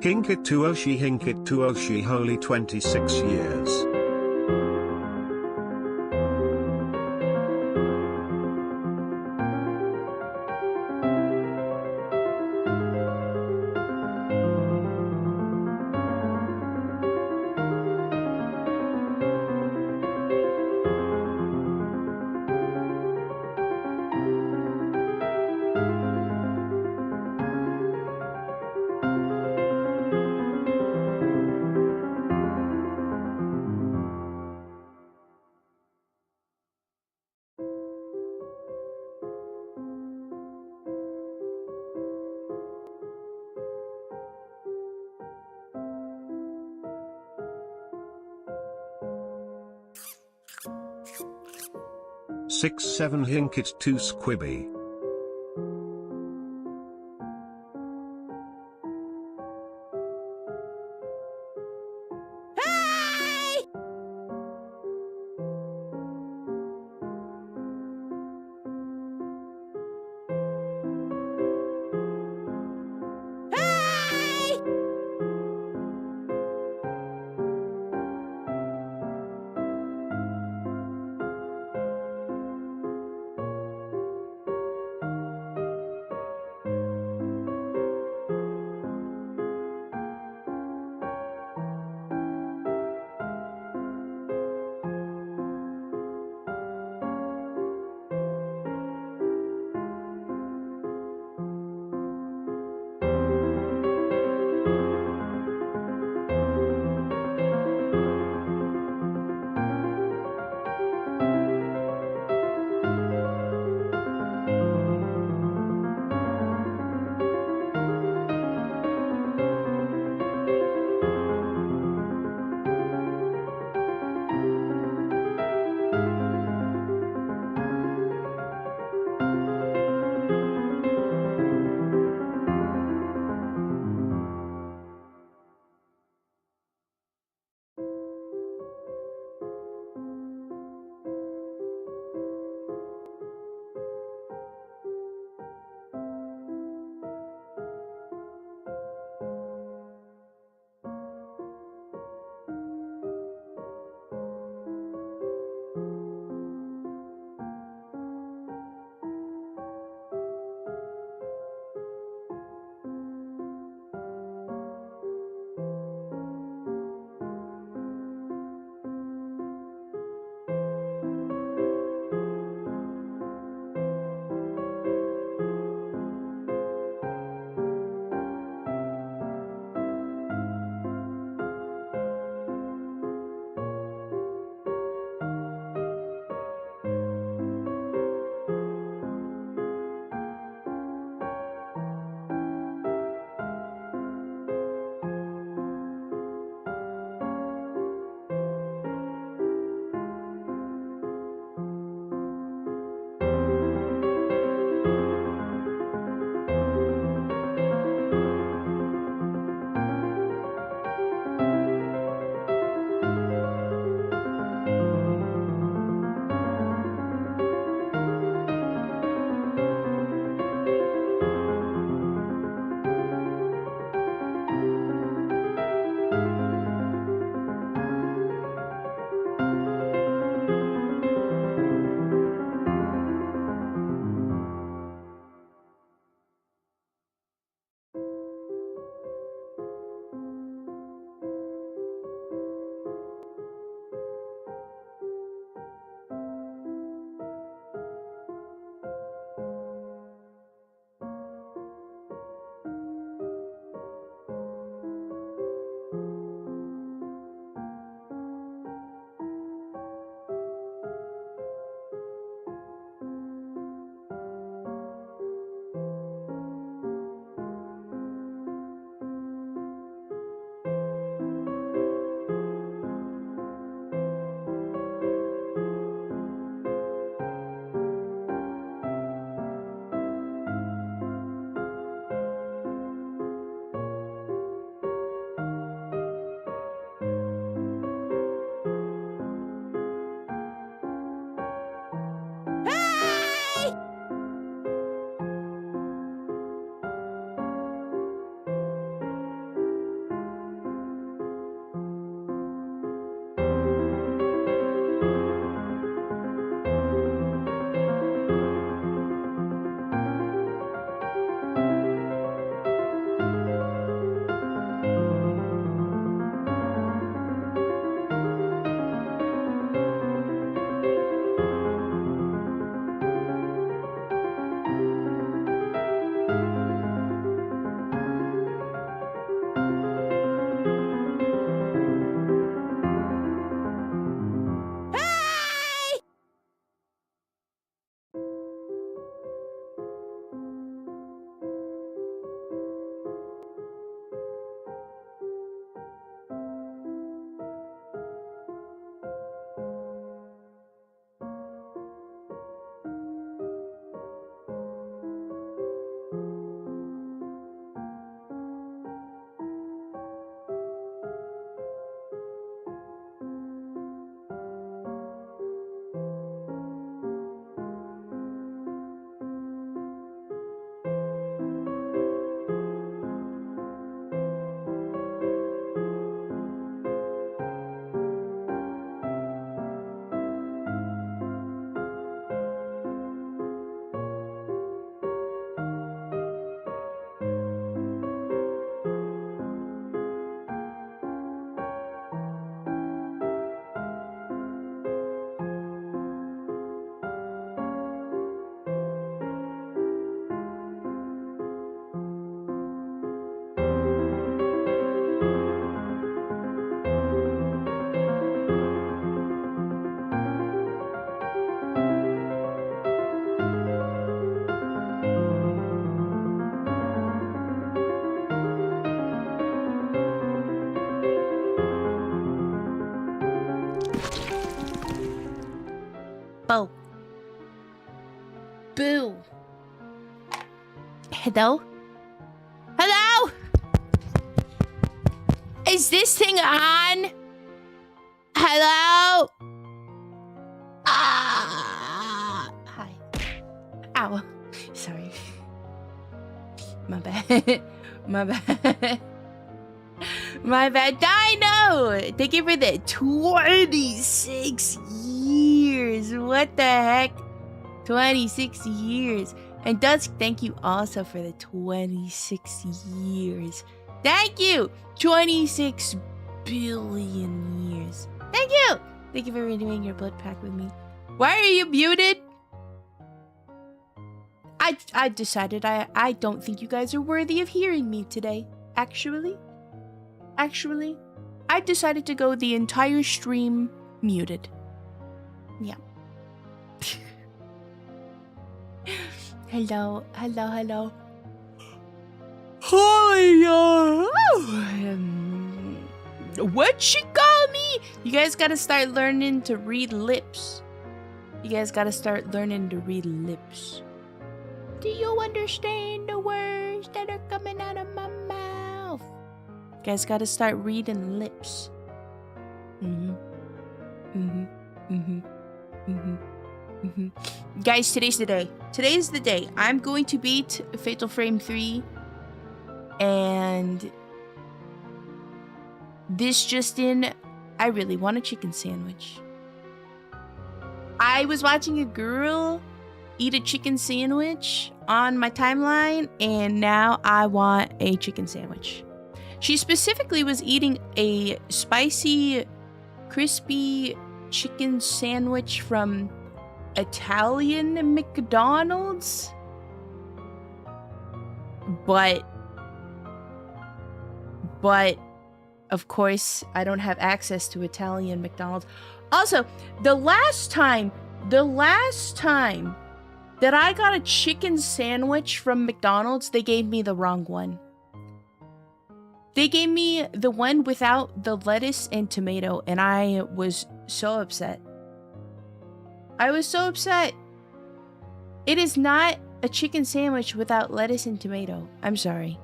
Hinketsuki holy 26 years. Six seven Hinketsuki. Hello? Hello? Is this thing on? Hello? Hi. Ow. Sorry. My bad. My bad. My bad. Dino! Thank you for the 26 years. What the heck? 26 years. And Dusk, thank you also for the 26 years. Thank you! 26 billion years. Thank you! Thank you for renewing your blood pact with me. Why are you muted? I decided I don't think you guys are worthy of hearing me today. Actually, I decided to go the entire stream muted. Yeah. Hello. Hi, what you call me? You guys gotta start learning to read lips. Do you understand the words that are coming out of my mouth? You guys gotta start reading lips. Guys, today's the day. Today's the day. I'm going to beat Fatal Frame 3. And this just in, I really want a chicken sandwich. I was watching a girl eat a chicken sandwich on my timeline, and now I want a chicken sandwich. She specifically was eating a spicy, crispy chicken sandwich from Italian McDonald's. But of course, I don't have access to Italian McDonald's. Also, the last time that I got a chicken sandwich from McDonald's, they gave me the wrong one. They gave me the one without the lettuce and tomato, and I was so upset. It is not a chicken sandwich without lettuce and tomato. I'm sorry.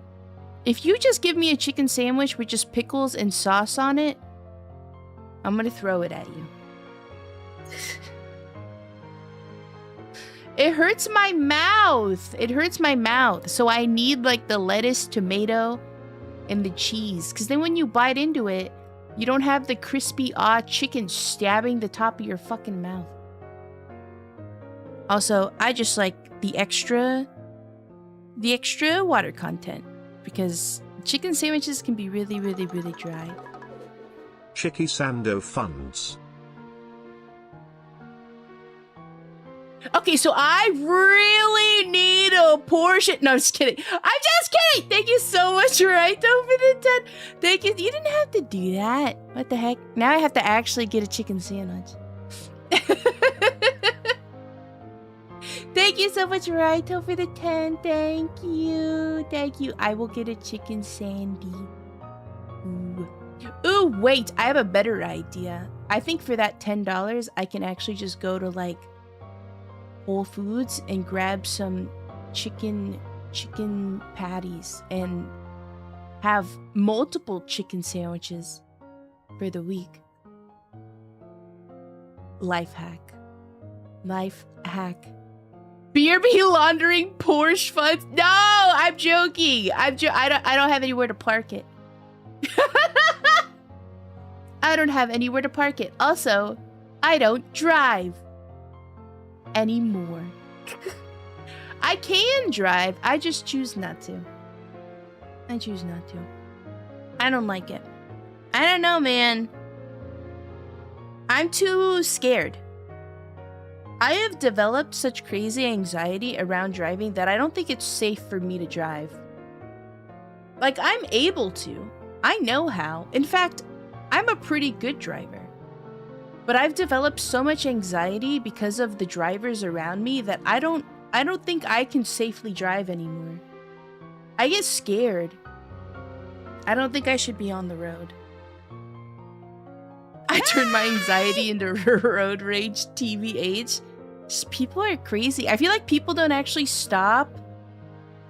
If you just give me a chicken sandwich with just pickles and sauce on it, I'm gonna throw it at you. It hurts my mouth. So I need like the lettuce, tomato, and the cheese. Because then when you bite into it, you don't have the crispy chicken stabbing the top of your fucking mouth. Also, I just like the extra water content. Because chicken sandwiches can be really, really, really dry. Chicky Sando funds. Okay, so I really need a portion. No, I'm just kidding. Thank you so much, Raito, for the 10. Thank you. You didn't have to do that. What the heck? Now I have to actually get a chicken sandwich. Thank you so much, Raito, for the 10. Thank you. I will get a chicken sandy. Ooh, wait. I have a better idea. I think for that $10, I can actually just go to, like, Whole Foods and grab some chicken patties and have multiple chicken sandwiches for the week. Life hack. BRB laundering Porsche funds. No, I'm joking. I don't have anywhere to park it. Also, I don't drive anymore. I can drive. I just choose not to. I don't like it. I don't know, man. I'm too scared. I have developed such crazy anxiety around driving that I don't think it's safe for me to drive. Like, I'm able to. I know how. In fact, I'm a pretty good driver. But I've developed so much anxiety because of the drivers around me that I don't think I can safely drive anymore. I get scared. I don't think I should be on the road. I turned my anxiety into road rage, TBH. Just people are crazy. I feel like people don't actually stop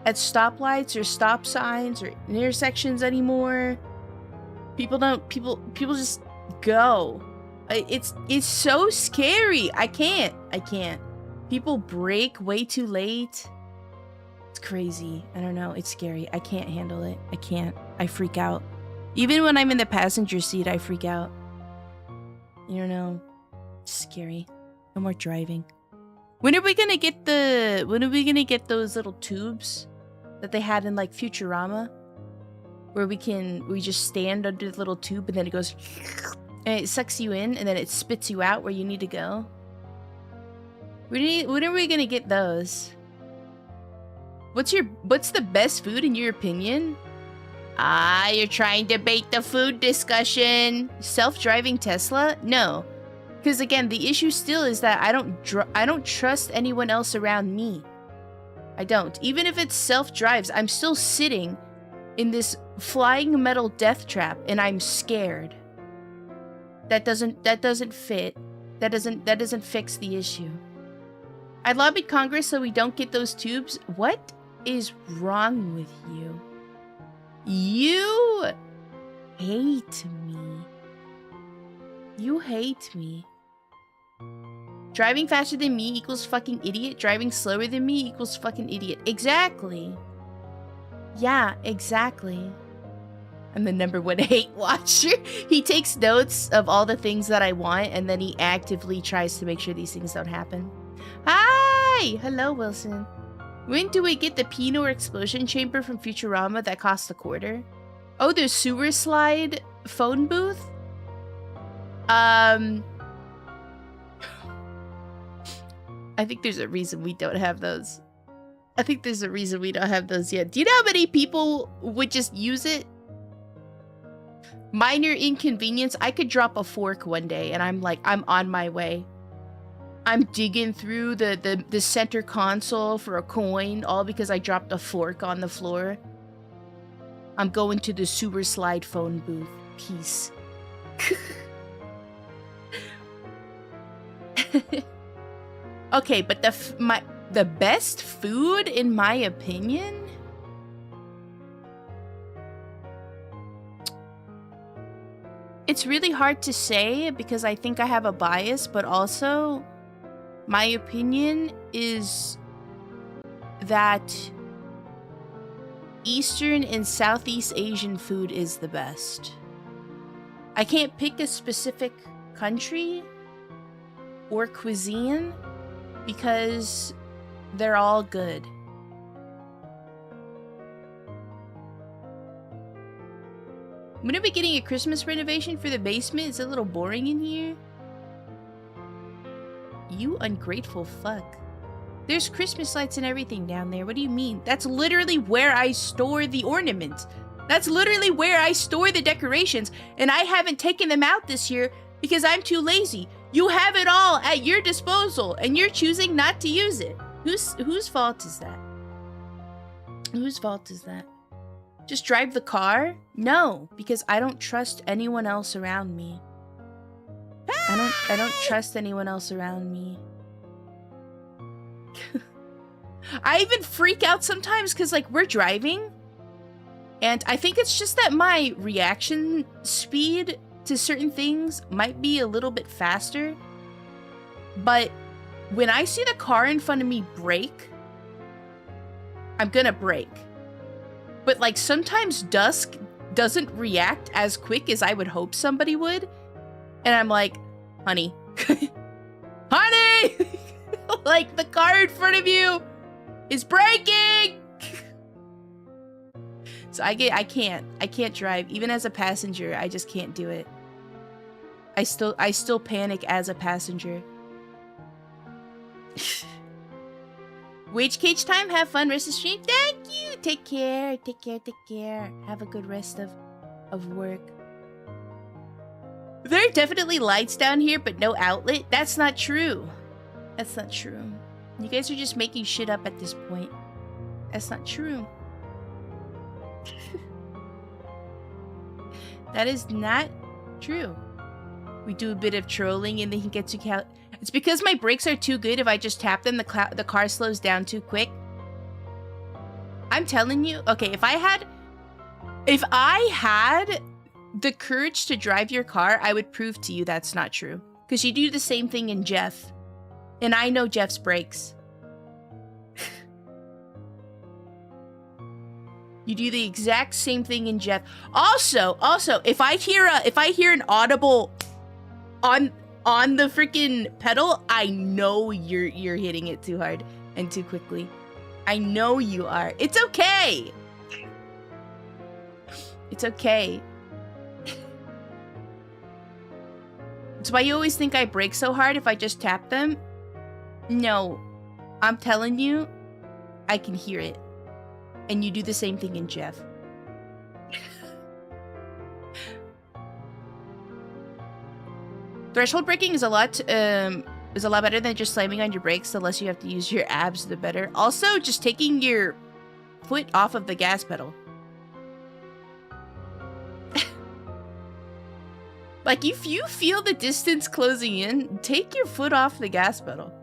at stoplights or stop signs or intersections anymore. People just go. It's so scary. I can't. People brake way too late. It's crazy. I don't know. It's scary. I can't handle it. I can't. I freak out. Even when I'm in the passenger seat, I freak out. You don't know. It's scary. No more driving. When are we gonna get those little tubes that they had in like Futurama? Where we just stand under the little tube and then it goes and it sucks you in and then it spits you out where you need to go. When are we gonna get those? What's the best food in your opinion? You're trying to bait the food discussion. Self-driving Tesla? No. Because again, the issue still is that I don't trust anyone else around me. I don't. Even if it self-drives, I'm still sitting in this flying metal death trap and I'm scared. That doesn't fit. That doesn't fix the issue. I lobbied Congress so we don't get those tubes. What is wrong with you? You hate me. You hate me. Driving faster than me equals fucking idiot. Driving slower than me equals fucking idiot. Exactly. Yeah, exactly. I'm the #1 hate watcher. He takes notes of all the things that I want and then he actively tries to make sure these things don't happen. Hi! Hello, Wilson. When do we get the Pinot explosion chamber from Futurama that costs $0.25? Oh, the sewer slide phone booth? I think there's a reason we don't have those. I think there's a reason we don't have those yet. Do you know how many people would just use it? Minor inconvenience. I could drop a fork one day and I'm on my way. I'm digging through the center console for a coin, all because I dropped a fork on the floor. I'm going to the sewer slide phone booth. Peace. Okay, but the best food, in my opinion, it's really hard to say because I think I have a bias, but also my opinion is that Eastern and Southeast Asian food is the best. I can't pick a specific country or cuisine because they're all good. When are we getting a Christmas renovation for the basement? It's a little boring in here. You ungrateful fuck. There's Christmas lights and everything down there. What do you mean? That's literally where I store the ornaments. That's literally where I store the decorations. And I haven't taken them out this year because I'm too lazy. You have it all at your disposal and you're choosing not to use it. Whose fault is that? Whose fault is that? Just drive the car? No, because I don't trust anyone else around me. I don't trust anyone else around me. I even freak out sometimes because like we're driving and I think it's just that my reaction speed to certain things might be a little bit faster. But when I see the car in front of me brake, I'm gonna brake. But like sometimes Dusk doesn't react as quick as I would hope somebody would. And I'm like, honey, honey, like the car in front of you is braking. So I can't drive. Even as a passenger, I just can't do it. I still panic as a passenger. Wage cage time. Have fun rest of the stream. Thank you. Take care. Take care. Take care. Have a good rest of work. There are definitely lights down here, but no outlet. That's not true. That's not true. You guys are just making shit up at this point. That's not true. That is not true. We do a bit of trolling in the Hinketsuki. It's because my brakes are too good. If I just tap them, the car slows down too quick. I'm telling you, okay, if I had the courage to drive your car, I would prove to you that's not true. Because you do the same thing in Jeff. And I know Jeff's brakes. You do the exact same thing in Jeff. Also, if I hear an audible on the freaking pedal, I know you're hitting it too hard and too quickly. I know you are. It's okay. It's okay. That's why you always think I brake so hard if I just tap them. No, I'm telling you, I can hear it. And you do the same thing in Jeff. Threshold braking is a lot better than just slamming on your brakes. The less you have to use your abs, the better. Also, just taking your foot off of the gas pedal. Like, if you feel the distance closing in, take your foot off the gas pedal.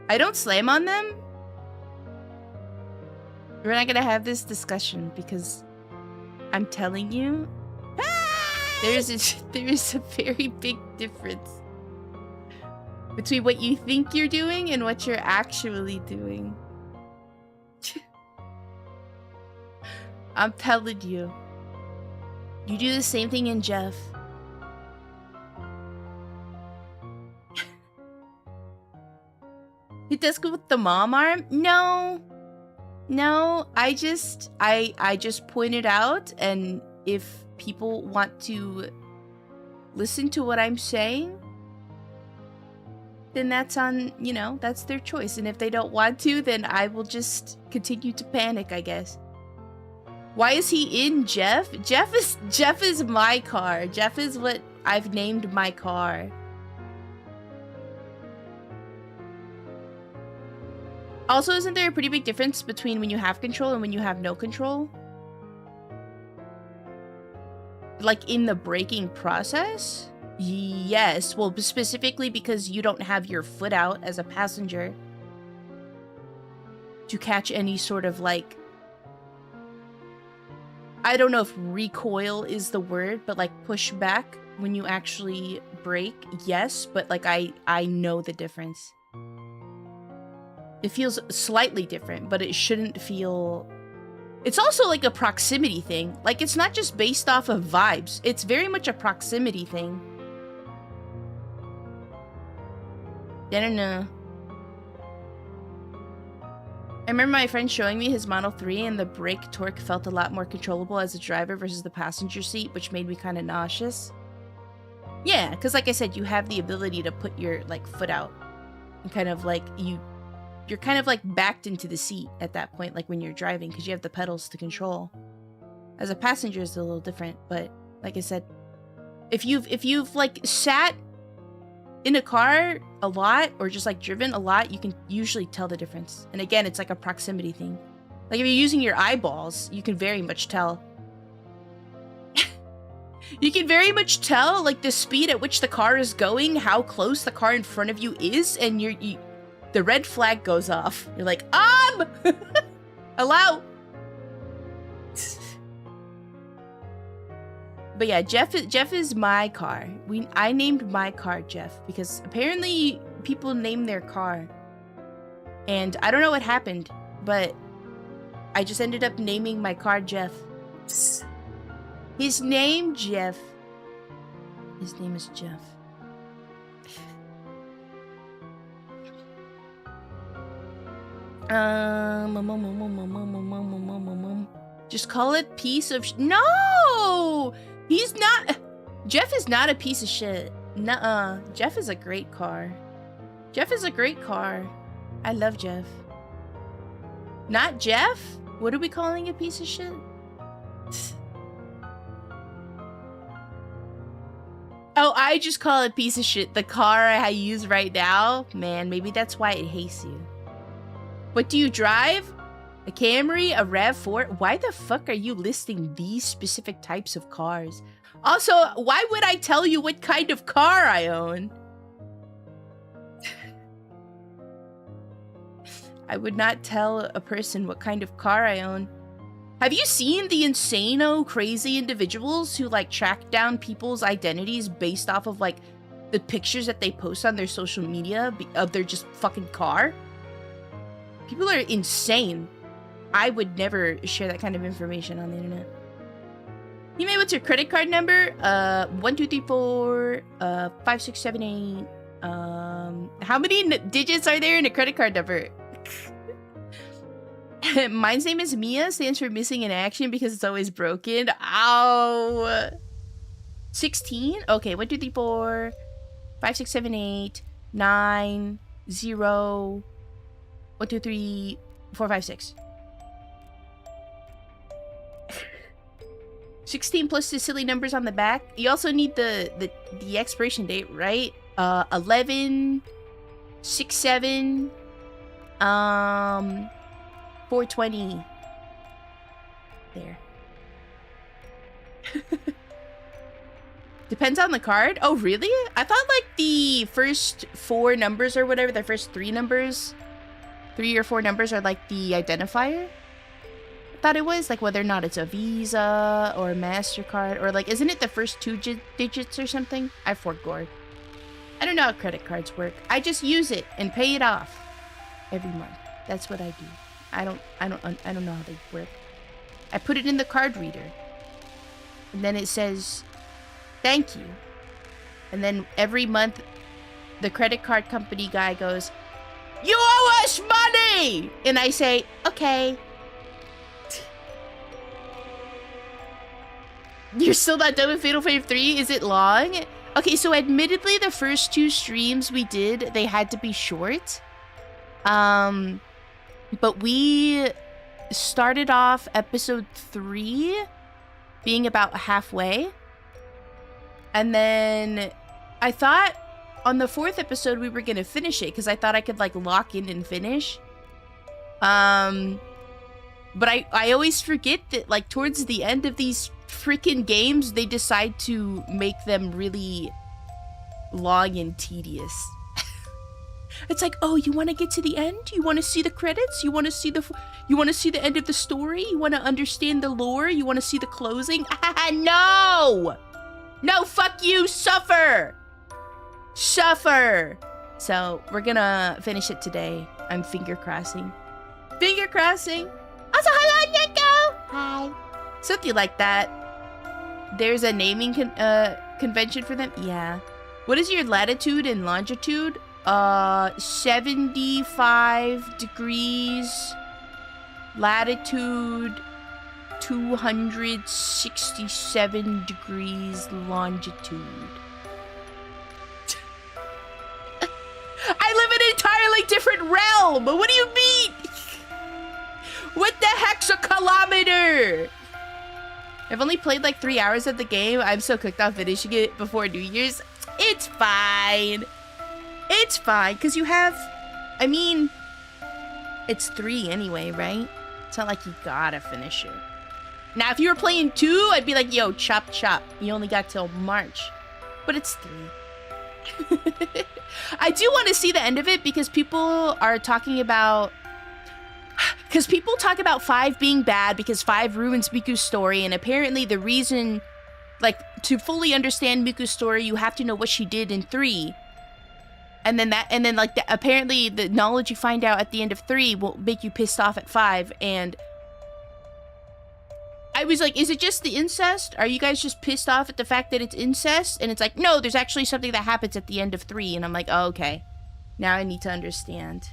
I don't slam on them. We're not gonna have this discussion because I'm telling you, there is a very big difference between what you think you're doing and what you're actually doing. I'm telling you. You do the same thing in Jeff. It does go with the mom arm? No, I just pointed out, and if people want to listen to what I'm saying, then that's on, that's their choice. And if they don't want to, then I will just continue to panic, I guess. Why is he in Jeff? Jeff is my car. Jeff is what I've named my car. Also, isn't there a pretty big difference between when you have control and when you have no control? Like, in the braking process? Yes. Well, specifically because you don't have your foot out as a passenger to catch any sort of, like... I don't know if recoil is the word, but, like, push back when you actually brake. Yes, but, like, I know the difference. It feels slightly different, but it shouldn't feel... It's also like a proximity thing. Like, it's not just based off of vibes. It's very much a proximity thing. I don't know. I remember my friend showing me his Model 3, and the brake torque felt a lot more controllable as a driver versus the passenger seat, which made me kind of nauseous. Yeah, because like I said, you have the ability to put your, like, foot out. And kind of like, you're kind of like backed into the seat at that point, like when you're driving, because you have the pedals to control. As a passenger, it's a little different, but like I said, if you've like sat in a car a lot or just like driven a lot, you can usually tell the difference. And again, it's like a proximity thing. Like if you're using your eyeballs, you can very much tell. You can very much tell like the speed at which the car is going, how close the car in front of you is, and the red flag goes off. You're like, hello? But yeah, Jeff is my car. I named my car Jeff because apparently people name their car. And I don't know what happened, but I just ended up naming my car Jeff. His name, Jeff. His name is Jeff. Just call it piece of no! He's not. Jeff is not a piece of shit. Nuh-uh. Jeff is a great car. Jeff is a great car. I love Jeff. Not Jeff? What are we calling a piece of shit? Oh, I just call it piece of shit. The car I use right now? Man, maybe that's why it hates you. What do you drive? A Camry? A RAV4? Why the fuck are you listing these specific types of cars? Also, why would I tell you what kind of car I own? I would not tell a person what kind of car I own. Have you seen the insano, crazy individuals who like track down people's identities based off of like the pictures that they post on their social media of their just fucking car? People are insane. I would never share that kind of information on the internet. You may, what's your credit card number? 1, 2, 3, 4, 5, 6, 7, 8. How many digits are there in a credit card number? Mine's name is Mia, stands for missing in action because it's always broken. Ow. 16? Okay, 1, 2, 3, 4, 5, 6, 7, 8, 9, 0, 1, 2, 3, 4, 5, 6. 16 plus the silly numbers on the back. You also need the expiration date, right? 11, 6, 7, 420. There. Depends on the card. Oh, really? I thought like the first 4 numbers or whatever, the first 3 numbers, 3 or 4 numbers are like the identifier. I thought it was like whether or not it's a Visa or a MasterCard or like, isn't it the first 2 digits or something? I forgot. I don't know how credit cards work. I just use it and pay it off every month. That's what I do. I don't know how they work. I put it in the card reader. And then it says, thank you. And then every month, the credit card company guy goes, you owe us money! And I say, okay. You're still not done with Fatal Frame 3? Is it long? Okay, so admittedly, the first 2 streams we did, they had to be short. But we started off episode 3 being about halfway. And then I thought on the 4th episode we were going to finish it because I thought I could like lock in and finish. But I always forget that like towards the end of these freaking games, they decide to make them really long and tedious. It's like, oh, you want to get to the end? You want to see the credits? You want to see the end of the story? You want to understand the lore? You want to see the closing? No! No, fuck you! Suffer! Suffer! So, we're gonna finish it today. I'm finger crossing. Finger crossing! Also, hello, Nico! Hi. Something like that. There's a naming convention for them? Yeah. What is your latitude and longitude? 75 degrees. Latitude 267 degrees longitude. I live in an entirely different realm! What do you mean? What the heck's a kilometer? I've only played like 3 hours of the game. I'm so cooked on finishing it before New Year's. It's fine. It's fine, because you have... I mean, it's 3 anyway, right? It's not like you gotta finish it. Now, if you were playing 2, I'd be like, yo, chop chop. You only got till March. But it's 3. I do want to see the end of it because people are talking about... Because people talk about 5 being bad because 5 ruins Miku's story, and apparently the reason, like, to fully understand Miku's story, you have to know what she did in 3. And then apparently the knowledge you find out at the end of 3 will make you pissed off at 5, and I was like, is it just the incest? Are you guys just pissed off at the fact that it's incest? And it's like, no, there's actually something that happens at the end of 3, and I'm like, oh, okay. Now I need to understand.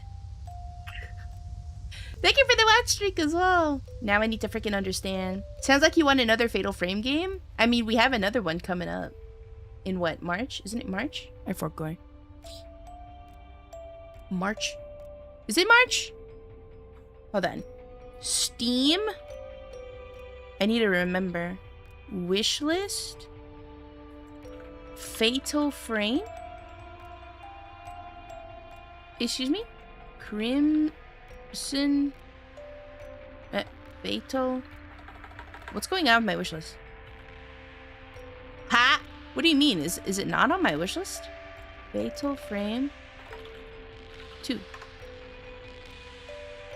Thank you for the watch streak as well. Now I need to freaking understand. Sounds like you want another Fatal Frame game. I mean, we have another one coming up. In what, March? Isn't it March? I forgot. March? Is it March? Hold on. Steam? I need to remember. Wishlist? Fatal Frame? Excuse me? Crimson... Fatal... What's going on with my wishlist? Ha! What do you mean? Is it not on my wishlist? Fatal Frame 2.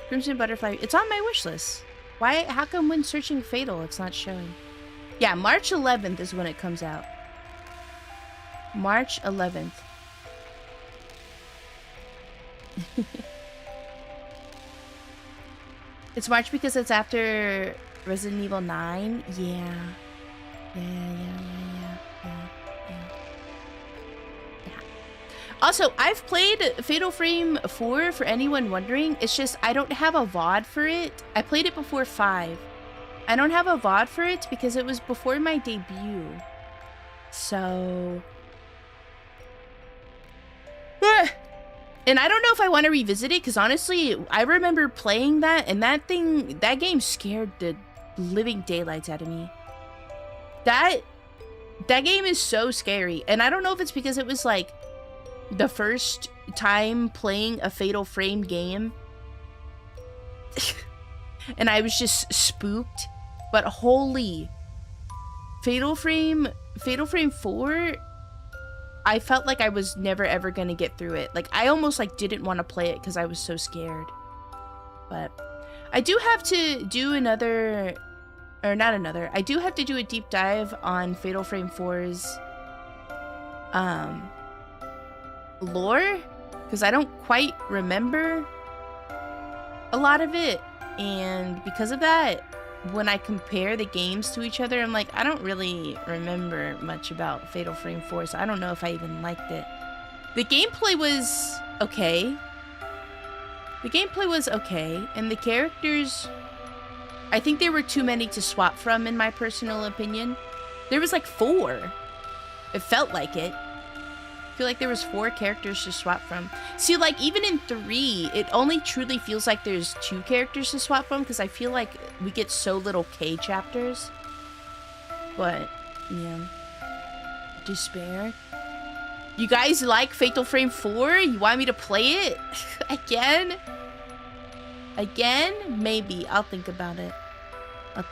Crimson Butterfly. It's on my wishlist. Why? How come when searching Fatal, it's not showing? Yeah, March 11th is when it comes out. March 11th. It's March because it's after Resident Evil 9? Yeah. Also, I've played Fatal Frame 4 for anyone wondering. It's just I don't have a VOD for it. I played it before 5. I don't have a VOD for it because it was before my debut. So... And I don't know if I want to revisit it because honestly, I remember playing that and that game scared the living daylights out of me. That game is so scary. And I don't know if it's because it was like the first time playing a Fatal Frame game and I was just spooked, but holy, Fatal Frame 4, I felt like I was never ever gonna get through it. Like I almost like didn't want to play it because I was so scared. But I do have to do I do have to do a deep dive on Fatal Frame 4's lore because I don't quite remember a lot of it, and because of that, when I compare the games to each other, I'm like, I don't really remember much about Fatal Frame 4, so I don't know if I even liked it. The gameplay was okay. And the characters, I think there were too many to swap from, in my personal opinion. There was like 4. It felt like it. I feel like there was 4 characters to swap from. See, like, even in 3, it only truly feels like there's 2 characters to swap from, because I feel like we get so little K chapters. But, yeah. Despair. You guys like Fatal Frame 4? You want me to play it? Again? Again? Maybe. I'll think about it. I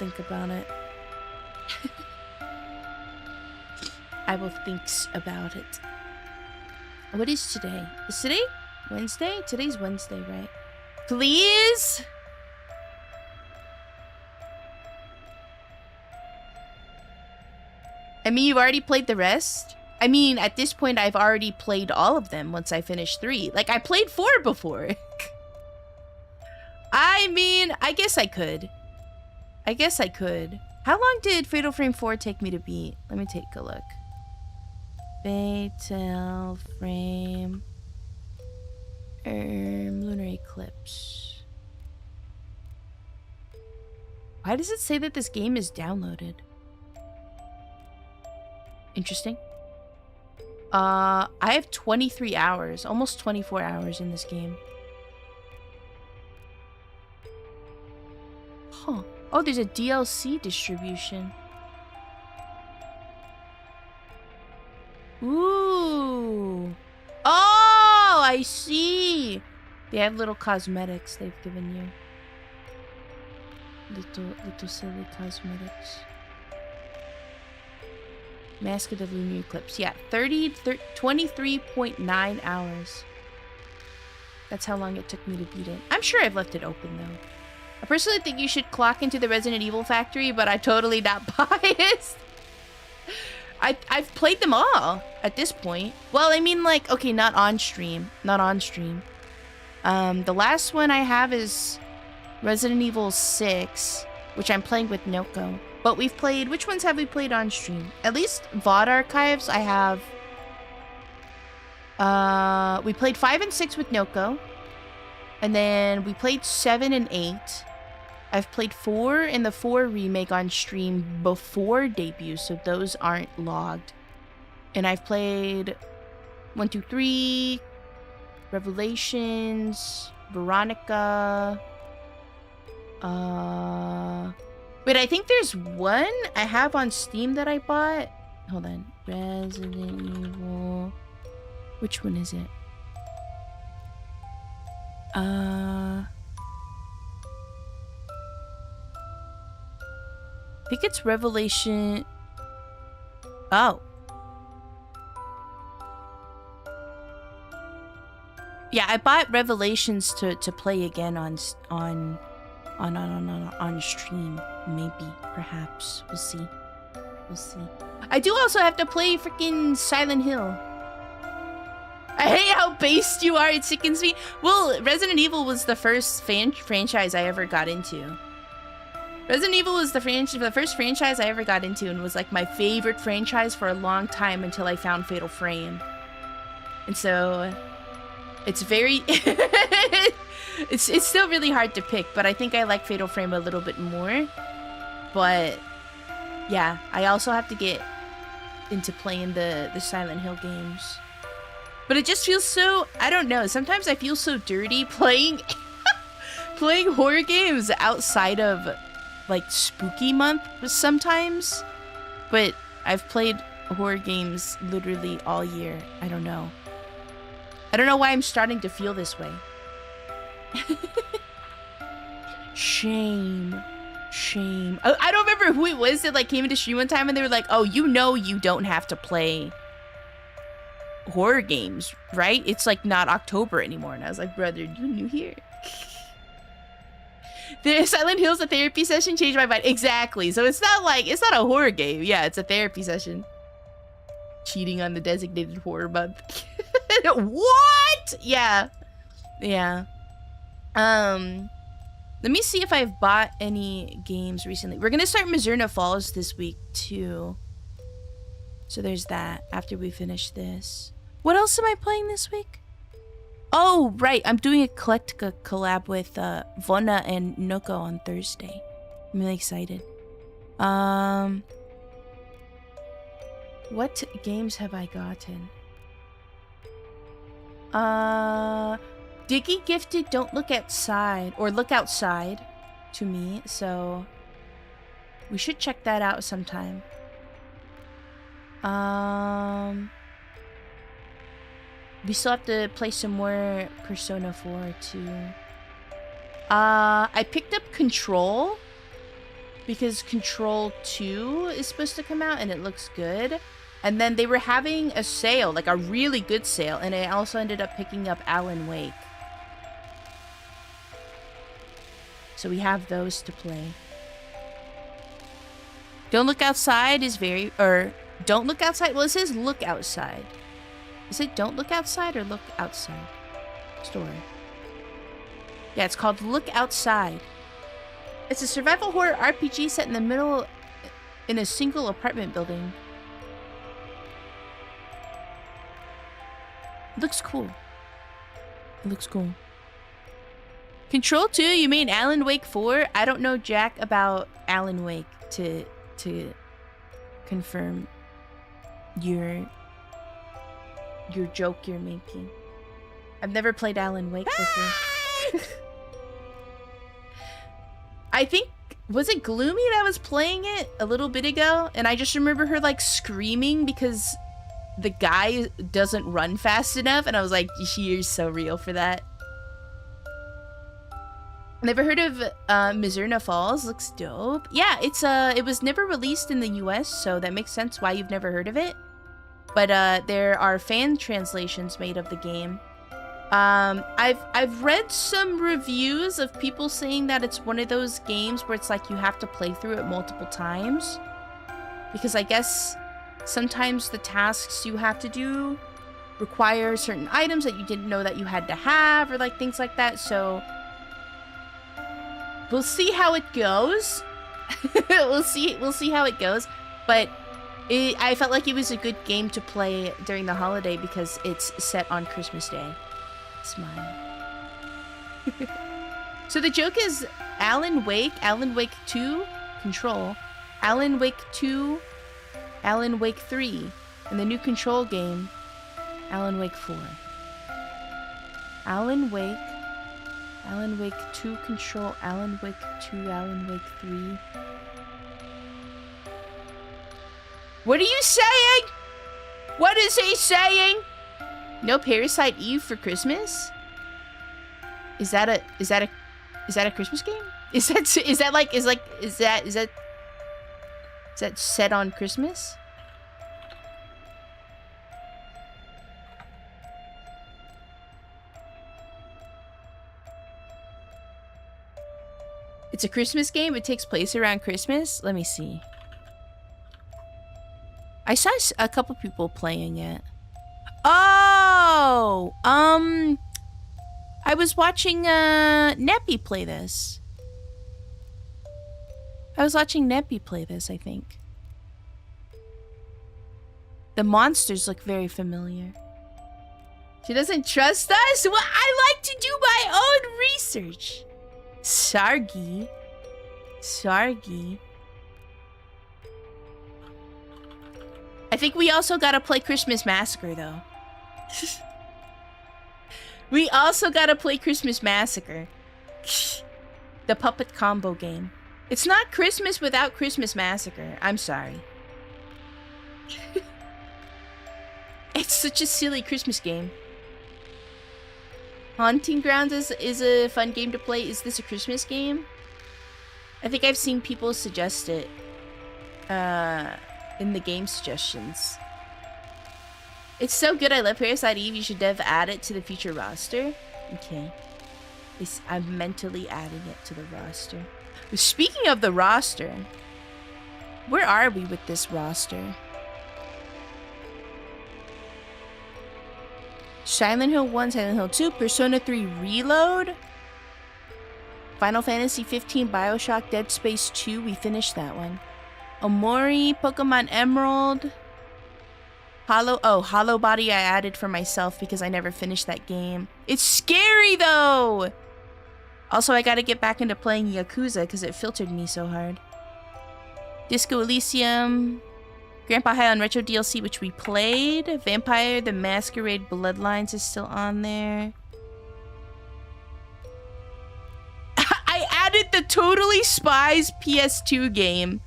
will think about it. What is today? Is today Wednesday? Today's Wednesday, right? Please? I mean, you've already played the rest? I mean, at this point, I've already played all of them once I finished 3. Like, I played 4 before. I mean, I guess I could. How long did Fatal Frame 4 take me to beat? Let me take a look. Fatal Frame Lunar Eclipse. Why does it say that this game is downloaded? Interesting. I have 23 hours, almost 24 hours in this game. Huh. Oh, there's a DLC distribution. Ooh. Oh, I see. They have little cosmetics they've given you. Little silly cosmetics. Mask of the Lunar Eclipse. Yeah, 23.9 hours. That's how long it took me to beat it. I'm sure I've left it open, though. I personally think you should clock into the Resident Evil factory, but I'm totally not biased. I've played them all at this point. Well, I mean, like, okay, not on stream. The last one I have is Resident Evil 6, which I'm playing with Noko. But we've played... Which ones have we played on stream? At least VOD archives, I have... we played 5 and 6 with Noko. And then we played 7 and 8. I've played 4 and the 4 remake on stream before debut, so those aren't logged. And I've played 1, 2, 3, Revelations, Veronica. Wait, I think there's one I have on Steam that I bought. Hold on. Resident Evil. Which one is it? I think it's Revelation. Oh. Yeah, I bought Revelations to play again on on stream. Maybe, perhaps. We'll see. We'll see. I do also have to play freaking Silent Hill. I hate how based you are. It sickens me. Well, Resident Evil was the first franchise I ever got into. Resident Evil was the first franchise I ever got into and was like my favorite franchise for a long time until I found Fatal Frame. And so it's very it's still really hard to pick, but I think I like Fatal Frame a little bit more. But yeah, I also have to get into playing the Silent Hill games. But it just feels so, I don't know, sometimes I feel so dirty playing playing horror games outside of like spooky month sometimes. But I've played horror games literally all year. I don't know why I'm starting to feel this way. Shame. I don't remember who it was that like came into stream one time and they were like, oh, you know you don't have to play horror games, right? It's like not October anymore. And I was like, brother, you new here. The Silent Hill's a therapy session changed my mind. Exactly. So it's not a horror game. Yeah, it's a therapy session. Cheating on the designated horror month. What? Yeah. Let me see if I've bought any games recently. We're gonna start Mizurna Falls this week too. So there's that after we finish this. What else am I playing this week? Oh, right. I'm doing a Collectica collab with Vonna and Noko on Thursday. I'm really excited. What games have I gotten? Diggy gifted Don't Look Outside, or Look Outside, to me, so we should check that out sometime. We still have to play some more Persona 4 too. I picked up Control because Control 2 is supposed to come out and it looks good. And then they were having a sale, like a really good sale, and I also ended up picking up Alan Wake. So we have those to play. Don't Look Outside is Don't Look Outside? Well, it says Look Outside. Is it Don't Look Outside or Look Outside? Story. Yeah, it's called Look Outside. It's a survival horror RPG set in the middle in a single apartment building. It looks cool. It looks cool. Control 2, you mean Alan Wake 4? I don't know jack about Alan Wake to confirm your joke you're making. I've never played Alan Wake before. I think, was it Gloomy that was playing it a little bit ago? And I just remember her like screaming because the guy doesn't run fast enough. And I was like, you're so real for that. Never heard of Mizurna Falls. Looks dope. Yeah, it was never released in the US, so that makes sense why you've never heard of it. But there are fan translations made of the game. I've read some reviews of people saying that it's one of those games where it's like you have to play through it multiple times. Because I guess sometimes the tasks you have to do require certain items that you didn't know that you had to have, or like things like that, so we'll see how it goes. we'll see how it goes. But I felt like it was a good game to play during the holiday because it's set on Christmas Day. Smile. So the joke is Alan Wake 2, Control, Alan Wake 2, Alan Wake 3, and the new Control game, Alan Wake 4. Alan Wake 2, Control, Alan Wake 2, Alan Wake 3. What are you saying? What is he saying? No Parasite Eve for Christmas? Is that a Christmas game? Is that set on Christmas? It's a Christmas game. It takes place around Christmas. Let me see. I saw a couple people playing it. Oh, I was watching Neppy play this. I think. The monsters look very familiar. She doesn't trust us? Well, I like to do my own research. Sargi. I think we also gotta play Christmas Massacre, though. We also gotta play Christmas Massacre. The puppet combo game. It's not Christmas without Christmas Massacre. I'm sorry. It's such a silly Christmas game. Haunting Grounds is a fun game to play. Is this a Christmas game? I think I've seen people suggest it in the game suggestions. It's so good. I love Parasite Eve. You should add it to the future roster. Okay. I'm mentally adding it to the roster. Speaking of the roster, where are we with this roster? Silent Hill 1, Silent Hill 2, Persona 3 Reload, Final Fantasy 15, Bioshock, Dead Space 2, we finished that one. Omori, Pokemon Emerald, Hollow Body I added for myself because I never finished that game. It's scary though! Also, I gotta get back into playing Yakuza because it filtered me so hard. Disco Elysium, Grandpa High on Retro DLC, which we played. Vampire the Masquerade Bloodlines is still on there. I added the Totally Spies PS2 game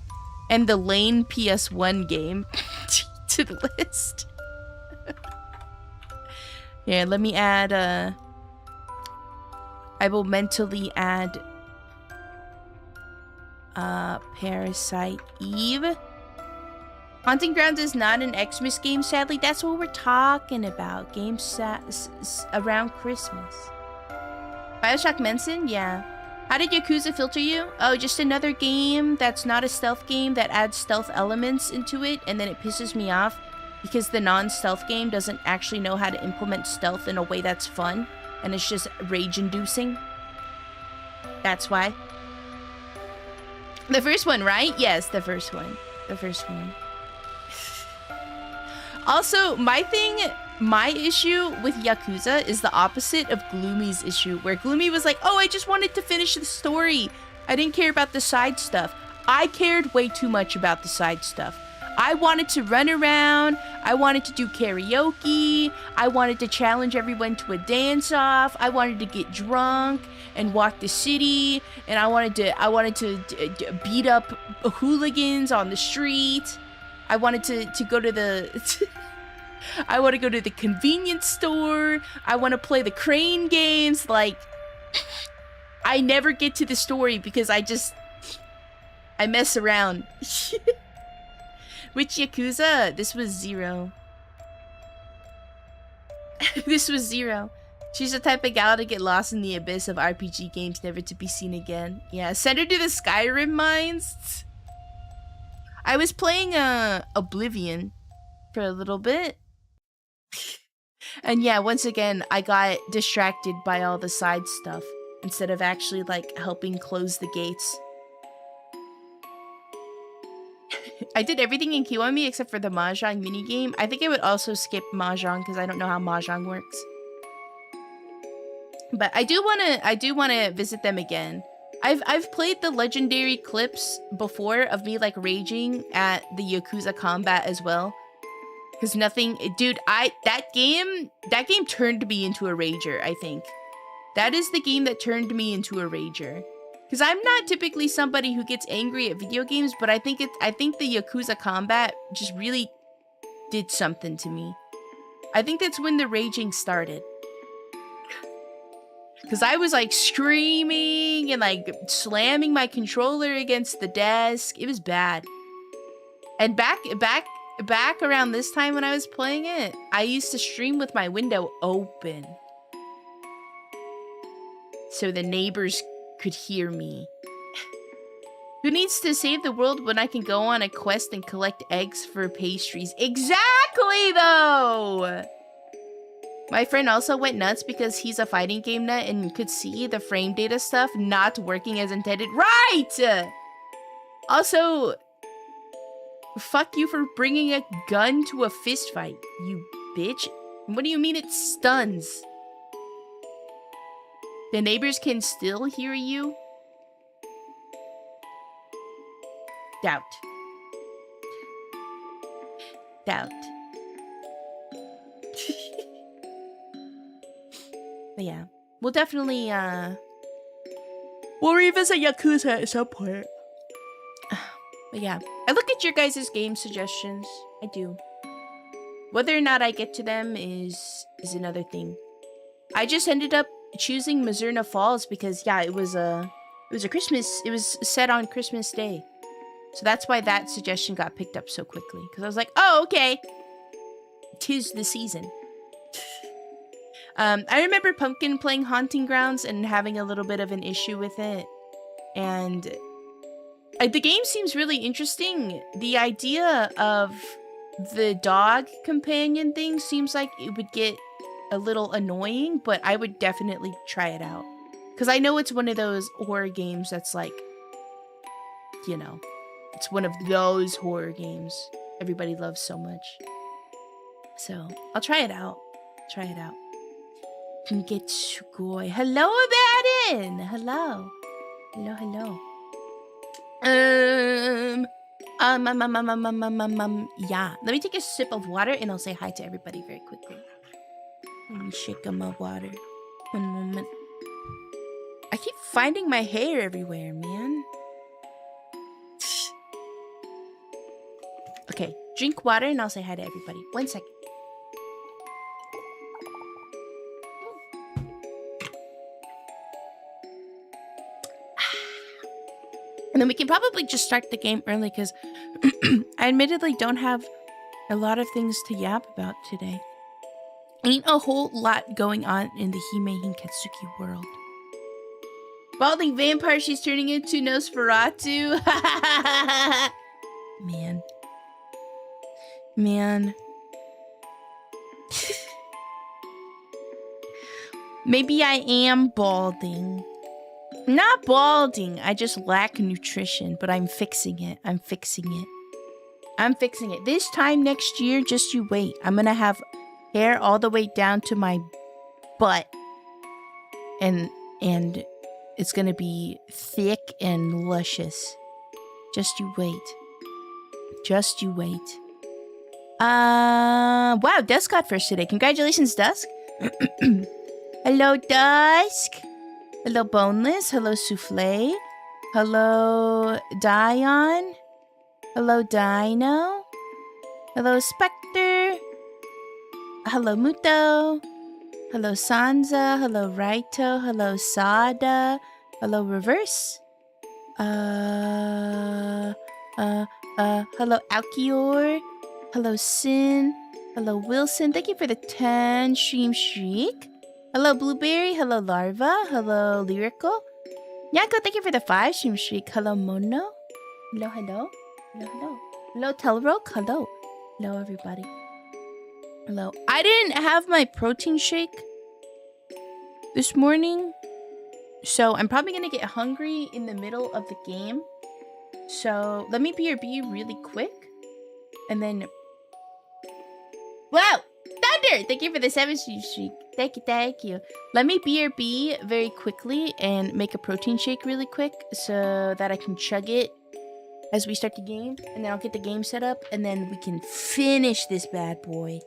and the Lane PS1 game to the list. Yeah, let me add, I will mentally add, Parasite Eve. Haunting Grounds is not an Xmas game, sadly. That's what we're talking about. Games around Christmas. Bioshock Manson? Yeah. How did Yakuza filter you? Oh, just another game that's not a stealth game that adds stealth elements into it, and then it pisses me off because the non-stealth game doesn't actually know how to implement stealth in a way that's fun, and it's just rage-inducing. That's why. The first one, right? Yes, the first one. The first one. Also, my issue with Yakuza is the opposite of Gloomy's issue, where Gloomy was like, oh, I just wanted to finish the story. I didn't care about the side stuff. I cared way too much about the side stuff. I wanted to run around. I wanted to do karaoke. I wanted to challenge everyone to a dance-off. I wanted to get drunk and walk the city. And I wanted to beat up hooligans on the street. I wanted to go to the... I want to go to the convenience store. I want to play the crane games. Like, I never get to the story because I mess around. Which Yakuza? This was 0. This was 0. She's the type of gal to get lost in the abyss of RPG games, never to be seen again. Yeah, send her to the Skyrim mines. I was playing Oblivion for a little bit. And yeah, once again, I got distracted by all the side stuff instead of actually, like, helping close the gates. I did everything in Kiwami except for the Mahjong minigame. I think I would also skip Mahjong because I don't know how Mahjong works. But I do wanna visit them again. I've played the legendary clips before of me like raging at the Yakuza combat as well. Cause nothing, dude, that game turned me into a rager, I think. That is the game that turned me into a rager. Cause I'm not typically somebody who gets angry at video games, but I think the Yakuza combat just really did something to me. I think that's when the raging started. Cause I was like screaming and like slamming my controller against the desk. It was bad. And back around this time when I was playing it, I used to stream with my window open. So the neighbors could hear me. Who needs to save the world when I can go on a quest and collect eggs for pastries? Exactly, though! My friend also went nuts because he's a fighting game nut and could see the frame data stuff not working as intended. Right! Also, fuck you for bringing a gun to a fist fight, you bitch. What do you mean it stuns? The neighbors can still hear you? Doubt. Doubt. But yeah, we'll definitely, we'll revisit Yakuza at some point. But yeah, I look at your guys' game suggestions. I do. Whether or not I get to them is another thing. I just ended up choosing Mazurna Falls because, yeah, it was a Christmas, it was set on Christmas Day. So that's why that suggestion got picked up so quickly. Because I was like, oh, okay. 'Tis the season. I remember Pumpkin playing Haunting Grounds and having a little bit of an issue with it. And the game seems really interesting. The idea of the dog companion thing seems like it would get a little annoying, but I would definitely try it out. Because I know it's one of those horror games that's like, you know, it's one of those horror games everybody loves so much. So, I'll try it out. Try it out. Hinketsuki. Hello, Abaddon! Hello. Hello, hello. Yeah. Let me take a sip of water and I'll say hi to everybody very quickly. Let me shake on my water. One moment. I keep finding my hair everywhere, man. Okay, drink water and I'll say hi to everybody. 1 second. And then we can probably just start the game early because I admittedly don't have a lot of things to yap about today. Ain't a whole lot going on in the Hime Hinketsuki world. Balding vampire she's turning into Nosferatu. Man. Man. Maybe I am balding. Not balding. I just lack nutrition, but I'm fixing it. I'm fixing it. I'm fixing it. This time next year, just you wait. I'm gonna have hair all the way down to my butt. And it's gonna be thick and luscious. Just you wait. Just you wait. Wow, Dusk got first today. Congratulations, Dusk. Hello, Dusk. Hello, Boneless. Hello, Souffle. Hello, Dion. Hello, Dino. Hello, Spectre. Hello, Muto. Hello, Sansa. Hello, Raito. Hello, Sada. Hello, Reverse. Hello, Alkior. Hello, Sin. Hello, Wilson. Thank you for the 10 stream streak. Hello, Blueberry. Hello, Larva. Hello, Lyrical. Nyako, thank you for the 5 stream streak. Hello, Mono. Hello, hello. Hello, hello. Hello, Telroke. Hello. Hello, everybody. Hello. I didn't have my protein shake this morning, so I'm probably going to get hungry in the middle of the game. So let me BRB really quick. And then... Wow! Thunder! Thank you for the 7 streak. Thank you, thank you. Let me BRB very quickly and make a protein shake really quick so that I can chug it as we start the game. And then I'll get the game set up and then we can finish this bad boy.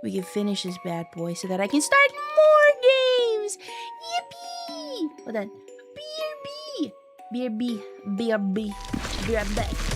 We can finish this bad boy so that I can start more games! Yippee! Hold on. BRB! BRB. BRB. BRB.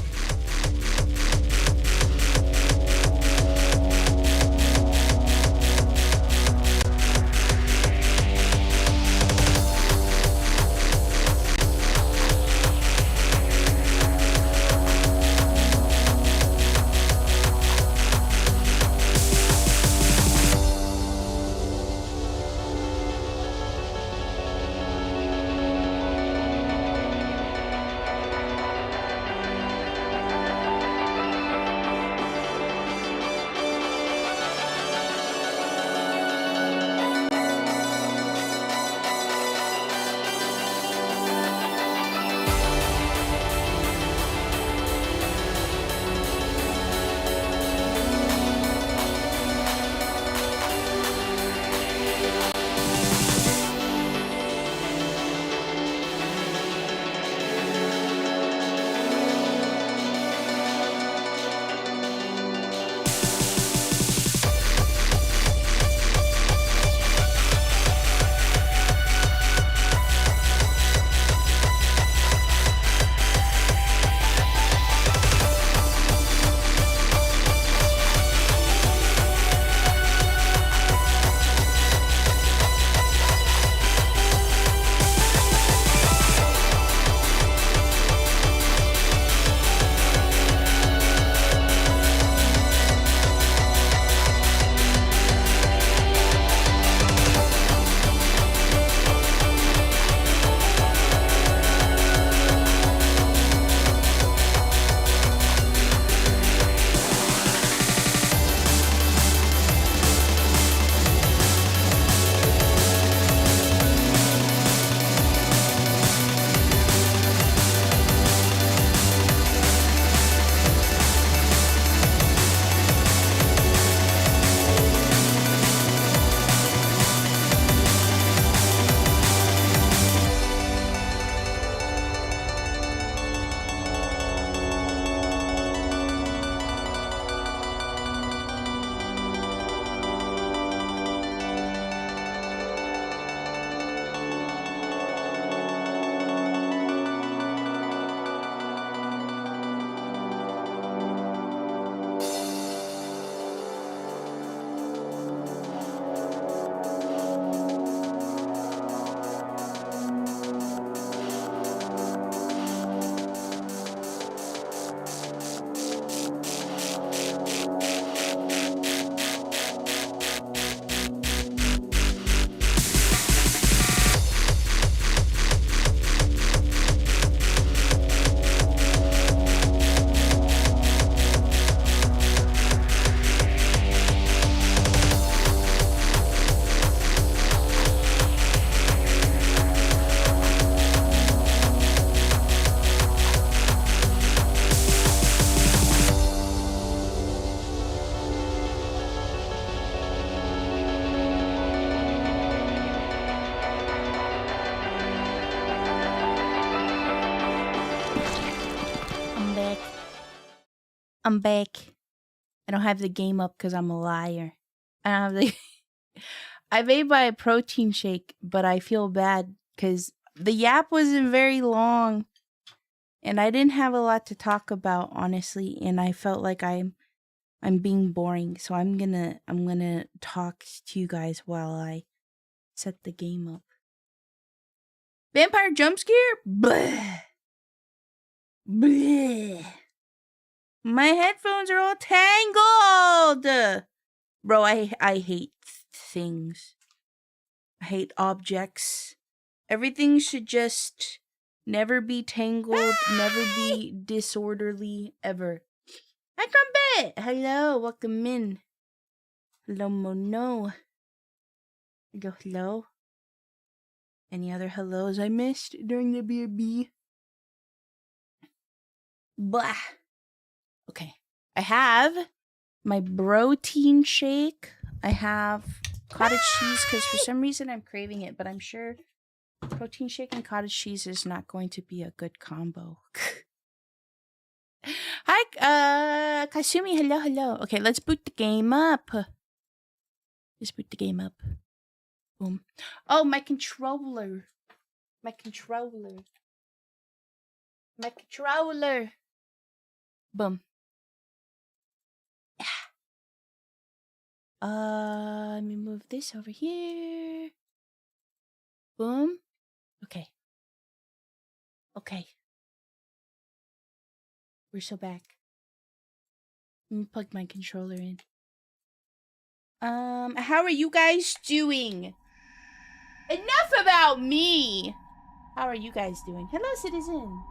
I'm back. I don't have the game up because I'm a liar. I don't have the. I made my protein shake, but I feel bad because the yap wasn't very long, and I didn't have a lot to talk about, honestly. And I felt like I'm being boring, so I'm gonna talk to you guys while I set the game up. Vampire jump scare? Bleh. Bleh. My headphones are all tangled. Bro, I hate things. I hate objects. Everything should just never be tangled, never be disorderly, ever. Hi, Crumpet! Hello, welcome in. Hello, Mono. I go, hello. Any other hellos I missed during the BRB? Blah. Okay. I have my protein shake. I have cottage cheese because for some reason I'm craving it, but I'm sure protein shake and cottage cheese is not going to be a good combo. Hi, Kasumi. Hello, hello. Okay, let's boot the game up. Let's boot the game up. Boom. Oh, my controller. My controller. My controller. Boom. Let me move this over here. Boom. Okay. Okay. We're so back. Let me plug my controller in. How are you guys doing? Enough about me! How are you guys doing? Hello, citizen.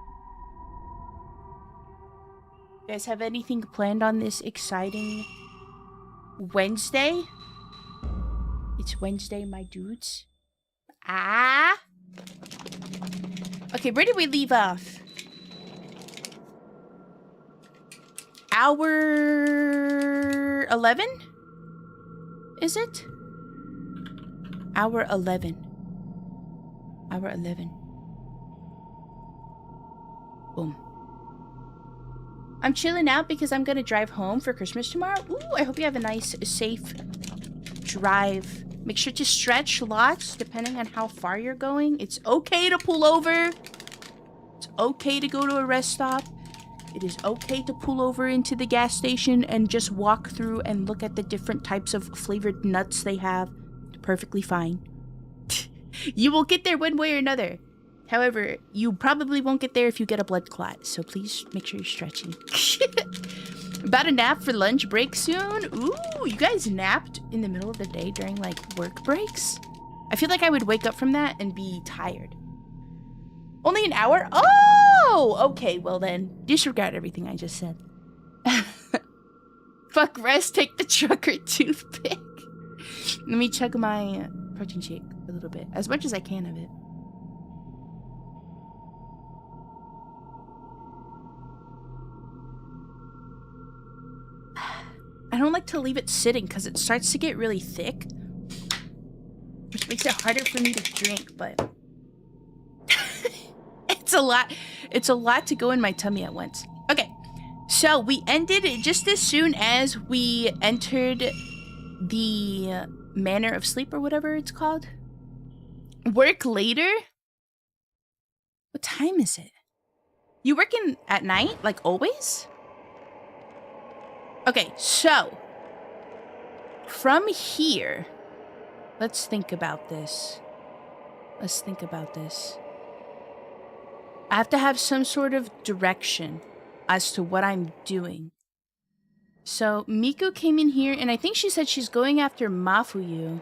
You guys have anything planned on this exciting Wednesday? It's Wednesday, my dudes. Ah! Okay, where did we leave off? Hour 11? Is it? Hour 11. Hour 11. Boom. I'm chilling out because I'm gonna drive home for Christmas tomorrow. Ooh, I hope you have a nice, safe drive. Make sure to stretch lots depending on how far you're going. It's okay to pull over. It's okay to go to a rest stop. It is okay to pull over into the gas station and just walk through and look at the different types of flavored nuts they have. Perfectly fine. You will get there one way or another. However, you probably won't get there if you get a blood clot, so please make sure you're stretching. About a nap for lunch break soon? Ooh, you guys napped in the middle of the day during, like, work breaks? I feel like I would wake up from that and be tired. Only an hour? Oh! Okay, well then, disregard everything I just said. Fuck rest, take the trucker toothpick. Let me chug my protein shake a little bit. As much as I can of it. I don't like to leave it sitting because it starts to get really thick. Which makes it harder for me to drink, but... It's a lot to go in my tummy at once. Okay, so we ended just as soon as we entered the Manor of Sleep or whatever it's called. Work later? What time is it? You working at night, like always? Okay, so from here, let's think about this. Let's think about this. I have to have some sort of direction as to what I'm doing. So Miku came in here and I think she said she's going after Mafuyu.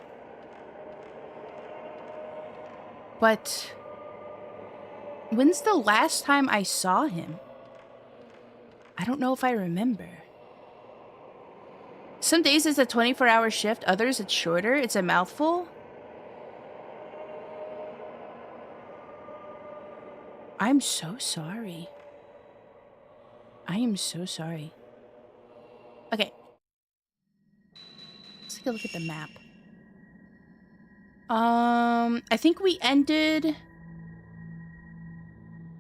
But when's the last time I saw him? I don't know if I remember. Some days it's a 24-hour shift, others it's shorter. It's a mouthful. I'm so sorry. I am so sorry. Okay. Let's take a look at the map. I think we ended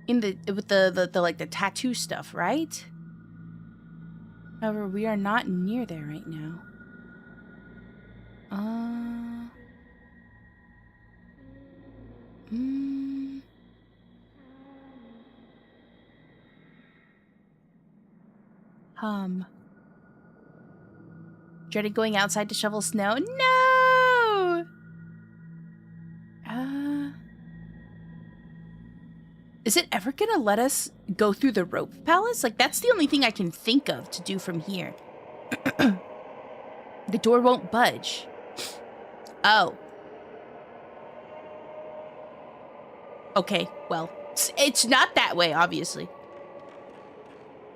in with the like the tattoo stuff, right? However, we are not near there right now. Dreaded going outside to shovel snow. No! Is it ever gonna let us go through the rope palace? Like, that's the only thing I can think of to do from here. The door won't budge. Oh. Okay, well, it's not that way, obviously.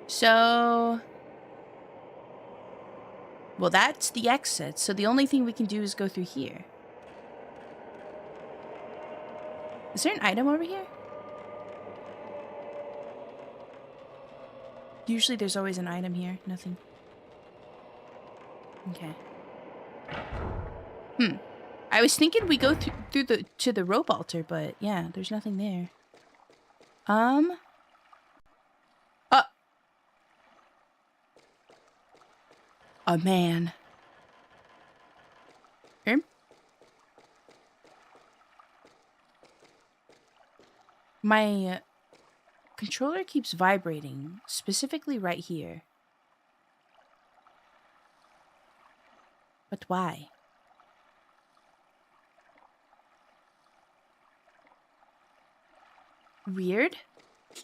So... Well, that's the exit, so the only thing we can do is go through here. Is there an item over here? Usually there's always an item here. Nothing. Okay. I was thinking we go to the rope altar, but yeah, there's nothing there. A man. My controller keeps vibrating, specifically right here. But why? Weird? I'm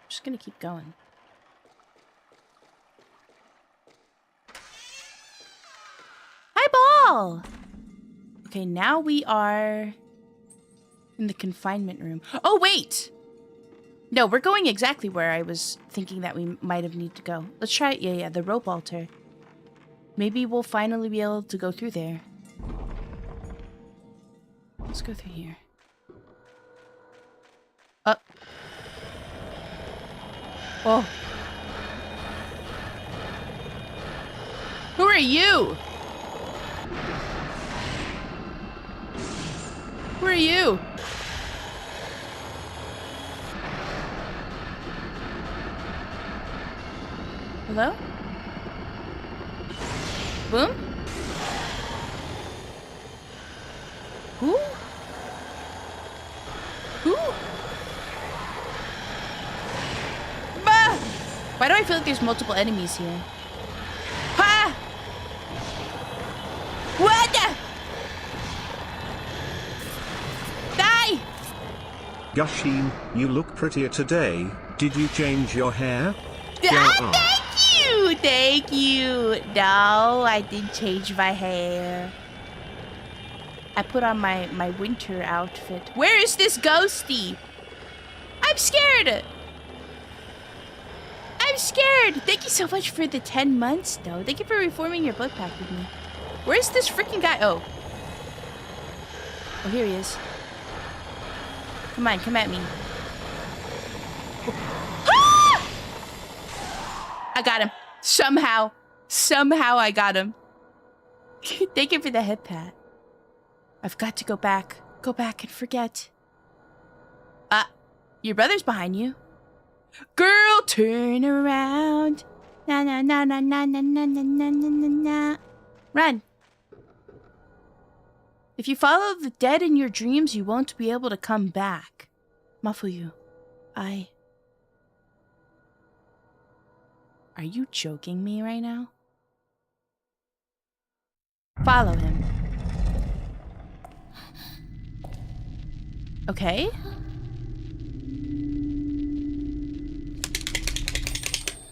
just gonna keep going. Hi, ball! Okay, now we are in the confinement room. Oh, wait! No, we're going exactly where I was thinking that we might have need to go. Let's try it. Yeah, the rope altar. Maybe we'll finally be able to go through there. Let's go through here. Up. Oh. Who are you? Who are you? Hello? Boom? Who? Who? Bah! Why do I feel like there's multiple enemies here? Ha! What the? Die! Gushin, you look prettier today. Did you change your hair? Thank you! Thank you! No, I didn't change my hair. I put on my winter outfit. Where is this ghosty? I'm scared! I'm scared! Thank you so much for the 10 months, though. Thank you for reforming your blood pack with me. Where's this freaking guy? Oh. Oh, here he is. Come on, come at me. Ah! I got him. Somehow I got him. Thank you for the head pat. I've got to go back and forget. Your brother's behind you. Girl, turn around. Na na na na na na na na na na na. Run. If you follow the dead in your dreams, you won't be able to come back. Mafuyu, Are you joking me right now? Follow him. Okay.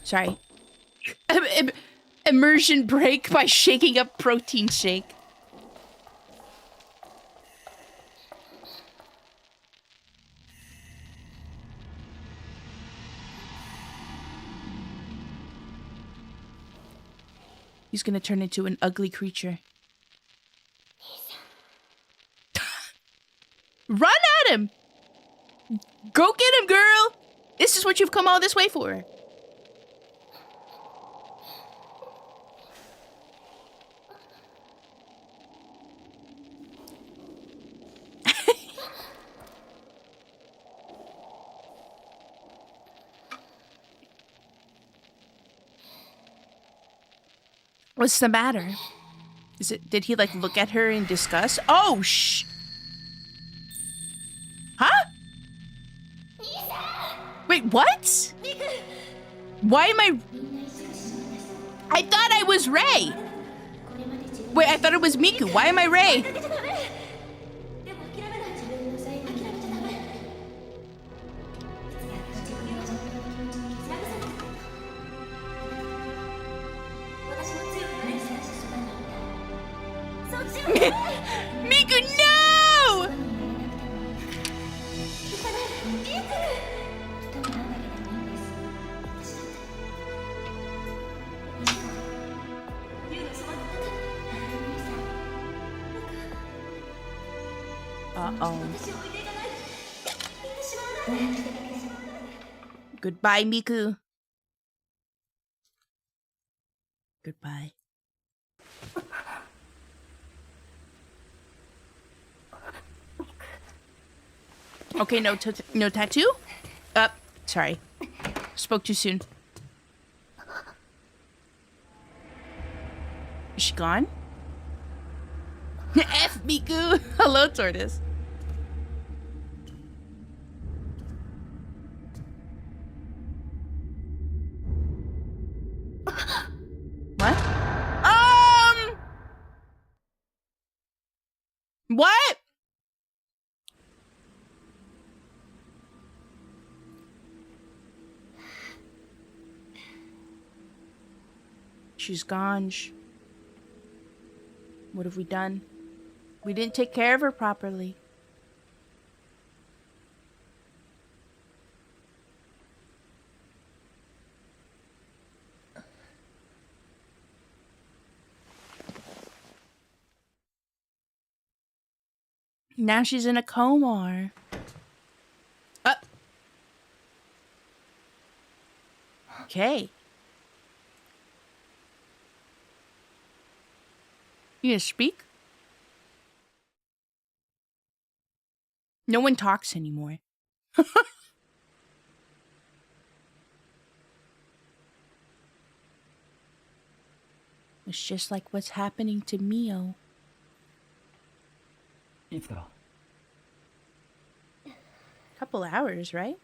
Sorry. Immersion break by shaking up protein shake. He's gonna turn into an ugly creature. Run at him! Go get him, girl! This is what you've come all this way for. What's the matter? Did he like look at her in disgust? Oh, huh? Wait, what? Why am I thought I was Ray. Wait, I thought it was Miku. Why am I Ray? Miku, no! Uh-oh. Goodbye, Miku. Goodbye. Okay, no tattoo? Sorry. Spoke too soon. Is she gone? F Miku! Hello, tortoise. What? What? She's gone. What have we done? We didn't take care of her properly. Now she's in a coma. Okay. You gonna speak? No one talks anymore. It's just like what's happening to Mio. Couple hours, right?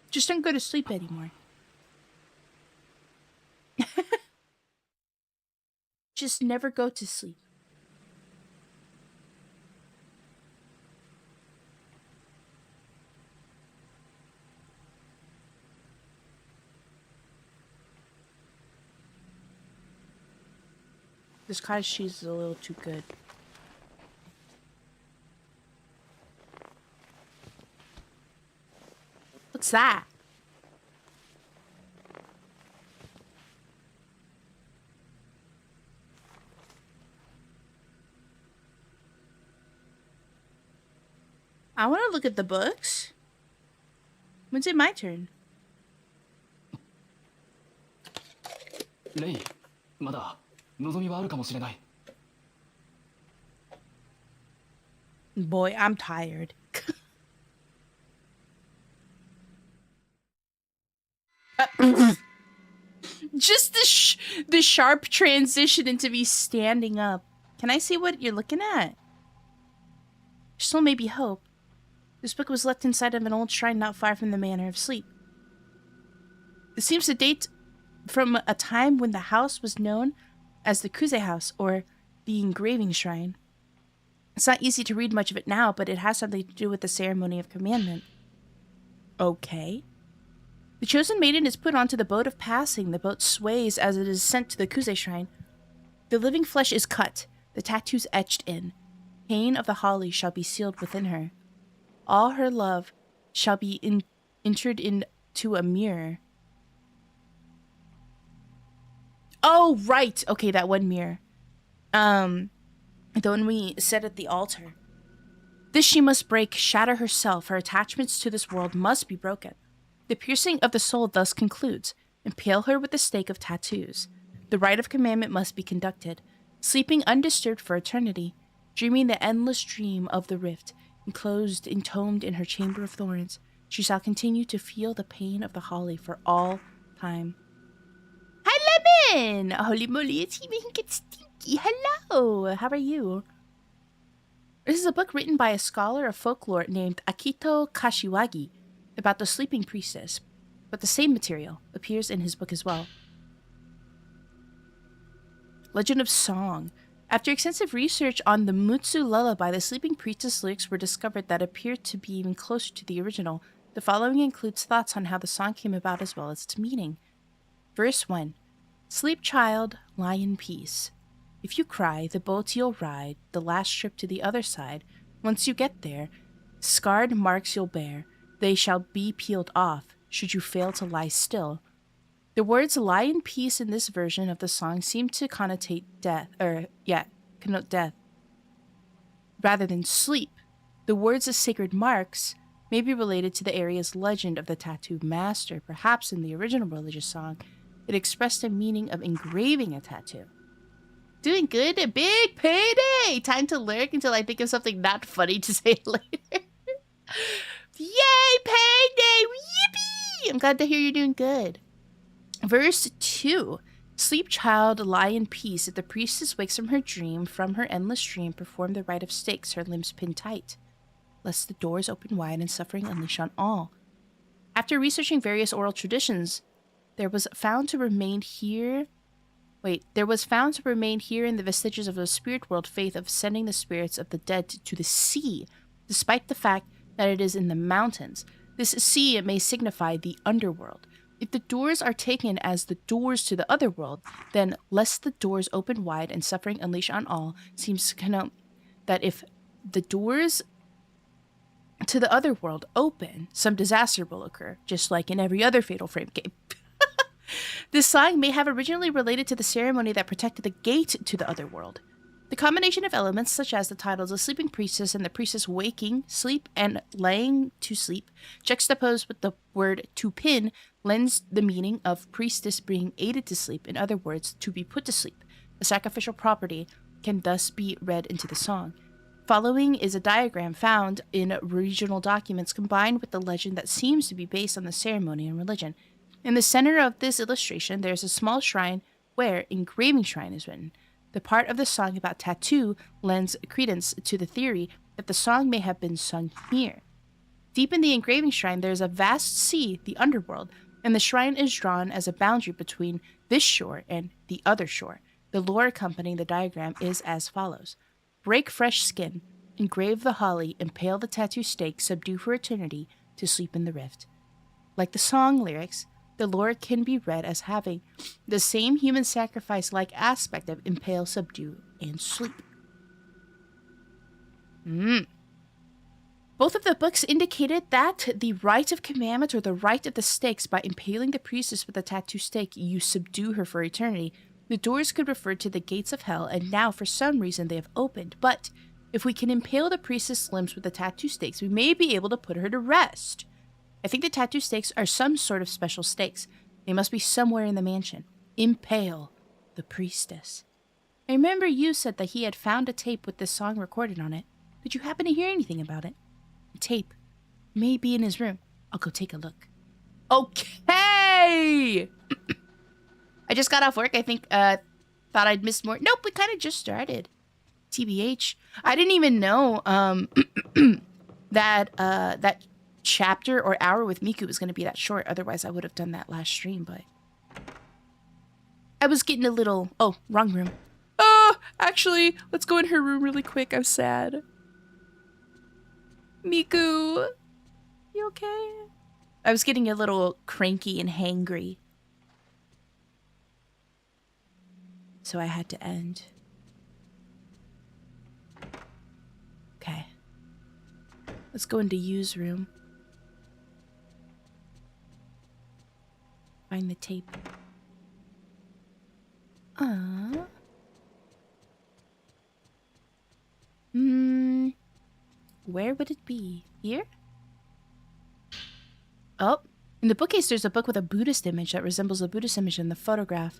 Just don't go to sleep anymore. Just never go to sleep. This cottage cheese is a little too good. What's that? I want to look at the books. When's it my turn? Rei, まだ望みはあるかもしれない。 Boy, I'm tired. Just the sharp transition into me standing up. Can I see what you're looking at? Still may be hope. This book was left inside of an old shrine not far from the Manor of Sleep. It seems to date from a time when the house was known as the Kuze House, or the Engraving Shrine. It's not easy to read much of it now, but it has something to do with the ceremony of commandment. Okay. The chosen maiden is put onto the boat of passing. The boat sways as it is sent to the Kuze Shrine. The living flesh is cut, the tattoos etched in. Pain of the holly shall be sealed within her. All her love shall be entered into a mirror. Oh, right. Okay, that one mirror. The one we set at the altar. This she must break, shatter herself. Her attachments to this world must be broken. The piercing of the soul thus concludes. Impale her with the stake of tattoos. The rite of commandment must be conducted. Sleeping undisturbed for eternity, dreaming the endless dream of the rift, enclosed, entombed in her chamber of thorns, she shall continue to feel the pain of the holly for all time. Hi, Lemon! Holy moly, it's Hinketsuki. Hello! How are you? This is a book written by a scholar of folklore named Akito Kashiwagi about the sleeping priestess, but the same material appears in his book as well. Legend of Song. After extensive research on the Mutsu lullaby, the sleeping priestess lyrics were discovered that appeared to be even closer to the original. The following includes thoughts on how the song came about as well as its meaning. Verse 1. Sleep, child, lie in peace. If you cry, the boat you'll ride, the last trip to the other side. Once you get there, scarred marks you'll bear. They shall be peeled off, should you fail to lie still. The words lie in peace in this version of the song seem to connote death, rather than sleep. The words as sacred marks may be related to the area's legend of the tattoo master. Perhaps in the original religious song, it expressed a meaning of engraving a tattoo. Doing good, a big payday! Time to lurk until I think of something not funny to say later. Yay, payday! Yippee! I'm glad to hear you're doing good. Verse 2. Sleep, child, lie in peace. If the priestess wakes from her endless dream, perform the rite of stakes, her limbs pinned tight, lest the doors open wide and suffering unleash on all. After researching various oral traditions, there was found to remain here in the vestiges of the spirit world faith of sending the spirits of the dead to the sea, despite the fact that it is in the mountains. This sea may signify the underworld. If the doors are taken as the doors to the other world, then lest the doors open wide and suffering unleash on all seems to connote that if the doors to the other world open, some disaster will occur, just like in every other Fatal Frame game. This song may have originally related to the ceremony that protected the gate to the other world. The combination of elements such as the titles of Sleeping Priestess and the priestess waking, sleep, and laying to sleep, juxtaposed with the word to pin, lends the meaning of priestess being aided to sleep, in other words, to be put to sleep. The sacrificial property can thus be read into the song. Following is a diagram found in regional documents combined with the legend that seems to be based on the ceremony and religion. In the center of this illustration, there is a small shrine where engraving shrine is written. The part of the song about tattoo lends credence to the theory that the song may have been sung here. Deep in the engraving shrine, there is a vast sea, the underworld, and the shrine is drawn as a boundary between this shore and the other shore. The lore accompanying the diagram is as follows. Break fresh skin, engrave the holly, impale the tattoo stake, subdue for eternity, to sleep in the rift. Like the song lyrics, the lore can be read as having the same human sacrifice-like aspect of impale, subdue, and sleep. Both of the books indicated that the rite of commandment or the rite of the stakes, by impaling the priestess with a tattoo stake, you subdue her for eternity. The doors could refer to the gates of hell, and now for some reason they have opened. But if we can impale the priestess' limbs with the tattoo stakes, we may be able to put her to rest. I think the tattoo stakes are some sort of special stakes. They must be somewhere in the mansion. Impale the priestess. I remember you said that he had found a tape with this song recorded on it. Did you happen to hear anything about it? The tape may be in his room. I'll go take a look. Okay! I just got off work. I think, thought I'd missed more. Nope, we kind of just started. TBH. I didn't even know, that chapter or hour with Miku was going to be that short. Otherwise, I would have done that last stream, but I was getting a little... Oh, wrong room. Oh, actually, let's go in her room really quick. I'm sad. Miku, you okay? I was getting a little cranky and hangry, so I had to end. Okay. Let's go into Yu's room. Find the tape. Where would it be? Here? Oh, In the bookcase, there's a book with a Buddhist image that resembles a Buddhist image in the photograph.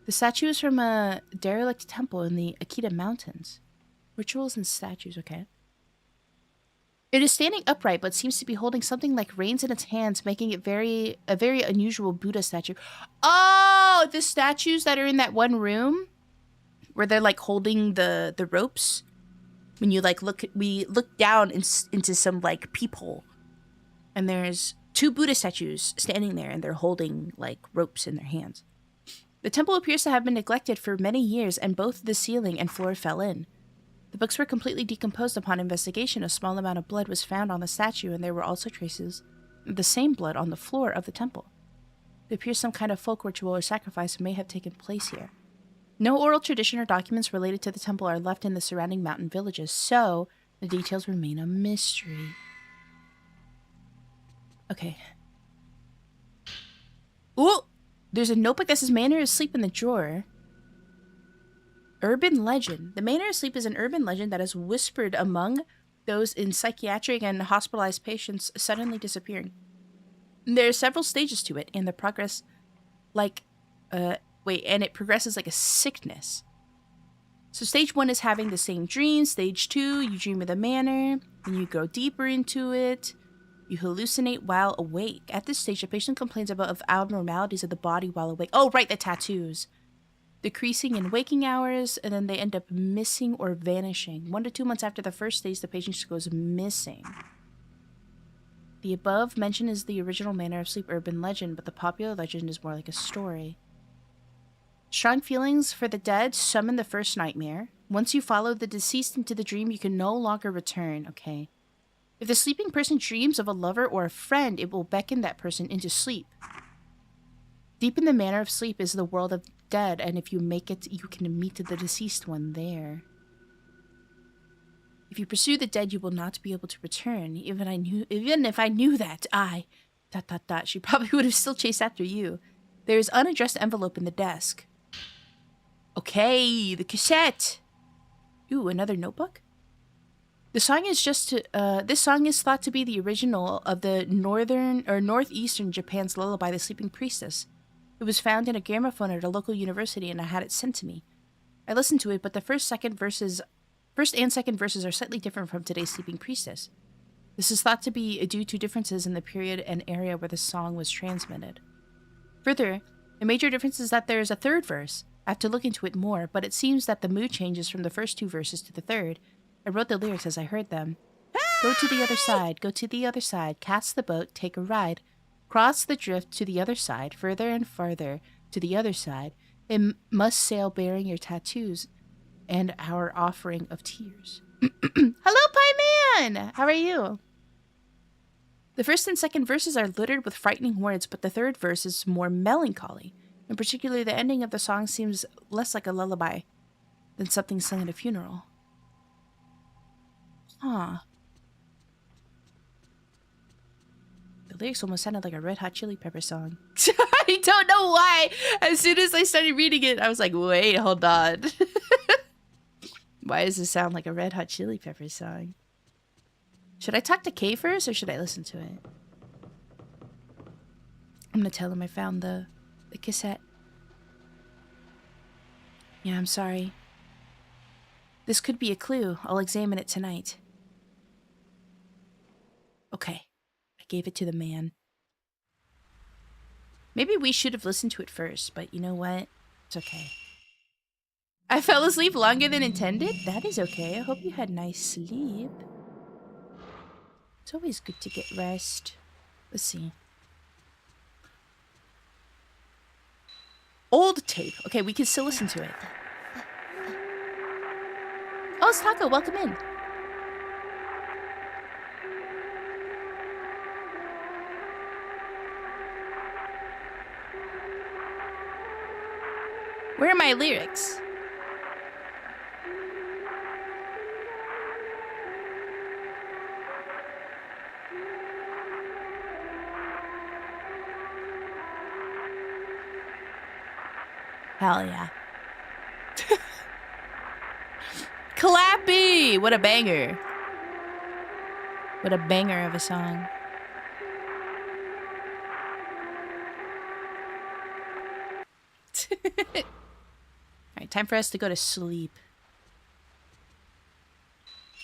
The statue is from a derelict temple in the Akita Mountains. Rituals and statues, okay. It is standing upright, but seems to be holding something like reins in its hands, making it a very unusual Buddha statue. Oh, the statues that are in that one room where they're like holding the ropes. When you like we look down into some like peephole, and there's 2 Buddha statues standing there, and they're holding like ropes in their hands. The temple appears to have been neglected for many years, and both the ceiling and floor fell in. The books were completely decomposed upon investigation. A small amount of blood was found on the statue, and there were also traces of the same blood on the floor of the temple. It appears some kind of folk ritual or sacrifice may have taken place here. No oral tradition or documents related to the temple are left in the surrounding mountain villages, so the details remain a mystery. Okay. Ooh! There's a notebook that says manner of sleep in the drawer. Urban legend. The manner of sleep is an urban legend that is whispered among those in psychiatric and hospitalized patients suddenly disappearing. There are several stages to it, and the progress and it progresses like a sickness. So stage 1 is having the same dream. Stage 2, you dream of the manner, and you go deeper into it. You hallucinate while awake. At this stage, a patient complains of abnormalities of the body while awake. Oh, right, the tattoos. Decreasing in waking hours, and then they end up missing or vanishing. 1 to 2 months after the first stage, the patient just goes missing. The above mentioned is the original manner of sleep urban legend, but the popular legend is more like a story. Strong feelings for the dead summon the first nightmare. Once you follow the deceased into the dream, you can no longer return. Okay. If the sleeping person dreams of a lover or a friend, it will beckon that person into sleep. Deep in the manner of sleep is the world of dead, and if you make it, you can meet the deceased one there. If you pursue the dead, you will not be able to return. Even if I knew that, she probably would have still chased after you. There is unaddressed envelope in the desk. Okay, the cassette. Ooh, another notebook? This song is thought to be the original of the northeastern Japan's lullaby, The Sleeping Priestess. It was found in a gramophone at a local university, and I had it sent to me. I listened to it, but the first and second verses are slightly different from today's Sleeping Priestess. This is thought to be due to differences in the period and area where the song was transmitted. Further, a major difference is that there is a third verse. I have to look into it more, but it seems that the mood changes from the first 2 verses to the third. I wrote the lyrics as I heard them. Go to the other side, cast the boat, take a ride. Cross the drift to the other side, further and farther to the other side. They must sail bearing your tattoos and our offering of tears. Hello, Pie Man! How are you? The first and second verses are littered with frightening words, but the third verse is more melancholy. And particularly the ending of the song seems less like a lullaby than something sung at a funeral. Huh. The lyrics almost sounded like a Red Hot Chili Pepper song. I don't know why. As soon as I started reading it, I was like, wait, hold on. Why does this sound like a Red Hot Chili Pepper song? Should I talk to Kay first, or should I listen to it? I'm gonna tell him I found the cassette. Yeah, I'm sorry. This could be a clue. I'll examine it tonight. Okay. I gave it to the man. Maybe we should have listened to it first, but you know what? It's okay. I fell asleep longer than intended? That is okay. I hope you had nice sleep. It's always good to get rest. Let's see. Old tape. Okay, we can still listen to it. Oh, it's Taco. Welcome in. Where are my lyrics? Hell yeah. Clappy! What a banger. What a banger of a song. What? Alright, time for us to go to sleep.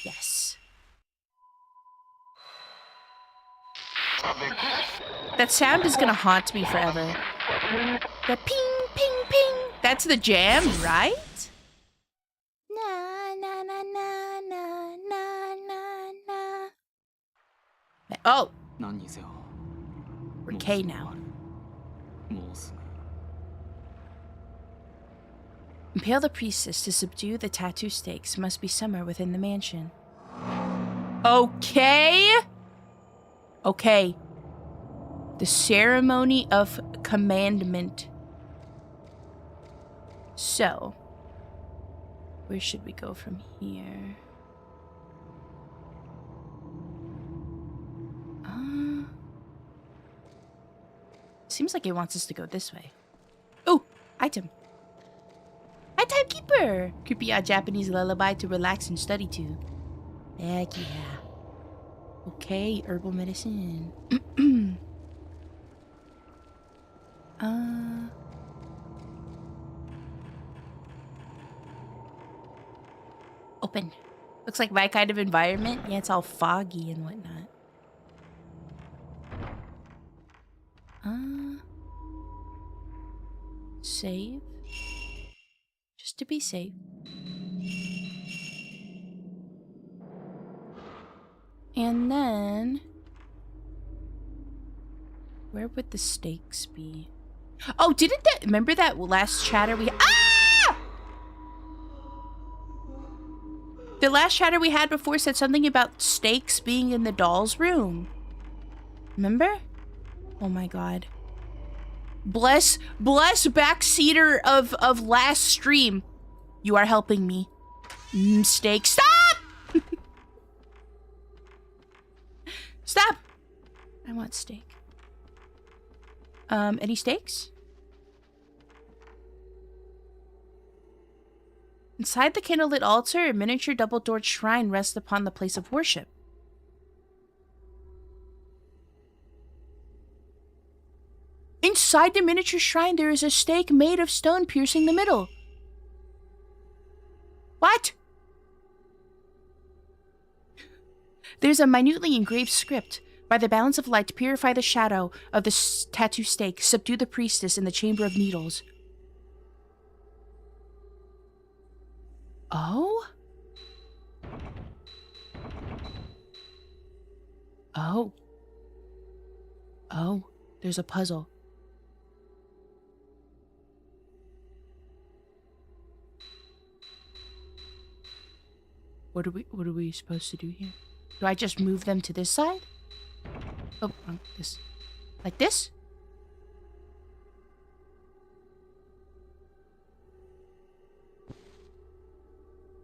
Yes. That sound is gonna haunt me forever. The ping, ping, ping. That's the jam, right? Na, na, na, na, na, na, na, na. Oh, 何にせよ we're K now. もうすぐ Impale the priestess to subdue the tattoo stakes must be somewhere within the mansion. Okay. Okay. The ceremony of commandment. So, where should we go from here? Seems like it wants us to go this way. Oh, item. Hi, timekeeper! Creepy odd Japanese lullaby to relax and study to. Heck yeah. Okay, herbal medicine. Open. Looks like my kind of environment. Yeah, it's all foggy and whatnot. Save. Just to be safe. And then... where would the stakes be? Oh, didn't that... remember that last chatter we... Ah! The last chatter we had before said something about stakes being in the doll's room. Remember? Oh my god. Bless backseater of last stream. You are helping me. Steak. Stop! Stop! I want steak. Any steaks? Inside the candlelit altar, a miniature double-doored shrine rests upon the place of worship. Inside the miniature shrine, there is a stake made of stone piercing the middle. What? There's a minutely engraved script. By the balance of light, purify the shadow of the tattoo stake. Subdue the priestess in the chamber of needles. Oh? Oh. Oh, there's a puzzle. What are we supposed to do here? Do I just move them to this side? Oh, this. Like this?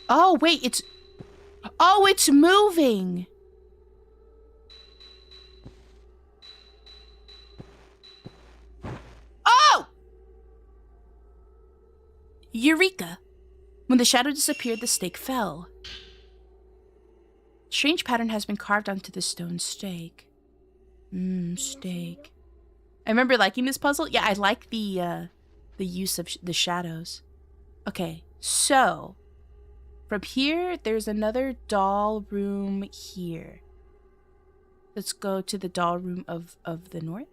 Oh, wait, it's... oh, it's moving! Oh! Eureka! When the shadow disappeared, the stake fell. Strange pattern has been carved onto the stone stake. Stake. I remember liking this puzzle. Yeah, I like the use of the shadows. Okay, so from here, there's another doll room here. Let's go to the doll room of the north.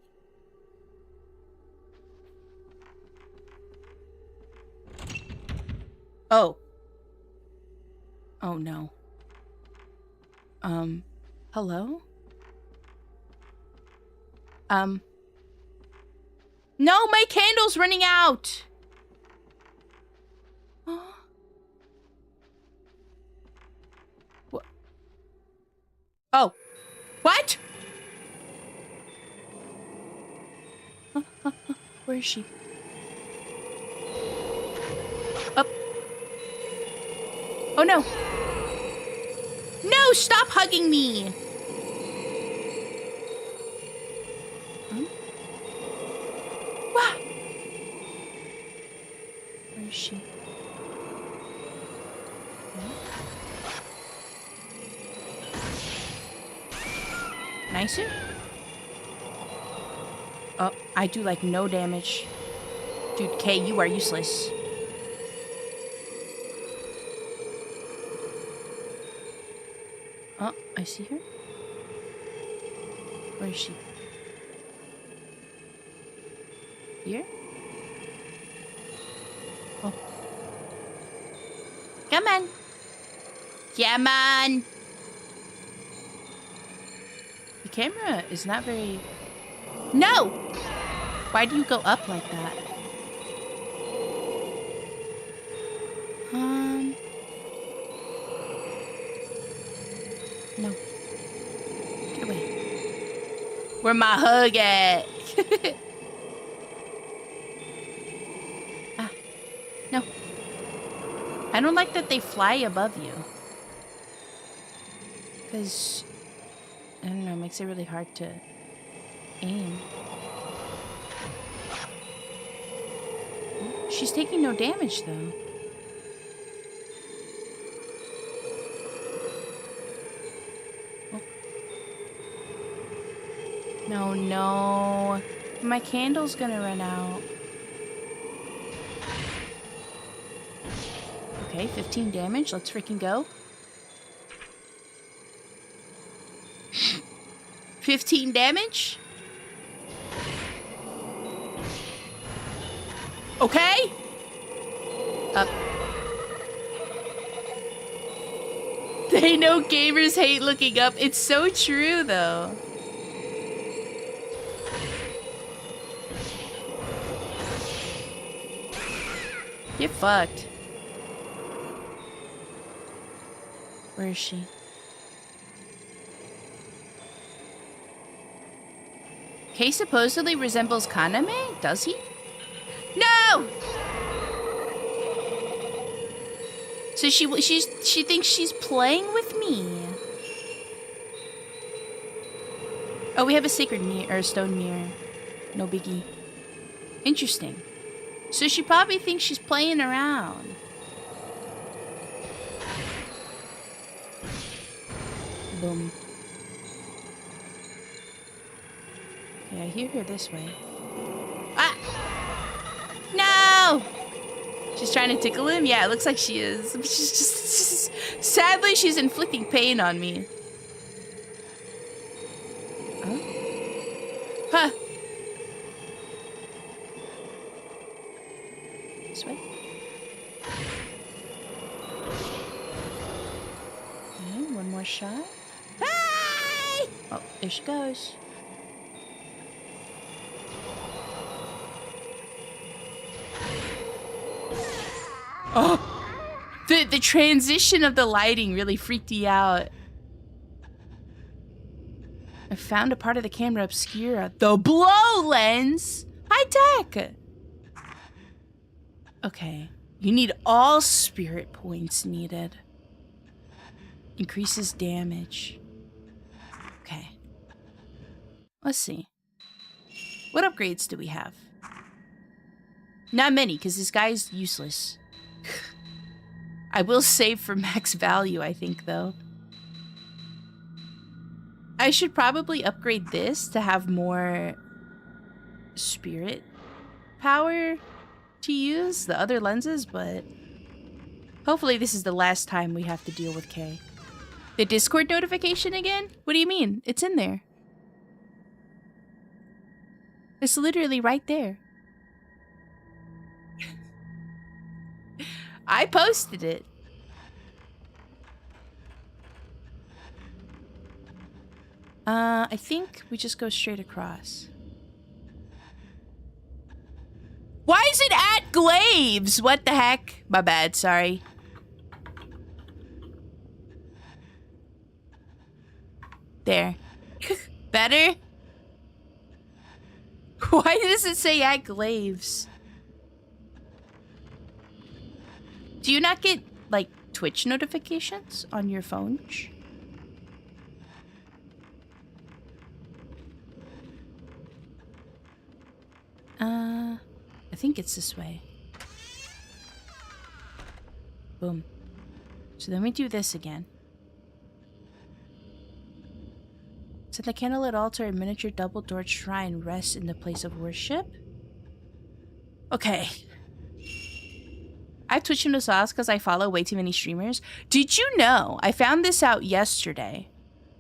Oh. Oh no. Hello? No, my candle's running out! What? Oh. What? Where is she? Up. Oh no. No, stop hugging me! Wah! Where is she? Nicer? Oh, I do like no damage. Dude, Kay, you are useless. Oh, I see her. Where is she? Here? Oh. Come on. Come on. The camera is not very... No! Why do you go up like that? No. Get away. Where my hug at? Ah. No. I don't like that they fly above you. Because, I don't know, it makes it really hard to aim. She's taking no damage, though. No, no. My candle's gonna run out. Okay, 15 damage. Let's freaking go. 15 damage? Okay. Up. They know gamers hate looking up. It's so true, though. Get fucked. Where is she? Kei supposedly resembles Kaname? Does he? No! So she thinks she's playing with me. Oh, we have a sacred mirror, or a stone mirror. No biggie. Interesting. So she probably thinks she's playing around. Boom. Yeah, I hear her this way. Ah! No! She's trying to tickle him? Yeah, it looks like she is. She's just sadly, she's inflicting pain on me. Huh? Huh. This way. Okay, one more shot. Hi! Oh, there she goes. Oh! The transition of the lighting really freaked me out. I found a part of the camera obscura. The blow lens! High tech! Okay. You need all spirit points needed. Increases damage. Okay. Let's see. What upgrades do we have? Not many, because this guy's useless. I will save for max value, I think, though. I should probably upgrade this to have more spirit power to use, the other lenses, but hopefully this is the last time we have to deal with Kay. The Discord notification again? What do you mean? It's in there. It's literally right there. I posted it. I think we just go straight across. Why is it at Glaives? What the heck? My bad, sorry. There. Better? Why does it say at Glaives? Do you not get, like, Twitch notifications on your phone? I think it's this way. Boom. So then we do this again. So the candlelit altar and miniature double-doored shrine rests in the place of worship? Okay. I have Twitch into sauce because I follow way too many streamers. Did you know? I found this out yesterday.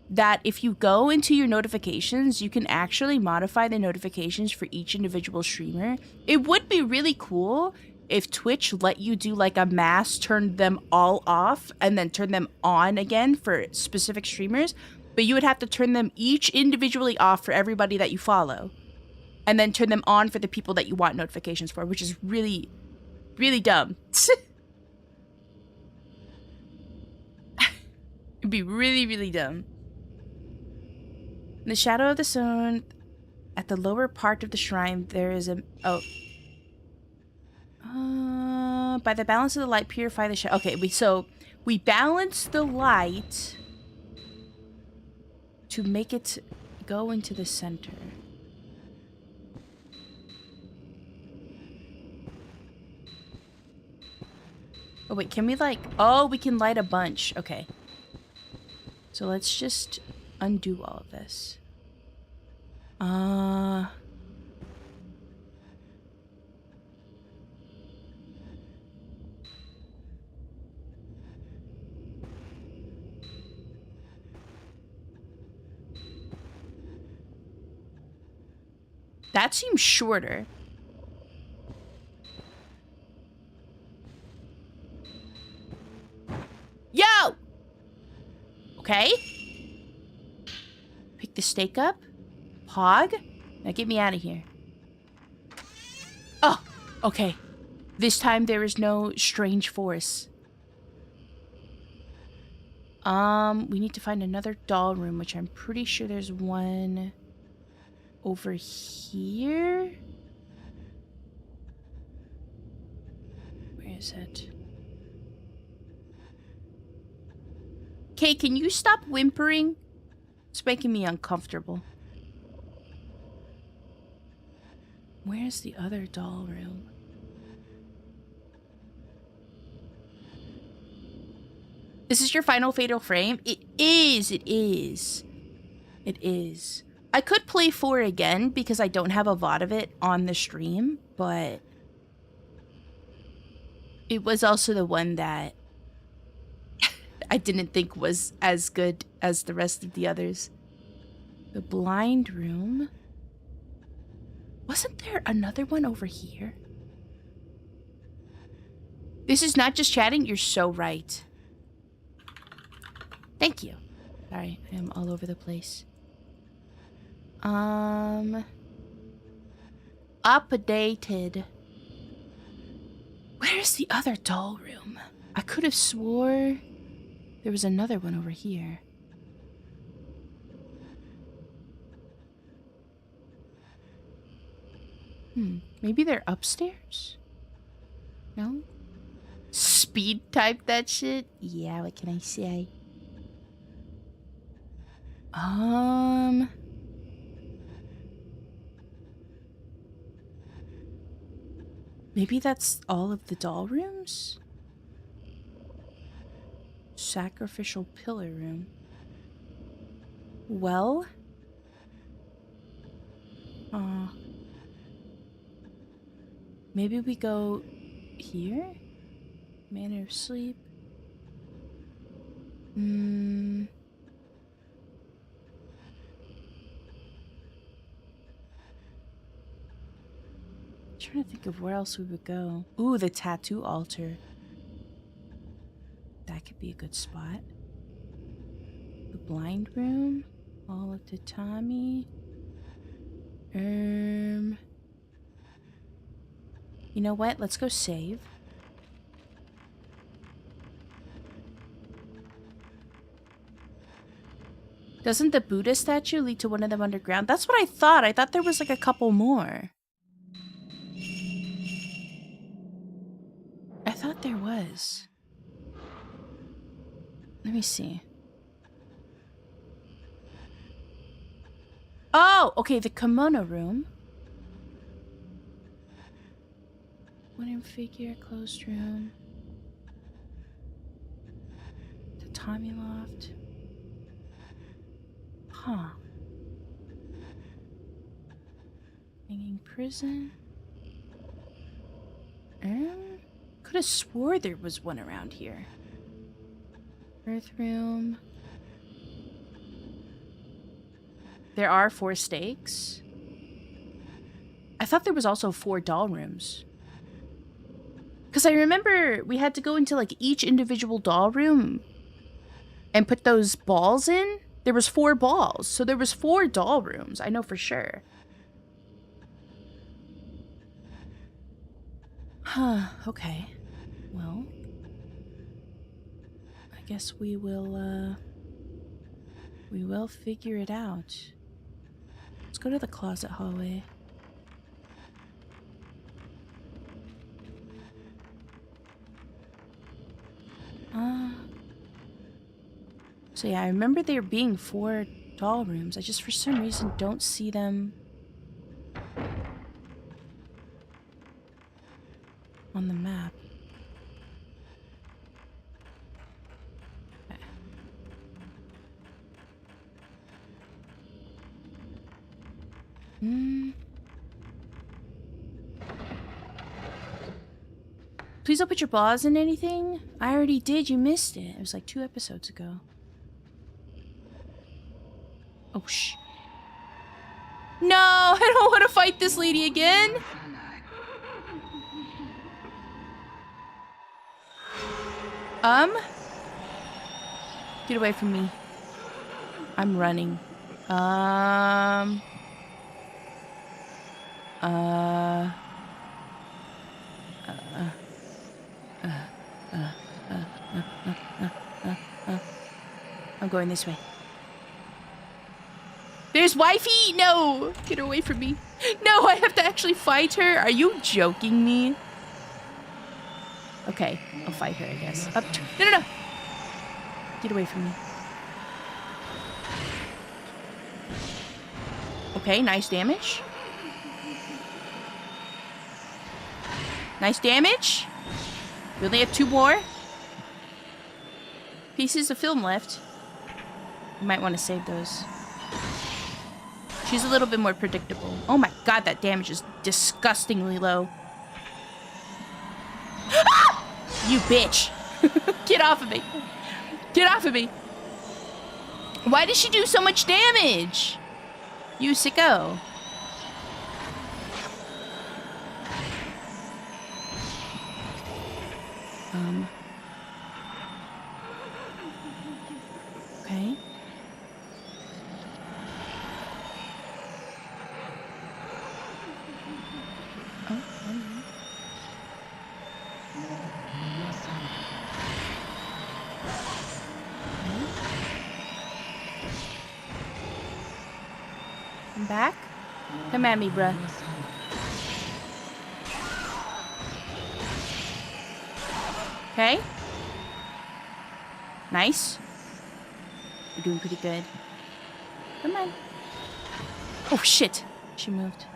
That if you go into your notifications, you can actually modify the notifications for each individual streamer. It would be really cool if Twitch let you do like a mass, turn them all off, and then turn them on again for specific streamers. But you would have to turn them each individually off for everybody that you follow. And then turn them on for the people that you want notifications for, which is really, really dumb. It'd be really, really dumb. In the shadow of the stone, at the lower part of the shrine, there is a... Oh. By the balance of the light, purify the shadow. Okay, so we balance the light to make it go into the center. Oh, wait, can we like... Oh, we can light a bunch. Okay. So let's just undo all of this. That seems shorter. Yo! Okay. Pick the stake up. Pog. Now get me out of here. Oh, okay. This time there is no strange force. We need to find another doll room, which I'm pretty sure there's one over here. Where is it? Okay, can you stop whimpering? It's making me uncomfortable. Where's the other doll room? This is your final fatal frame? It is, it is. It is. I could play 4 again because I don't have a lot of it on the stream, but it was also the one that I didn't think was as good as the rest of the others. The blind room. Wasn't there another one over here? This is not just chatting. You're so right. Thank you. Sorry, I am all over the place. Updated. Where's the other doll room? I could have swore there was another one over here. Maybe they're upstairs? No? Speed type that shit? Yeah, what can I say? Maybe that's all of the doll rooms? Sacrificial pillar room. Well? Maybe we go here? Manner of sleep. Trying to think of where else we would go. Ooh, the tattoo altar. That could be a good spot. The blind room. All of tatami. You know what? Let's go save. Doesn't the Buddha statue lead to one of them underground? That's what I thought. I thought there was like a couple more. I thought there was. Let me see. Oh, okay, the kimono room. Wooden figure, closed room. Tatami loft. Huh. Hanging prison. Could have swore there was one around here. Earth room. There are 4 stakes. I thought there was also 4 doll rooms. Because I remember we had to go into like each individual doll room and put those balls in. There was 4 balls, so there was 4 doll rooms. I know for sure. Huh, okay. Well, I guess we will figure it out. Let's go to the closet hallway. So yeah, I remember there being 4 doll rooms. I just for some reason don't see them on the map. Okay. Please don't put your paws in anything. I already did. You missed it. It was like 2 episodes ago. Oh, shh. No, I don't want to fight this lady again. Get away from me. I'm running. I'm going this way. There's wifey! No! Get her away from me. No, I have to actually fight her? Are you joking me? Okay, I'll fight her, I guess. Up. No, no, no! Get away from me. Okay, nice damage. Nice damage. We only have 2 more pieces of film left. You might want to save those. She's a little bit more predictable. Oh my god, that damage is disgustingly low. Ah! You bitch. Get off of me. Get off of me. Why does she do so much damage? You sicko. Okay. Come back. Come at me, bruh. Okay. Nice. You're doing pretty good. Come on. Oh, shit. She moved.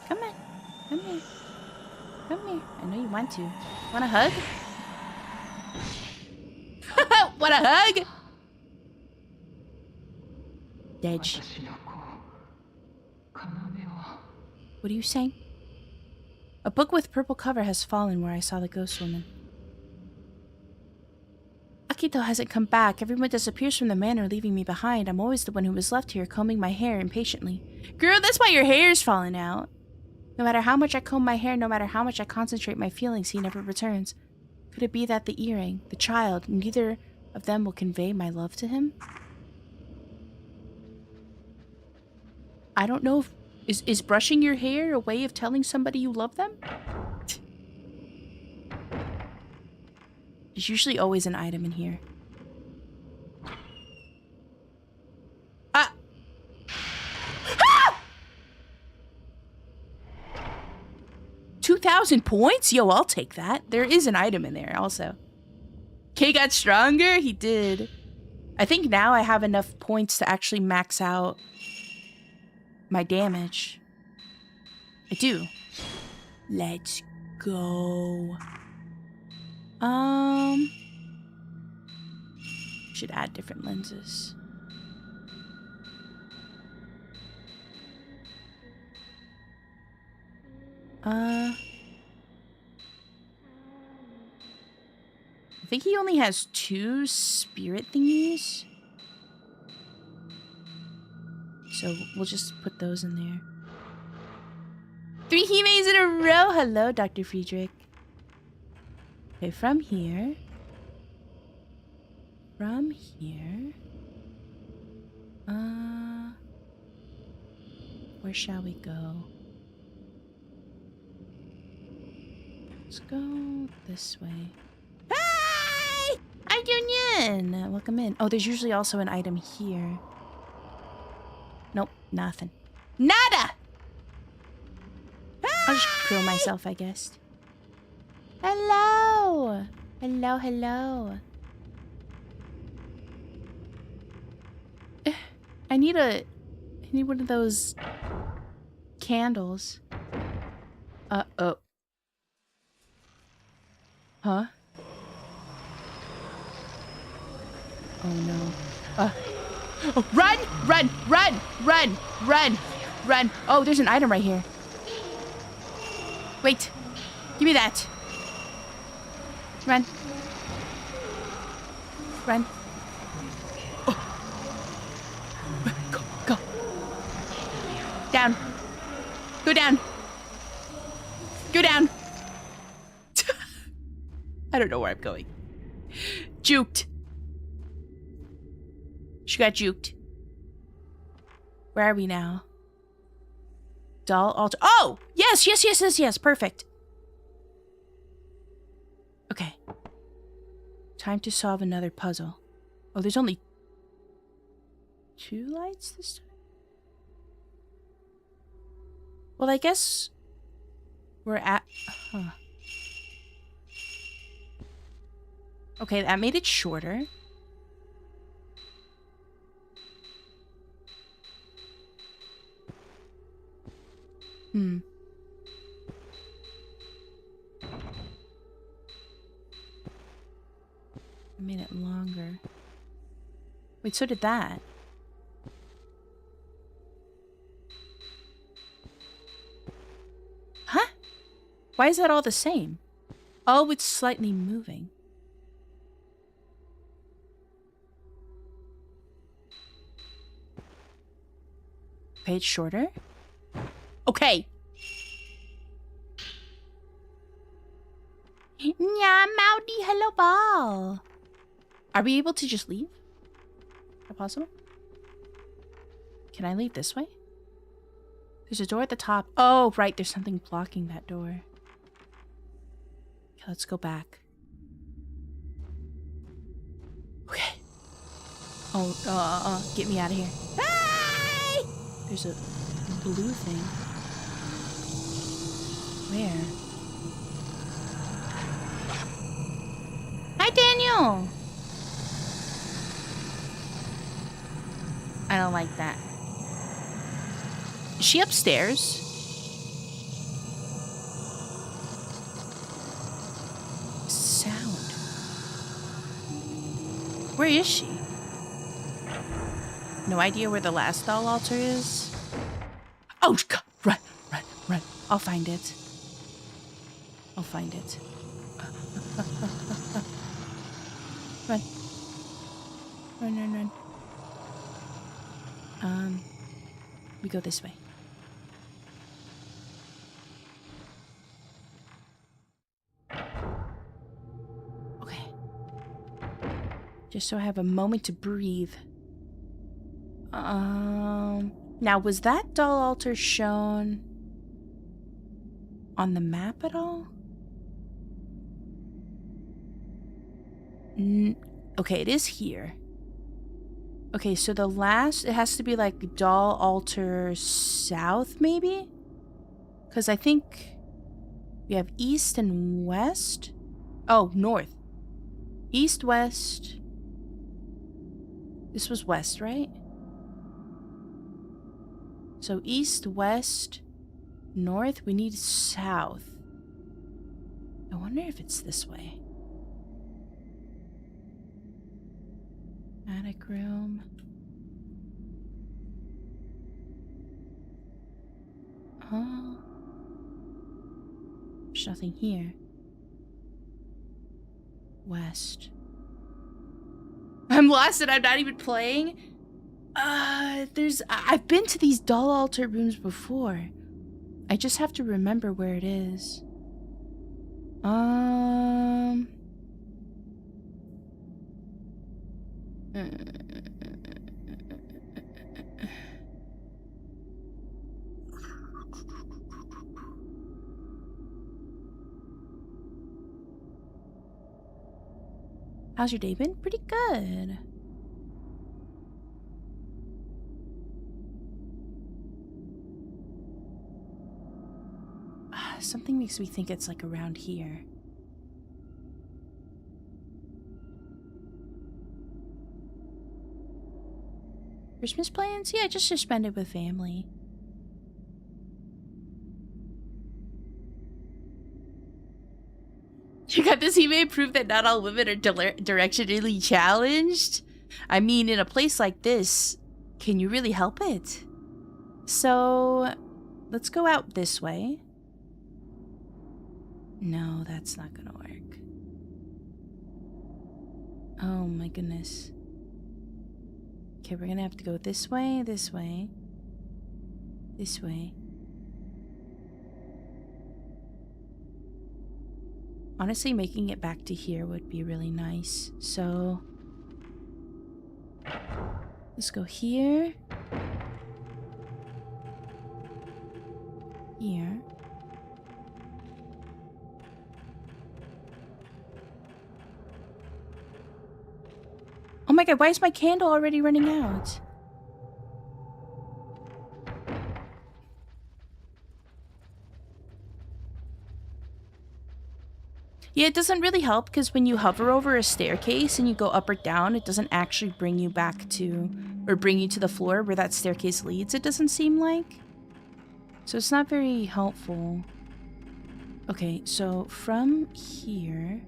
Come on. Come here. Come here. I know you want to. Want a hug? Want a hug? Dej. What are you saying? A book with purple cover has fallen where I saw the ghost woman. Akito hasn't come back. Everyone disappears from the manor, leaving me behind. I'm always the one who was left here, combing my hair impatiently. Girl, that's why your hair's falling out. No matter how much I comb my hair, no matter how much I concentrate my feelings, he never returns. Could it be that the earring, the child, neither of them will convey my love to him? I don't know if... Is brushing your hair a way of telling somebody you love them? There's usually always an item in here. Ah! Ah! 2,000 points? Yo, I'll take that. There is an item in there also. K got stronger? He did. I think now I have enough points to actually max out my damage. I do. Let's go. Should add different lenses. I think he only has 2 spirit thingies. So we'll just put those in there. 3 Himes in a row! Hello, Dr. Friedrich. Okay, from here. From here. Where shall we go? Let's go this way. Hi! Hi, Union! Welcome in. Oh, there's usually also an item here. Nope, nothing. Nada! I'll just grill myself, I guess. Hello! Hello, hello. I need one of those candles. Oh. Huh? Oh no. Oh, run! Run! Run! Run! Run! Run! Oh, there's an item right here. Wait. Give me that. Run. Run. Oh. Go. Go. Down. Go down. Go down. I don't know where I'm going. Juked. She got juked. Where are we now? Doll altar. Oh! Yes, yes, yes, yes, yes. Perfect. Okay. Time to solve another puzzle. Oh, there's only 2 lights this time? Well, I guess we're at... Huh. Okay, that made it shorter. I made it longer. Wait, so did that. Huh? Why is that all the same? Oh, it's slightly moving. Okay, it's shorter. Okay. Nya, Maudi, hello, ball. Are we able to just leave? Is that possible? Can I leave this way? There's a door at the top. Oh, right. There's something blocking that door. Okay, let's go back. Okay. Oh, get me out of here. Hey! There's a blue thing. Where? Hi, Daniel! I don't like that. Is she upstairs? Sound. Where is she? No idea where the last doll altar is? Oh, God. Run, run, run. I'll find it. I'll find it. Run. Run, run, run. We go this way. Okay. Just so I have a moment to breathe. Now, was that doll altar shown on the map at all? Okay, it is here. Okay, so the last, it has to be like doll altar south, maybe? Because I think we have east and west. Oh, north. East, west. This was west, right? So east, west, north. We need south. I wonder if it's this way. Attic room. There's nothing here. West. I'm lost and I'm not even playing. I've been to these doll altar rooms before. I just have to remember where it is. How's your day been? Pretty good. Something makes me think it's like around here. Christmas plans? Yeah, just to spend it with family. You got this email proof that not all women are directionally challenged? I mean, in a place like this, can you really help it? So, let's go out this way. No, that's not gonna work. Oh my goodness. Okay, we're gonna have to go this way, this way, this way. Honestly, making it back to here would be really nice. So, let's go here. Here. Oh my god, why is my candle already running out? Yeah, it doesn't really help because when you hover over a staircase and you go up or down, it doesn't actually bring you back to, or bring you to the floor where that staircase leads, it doesn't seem like. So it's not very helpful. Okay, so from here...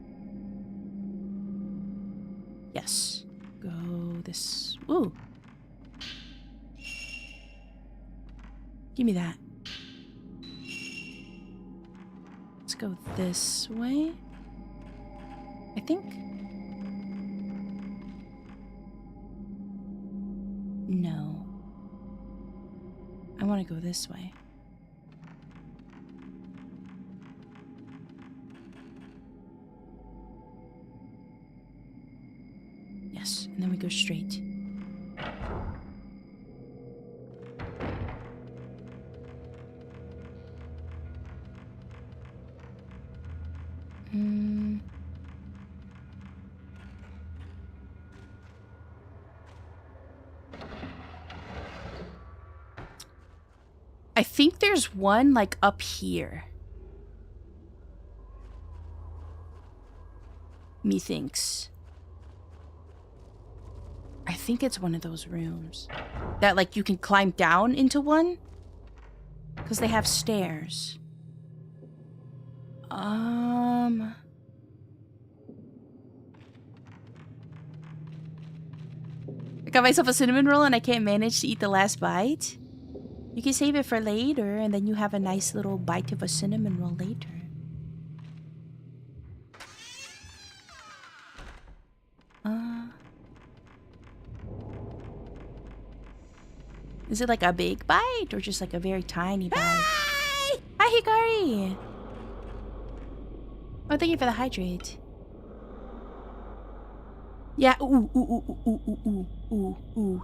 Yes. Go this... Ooh. Give me that. Let's go this way. I think. No. I want to go this way. Yes, and then we go straight. I think there's one, like, up here. Methinks. I think it's one of those rooms. That, like, you can climb down into one. Because they have stairs. I got myself a cinnamon roll and I can't manage to eat the last bite. You can save it for later, and then you have a nice little bite of a cinnamon roll later. Is it like a big bite, or just like a very tiny bite? Hi! Hi, Hikari! Oh, thank you for the hydrate. Yeah, ooh,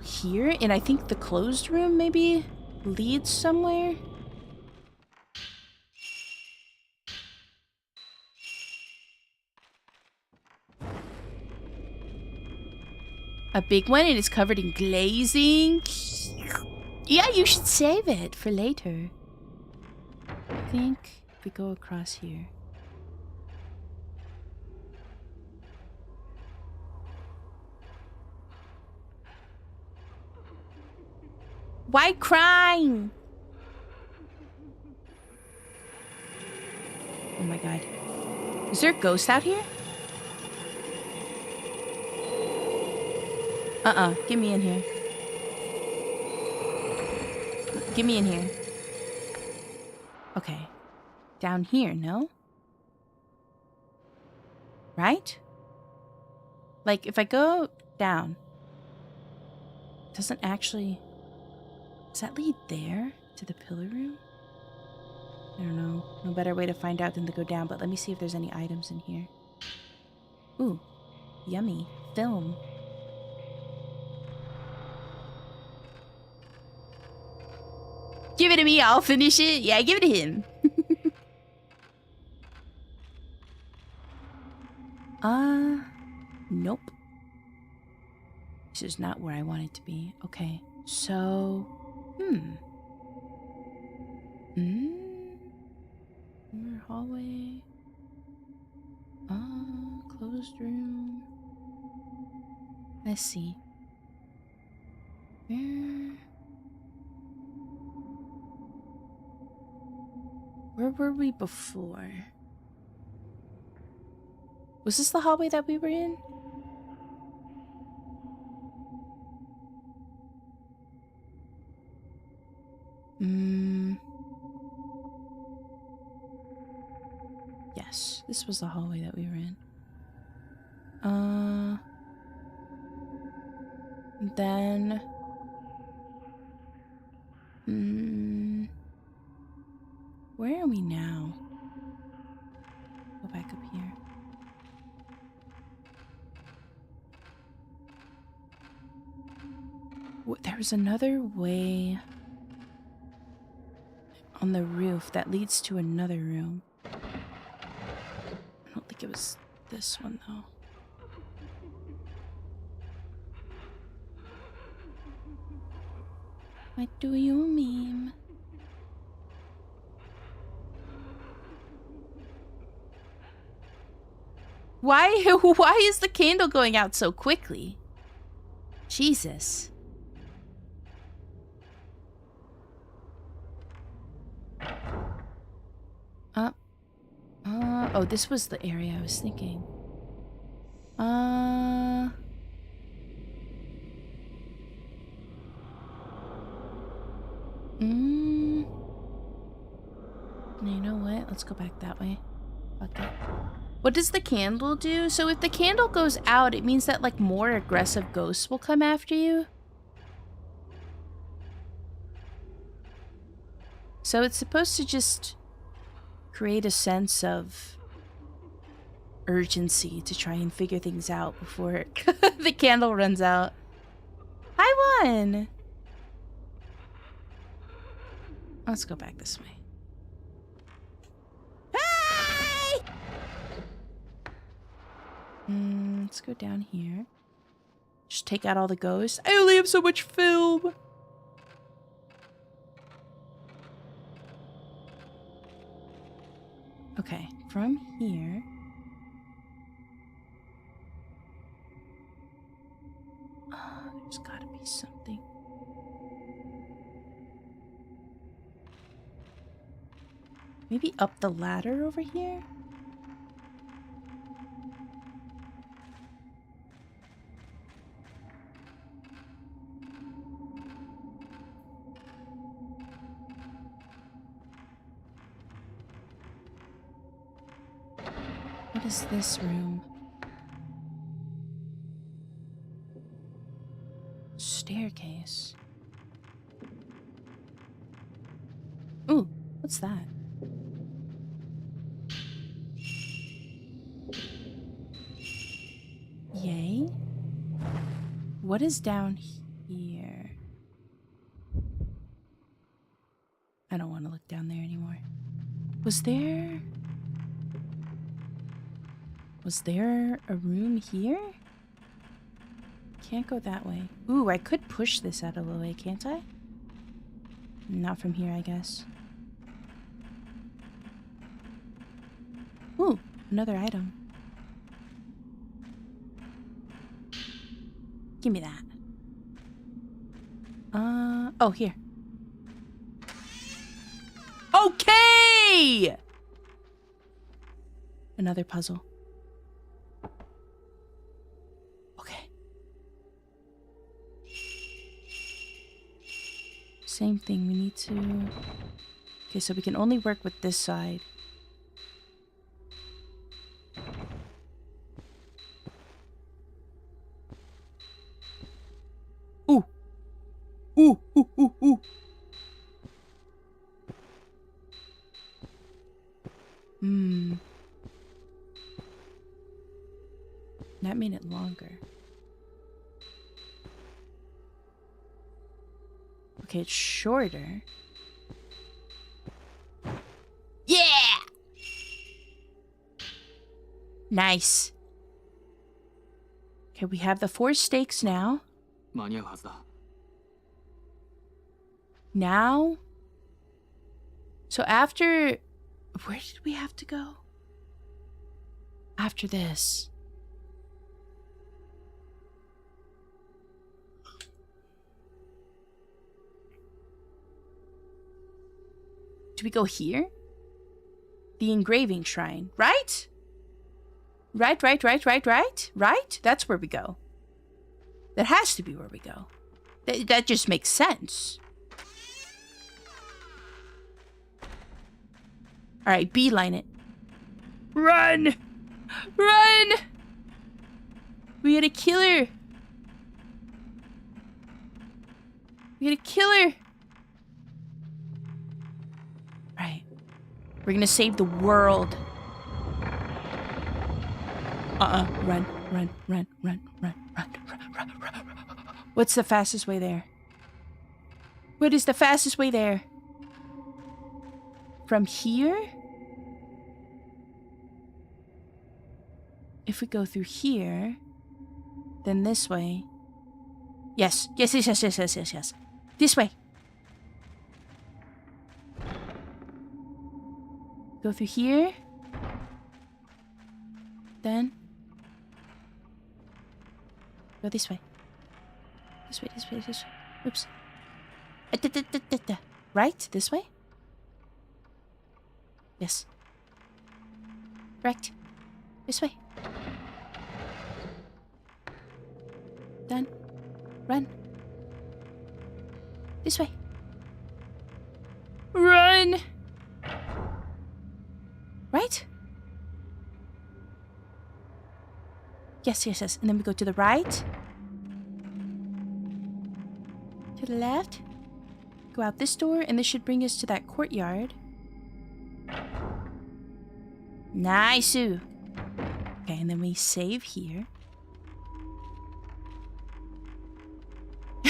here? And I think the closed room maybe leads somewhere? A big one and it's covered in glazing? Yeah, you should save it for later. I think if we go across here. Why crying? Oh my god. Is there a ghost out here? Get me in here. Get me in here. Okay. Down here, no? Right? Like, if I go down, it doesn't actually... Does that lead there? To the pillar room? I don't know. No better way to find out than to go down, but let me see if there's any items in here. Ooh. Yummy. Film. Give it to me, I'll finish it. Yeah, give it to him. Nope. This is not where I want it to be. Okay, so... More hallway. Closed room. I see. Where were we before? Was this the hallway that we were in? Yes, this was the hallway that we were in. Then... Where are we now? Go back up here. There was another way on the roof that leads to another room. I don't think it was this one, though. What do you mean? Why is the candle going out so quickly? Jesus. Oh, this was the area I was thinking. You know what? Let's go back that way. Fuck it. What does the candle do? So if the candle goes out, it means that, like, more aggressive ghosts will come after you. So it's supposed to just create a sense of urgency to try and figure things out before the candle runs out. I won! Let's go back this way. Hi! Let's go down here. Just take out all the ghosts. I only have so much film! Okay, from here... there's gotta be something. Maybe up the ladder over here? What is this room? Staircase. Ooh, what's that? Yay. What is down here? I don't want to look down there anymore. Was there a room here? Can't go that way. Ooh, I could push this out of the way, can't I? Not from here, I guess. Ooh, another item. Give me that. Oh, here. Okay! Another puzzle. Okay. Same thing, we need to... Okay, so we can only work with this side. Hmm. That made it longer. Okay, it's shorter. Yeah! Nice. Okay, we have the 4 stakes now. 間に合うはずだ。 Now? So after... Where did we have to go? After this. Do we go here? The engraving shrine, right? Right? Right? That's where we go. That has to be where we go. That just makes sense. Alright, beeline it. Run! Run! We got a killer. We got a killer. Right. We're gonna save the world. Run. What's the fastest way there? What is the fastest way there? From here? If we go through here, then this way. Yes. This way. Go through here. Then go this way. This way. Oops. Right? This way? Yes. Right. This way. Done. Run. This way. Run! Right? Yes. And then we go to the right. To the left. Go out this door, and this should bring us to that courtyard. Nice. Okay, and then we save here.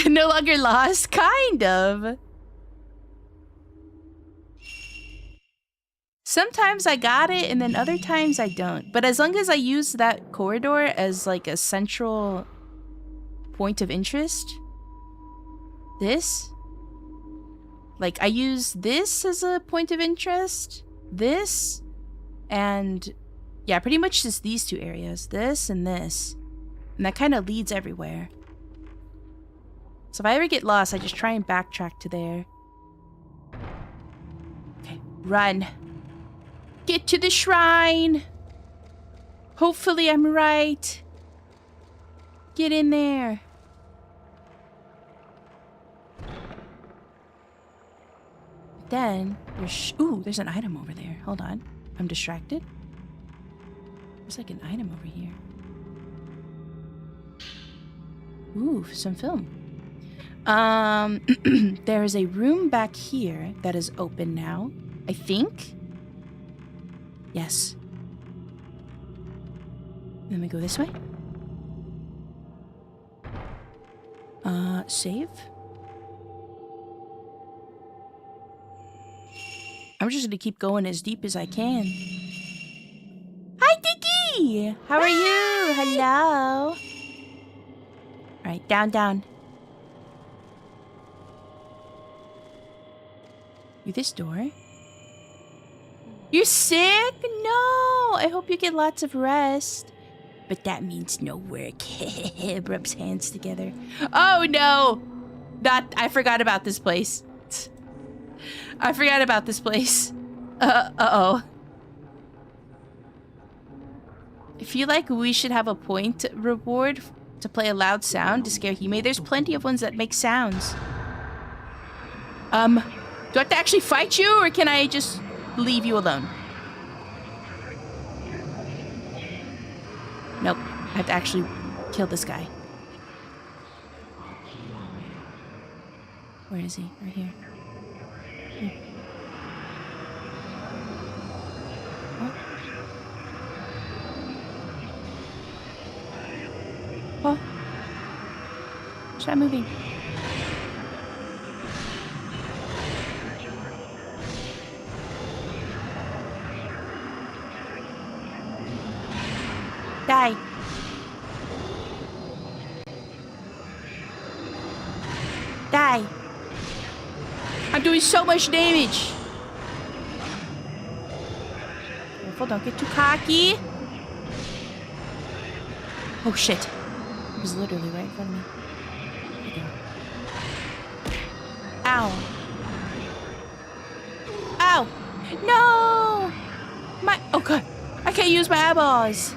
No longer lost? Kind of. Sometimes I got it, and then other times I don't. But as long as I use that corridor as like a central point of interest, this, like I use this as a point of interest, this, and yeah, pretty much just these 2 areas, this and this, and that kind of leads everywhere. So if I ever get lost, I just try and backtrack to there. Okay, run. Get to the shrine. Hopefully I'm right. Get in there. Then there's there's an item over there. Hold on. I'm distracted. There's like an item over here. Ooh, some film. There is a room back here that is open now, I think. Yes. Then we go this way. Save. I'm just gonna keep going as deep as I can. Hi, Tiki! How are you? Hello. Alright, down. You this door? You're sick? No! I hope you get lots of rest. But that means no work. Rubs hands together. Oh no! I forgot about this place. I forgot about this place. Uh-oh. I feel like we should have a point reward to play a loud sound to scare Hime. There's plenty of ones that make sounds. Do I have to actually fight you, or can I just leave you alone? Nope. I have to actually kill this guy. Where is he? Right here. Here. Oh. Stop moving. Die. Die. I'm doing so much damage. Careful, don't get too cocky. Oh shit. It was literally right in front of me. There you go. Ow. Ow. No! Oh god. I can't use my eyeballs.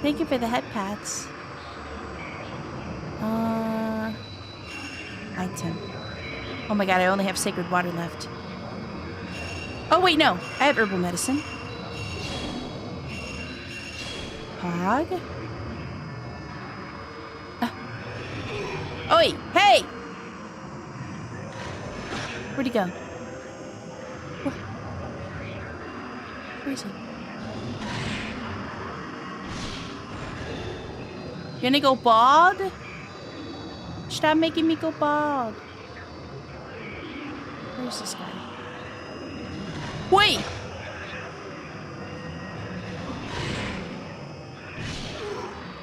Thank you for the head pats. Item. Oh my god, I only have sacred water left. Oh wait, no. I have herbal medicine. Hog? Oh wait, hey! Where'd he go? Where is he? You gonna go bald? Stop making me go bald. Where's this guy? Wait!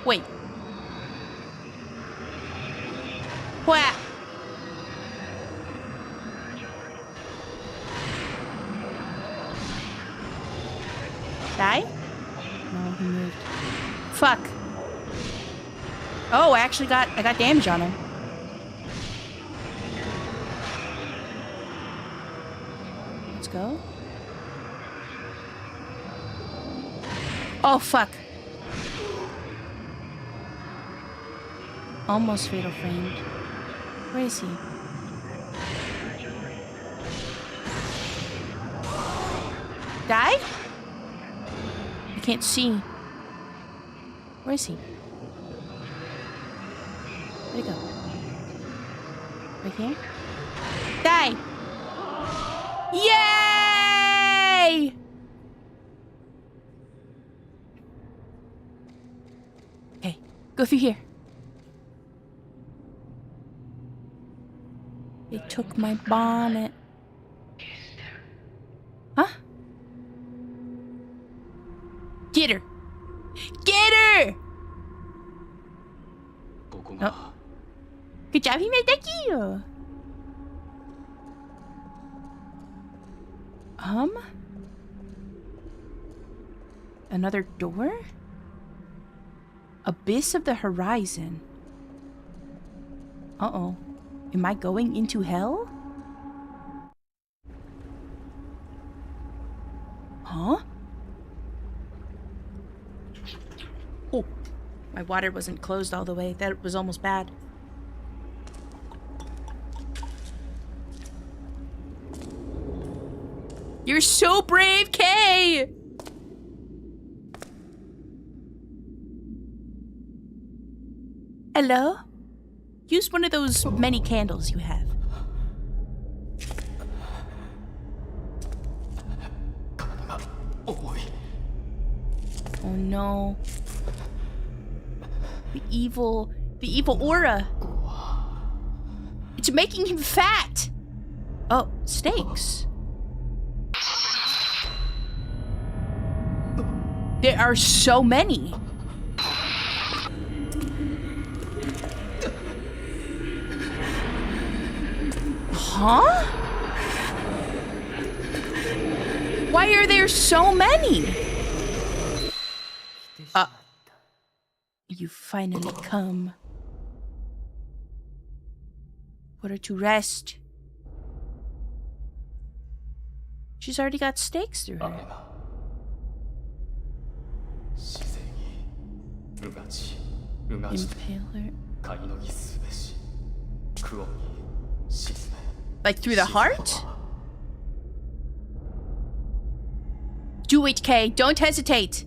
Wait. What? Die? No, he moved. Fuck. Oh, I got damage on him. Let's go. Oh, fuck. Almost fatal framed. Where is he? Die? I can't see. Where is he? Where'd he go? Right here? Die! Yay! Okay, go through here. They took my bonnet. Huh? Get her! Get her! Oh. Good job, Hime. Thank you. Another door? Abyss of the Horizon. Uh-oh. Am I going into hell? Huh? Oh, my water wasn't closed all the way. That was almost bad. You're so brave, Kay! Hello? Use one of those many candles you have. Oh no. The evil aura. It's making him fat. Oh, steaks. There are so many. Huh? Why are there so many? You finally come. Put her to rest. She's already got stakes through her. Impale her. Like through the heart? Do it, Kay. Don't hesitate.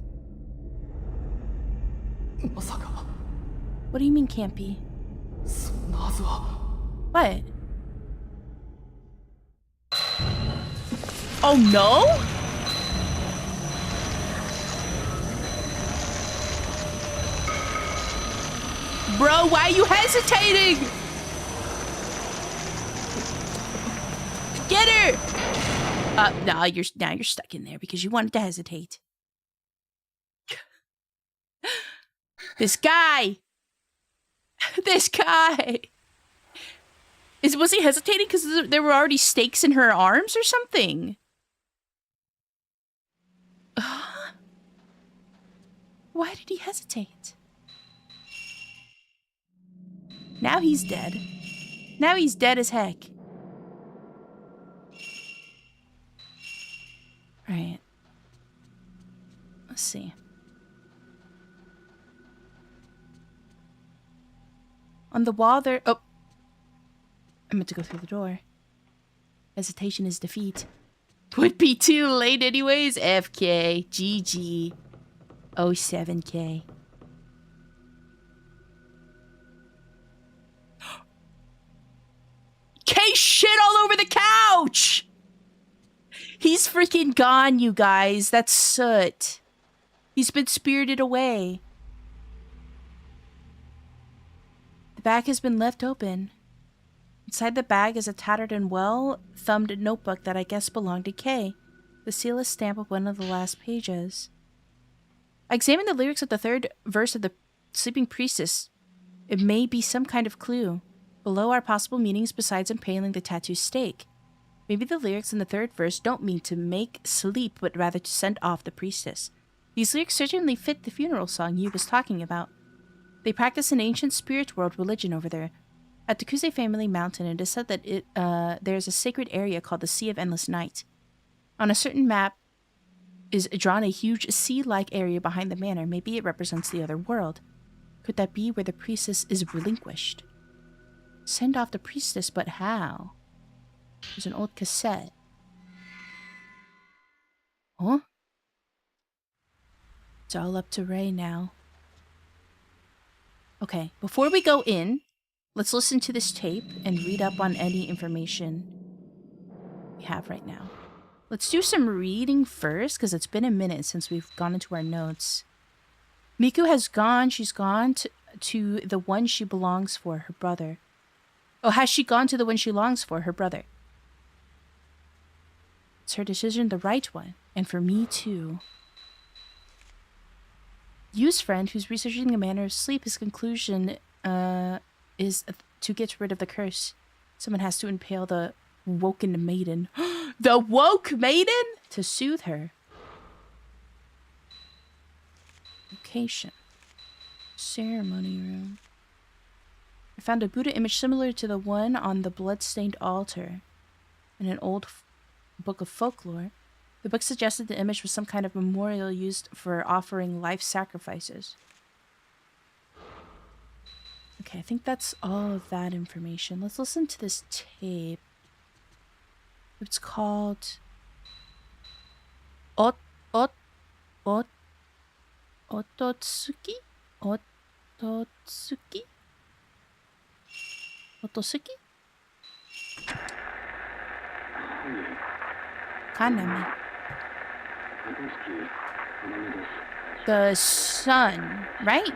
What do you mean can't be? What? Oh no? Bro, why are you hesitating? Get her! Now you're stuck in there because you wanted to hesitate. This guy! This guy! Was he hesitating because there were already stakes in her arms or something? Why did he hesitate? Now he's dead. Now he's dead as heck. Right. Let's see. On the wall there... Oh. I meant to go through the door. Hesitation is defeat. Would be too late anyways. FK. GG. 07K. K shit all over the couch! He's freaking gone, you guys. That's soot. He's been spirited away. The bag has been left open. Inside the bag is a tattered and well-thumbed notebook that I guess belonged to Kay. The seal is stamped with one of the last pages. I examined the lyrics of the third verse of the Sleeping Priestess. It may be some kind of clue. Below are possible meanings besides impaling the tattoo stake. Maybe the lyrics in the third verse don't mean to make sleep, but rather to send off the priestess. These lyrics certainly fit the funeral song Yu was talking about. They practice an ancient spirit world religion over there. At the Kuze family mountain, it is said that there's a sacred area called the Sea of Endless Night. On a certain map is drawn a huge sea-like area behind the manor. Maybe it represents the other world. Could that be where the priestess is relinquished? Send off the priestess, but how? There's an old cassette. Huh? It's all up to Ray now. Okay, before we go in, let's listen to this tape and read up on any information we have right now. Let's do some reading first, because it's been a minute since we've gone into our notes. Miku has gone. She's gone to the one she belongs for, her brother. Oh, has she gone to the one she longs for, her brother? It's her decision, the right one. And for me, too. Yu's friend, who's researching the manner of sleep, his conclusion is to get rid of the curse. Someone has to impale the woken maiden. The woke maiden? To soothe her. Location. Ceremony room. I found a Buddha image similar to the one on the blood-stained altar in an old book of folklore. The book suggested the image was some kind of memorial used for offering life sacrifices. Okay, I think that's all of that information. Let's listen to this tape. It's called Ototsuki? Ototsuki? Ototsuki? Kaname. The sun, right?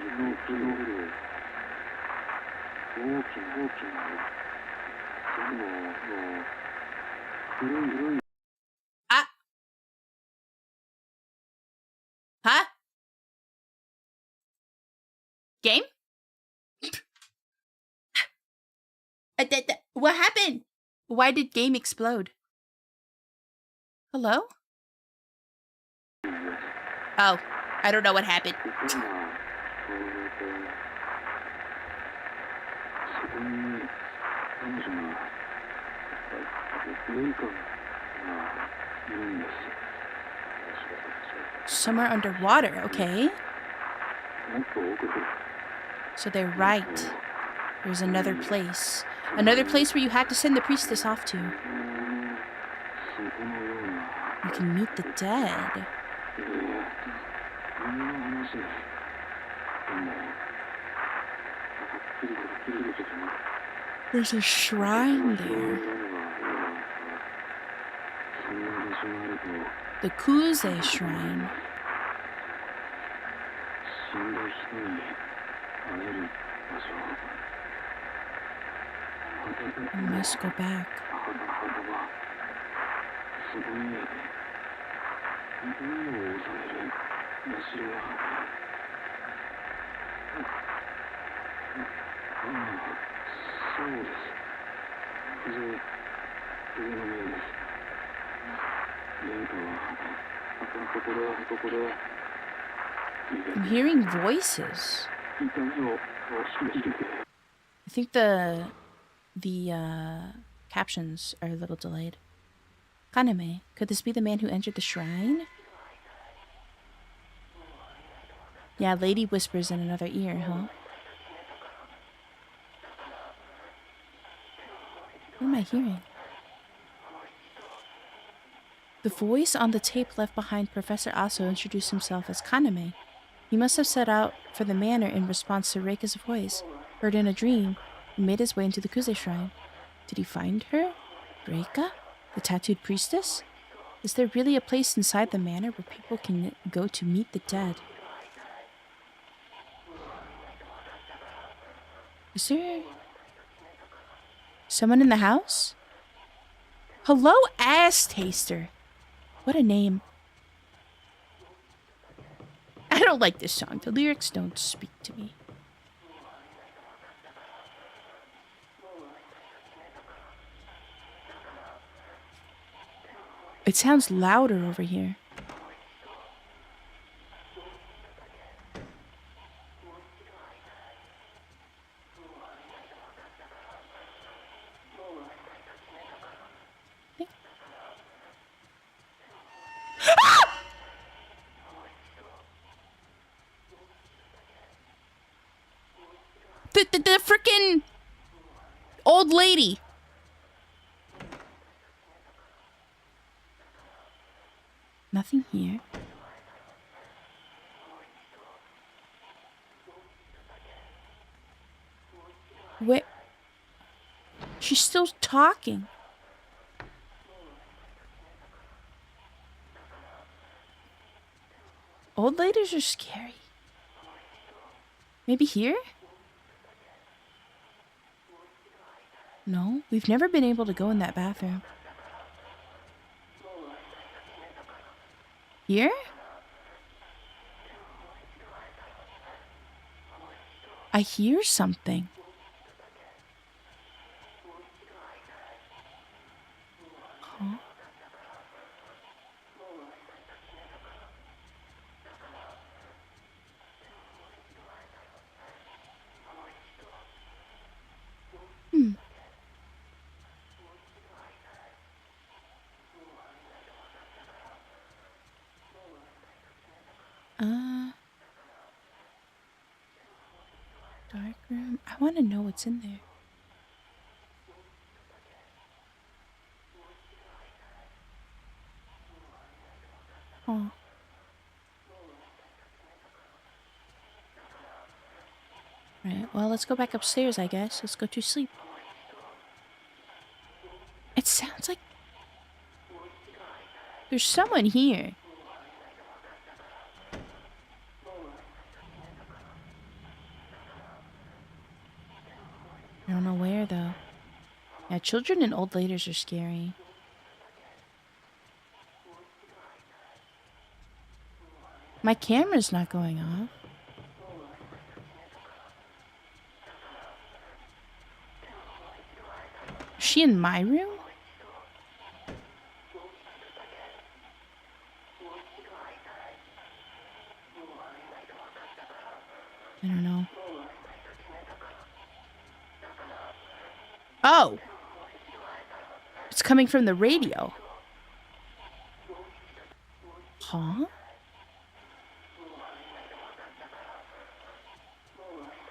Ah. Huh? Game? What happened? Why did game explode? Hello? Oh, I don't know what happened. Somewhere underwater, okay. So they're right. There's another place. Another place where you had to send the priestess off to. You can meet the dead. There's a shrine there. The Kuze shrine. I must go back. そこに何を治める社がそうです。上の面です。玄関はここで I'm hearing voices. 痛みを生じて I think the captions are a little delayed. Kaname, could this be the man who entered the shrine? Yeah, lady whispers in another ear, huh? What am I hearing? The voice on the tape left behind Professor Aso introduced himself as Kaname. He must have set out for the manor in response to Reika's voice, heard in a dream, and made his way into the Kuze shrine. Did he find her? Reika? The tattooed priestess? Is there really a place inside the manor where people can go to meet the dead? Is there someone in the house? Hello, ass taster. What a name. I don't like this song. The lyrics don't speak to me. It sounds louder over here. The freaking old lady. Nothing here. Where? She's still talking. Old ladies are scary. Maybe here? No, we've never been able to go in that bathroom. Here? I hear something. Huh? Dark room. I want to know what's in there. Oh. Right, well, let's go back upstairs, I guess. Let's go to sleep. It sounds like there's someone here. I don't know where, though. Yeah, children and old ladies are scary. My camera's not going off. Is she in my room? I don't know. Oh! It's coming from the radio. Huh?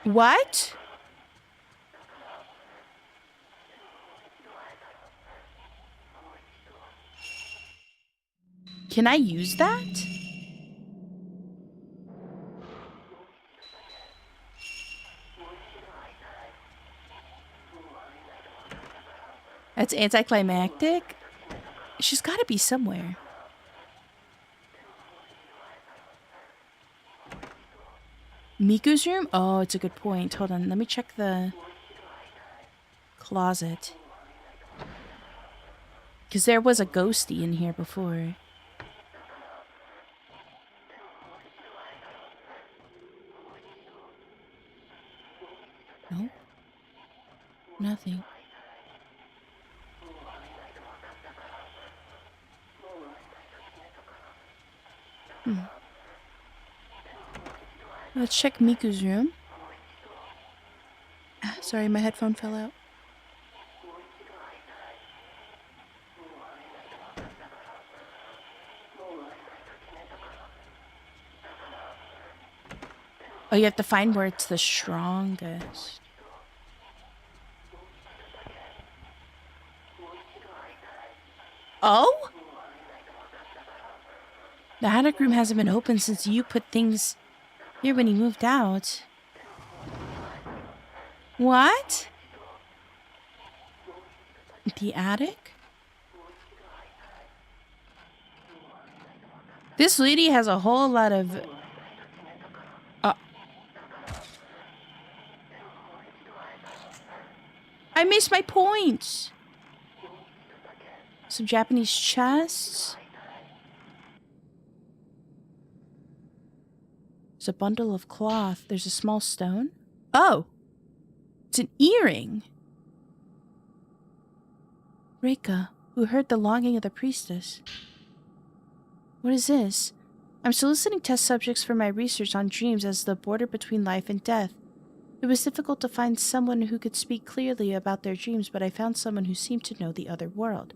What? Can I use that? That's anticlimactic. She's got to be somewhere. Miku's room? Oh, it's a good point. Hold on, let me check the closet. Because there was a ghosty in here before. Nope. Nothing. Let's check Miku's room. Sorry, my headphone fell out. Oh, you have to find where it's the strongest. Oh? The attic room hasn't been open since you put things here when he moved out. What? The attic? This lady has a whole lot of... I missed my points! Some Japanese chests. There's a bundle of cloth. There's a small stone. Oh! It's an earring! Reika, who heard the longing of the priestess. What is this? I'm soliciting test subjects for my research on dreams as the border between life and death. It was difficult to find someone who could speak clearly about their dreams, but I found someone who seemed to know the other world.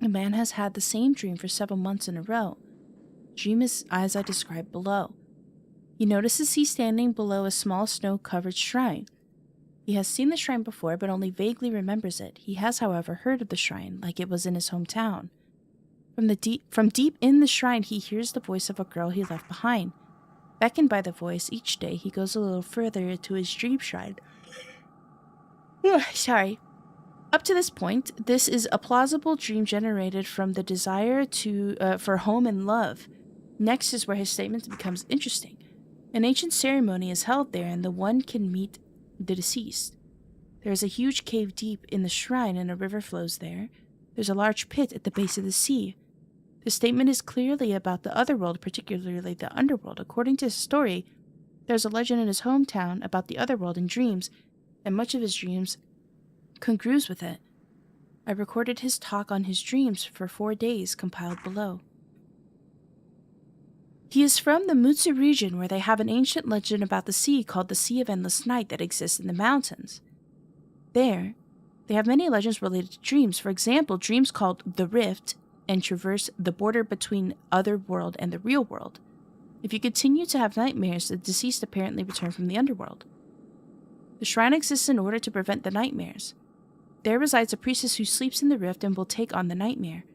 A man has had the same dream for several months in a row. Dream is as I described below. He notices he's standing below a small snow-covered shrine. He has seen the shrine before, but only vaguely remembers it. He has, however, heard of the shrine, like it was in his hometown. From deep in the shrine, he hears the voice of a girl he left behind. Beckoned by the voice, each day he goes a little further to his dream shrine. Sorry. Up to this point, this is a plausible dream generated from the desire for home and love. Next is where his statement becomes interesting. An ancient ceremony is held there, and the one can meet the deceased. There is a huge cave deep in the shrine, and a river flows there. There's a large pit at the base of the sea. The statement is clearly about the otherworld, particularly the underworld. According to his story, there's a legend in his hometown about the otherworld in dreams, and much of his dreams congrues with it. I recorded his talk on his dreams for 4 days, compiled below. He is from the Mutsu region, where they have an ancient legend about the sea called the Sea of Endless Night that exists in the mountains. There, they have many legends related to dreams. For example, dreams called the Rift and traverse the border between other world and the real world. If you continue to have nightmares, the deceased apparently return from the underworld. The shrine exists in order to prevent the nightmares. There resides a priestess who sleeps in the rift and will take on the nightmare.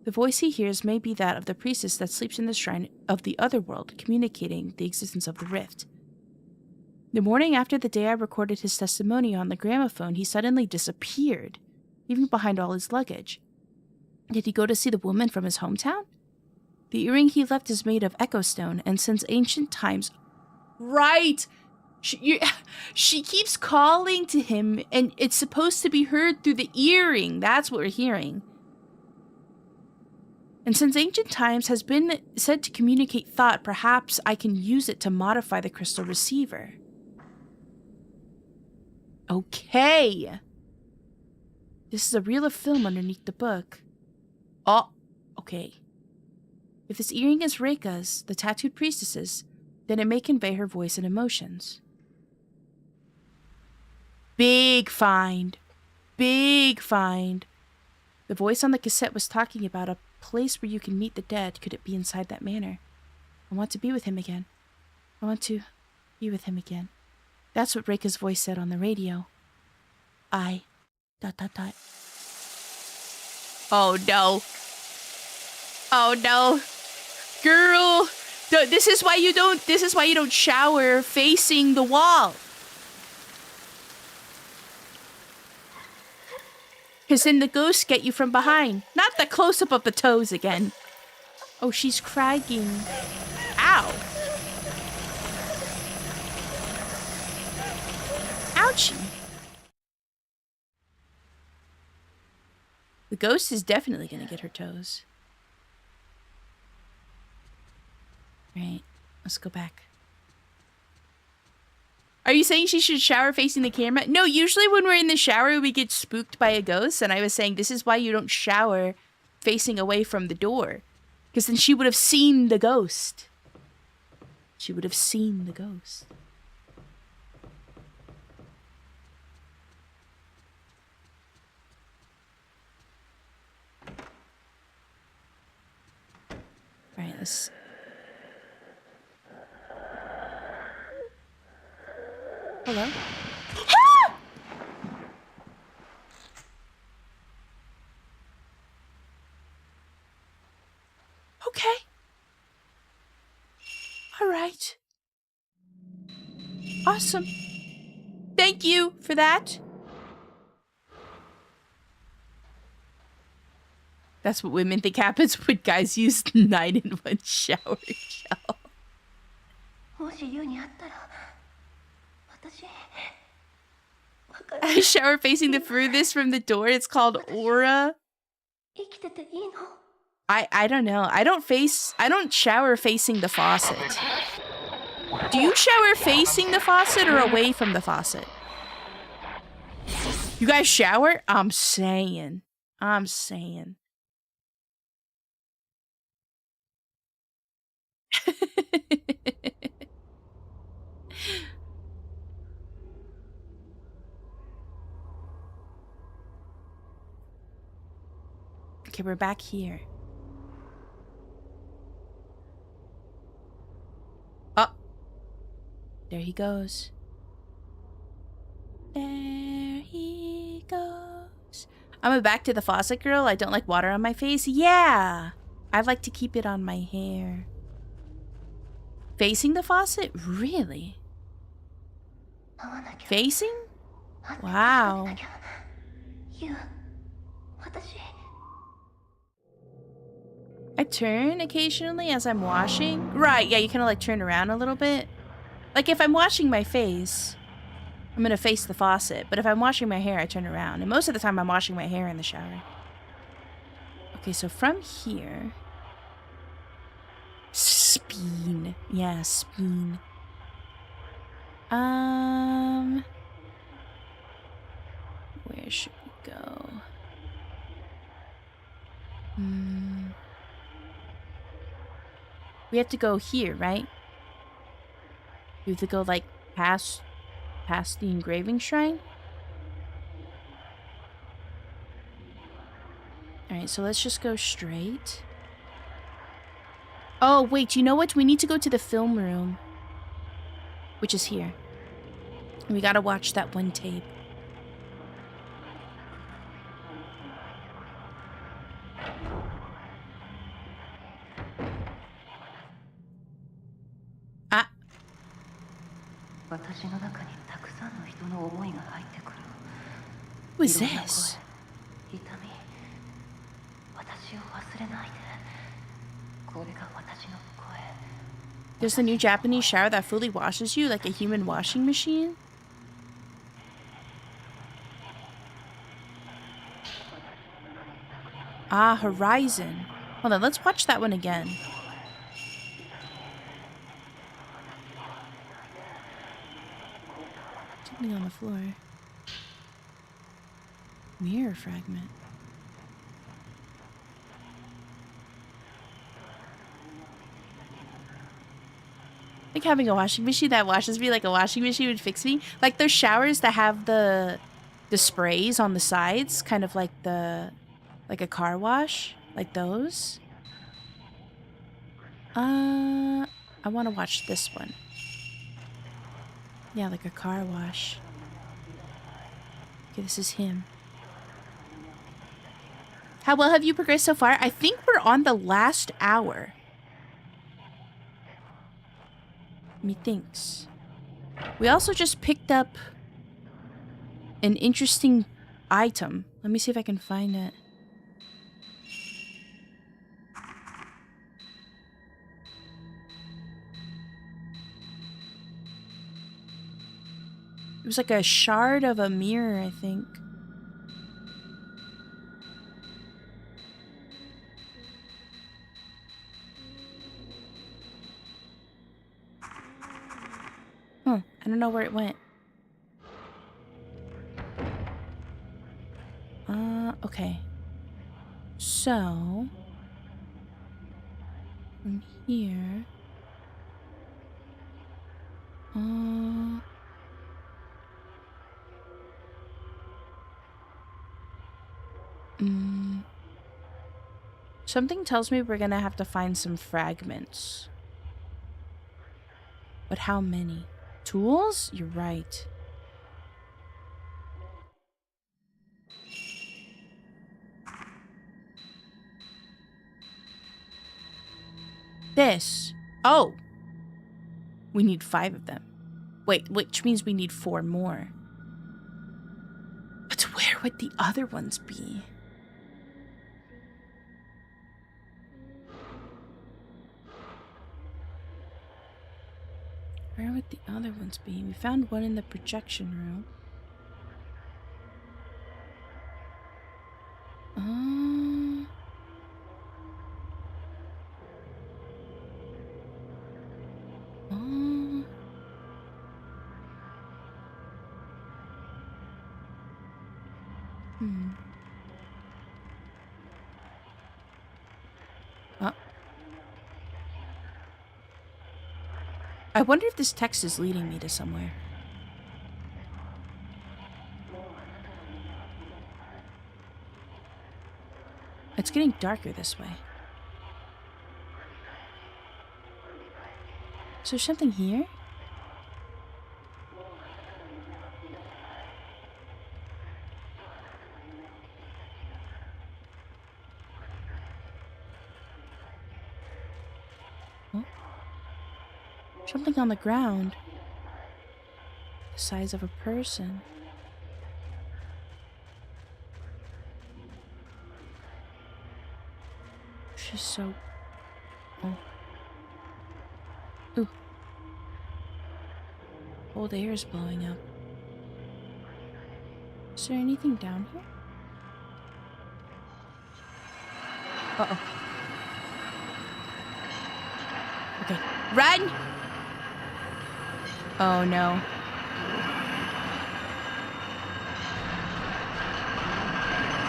The voice he hears may be that of the priestess that sleeps in the shrine of the other world, communicating the existence of the rift. The morning after the day I recorded his testimony on the gramophone, he suddenly disappeared, leaving behind all his luggage. Did he go to see the woman from his hometown? The earring he left is made of echo stone, and since ancient times... Right! She keeps calling to him, and it's supposed to be heard through the earring. That's what we're hearing. And since ancient times has been said to communicate thought, perhaps I can use it to modify the crystal receiver. Okay. This is a reel of film underneath the book. Oh, okay. If this earring is Reika's, the tattooed priestess's, then it may convey her voice and emotions. Big find. Big find. The voice on the cassette was talking about a place where you can meet the dead. Could it be inside that manor? I want to be with him again. I want to be with him again. That's what Reika's voice said on the radio. Oh no. Oh no. Girl, this is why you don't shower facing the wall. Because then the ghosts get you from behind. Not the close-up of the toes again. Oh, she's crying. Ow. Ouchie. The ghost is definitely gonna get her toes. Right, let's go back. Are you saying she should shower facing the camera? No, usually when we're in the shower, we get spooked by a ghost. And I was saying this is why you don't shower facing away from the door. Because then she would have seen the ghost. She would have seen the ghost. All right, let's... Hello? Ah! Okay. All right. Awesome. Thank you for that. That's what women think happens when guys use 9-in-1 shower gel. I shower facing the furthest from the door. It's called Aura. I don't know. I don't shower facing the faucet. Do you shower facing the faucet or away from the faucet? You guys shower? I'm saying. Okay, we're back here. Oh. There he goes. There he goes. I'm back to the faucet girl. I don't like water on my face. Yeah. I like to keep it on my hair. Facing the faucet? Really? Facing? Wow. I turn occasionally as I'm washing. Right, yeah, you kind of like turn around a little bit. Like if I'm washing my face, I'm gonna face the faucet. But if I'm washing my hair, I turn around. And most of the time I'm washing my hair in the shower. Okay, so from here... Speen. Yeah, speen. Where should we go? We have to go here, right? We have to go like past the engraving shrine. Alright, so let's just go straight. Oh, wait, you know what? We need to go to the film room. Which is here. We gotta watch that one tape. Ah. Who is this? There's a new Japanese shower that fully washes you like a human washing machine. Ah, Horizon. Hold on, let's watch that one again. Something on the floor. Mirror fragment. Like having a washing machine that washes me like a washing machine would fix me. Like those showers that have the sprays on the sides, kind of like a car wash, like those. I want to watch this one. Yeah, like a car wash. Okay, this is him. How well have you progressed so far? I think we're on the last hour. Methinks. We also just picked up an interesting item. Let me see if I can find it. It was like a shard of a mirror, I think. Huh. I don't know where it went. Okay. So... from here... Something tells me we're gonna have to find some fragments. But how many? Tools? You're right. This. Oh! We need 5 of them. Wait, which means we need 4 more. But where would the other ones be? Where would the other ones be? We found one in the projection room. I wonder if this text is leading me to somewhere. It's getting darker this way. Is there something here? Something on the ground. The size of a person. She's so... Oh. Ooh. Old air is blowing up. Is there anything down here? Uh-oh. Okay. Run! Oh no.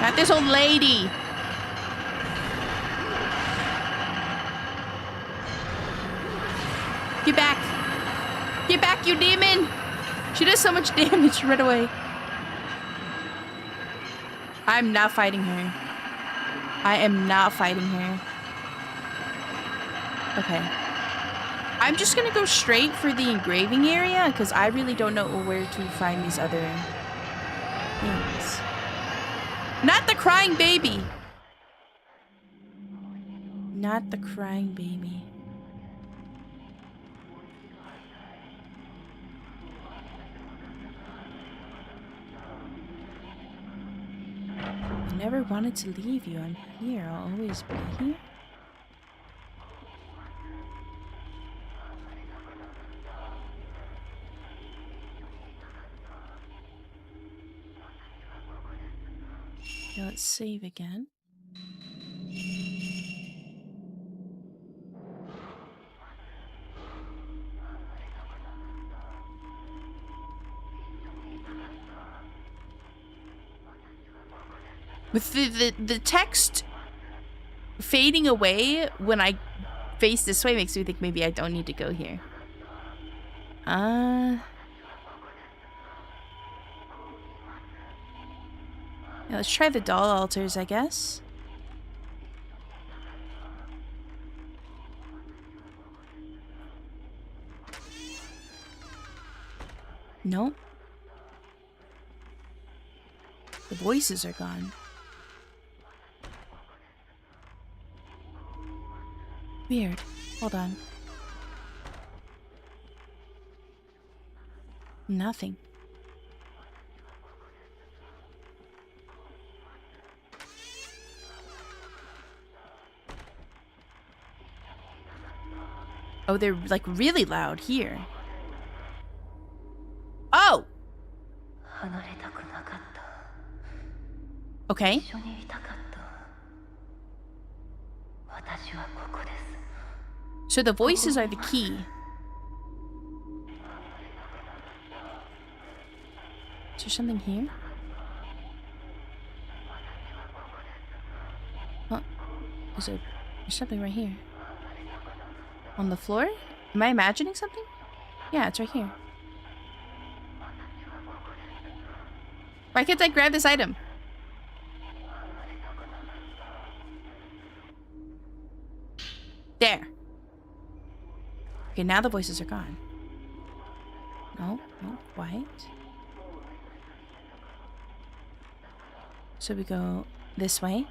Not this old lady! Get back! Get back, you demon! She does so much damage right away. I'm not fighting her. I am not fighting her. Okay. I'm just gonna go straight for the engraving area because I really don't know where to find these other things. Not the crying baby! Not the crying baby. I never wanted to leave you. I'm here. I'll always be here. Okay, let's save again. With the text fading away when I face this way makes me think maybe I don't need to go here. Yeah, let's try the doll altars, I guess. Nope. The voices are gone. Weird. Hold on. Nothing. Oh, they're like really loud here. Oh! Okay. So the voices are the key. Is there something here? Huh? There's something right here. On the floor? Am I imagining something? Yeah, it's right here. Why can't I grab this item? There. Okay, now the voices are gone. No, quiet. So we go this way.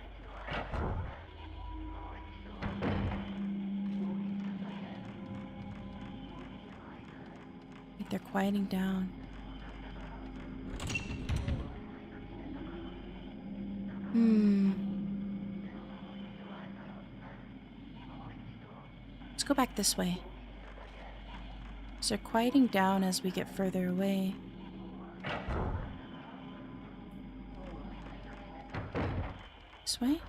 Wait, they're quieting down. Let's go back this way. So they're quieting down as we get further away. This way?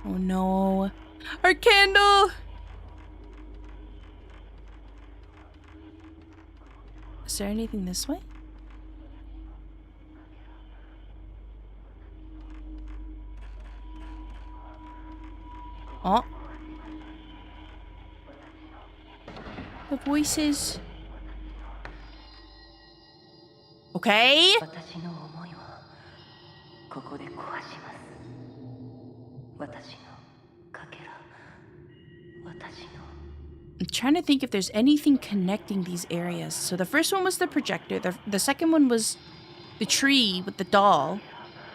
Oh no. Our candle! Is there anything this way? Oh. The voices. Okay. I'm trying to think if there's anything connecting these areas. So the first one was the projector. The second one was the tree with the doll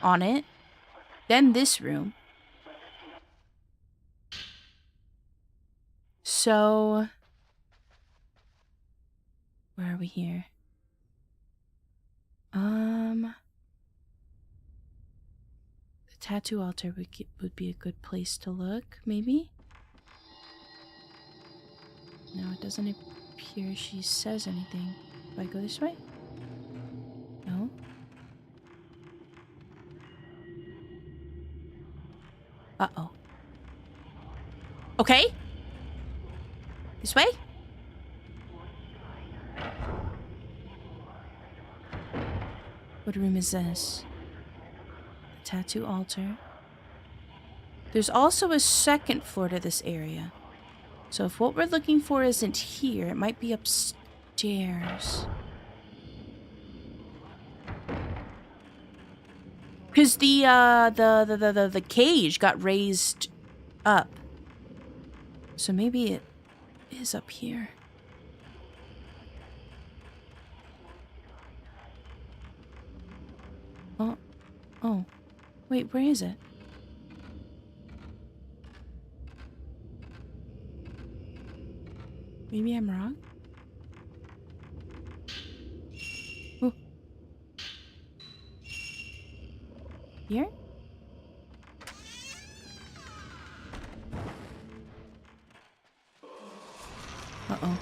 on it. Then this room. So where are we here? The tattoo altar would be a good place to look, maybe? No, it doesn't appear she says anything. Do I go this way? No. Uh-oh. Okay. This way? What room is this? The tattoo altar. There's also a second floor to this area. So if what we're looking for isn't here, it might be upstairs. Because the cage got raised up. So maybe it is up here. Oh. Wait, where is it? Maybe I'm wrong? Oh. Here? Uh-oh.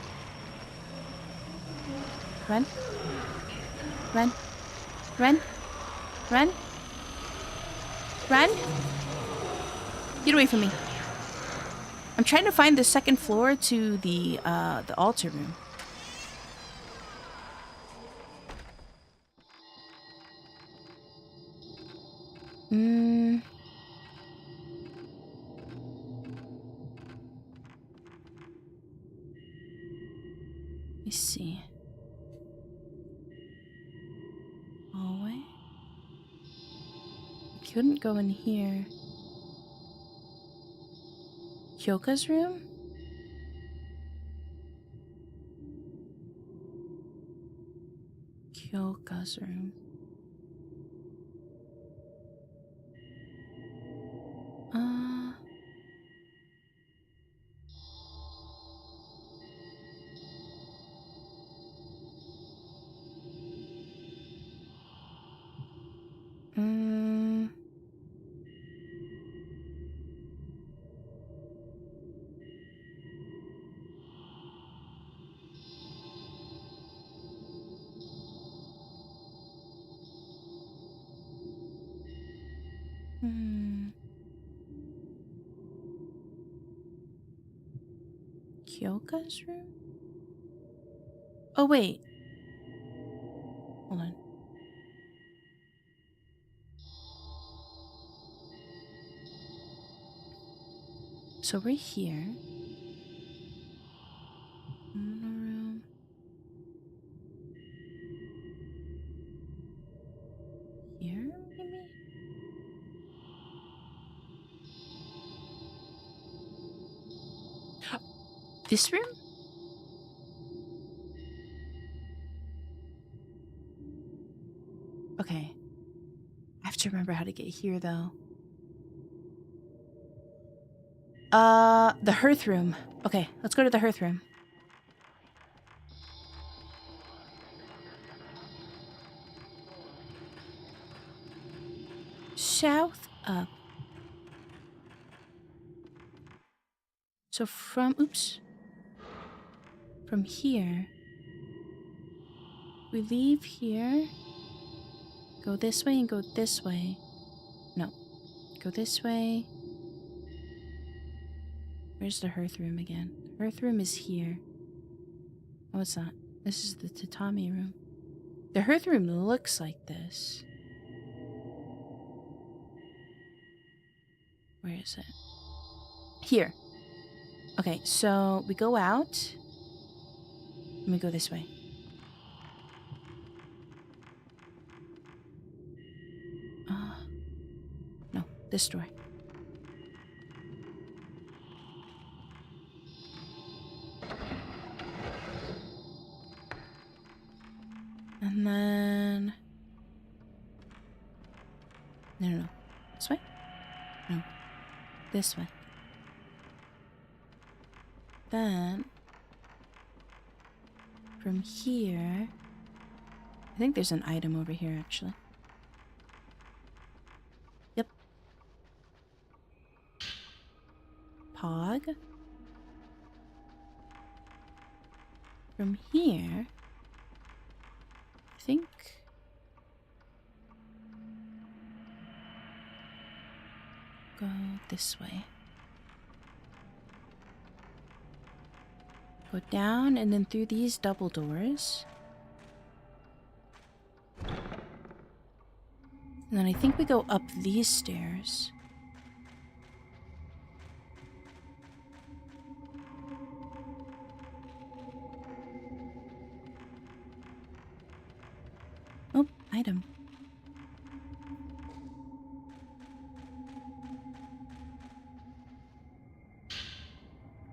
Run. Run. Run. Run. Run. Get away from me. I'm trying to find the second floor to the altar room. Let me see. Hallway? I couldn't go in here. Kyoka's room? Kyoka's room. Kyoka's room? Oh, wait. Hold on. So we're here. Room. Here, maybe? This room? Okay. I have to remember how to get here, though. The hearth room. Okay, let's go to the hearth room. South up. So oops. From here, we leave here, go this way and go this way. No, go this way. Where's the hearth room again? Hearth room is here. Oh, it's not. This is the tatami room. The hearth room looks like this. Where is it? Here. Okay, so we go out. And we go this way. No, this door. And then... No. This way? No. This way. Then... From here... I think there's an item over here, actually. Yep. Pog. From here... I think... Go this way. Go down and then through these double doors. And then I think we go up these stairs. Oh, item.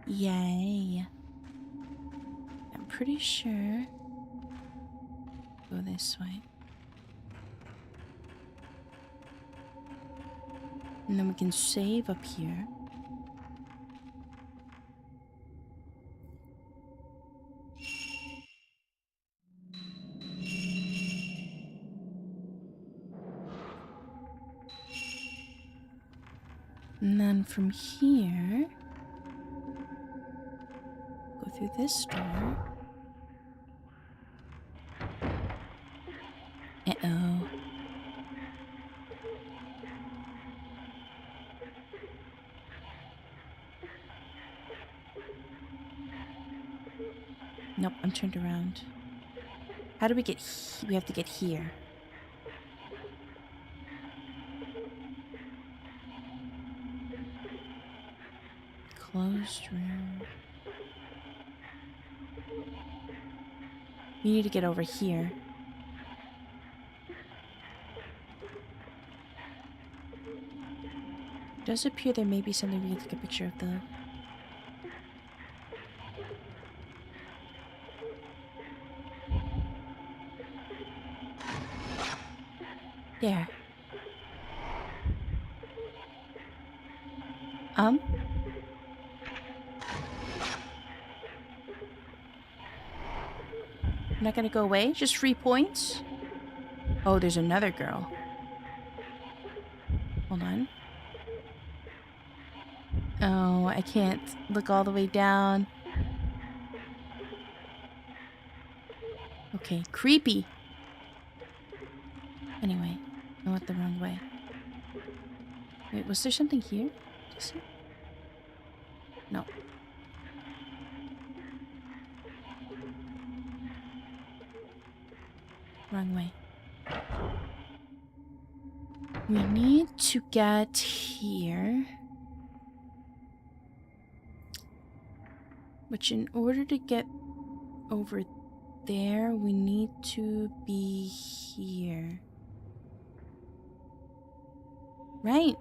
Yay. I'm pretty sure. Go this way. And then we can save up here. And then from here, go through this door. Uh-oh. Nope, I'm turned around. How do we get we have to get here. Closed room. We need to get over here. It does appear there may be something we can take a picture of, though. There. I'm not gonna go away? Just 3 points? Oh, there's another girl. Hold on. Oh, I can't look all the way down. Okay, creepy. Anyway, I went the wrong way. Wait, was there something here? To see? No. Wrong way. We need to get here. Which, in order to get over there, we need to be here. Right.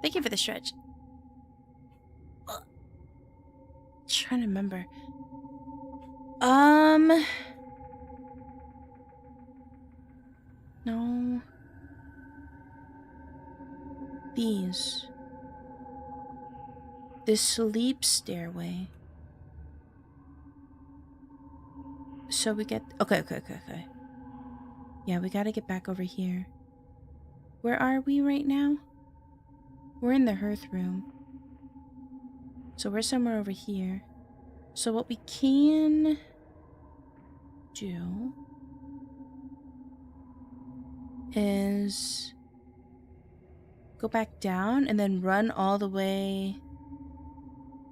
Thank you for the stretch. Trying to remember. No. These. This sleep stairway. So we get... Okay. Yeah, we gotta get back over here. Where are we right now? We're in the hearth room. So we're somewhere over here. So what we can do is go back down and then run all the way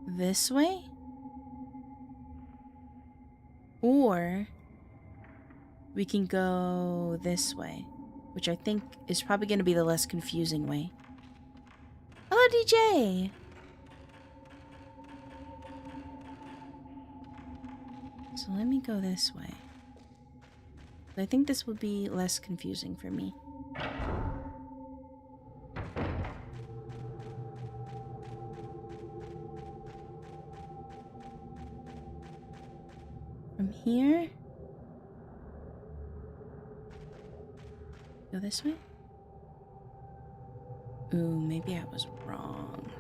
this way. Or we can go this way, which I think is probably going to be the less confusing way. Hello, DJ! So let me go this way. I think this will be less confusing for me. From here? Go this way? Ooh, maybe I was wrong.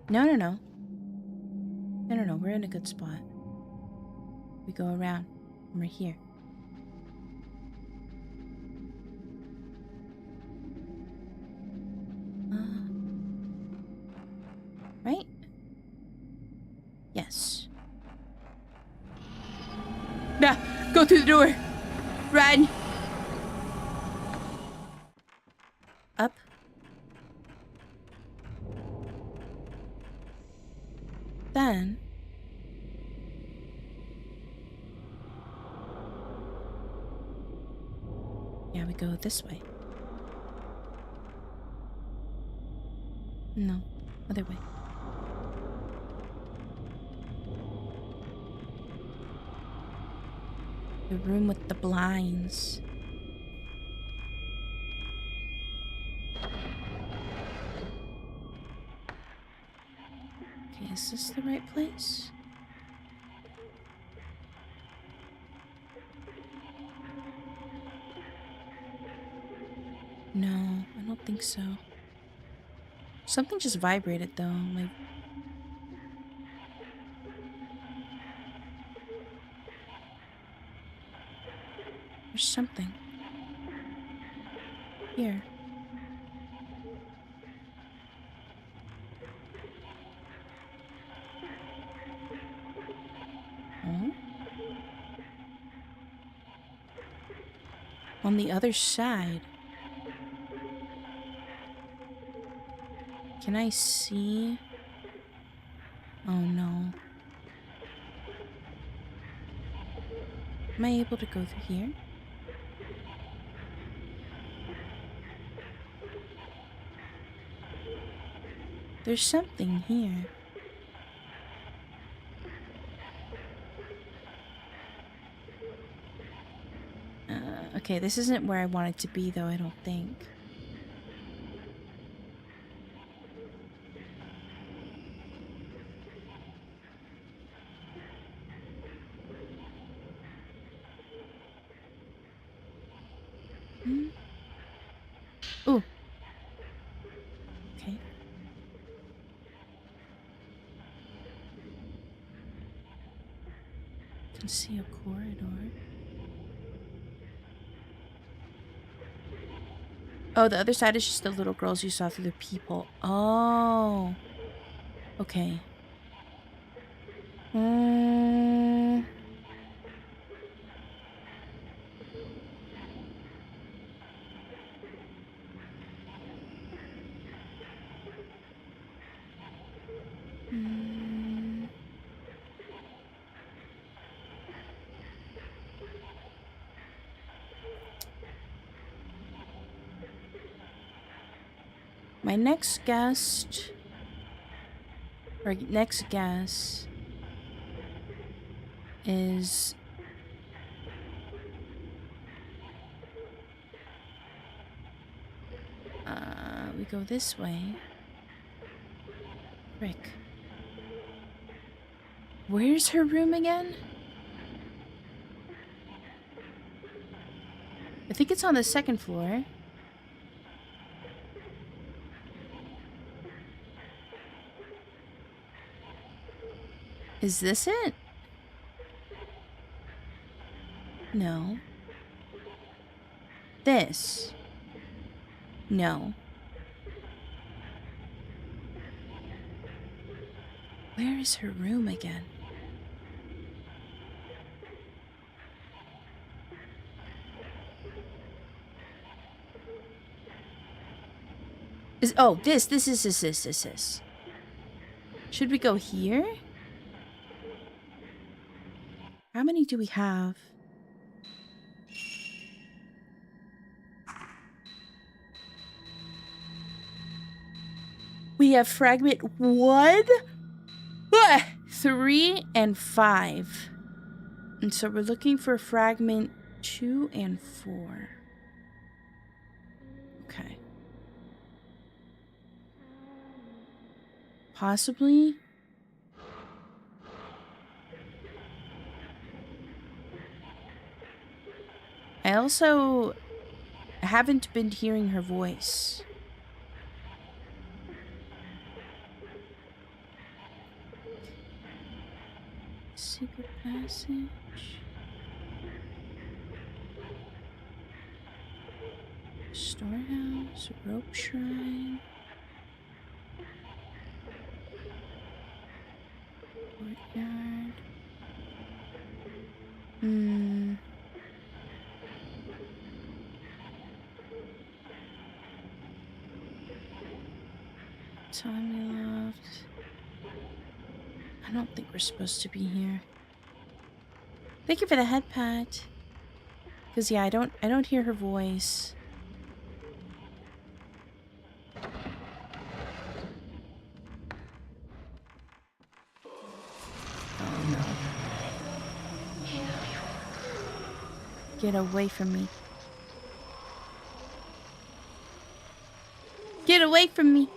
No, we're in a good spot. We go around, and we're here. Right? Yes. Nah, go through the door! Run! Up. Then... yeah, we go this way. No, other way. The room with the blinds. Okay, is this the right place? No, I don't think so. Something just vibrated though, like... there's something. Here. Oh? On the other side. Can I see? Oh no. Am I able to go through here? There's something here. Okay, this isn't where I want it to be though, I don't think. Ooh. Okay. I can see a corridor. Oh, the other side is just the little girls you saw through the peephole. Oh. Okay. My next guest, or next guess, is we go this way. Frick. Where's her room again? I think it's on the second floor. Is this it? No. This? No. Where is her room again? Oh, this. Should we go here? How many do we have? We have fragment 1, 3, and 5. And so we're looking for fragment 2 and 4. Okay. Possibly. I also haven't been hearing her voice. Secret passage. Storehouse, rope shrine. Courtyard. Time loft. I don't think we're supposed to be here. Thank you for the head pat. Cause yeah, I don't hear her voice. Oh no. Get away from me. Get away from me.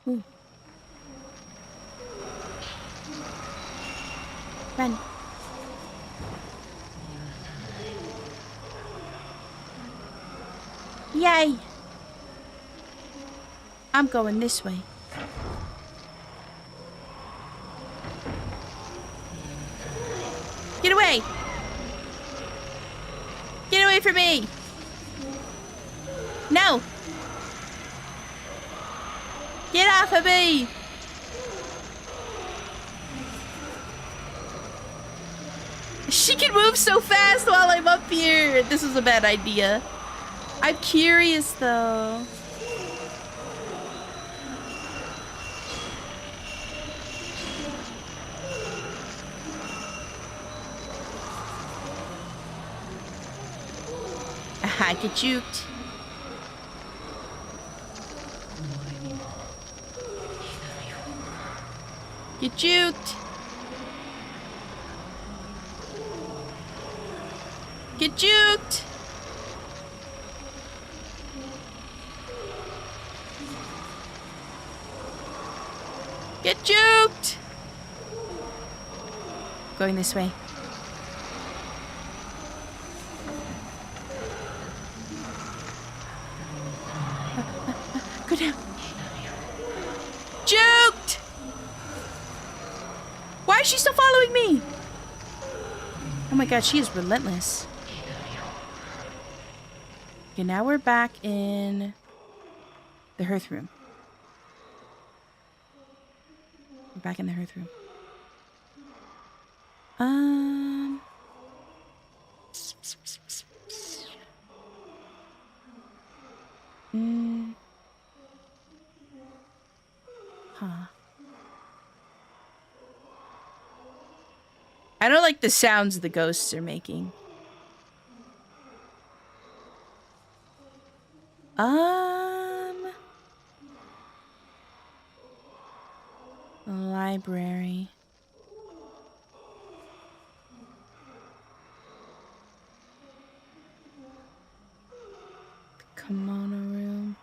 Ooh. Run. Yay! I'm going this way. Get away! Get away from me! No! Get off of me! She can move so fast while I'm up here! This is a bad idea. I'm curious though. I get juked. Get juked. Get juked. Get juked. Going this way. Go down. Juked! Why is she still following me? Oh my god, she is relentless. Okay, now we're back in the hearth room. We're back in the hearth room. Huh. I don't like the sounds the ghosts are making. Library. Kimono room.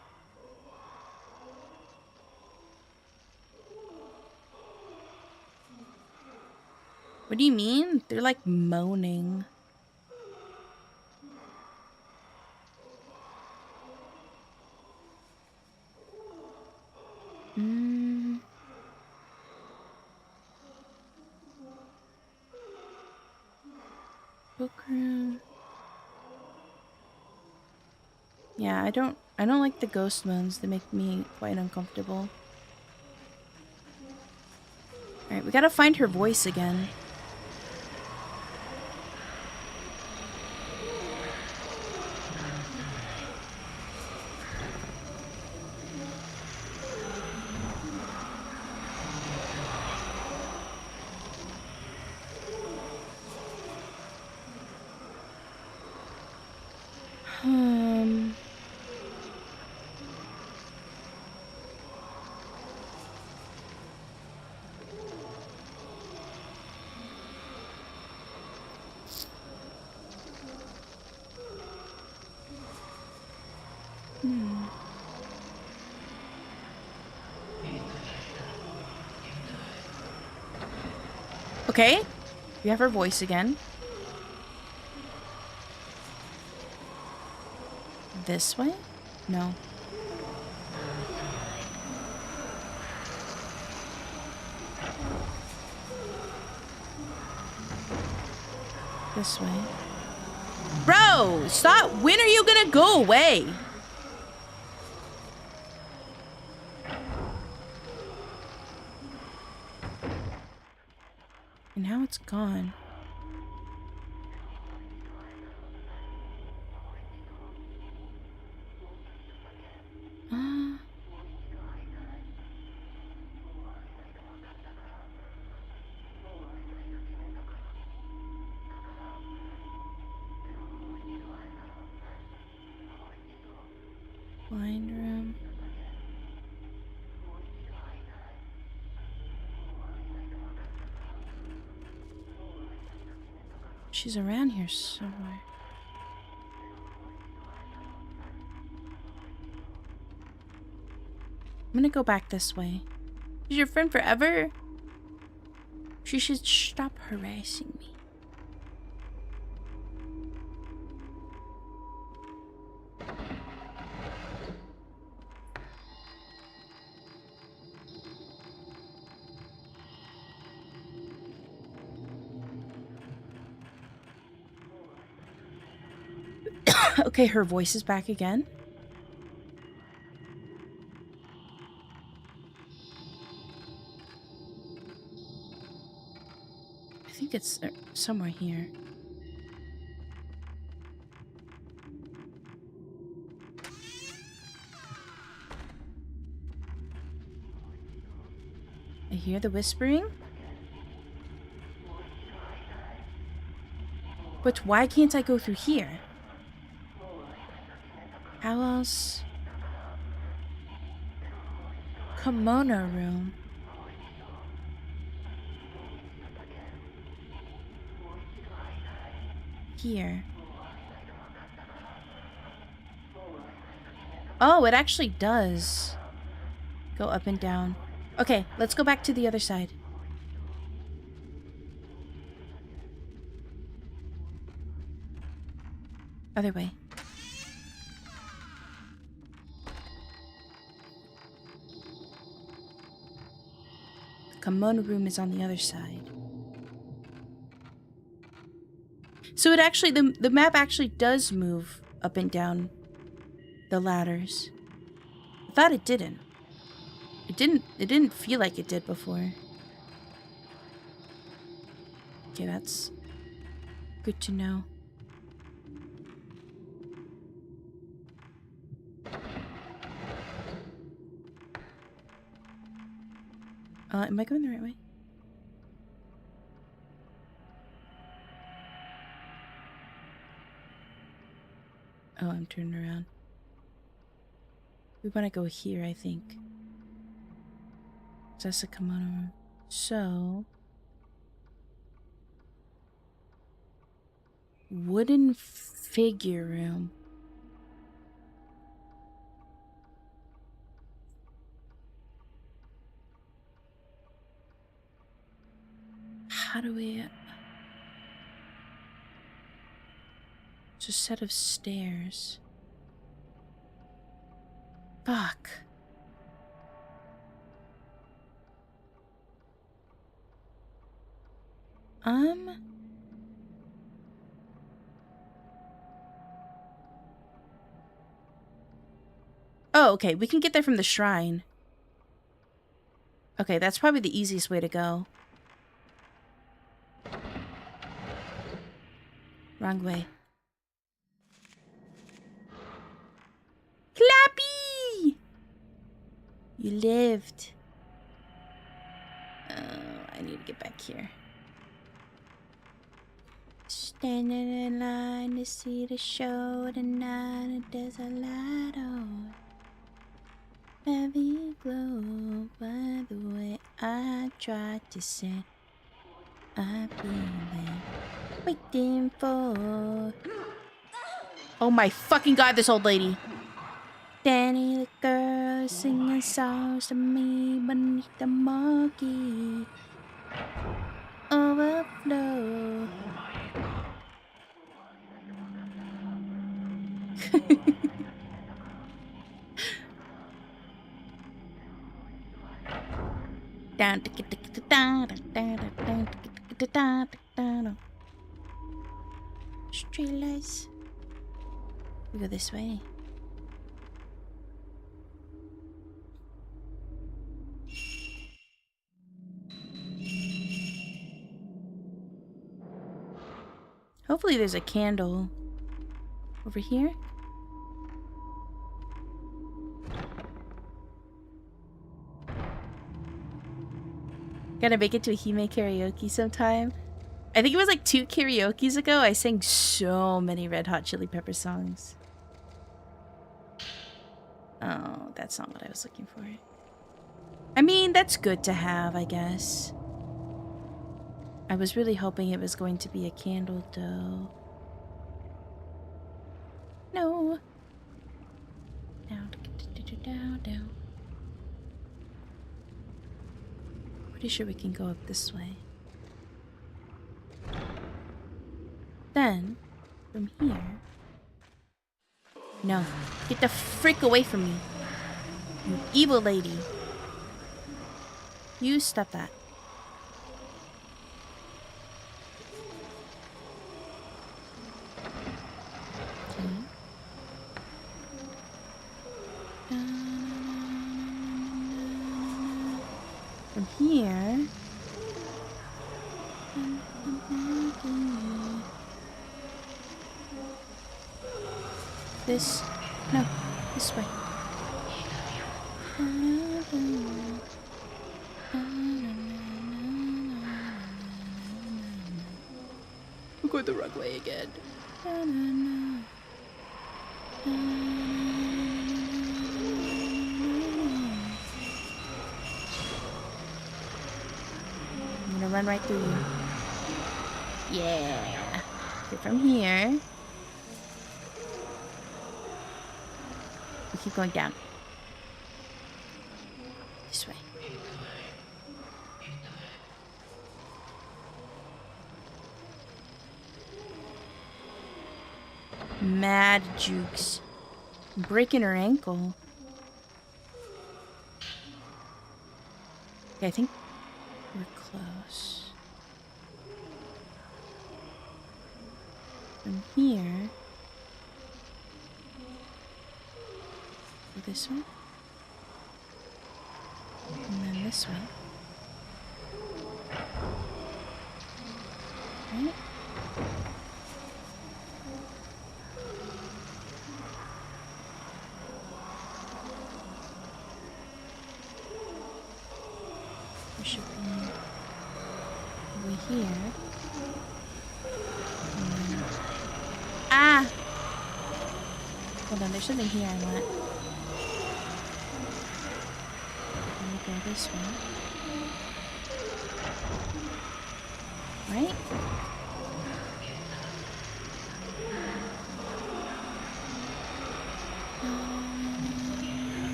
What do you mean? They're like moaning. Book room. Yeah, I don't like the ghost moans. They make me quite uncomfortable. Alright, we gotta find her voice again. Okay, we have her voice again. This way? No. This way. Bro, stop! When are you gonna go away? And now it's gone. Blind room. She's around here somewhere. I'm gonna go back this way. She's your friend forever? She should stop harassing me. Okay, her voice is back again. I think it's somewhere here. I hear the whispering. But why can't I go through here? How else? Kimono room. Here. Oh, it actually does go up and down. Okay, let's go back to the other side. Other way. The kimono room is on the other side. So it actually, the map actually does move up and down the ladders. I thought it didn't. It didn't feel like it did before. Okay, that's good to know. Am I going the right way? Oh, I'm turning around. We want to go here, I think. That's the kimono room. So... wooden figure room. How do we... It's a set of stairs. Fuck. Oh, okay. We can get there from the shrine. Okay, that's probably the easiest way to go. Wrong way. Clappy! You lived. Oh, I need to get back here. Standing in line to see the show tonight. There's a light on. Heavy glow by the way I tried to say I've been there waiting for. Oh my fucking god, this old lady. Danny the girl singing songs to me beneath the marquee. Overflow. Street lights. We go this way. Hopefully there's a candle over here. Gotta make it to a Hime karaoke sometime. I think it was like 2 karaokes ago. I sang so many Red Hot Chili Pepper songs. Oh, that's not what I was looking for. I mean, that's good to have, I guess. I was really hoping it was going to be a candle, though. No. Down, down, down. Pretty sure we can go up this way. Then, from here... No. Get the frick away from me. You evil lady. You stop that. Okay. From here... This... No, this way. We're going the wrong way again. I'm gonna run right through you. Yeah. Get from here. We keep going down. This way. Mad Jukes. Breaking her ankle. Okay, I think we're close. From here. Go this way. And then this way. Right? There should be over here. Ah! Hold on, there's something here I want. go this way. Right?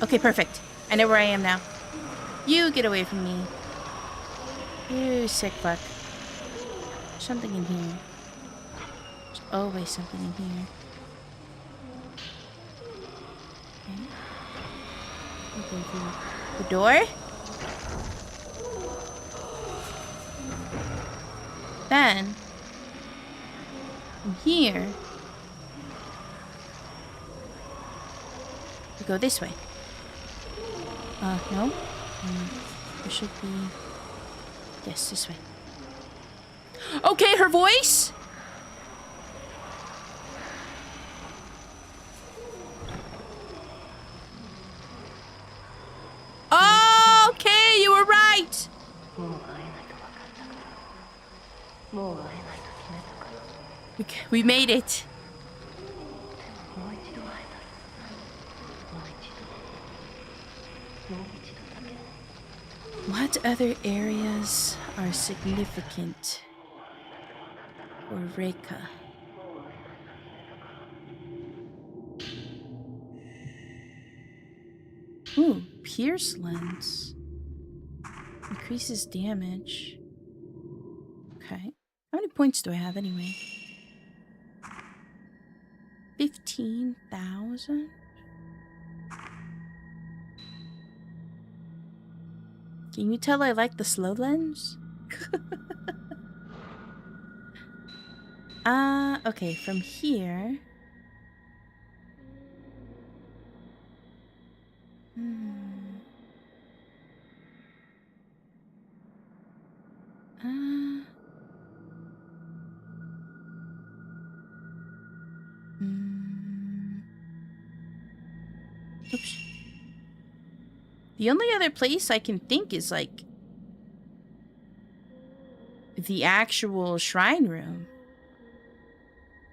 Okay, perfect. I know where I am now. You get away from me. You sick fuck. Something in here. There's always something in here. Okay. Go through the door. Then, from here, we go this way. No. There should be... Yes, this way. Okay, her voice? Okay, you were right! We made it. What other areas are significant for Reika? Ooh, pierce lens. Increases damage. Okay. How many points do I have anyway? 15,000? Can you tell I like the slow lens? Okay, from here. Oops. The only other place I can think is like the actual shrine room.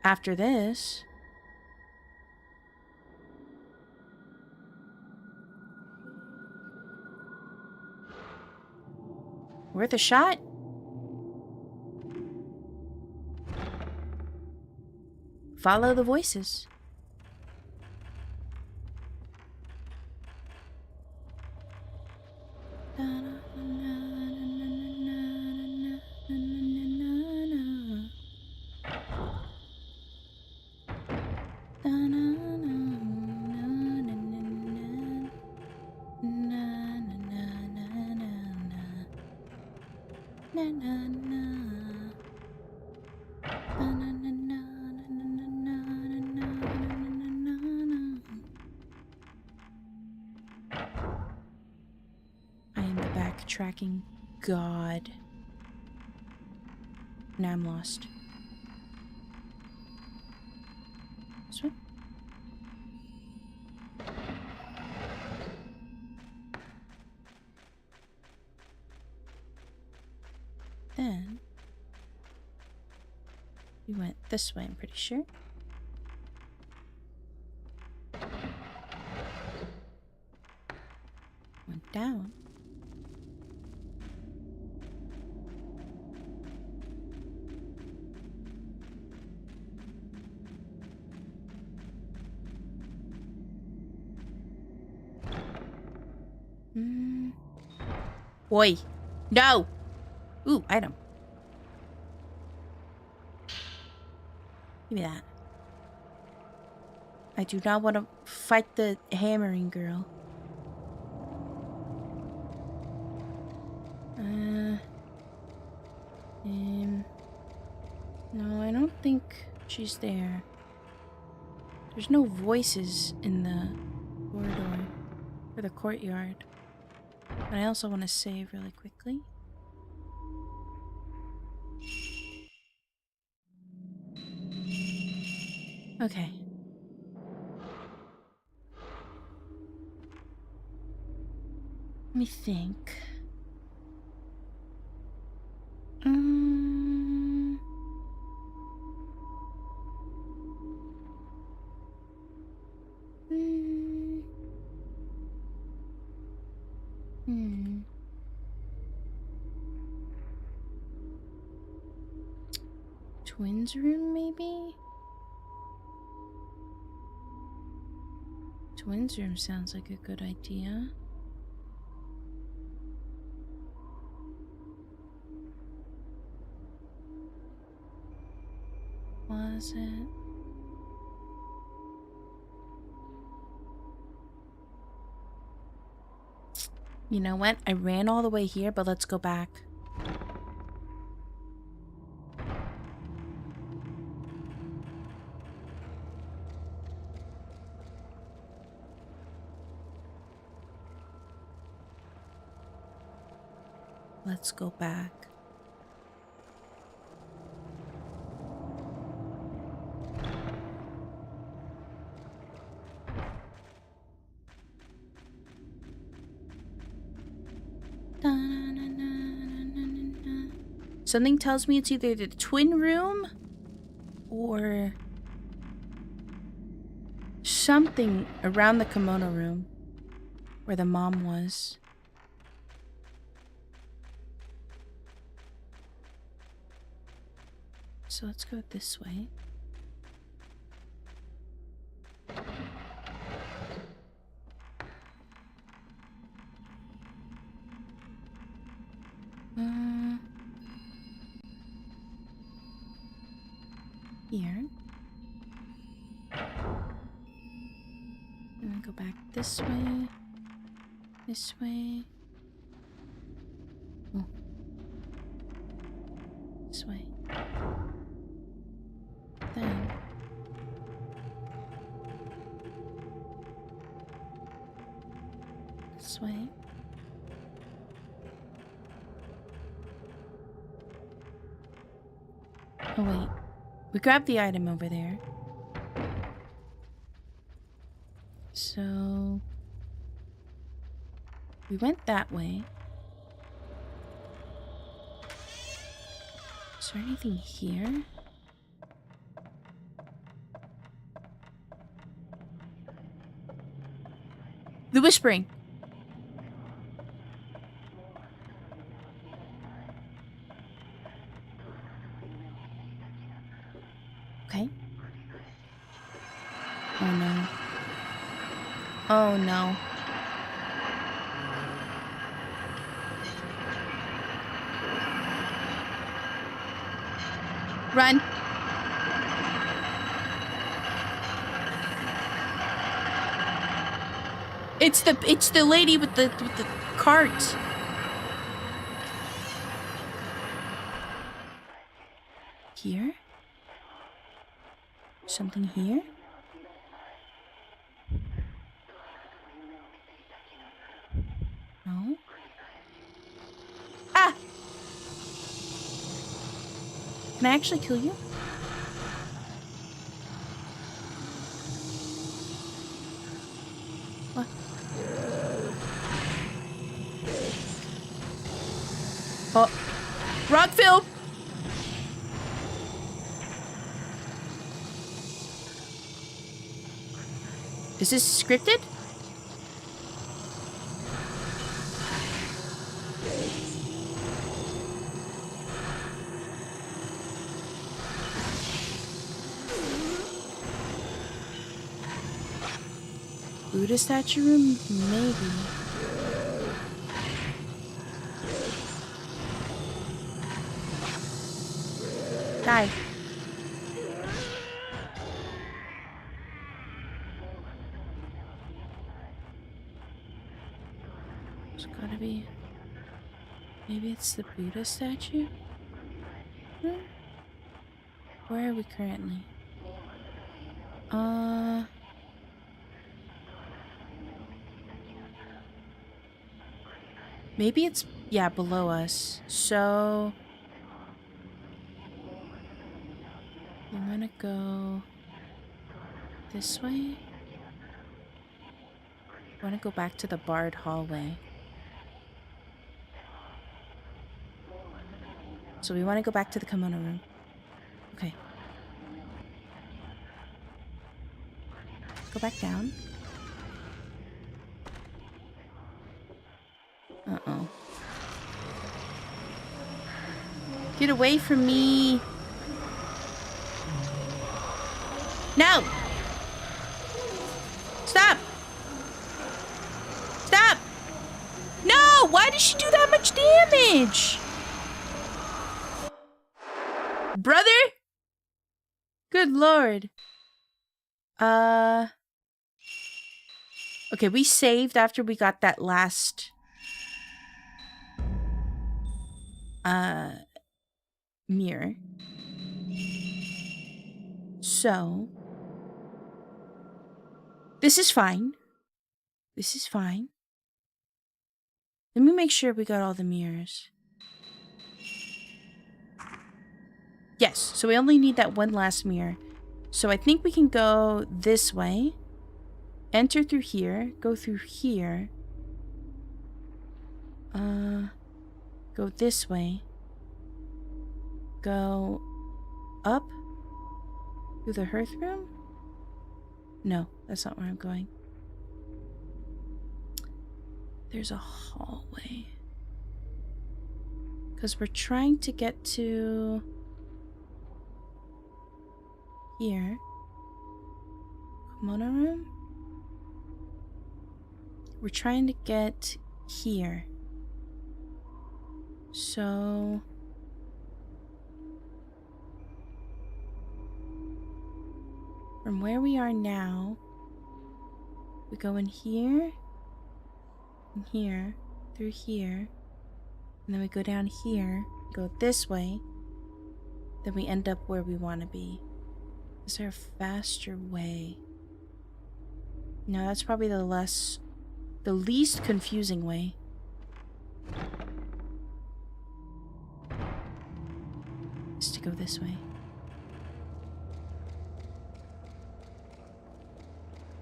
After this. Worth a shot? Follow the voices. I am the backtracking god. Now I'm lost. This one? Then we went this way, I'm pretty sure. Went down. Boy. No! Ooh, item. Give me that. I do not want to fight the hammering girl. No, I don't think she's there. There's no voices in the corridor or the courtyard. But I also want to save really quickly. Okay. Let me think. Hmm. Twins room, maybe? Twins room sounds like a good idea. Closet. You know what? I ran all the way here, but let's go back. Let's go back. Something tells me it's either the twin room or something around the kimono room where the mom was. So let's go this way. Here. And then go back this way. This way. Oh. This way. Then. This way. Oh wait. We grabbed the item over there. So we went that way. Is there anything here? The whispering. Okay. Oh no. Oh no. Run. It's the lady with the cart. Here? Something here? No? Ah! Can I actually kill you? What? Oh. Rockville! Is this scripted? Buddha statue room? Maybe. Die. There's gotta be... Maybe it's the Buddha statue? Where are we currently? Maybe it's, yeah, below us. So... we wanna go... this way? I wanna go back to the barred hallway. So we wanna go back to the kimono room. Okay. Go back down. Get away from me. No! Stop! Stop! No! Why did she do that much damage? Brother? Good lord. Okay, we saved after we got that last mirror. So this is fine. This is fine. Let me make sure we got all the mirrors. Yes, so we only need that one last mirror. So I think we can go this way. Enter through here. Go through here. Go this way. Go up through the hearth room? No, that's not where I'm going. There's a hallway. Because we're trying to get to here. Kimono room? We're trying to get here. So from where we are now, we go in here, and here, through here, and then we go down here, go this way, then we end up where we want to be. Is there a faster way? No, that's probably the least confusing way. Is to go this way.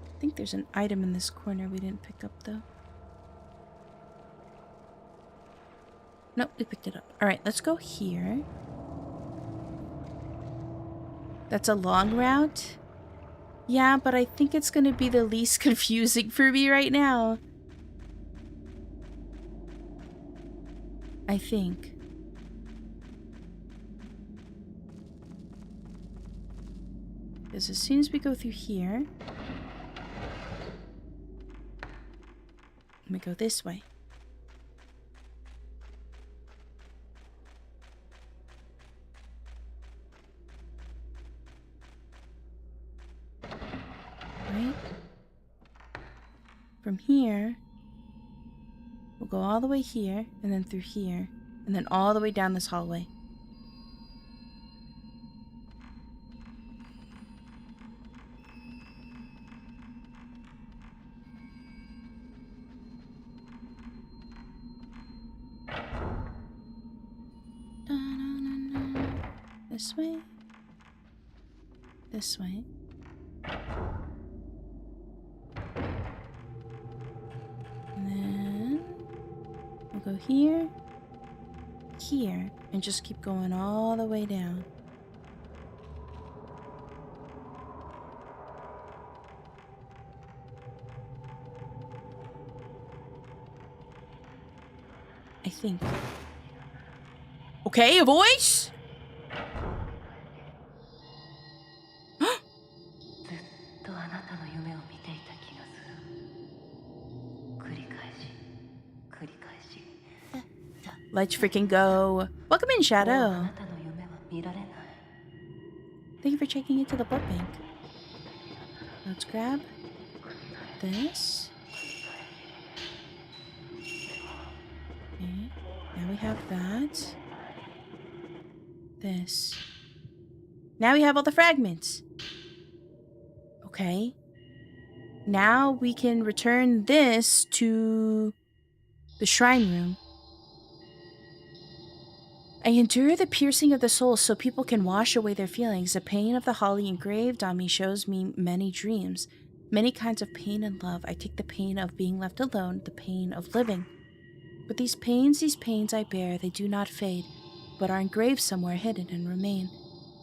I think there's an item in this corner we didn't pick up though. Nope, we picked it up. Alright, let's go here. That's a long route? Yeah, but I think it's gonna be the least confusing for me right now. I think. Because as soon as we go through here, we go this way. Right? From here, we'll go all the way here, and then through here, and then all the way down this hallway. This way. This way. And then we'll go here, here, and just keep going all the way down. I think. Okay, a voice? Let's freaking go. Welcome in, Shadow. Thank you for checking into the blood bank. Let's grab this. Okay. Now we have that. This. Now we have all the fragments. Okay. Now we can return this to the shrine room. I endure the piercing of the soul so people can wash away their feelings. The pain of the holly engraved on me shows me many dreams, many kinds of pain and love. I take the pain of being left alone, the pain of living. But these pains I bear, they do not fade, but are engraved somewhere hidden and remain.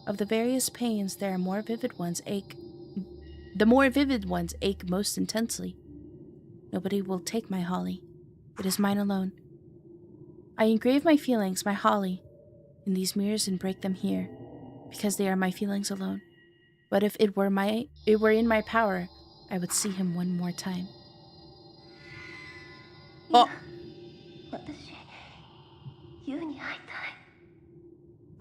Of the various pains, the more vivid ones ache most intensely. Nobody will take my holly. It is mine alone. I engrave my feelings, my holly, in these mirrors and break them here, because they are my feelings alone. But if it were in my power, I would see him one more time. Oh.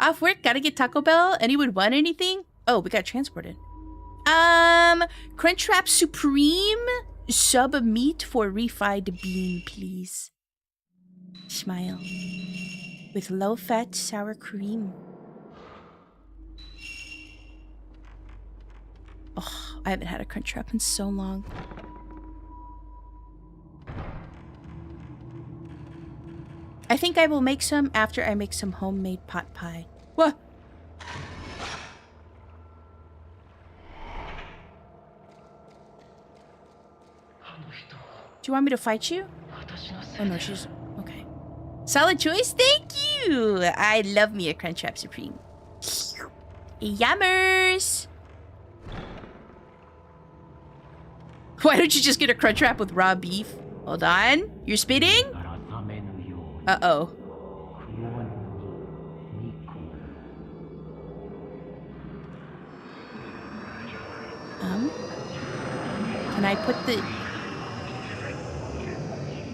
Off work, gotta get Taco Bell. Anyone want anything? Oh, we got transported. Crunchwrap Supreme sub meat for refried bean, please. Smile. With low-fat sour cream. Oh, I haven't had a Crunchwrap in so long. I think I will make some after I make some homemade pot pie. What? Do you want me to fight you? Oh no, she's... Okay. Solid choice, thank you! I love me a Crunchwrap Supreme. Yummers! Why don't you just get a Crunchwrap with raw beef? Hold on. You're spitting? Uh-oh. Can I put the...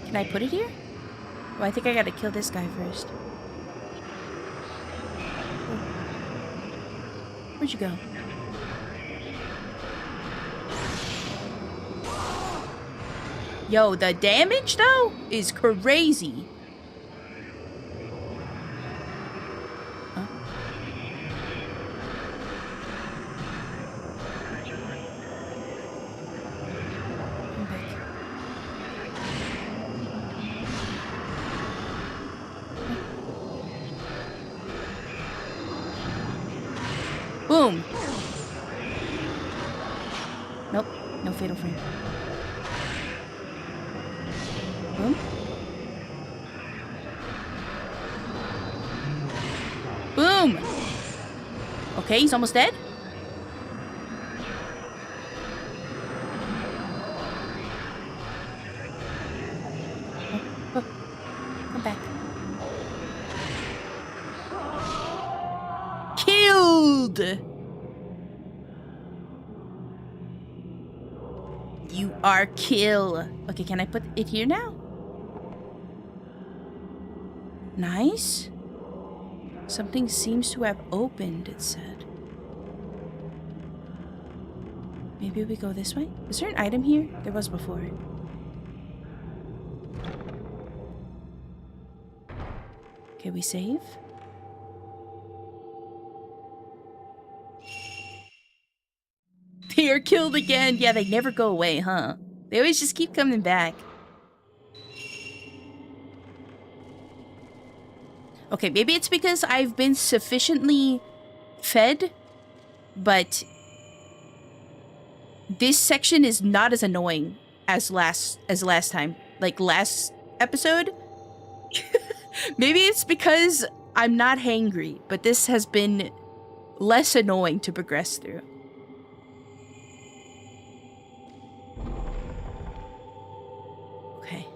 Can I put it here? Oh, I think I gotta kill this guy first. Where'd you go? Yo, the damage, though, is crazy. Huh? Come back. Boom. Nope, no fatal frame. Boom. Boom! Okay, he's almost dead. Oh, come back. Killed! You are kill. Okay, can I put it here now? Nice. Something seems to have opened, it said. Maybe we go this way? Is there an item here? There was before. Okay, we save. They are killed again. Yeah, they never go away, huh? They always just keep coming back. Okay, maybe it's because I've been sufficiently fed, but this section is not as annoying as last time. Like last episode. Maybe it's because I'm not hangry, but this has been less annoying to progress through. Okay.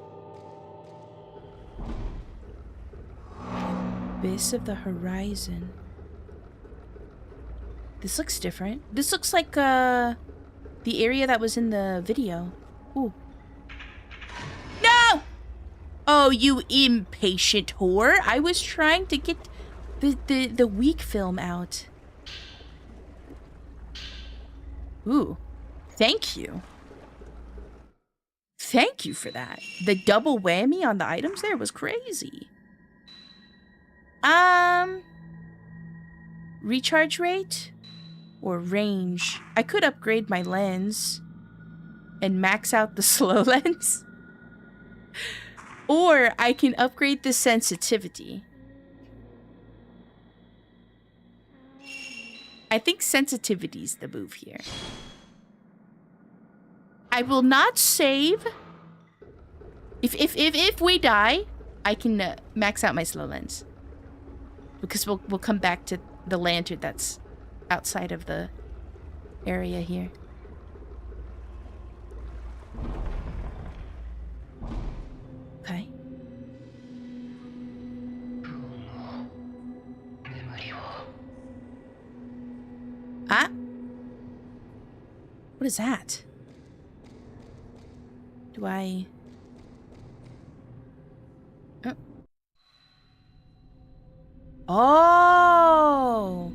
Abyss of the horizon. This looks different. This looks like the area that was in the video. Ooh. No! Oh, you impatient whore. I was trying to get the weak film out. Ooh. Thank you. Thank you for that. The double whammy on the items there was crazy. Recharge rate or range? I could upgrade my lens and max out the slow lens. Or I can upgrade the sensitivity. I think sensitivity's the move here. I will not save. If we die, I can max out my slow lens. Because we'll come back to the lantern that's outside of the area here. Okay. What is that? Do I... Oh!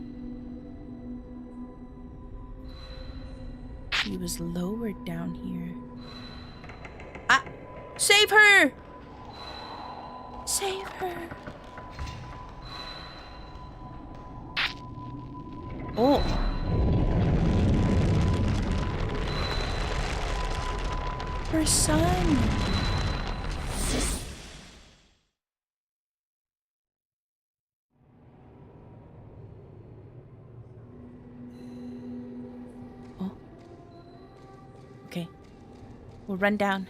She was lowered down here. Ah! Save her! Save her! Oh! Her son! Oh. Okay. We'll run down.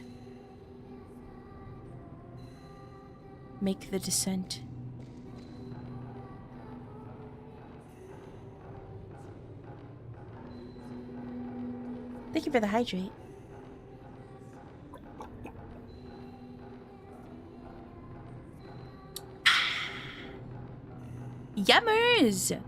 Make the descent. Thank you for the hydrate. Yummers!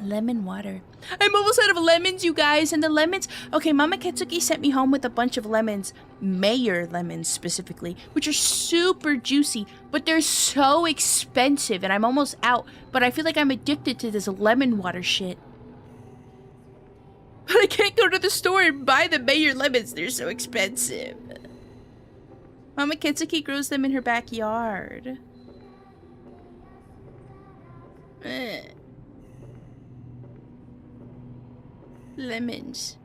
Lemon water. I'm almost out of lemons, you guys. And the lemons... Okay, Mama Ketsuki sent me home with a bunch of lemons. Mayor lemons, specifically. Which are super juicy. But they're so expensive. And I'm almost out. But I feel like I'm addicted to this lemon water shit. But I can't go to the store and buy the Mayor lemons. They're so expensive. Mama Ketsuki grows them in her backyard. Lemons.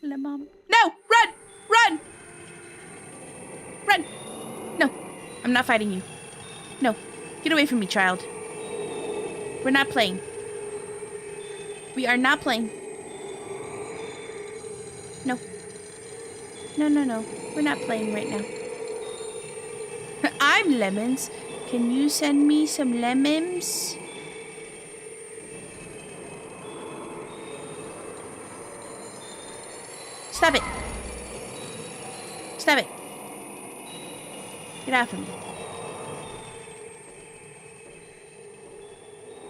Lemon. No! Run! Run! Run! No. I'm not fighting you. No. Get away from me, child. We're not playing. We are not playing. No. No, no, no. We're not playing right now. I'm lemons. Can you send me some lemons? Stop it. Stop it. Get off of me.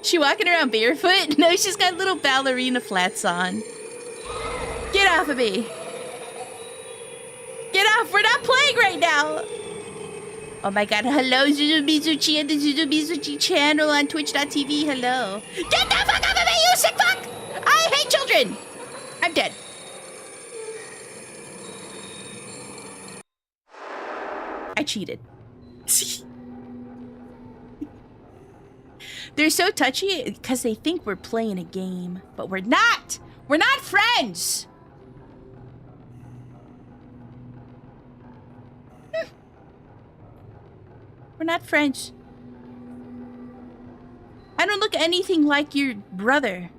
She walking around barefoot? No, she's got little ballerina flats on. Get off of me. Get off. We're not playing right now. Oh my god. Hello, Zuzumizuchi and the Zuzumizuchi channel on twitch.tv. Hello. Get the fuck off of me, you sick fuck! I hate children. I'm dead. I cheated. They're so touchy because they think we're playing a game, but we're not. We're not friends. We're not friends. I don't look anything like your brother.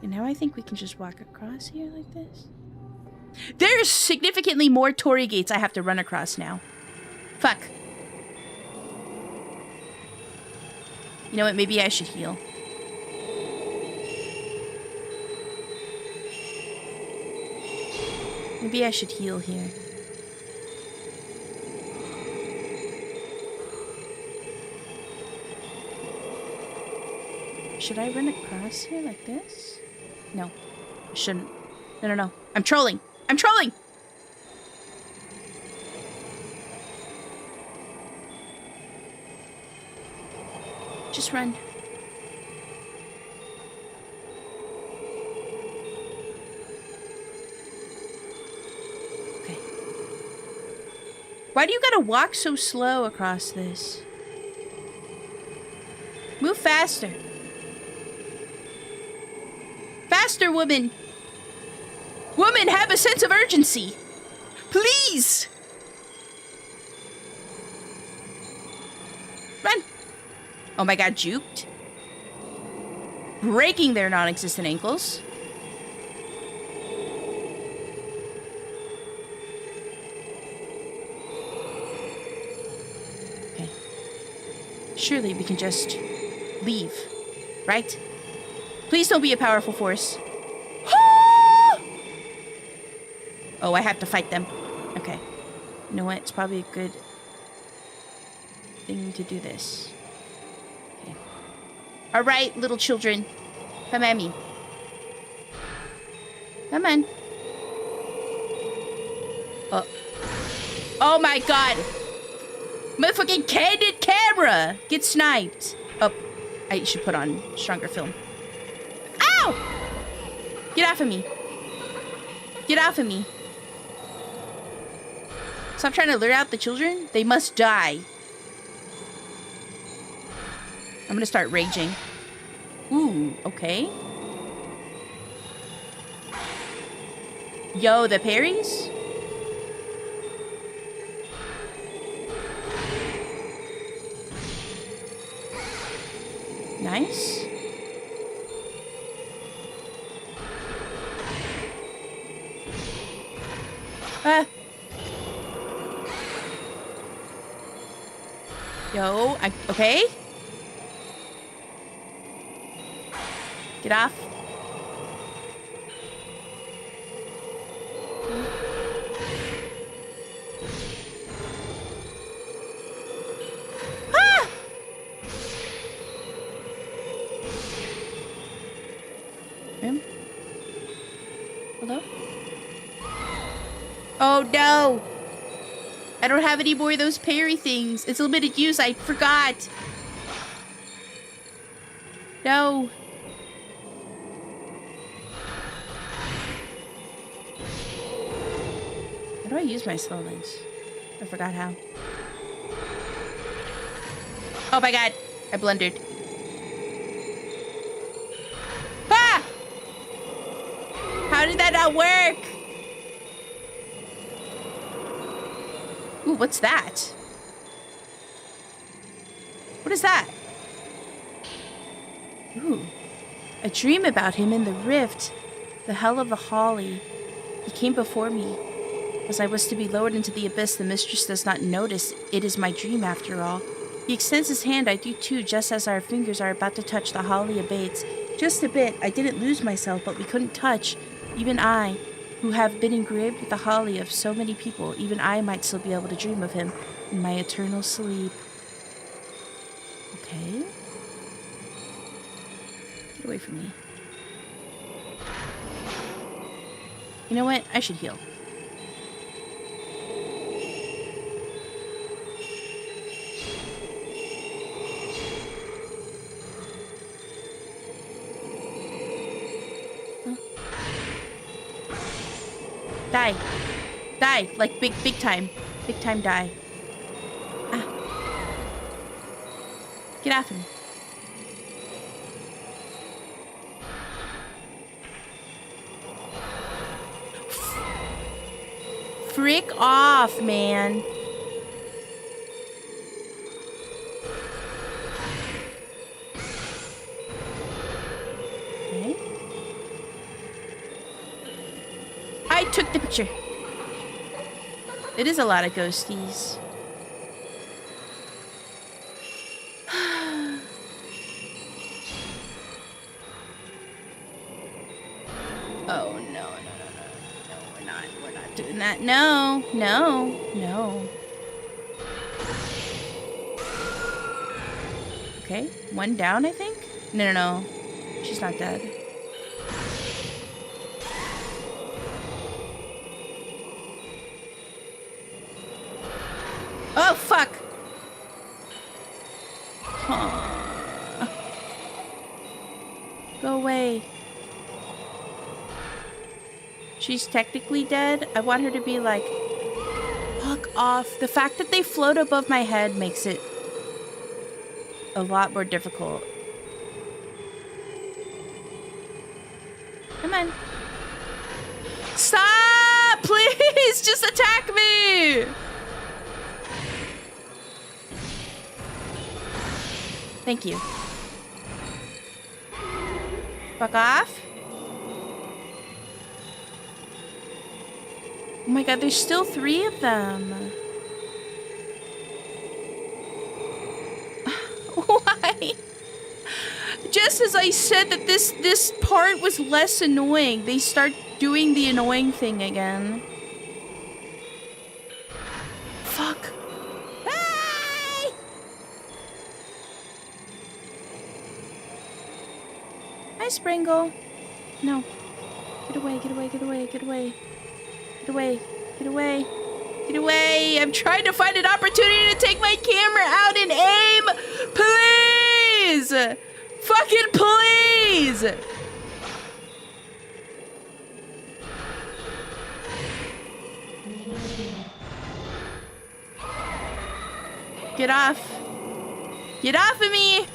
And now I think we can just walk across here like this. There's significantly more Torii gates I have to run across now. Fuck. You know what? Maybe I should heal. Maybe I should heal here. Should I run across here like this? No. I shouldn't. No, no, no. I'm trolling. I'm trolling! Just run. Okay. Why do you gotta walk so slow across this? Move faster. Faster, woman! Woman, have a sense of urgency! Please! Run! Oh my god, juked. Breaking their non-existent ankles. Okay. Surely we can just leave, right? Please don't be a powerful force. Oh, I have to fight them. Okay. You know what? It's probably a good thing to do this. Okay. All right, little children. Come at me. Come on. Oh. Oh my god. Motherfucking candid camera. Get sniped. Oh. I should put on stronger film. Ow! Get off of me. Get off of me. Stop trying to lure out the children. They must die. I'm gonna start raging. Ooh, okay. Yo, the parries? Nice. Ah. Yo, okay. Get off. Ah! Him? Hello? Oh no! I don't have any more of those parry things. It's limited use. I forgot. No. How do I use my slow lens? I forgot how. Oh my god. I blundered. Ah! How did that not work? Ooh, what's that? What is that? Ooh. A dream about him in the rift. The hell of the holly. He came before me. As I was to be lowered into the abyss, the mistress does not notice. It is my dream after all. He extends his hand, I do too, just as our fingers are about to touch. The holly abates. Just a bit. I didn't lose myself, but we couldn't touch. Even I, who have been engraved with the holly of so many people, even I might still be able to dream of him in my eternal sleep. Okay. Get away from me. You know what? I should heal. Die. Die. Like big time. Big time die. Ah. Get off him. Frick off, man. Okay. I took the picture. It is a lot of ghosties. Oh, no, we're not doing that. No. Okay, one down, I think? No. She's not dead. Oh, fuck! Huh. Go away. She's technically dead. I want her to be like, fuck off. The fact that they float above my head makes it a lot more difficult. Come on. Stop! Please! Just attack me! Thank you. Fuck off. Oh my god, there's still 3 of them. Why? Just as I said that this part was less annoying, they start doing the annoying thing again. Fuck. Hi! Hi, Springle. No. Get away, get away, get away, get away. Get away, get away. Get away. I'm trying to find an opportunity to take my camera out and aim. Please. Fucking please. Get off. Get off of me.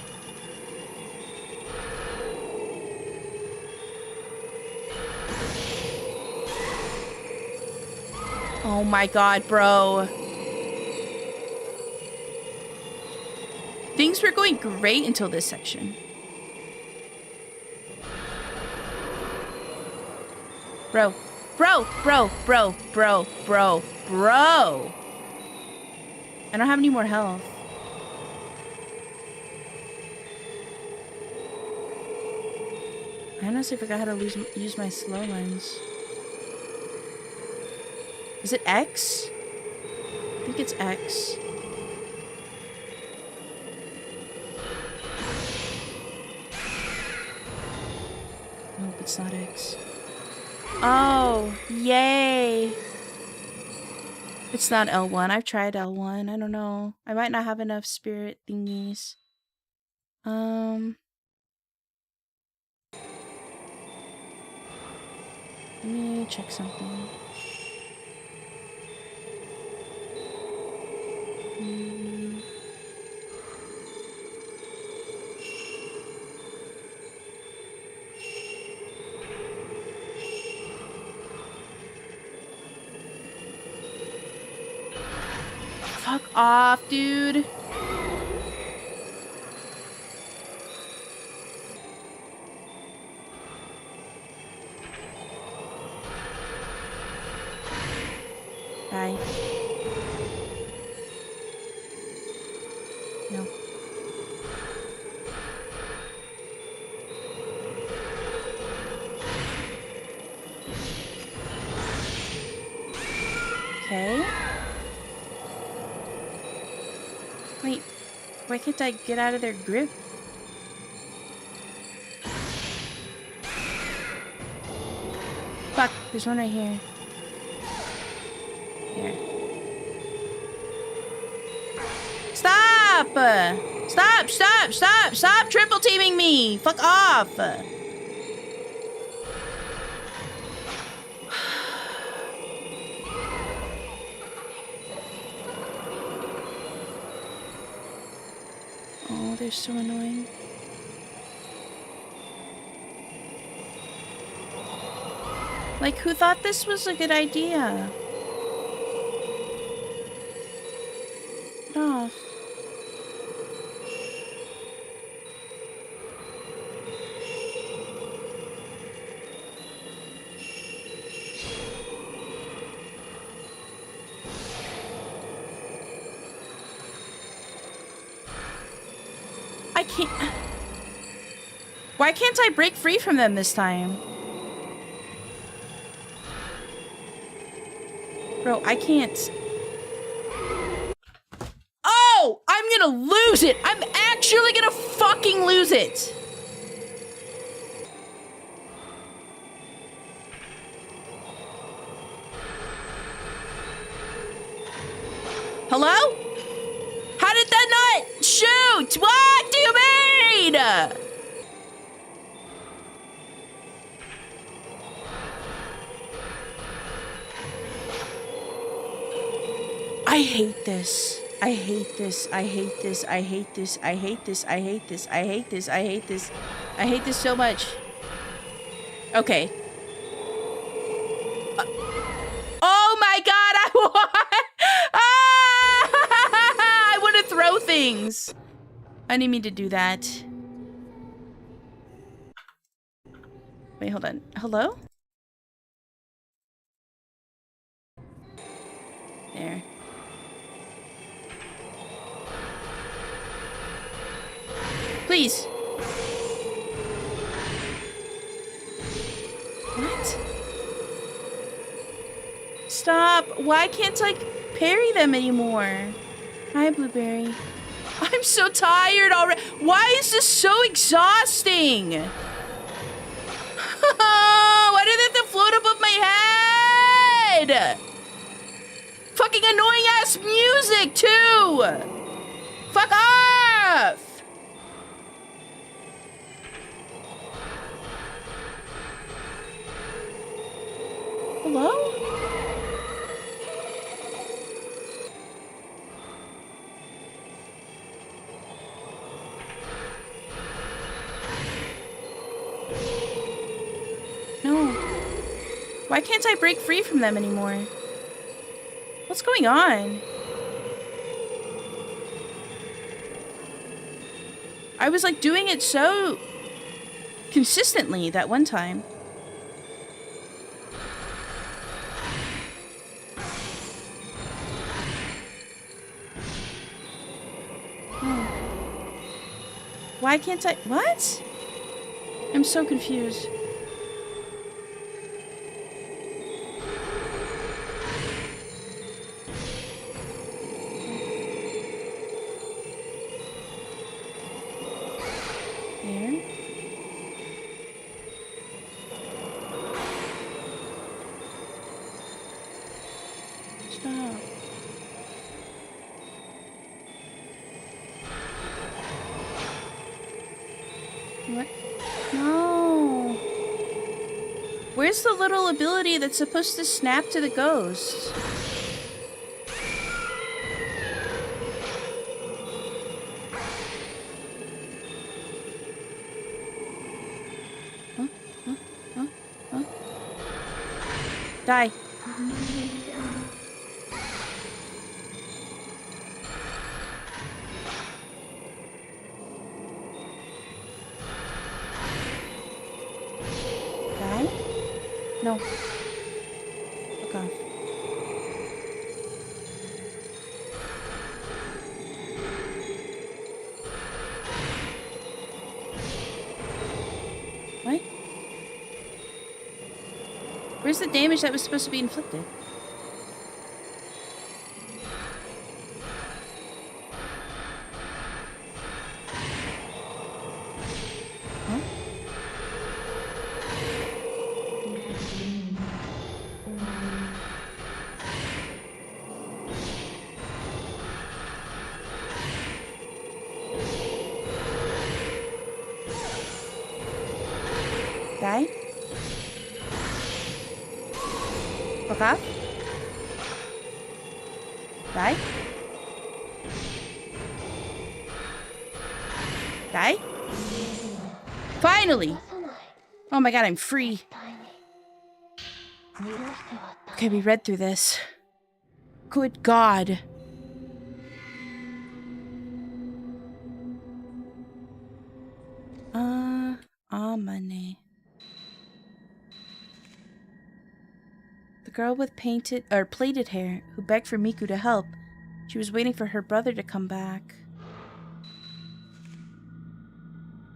Oh my god, bro. Things were going great until this section. Bro. Bro. Bro. Bro. Bro. Bro. Bro. I don't have any more health. I honestly forgot how to use my slow lens. Is it X? I think it's X. Nope, it's not X. Oh, yay. It's not L1. I've tried L1. I don't know. I might not have enough spirit thingies. Let me check something. Fuck off, dude. Bye. No. Okay. Wait, why can't I get out of their grip? Fuck, there's one right here. Here. Stop! Stop, stop, stop, stop triple teaming me! Fuck off! Oh, they're so annoying. Like, who thought this was a good idea? Get off. I can't... Why can't I break free from them this time? Bro, I can't... Oh! I'm gonna lose it! I'm actually gonna fucking lose it! Hello? How did that not shoot? What do you mean? I hate this. I hate this. I hate this. I hate this. I hate this. I hate this. I hate this. I hate this. I hate this so much. Okay. Oh my god, I want... I want to throw things. I didn't mean to do that. Wait, hold on. Hello? There. Please. What? Stop. Why can't I parry them anymore? Hi, Blueberry. I'm so tired already. Why is this so exhausting? ass music too! Fuck off! Hello? No. Why can't I break free from them anymore? What's going on? I was like doing it so consistently that one time. Why can't I? What? I'm so confused. There. Stop. What? No. Where's the little ability that's supposed to snap to the ghost? Huh? Huh? Huh? Huh? Die. No. Fuck off. What? Where's the damage that was supposed to be inflicted? Huh? Die? Fuck off? Die? Die? Finally! Oh my god, I'm free. Okay, we read through this. Good god. Money. The girl with plaited hair who begged for Miku to help. She was waiting for her brother to come back.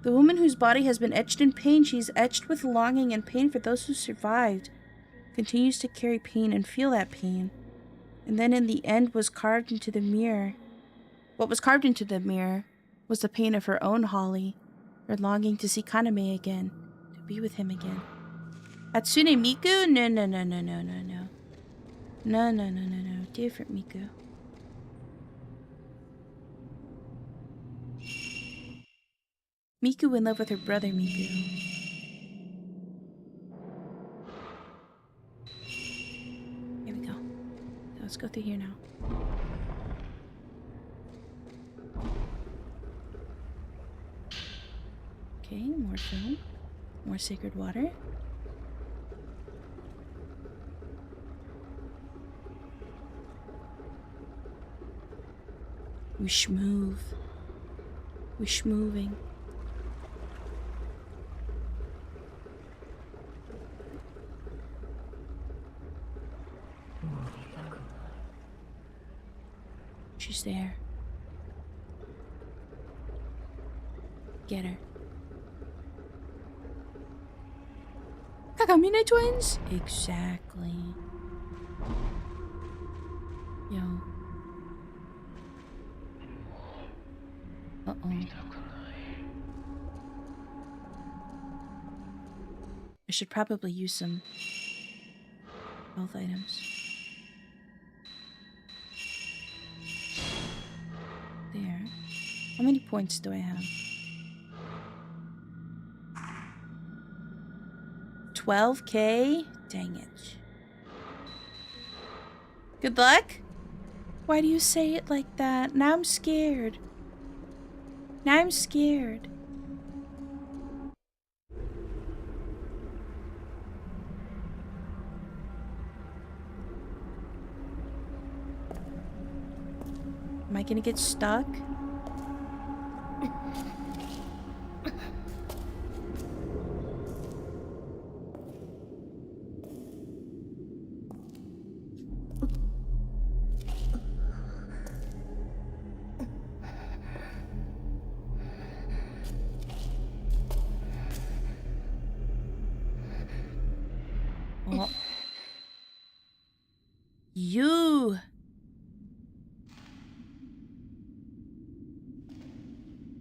The woman whose body has been etched in pain, she is etched with longing and pain for those who survived. Continues to carry pain and feel that pain. And then in the end was carved into the mirror. What was carved into the mirror was the pain of her own Holly, her longing to see Kaname again, to be with him again. Hatsune Miku? No, no, no, no, no, no, no. No, no, no, no, no. Different Miku. Miku in love with her brother Miku. Here we go. Let's go through here now. Okay, more film. More sacred water. We schmoove. We schmooving. She's there. Get her. Kakamine twins? Exactly. Yo. Uh-oh. I should probably use some health items. How many points do I have? 12K? Dang it. Good luck? Why do you say it like that? Now I'm scared. Now I'm scared. Am I gonna get stuck? Oh. You.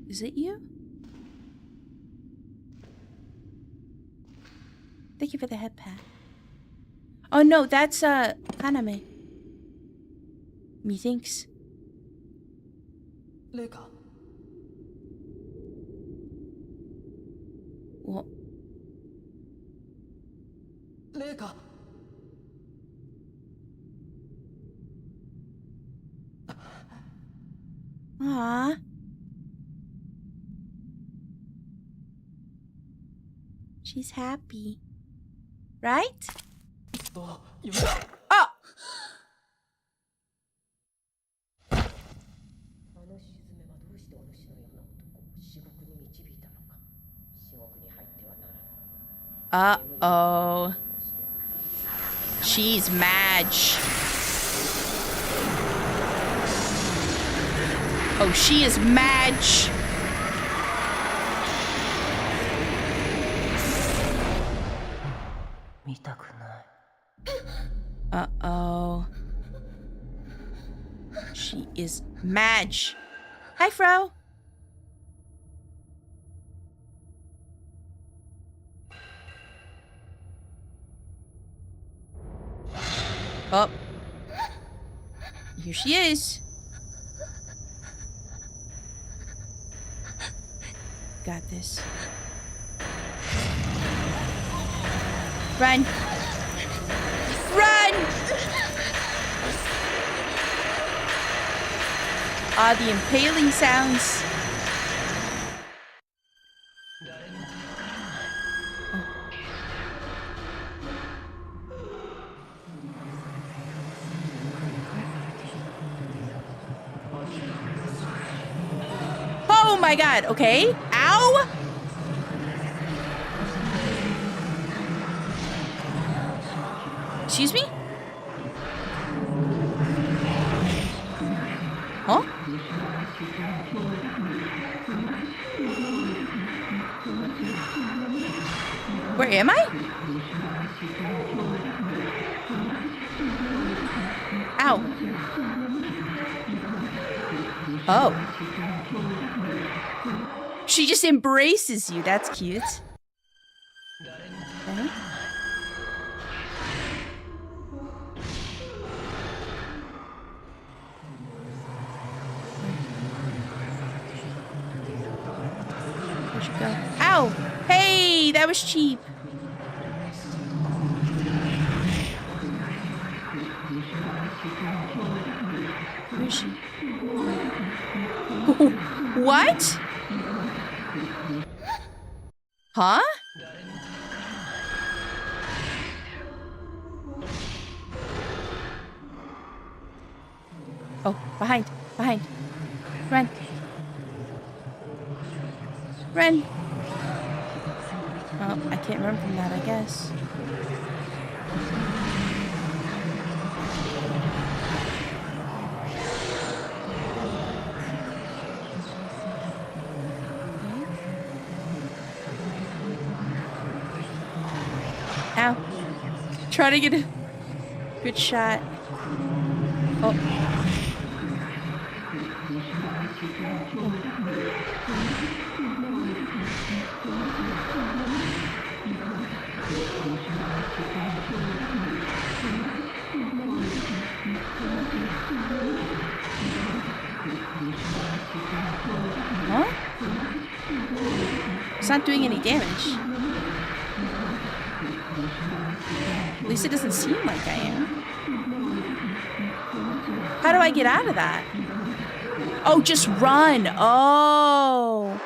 Is it you? Thank you for the head pat. Oh no, that's Kaname. Methinks. Luca. What? Luca. Aww. She's happy. Right? Oh! あの沈めはどうしてお主のような男を至極に導いたのか。至極に入ってはならぬ。Uh-oh. She's Madge. Oh, she is Madge. Uh-oh. She is Madge. Hi, Fro. Oh. Here she is. Got this. Run. Run! Ah, the impaling sounds. Oh my god, okay. Ow! Excuse me? Huh? Where am I? Ow. Oh. She just embraces you. That's cute. Okay. Where'd you go? Ow! Hey, that was cheap. Where is she? What? Huh? Oh, behind. Behind. Run. Run. Oh, I can't run from that, I guess. Ow. Try to get a good shot. Oh. It's not doing any damage. At least it doesn't seem like I am. How do I get out of that? Oh, just run. Oh.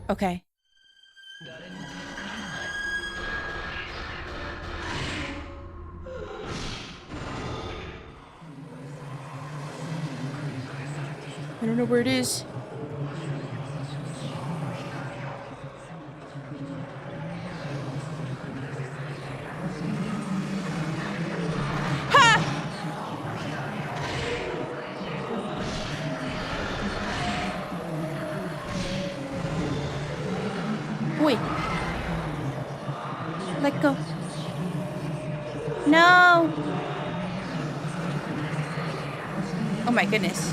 Okay. I don't know where it is. Wait. Let go. No. Oh my goodness.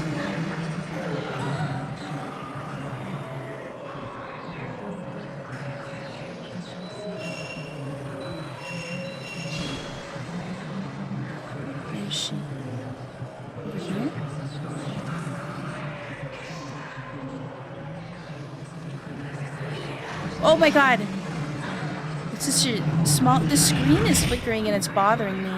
Where is she? Over here? Oh my god! It's such a small. The screen is flickering and it's bothering me.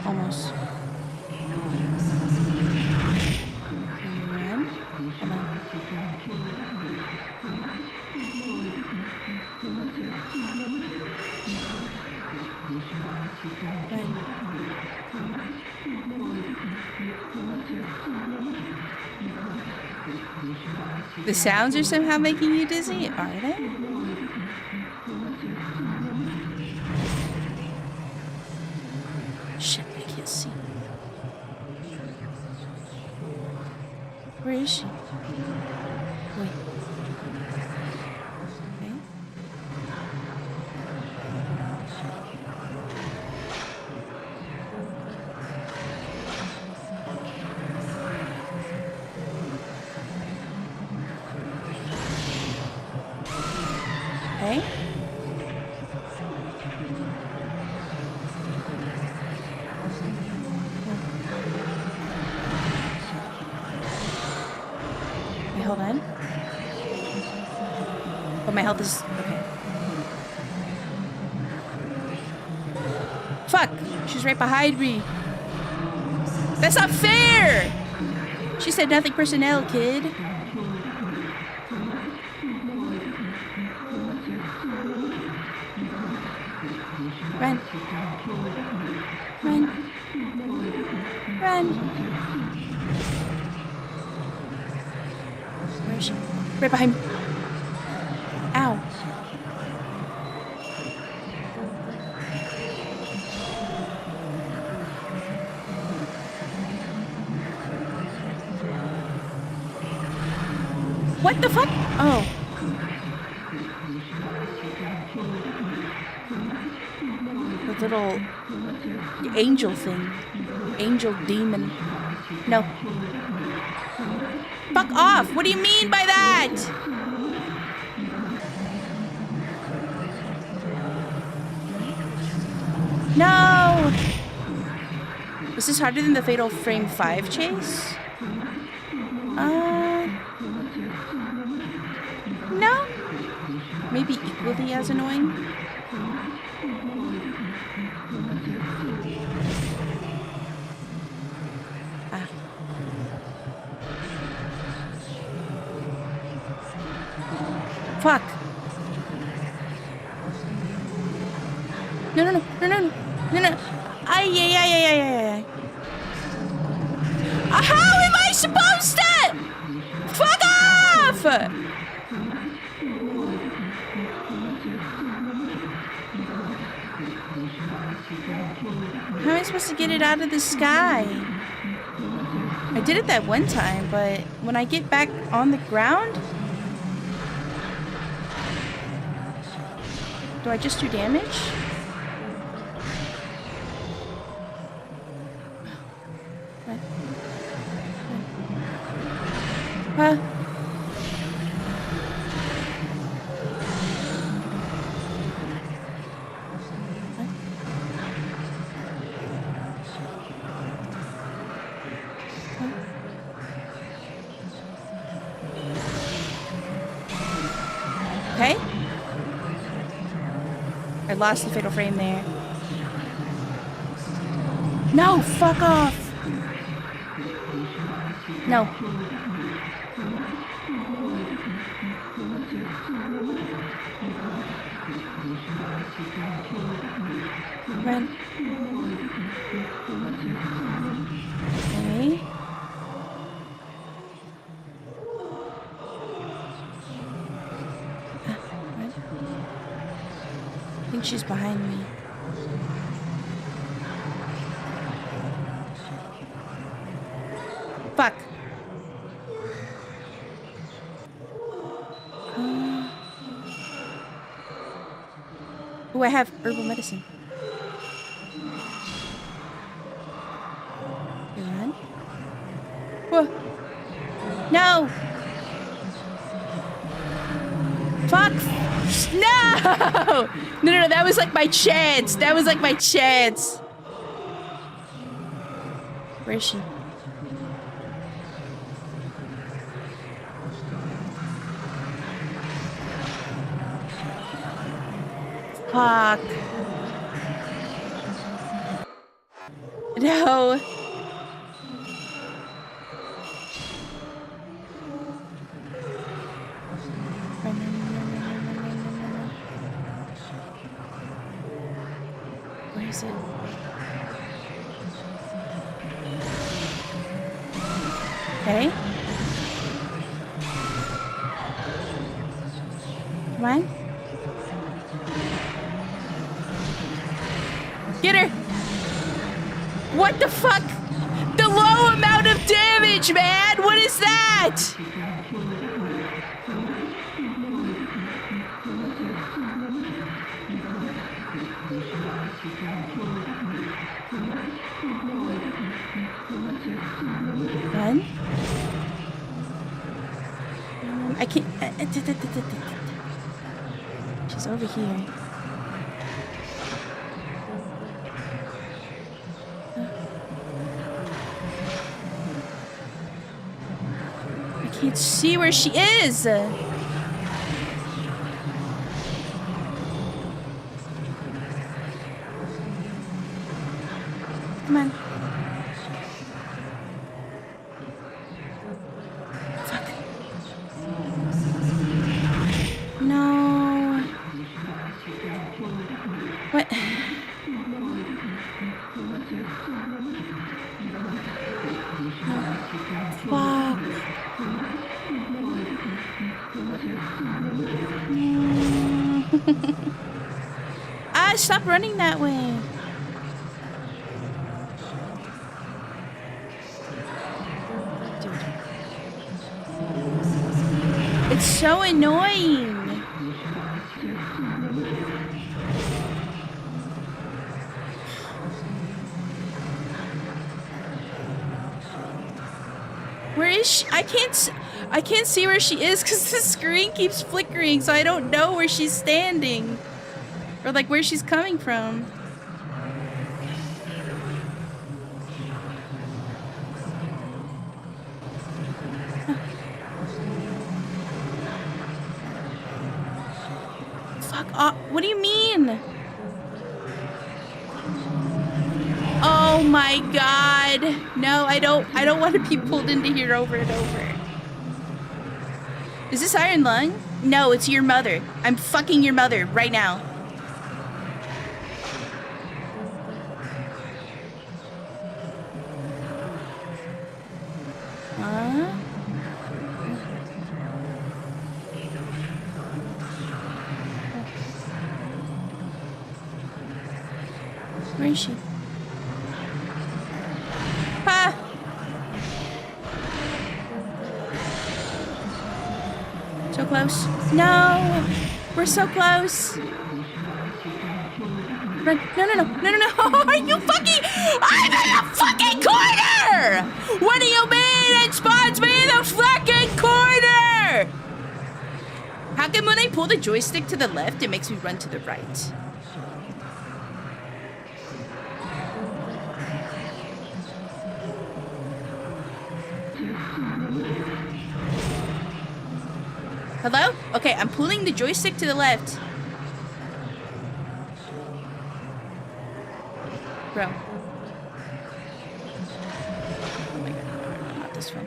Almost. Run. Hold on. Run. The sounds are somehow making you dizzy, are they? Shit, I can't see. Where is she? Wait. Okay. Okay. Wait, hold on. But my health is okay. Fuck! She's right behind me. That's not fair! She said nothing personnel, kid. Run. Run. Run. Where is she? Right behind me. Ow. What the fuck? Oh. The little angel thing. Angel demon. No. Fuck off! What do you mean by that? No! Is this harder than the Fatal Frame 5 chase? No? Maybe equally as annoying? Ah. Fuck. No, no, no, no, no, no, no. Ay, ay, ay, ay, ay, ay, ay. How am I supposed off! How am I supposed to get it out of the sky? I did it that one time, but when I get back on the ground, do I just do damage? Huh? Okay. I lost the fatal frame there. No, fuck off. No. Run. Okay. I think she's behind me. Fuck. Oh, I have herbal medicine. You run? Whoa. No! Fuck! No! No, that was like my chance. That was like my chance. Where is she? Fuck. No. Where is it? Okay. Come on. Get her! What the fuck? The low amount of damage, man! What is that? Run? I can't... She's over here. I can't see where she is. Come on. Fuck. No. What? Fuck. Ah, stop running that way. Dude. It's so annoying. Where is she? I can't see where she is because the screen keeps flickering, so I don't know where she's standing. Or like where she's coming from. Fuck off. What do you mean? Oh my god. No, I don't want to be pulled into here over and over. Is this Iron Lung? No, it's your mother. I'm fucking your mother right now. Huh? Where is she? Ah! So close. No! We're so close. Run. No, no, no. No, no, no. Are you fucking... I'm in the fucking corner! What do you mean it spawns me in the fucking corner? How come when I pull the joystick to the left, it makes me run to the right? Hello? Okay, I'm pulling the joystick to the left. Bro. Oh my god, not this one.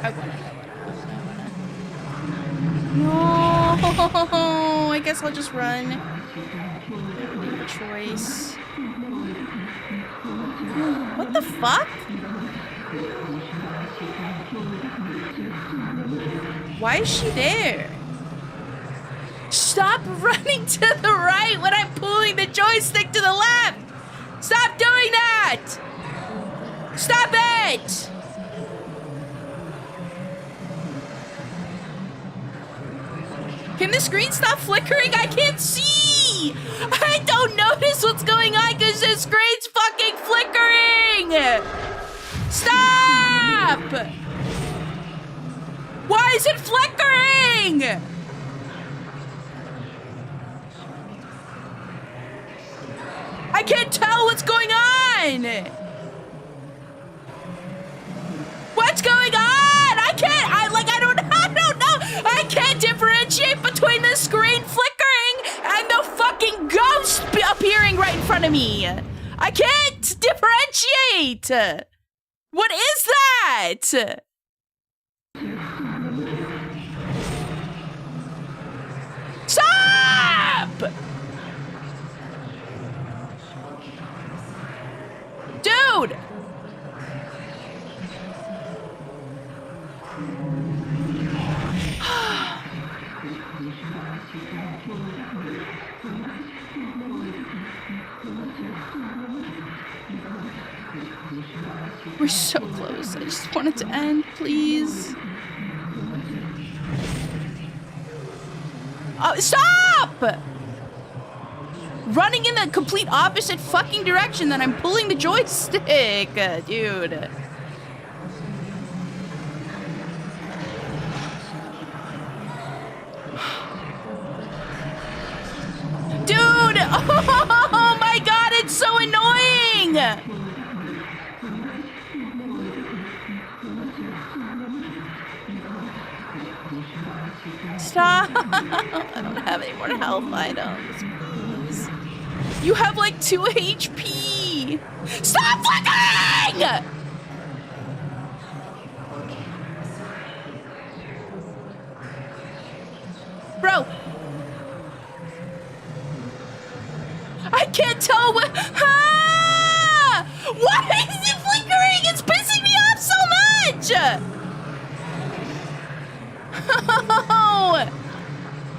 I want it. No, I guess I'll just run. Make a choice. What the fuck? Why is she there? Stop running to the right when I'm pulling the joystick to the left! Stop doing that! Stop it! Can the screen stop flickering? I can't see! I don't notice what's going on because the screen's fucking flickering! Stop! Why is it flickering? I can't tell what's going on! What's going on? I don't know! I can't differentiate between the screen flickering and the fucking ghost appearing right in front of me! I can't differentiate! What is that? Stop! Dude! We're so close. I just want it to end, please. Oh, stop! Running in the complete opposite fucking direction that I'm pulling the joystick, dude. Dude! Oh my god, it's so annoying! Stop! I don't have any more health items, please. You have like 2 HP! Stop flickering! Bro! I can't tell what... Ah! Why is it flickering? It's pissing me off so much! Oh!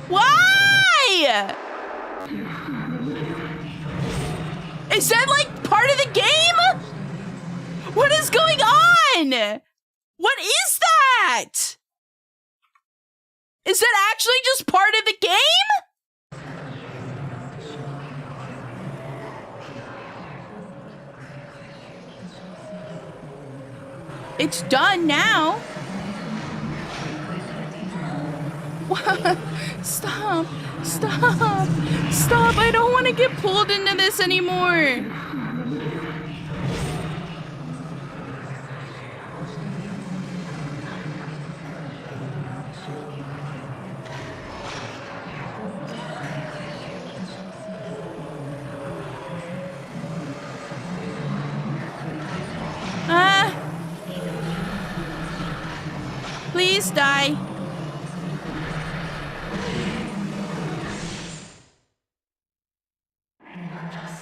Why? Is that like part of the game? What is going on? What is that? Is that actually just part of the game? It's done now. Stop. Stop. Stop. I don't want to get pulled into this anymore. Please die.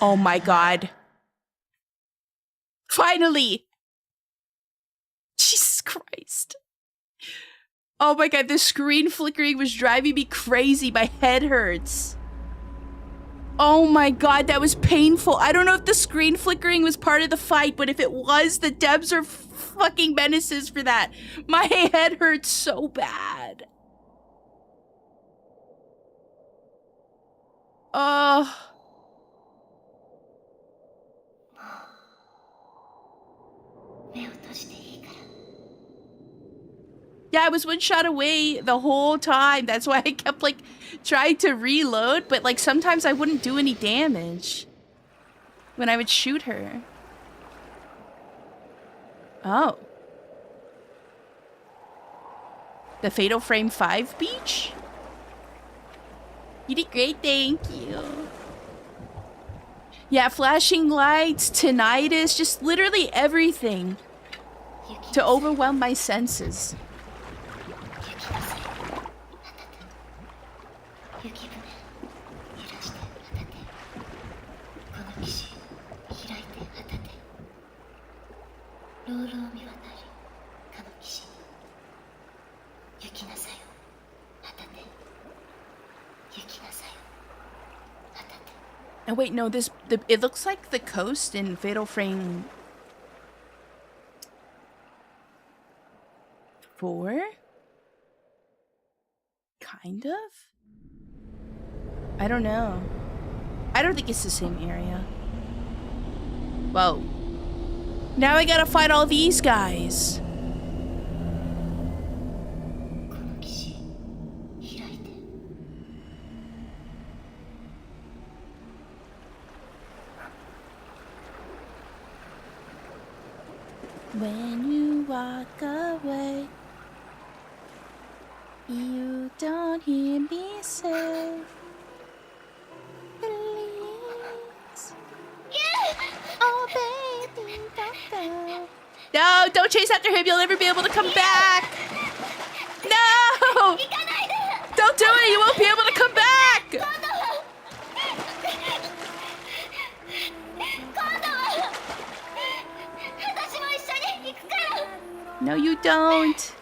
Oh my god. Finally. Jesus Christ. Oh my god, the screen flickering was driving me crazy. My head hurts. Oh my god, that was painful. I don't know if the screen flickering was part of the fight, but if it was, the devs are fucking menaces for that. My head hurts so bad. Oh. Yeah, I was one shot away the whole time. That's why I kept, like, trying to reload, but, like, sometimes I wouldn't do any damage when I would shoot her. Oh. The Fatal Frame 5 beach? You did great, thank you. Yeah, flashing lights, tinnitus, just literally everything to overwhelm my senses. Oh wait, no, it looks like the coast in Fatal Frame 4? Kind of? I don't know. I don't think it's the same area. Whoa. Now I gotta fight all these guys. When you walk away, you don't hear me say, please. Oh, baby, don't go. No, don't chase after him. You'll never be able to come back. No! Don't do it. You won't be able to come back. No, you don't.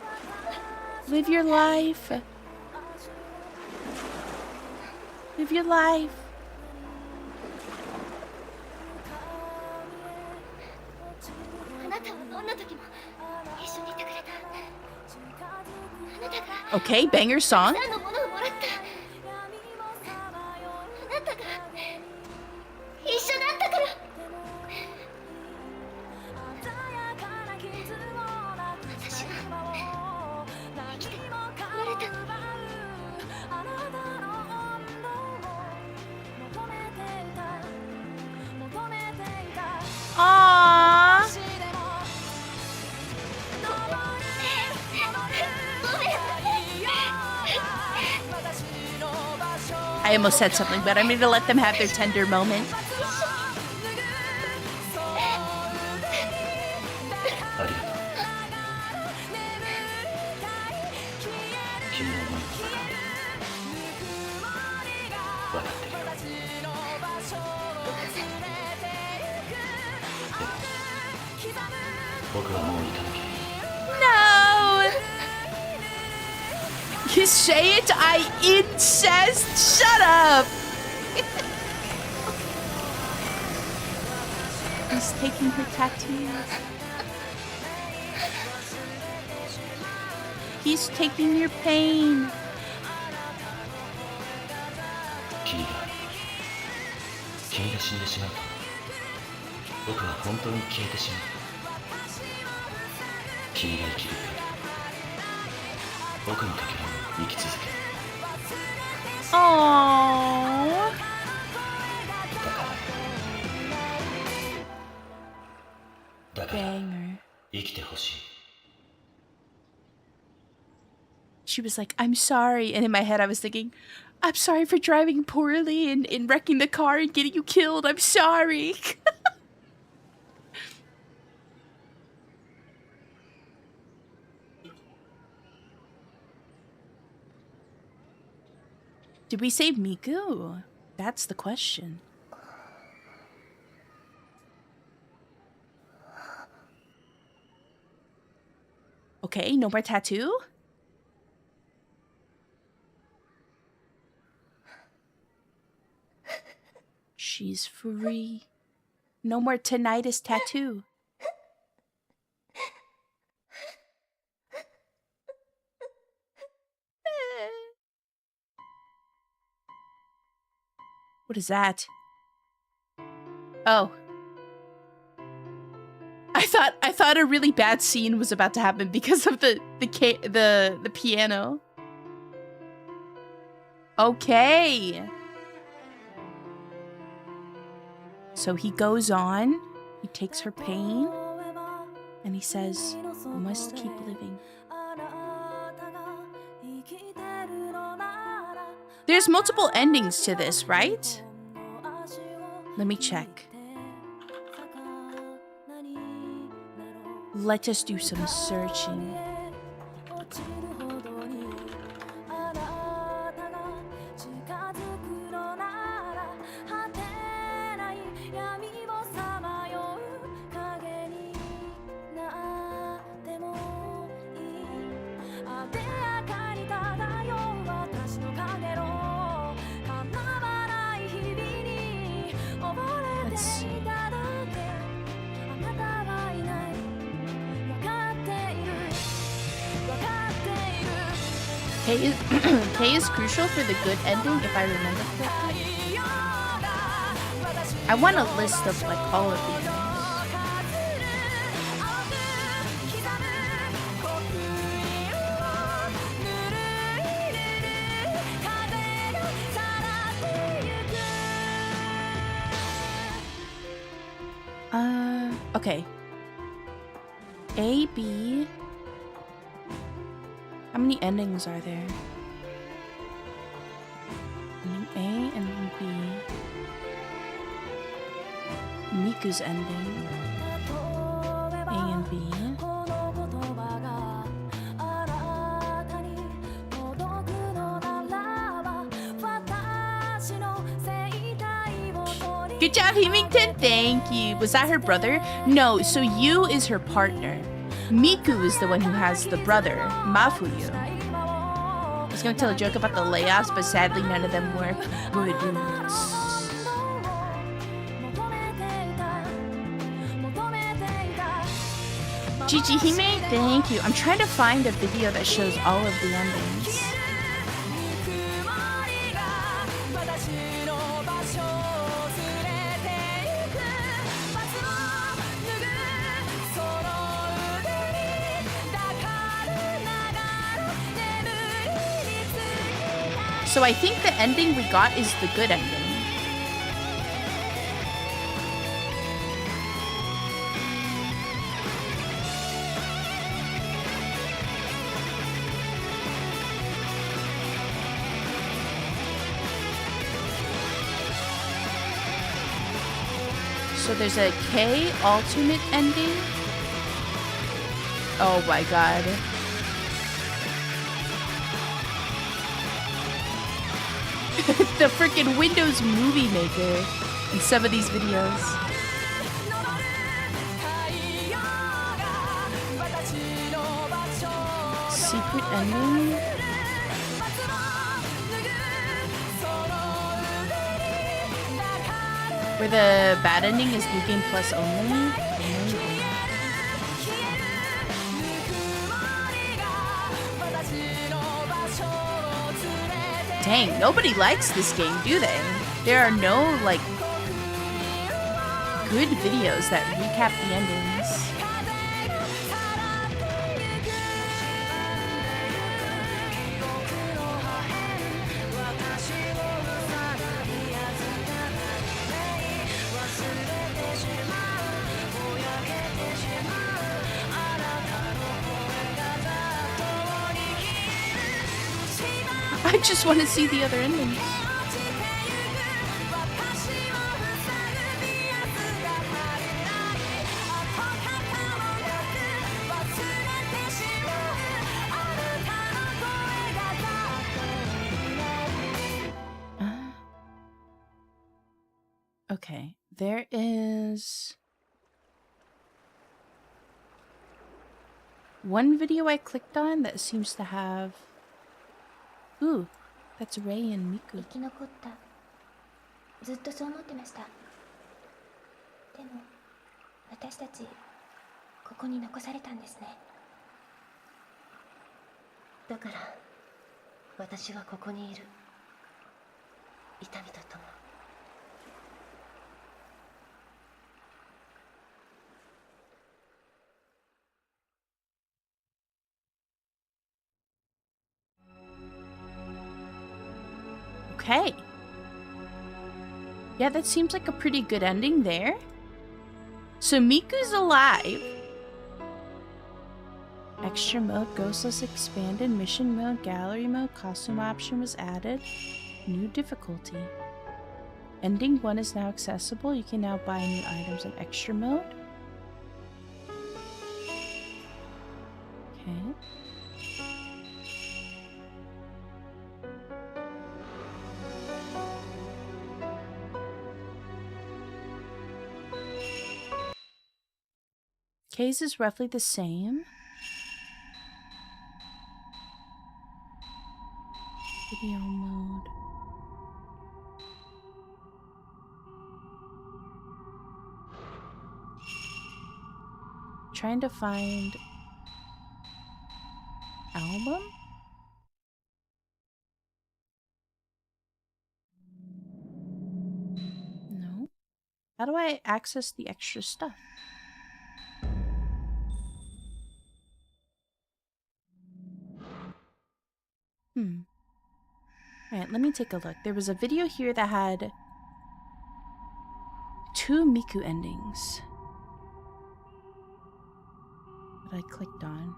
Live your life. Live your life. Okay, banger song. Aww. I almost said something, but I'm going to let them have their tender moment. No! You say it, I incest? Shut up! He's taking her tattoos. He's taking your pain. Aww. Banger. She was like, I'm sorry. And in my head, I was thinking, I'm sorry for driving poorly and wrecking the car and getting you killed. I'm sorry. Did we save Miku? That's the question. Okay, no more tattoo? She's free. No more tinnitus tattoo. What is that? Oh. I thought a really bad scene was about to happen because of the piano. Okay. So he goes on, he takes her pain, and he says, "You must keep living." There's multiple endings to this, right? Let me check. Let us do some searching. Let's see. K is crucial for the good ending, if I remember correctly. I want a list of like all of the endings. Okay. A, B. How many endings are there? Ending A, ending B. Miku's ending. A and B. Good job, Hemington. Thank you. Was that her brother? No, so Yu is her partner. Miku is the one who has the brother, Mafuyu. I was going to tell a joke about the layoffs, but sadly none of them were good. Gigi Hime, thank you. I'm trying to find a video that shows all of the endings. So I think the ending we got is the good ending. So there's a K alternate ending. Oh my god. The freaking Windows Movie Maker in some of these videos. Secret ending. Where the bad ending is New Game Plus only. Dang, nobody likes this game, do they? There are no, like, good videos that recap the endings. I just want to see the other endings. Okay, there is one video I clicked on that seems to have... Ooh, that's Rei and Miku. 生き残った。ずっとそう思ってました。でも私たちここに残されたんですね。だから私はここにいる。痛みととも。Okay. Yeah, that seems like a pretty good ending there. So Miku's alive. Extra mode, ghostless expanded, mission mode, gallery mode, costume option was added. New difficulty. Ending 1 is now accessible. You can now buy new items in extra mode. Okay. Case is roughly the same. Video mode. Trying to find album? No. How do I access the extra stuff? Alright, let me take a look. There was a video here that had 2 Miku endings that I clicked on.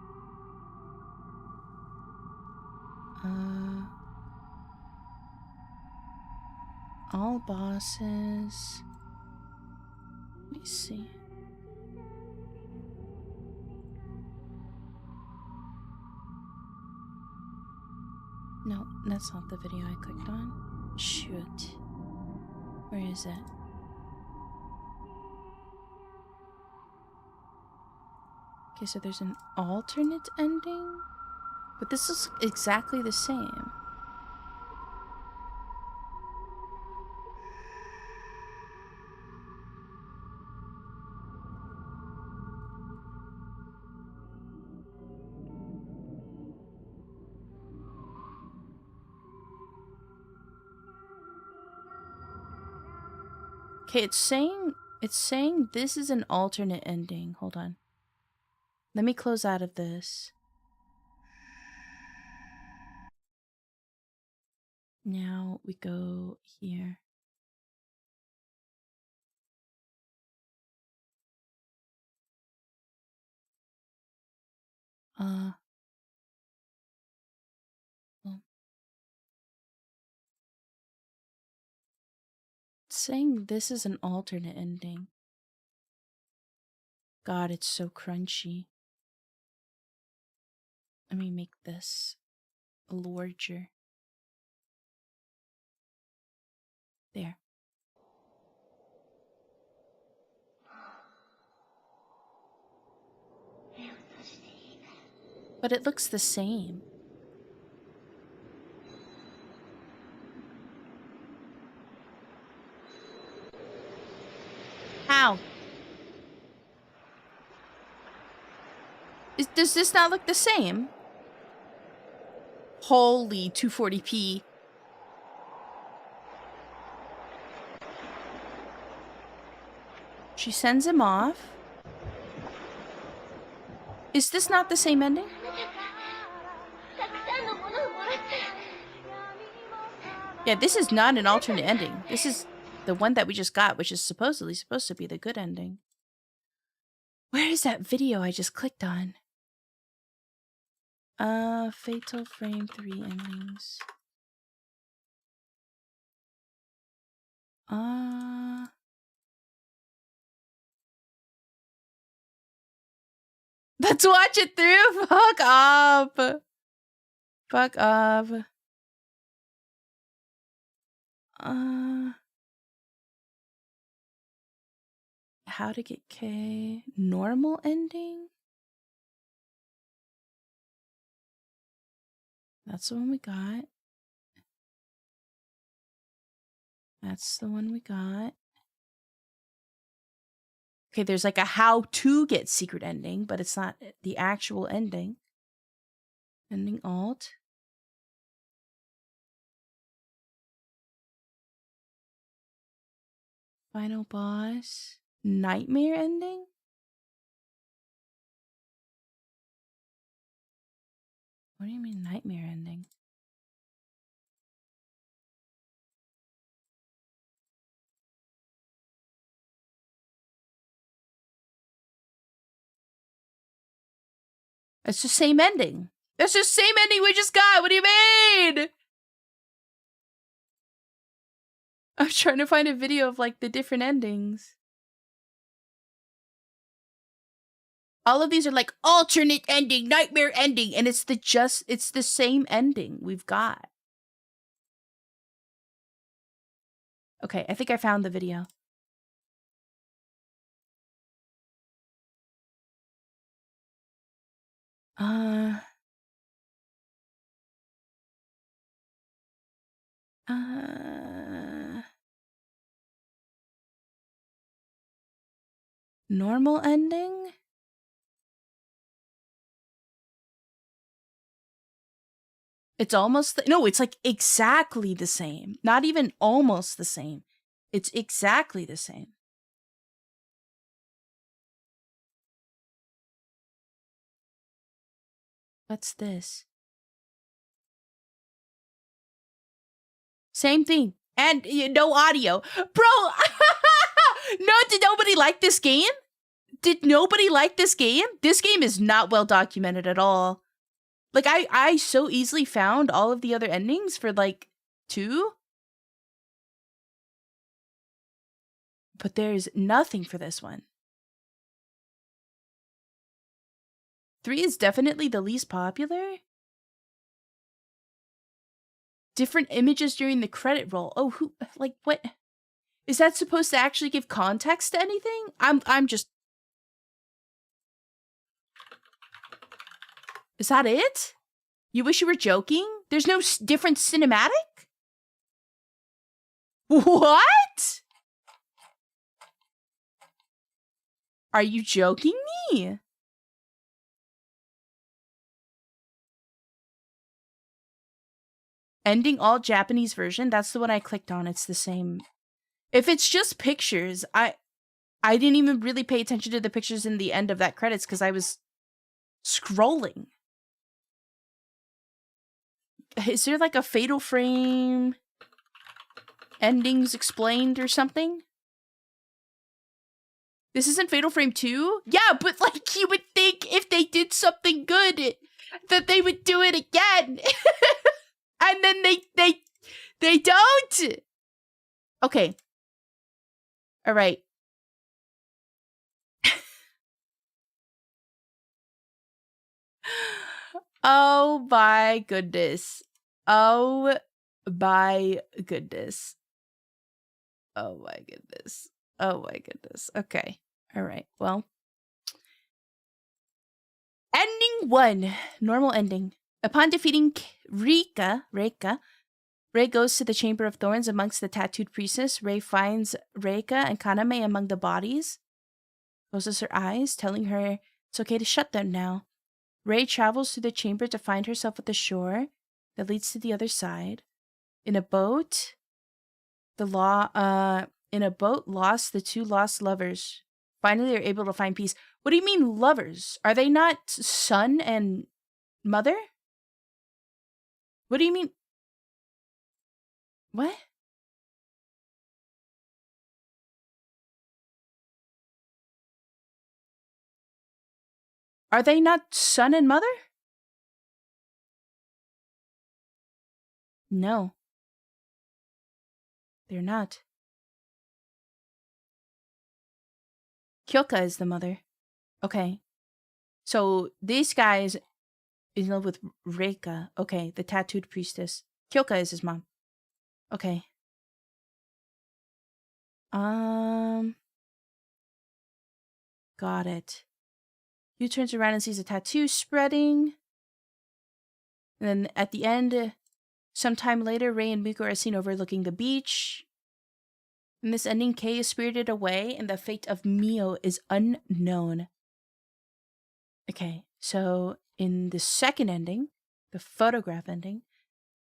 All bosses. Let me see. No, that's not the video I clicked on. Shoot. Where is it? Okay, so there's an alternate ending? But this is exactly the same. Okay, it's saying this is an alternate ending. Hold on. Let me close out of this. Now we go here. Well, it's saying this is an alternate ending. God, it's so crunchy. Let me make this larger. There. But it looks the same. How? Does this not look the same? Holy 240p. She sends him off. Is this not the same ending? Yeah, this is not an alternate ending. This is the one that we just got, which is supposedly supposed to be the good ending. Where is that video I just clicked on? Fatal Frame 3 endings. Let's watch it through. Fuck off. Fuck off. How to get K. Normal ending? That's the one we got. That's the one we got. Okay, there's like a how to get secret ending, but it's not the actual ending. Ending alt. Final boss. Nightmare ending? What do you mean nightmare ending? It's the same ending. That's the same ending we just got. What do you mean? I'm trying to find a video of like the different endings. All of these are like alternate ending, nightmare ending, and it's the same ending we've got. Okay, I think I found the video. Uh, normal ending? It's almost, no, it's like exactly the same. Not even almost the same. It's exactly the same. What's this? Same thing. And no audio. Bro, no, did nobody like this game? Did nobody like this game? This game is not well documented at all. Like, I so easily found all of the other endings for, like, 2. But there's nothing for this one. 3 is definitely the least popular. Different images during the credit roll. Oh, who, like, what? Is that supposed to actually give context to anything? I'm just... Is that it? You wish you were joking? There's no different cinematic? What? Are you joking me? Ending all Japanese version? That's the one I clicked on. It's the same. If it's just pictures, I didn't even really pay attention to the pictures in the end of that credits because I was scrolling. Is there like a Fatal Frame endings explained or something? This isn't Fatal Frame 2? Yeah, but like you would think if they did something good that they would do it again. And then they don't. Okay. All right. Oh my goodness. Oh my goodness. Oh my goodness. Oh my goodness. Okay. All right. Well. Ending 1. Normal ending. Upon defeating Reika, Rei goes to the Chamber of Thorns amongst the tattooed priestess. Rei finds Reika and Kaname among the bodies. Closes her eyes, telling her it's okay to shut them now. Rei travels through the chamber to find herself at the shore that leads to the other side. In a boat, lost the 2 lost lovers. Finally, they're able to find peace. What do you mean lovers? Are they not son and mother? What do you mean? What? Are they not son and mother? No. They're not. Kyoka is the mother. Okay. So this guy's in love with Reika. Okay, the tattooed priestess. Kyoka is his mom. Okay. Got it. Yu turns around and sees a tattoo spreading. And then at the end, sometime later, Rei and Miko are seen overlooking the beach. In this ending, Kei is spirited away and the fate of Mio is unknown. Okay, so in the second ending, the photograph ending,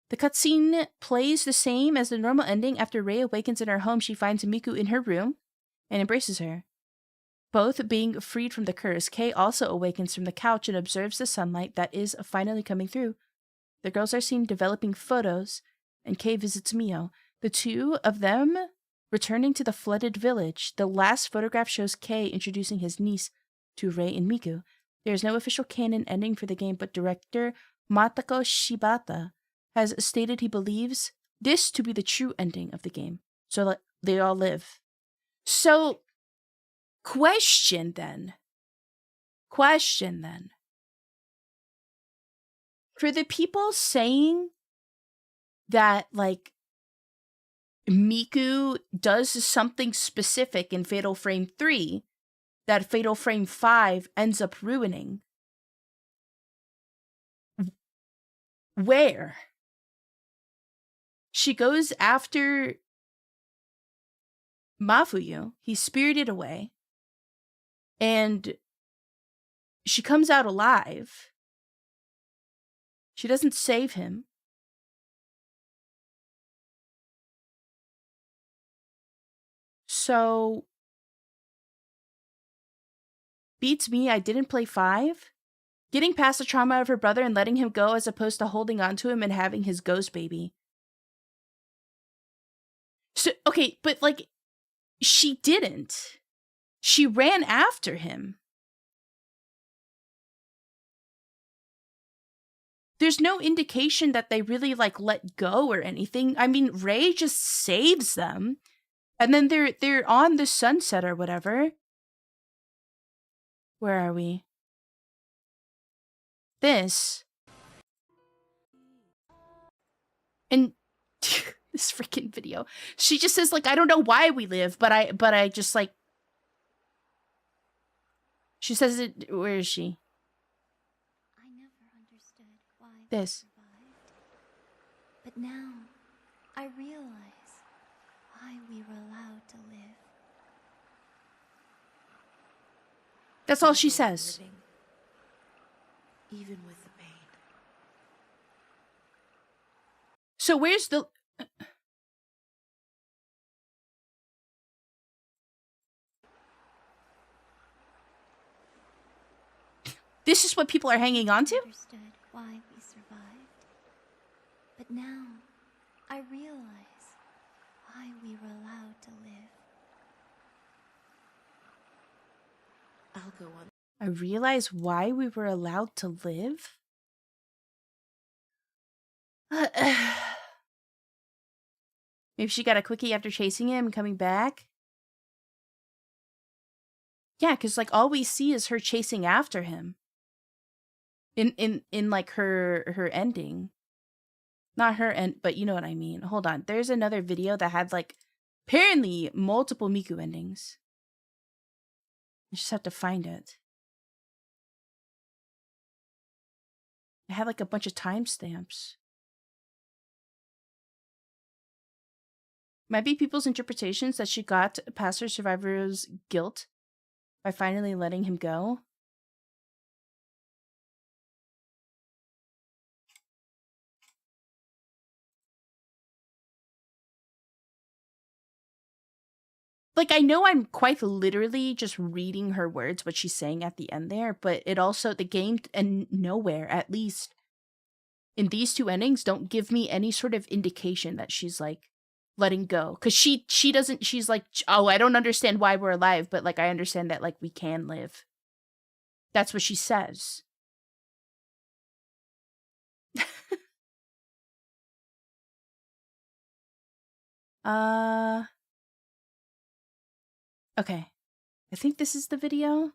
the cutscene plays the same as the normal ending. After Rei awakens in her home, she finds Miku in her room and embraces her. Both being freed from the curse, Kei also awakens from the couch and observes the sunlight that is finally coming through. The girls are seen developing photos, and Kei visits Mio. The two of them returning to the flooded village. The last photograph shows Kei introducing his niece to Rei and Miku. There is no official canon ending for the game, but director Matako Shibata has stated he believes this to be the true ending of the game. So that they all live. So, question then. For the people saying that, like, Miku does something specific in Fatal Frame 3 that Fatal Frame 5 ends up ruining. Where? She goes after Mafuyu. He's spirited away. And she comes out alive. She doesn't save him. So, beats me, I didn't play 5. Getting past the trauma of her brother and letting him go as opposed to holding on to him and having his ghost baby. So, okay, but like, she didn't. She ran after him. There's no indication that they really like let go or anything. I mean, Rei just saves them. And then they're on the sunset or whatever. Where are we? This. And this freaking video. She just says, like, I don't know why we live, but I just like. She says it. Where is she? I never understood why This. we survived. But now I realize why we were allowed to live. That's all she says. Living, even with the pain. So where's the... This is what people are hanging on to? Understood why we survived. But now I realize why we were allowed to live. I'll go on. I realize why we were allowed to live? Maybe she got a quickie after chasing him and coming back? Yeah, because like all we see is her chasing after him. In like her ending. Not her end, but you know what I mean. Hold on. There's another video that had like apparently multiple Miku endings. I just have to find it. It had like a bunch of timestamps. Might be people's interpretations that she got past her survivor's guilt by finally letting him go. Like, I know I'm quite literally just reading her words, what she's saying at the end there, but it also, the game and nowhere, at least in these two endings, don't give me any sort of indication that she's like letting go. Because she doesn't, she's like, oh, I don't understand why we're alive, but like, I understand that like we can live. That's what she says. Okay. I think this is the video.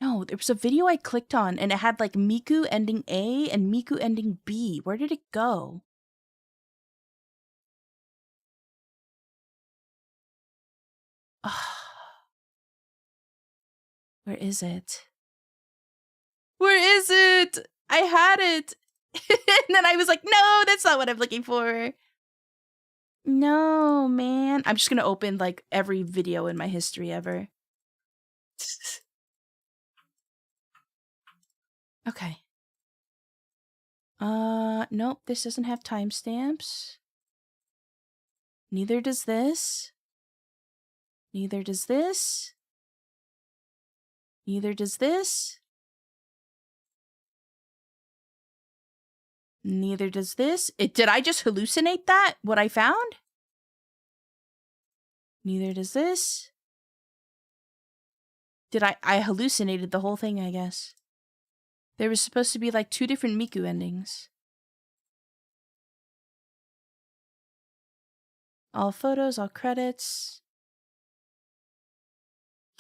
No, there was a video I clicked on and it had like Miku ending A and Miku ending B. Where did it go? Where is it? Where is it? I had it. And then I was like, no, that's not what I'm looking for. No, man. I'm just gonna open like every video in my history ever. Okay. Nope, this doesn't have timestamps. Neither does this. Neither does this. Neither does this. Neither does this. Did I just hallucinate that? What I found? Neither does this. I hallucinated the whole thing, I guess. There was supposed to be like 2 different Miku endings. All photos, all credits.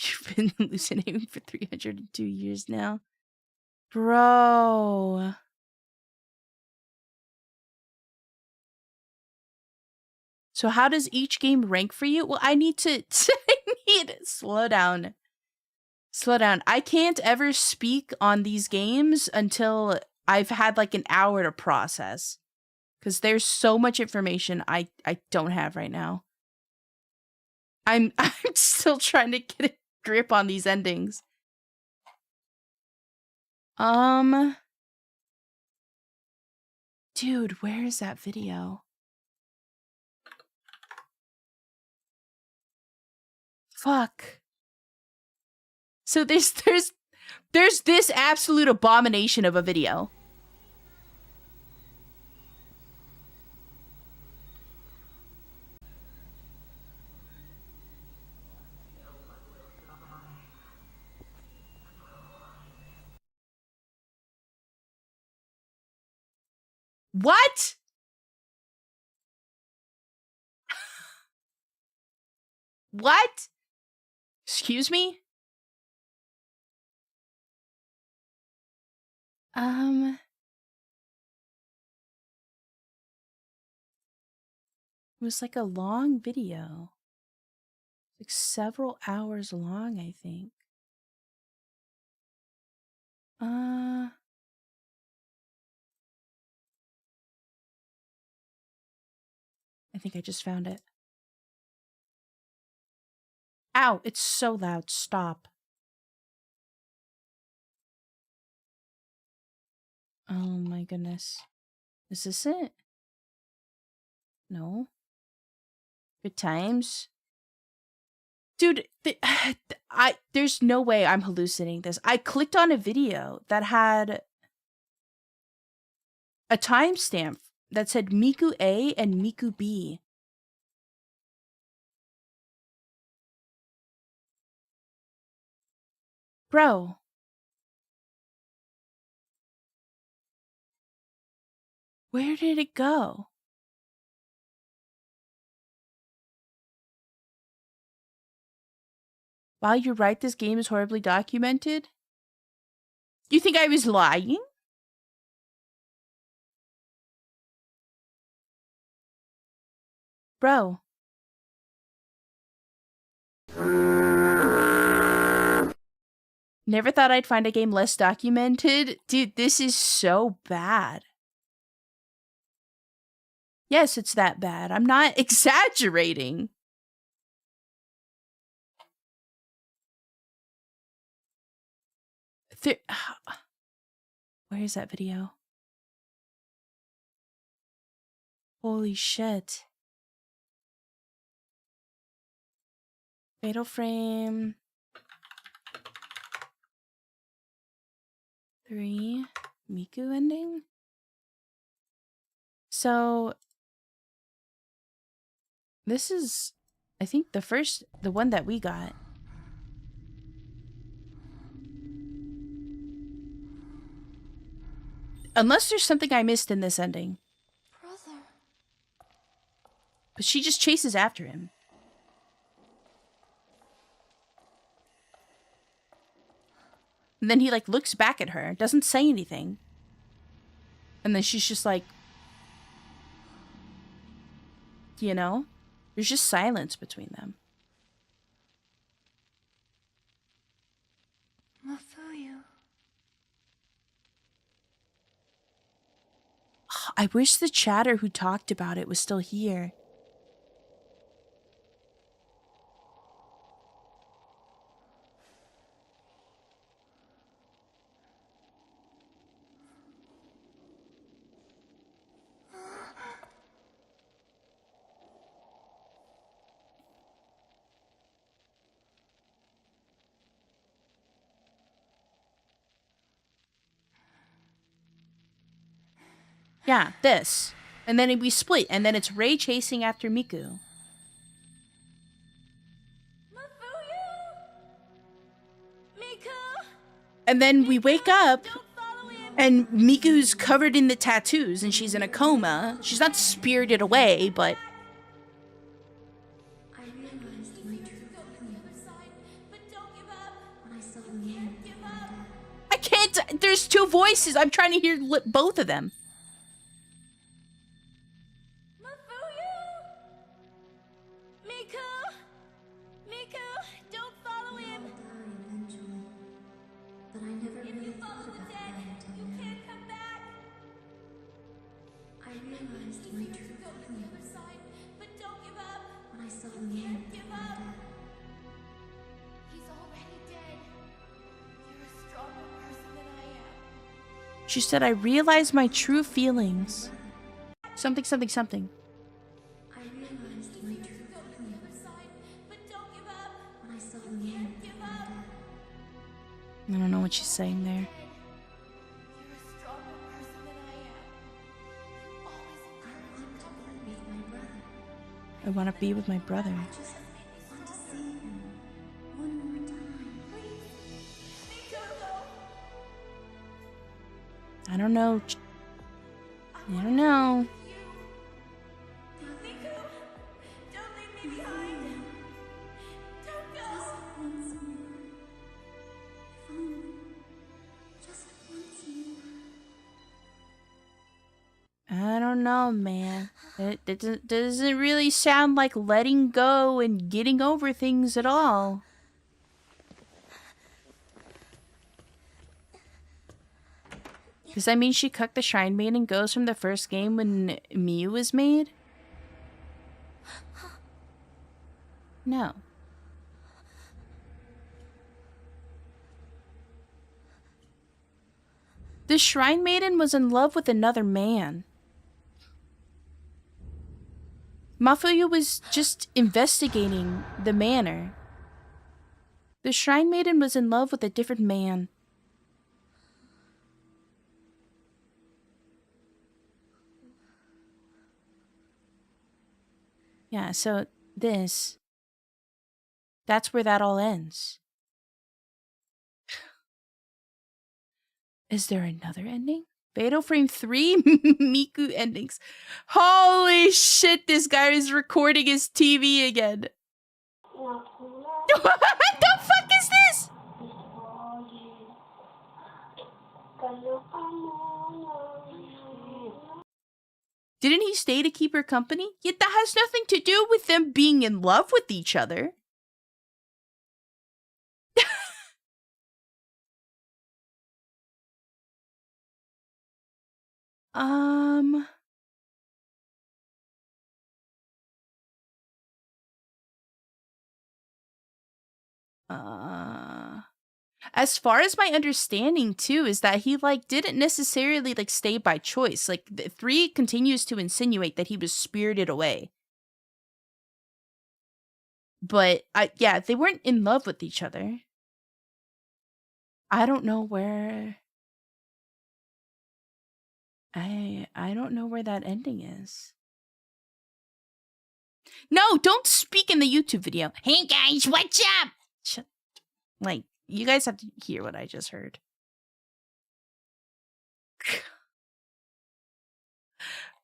You've been hallucinating for 302 years now. Bro. So how does each game rank for you? Well, I need to slow down. Slow down. I can't ever speak on these games until I've had like an hour to process. Because there's so much information I don't have right now. I'm still trying to get a grip on these endings. Dude, where is that video? Fuck. So there's this absolute abomination of a video. What? What? Excuse me? It was like a long video. Like several hours long, I think. I think I just found it. Ow, it's so loud. Stop. Oh my goodness. Is this it? No. Good times. Dude, there's no way I'm hallucinating this. I clicked on a video that had a timestamp that said Miku A and Miku B. Bro. Where did it go? While you're right, this game is horribly documented. You think I was lying? Bro. Never thought I'd find a game less documented. Dude, this is so bad. Yes, it's that bad. I'm not exaggerating. Where is that video? Holy shit. Fatal Frame 3 Miku ending? So this is, I think, the one that we got. Unless there's something I missed in this ending. Brother. But she just chases after him. And then he like looks back at her, doesn't say anything. And then she's just like, you know, there's just silence between them. Mafuyu. I wish the chatter who talked about it was still here. Yeah, this. And then we split, and then it's Rei chasing after Miku. And then we wake up, and Miku's covered in the tattoos, and she's in a coma. She's not spirited away, but... I realized my true feelings when I saw the man before death. I can't... There's two voices. I'm trying to hear both of them. But I never really thought about that until now. I realized my true feelings when I saw the man before death. She said, I realized my true feelings. Something, something, something. I realized my true feelings when I saw the man before death. I don't know what she's saying there. I want to be with my brother. I want to be with my brother. I just want to see him one more time. I don't know. I don't know. Just once more. If only just once more. I don't know, man. It doesn't really sound like letting go and getting over things at all. Does that mean she cucked the Shrine Maiden goes from the first game when Miu was made? No. The Shrine Maiden was in love with another man. Mafuyu was just investigating the manor. The Shrine Maiden was in love with a different man. Yeah, so this... That's where that all ends. Is there another ending? Fatal Frame 3 Miku endings. Holy shit, this guy is recording his TV again. What the fuck is this? Didn't he stay to keep her company? Yet that has nothing to do with them being in love with each other. As far as my understanding too is that he like didn't necessarily like stay by choice. Like 3 continues to insinuate that he was spirited away. But yeah, they weren't in love with each other. I don't know where I don't know where that ending is. No, don't speak in the YouTube video. Hey guys, what's up? Like, you guys have to hear what I just heard.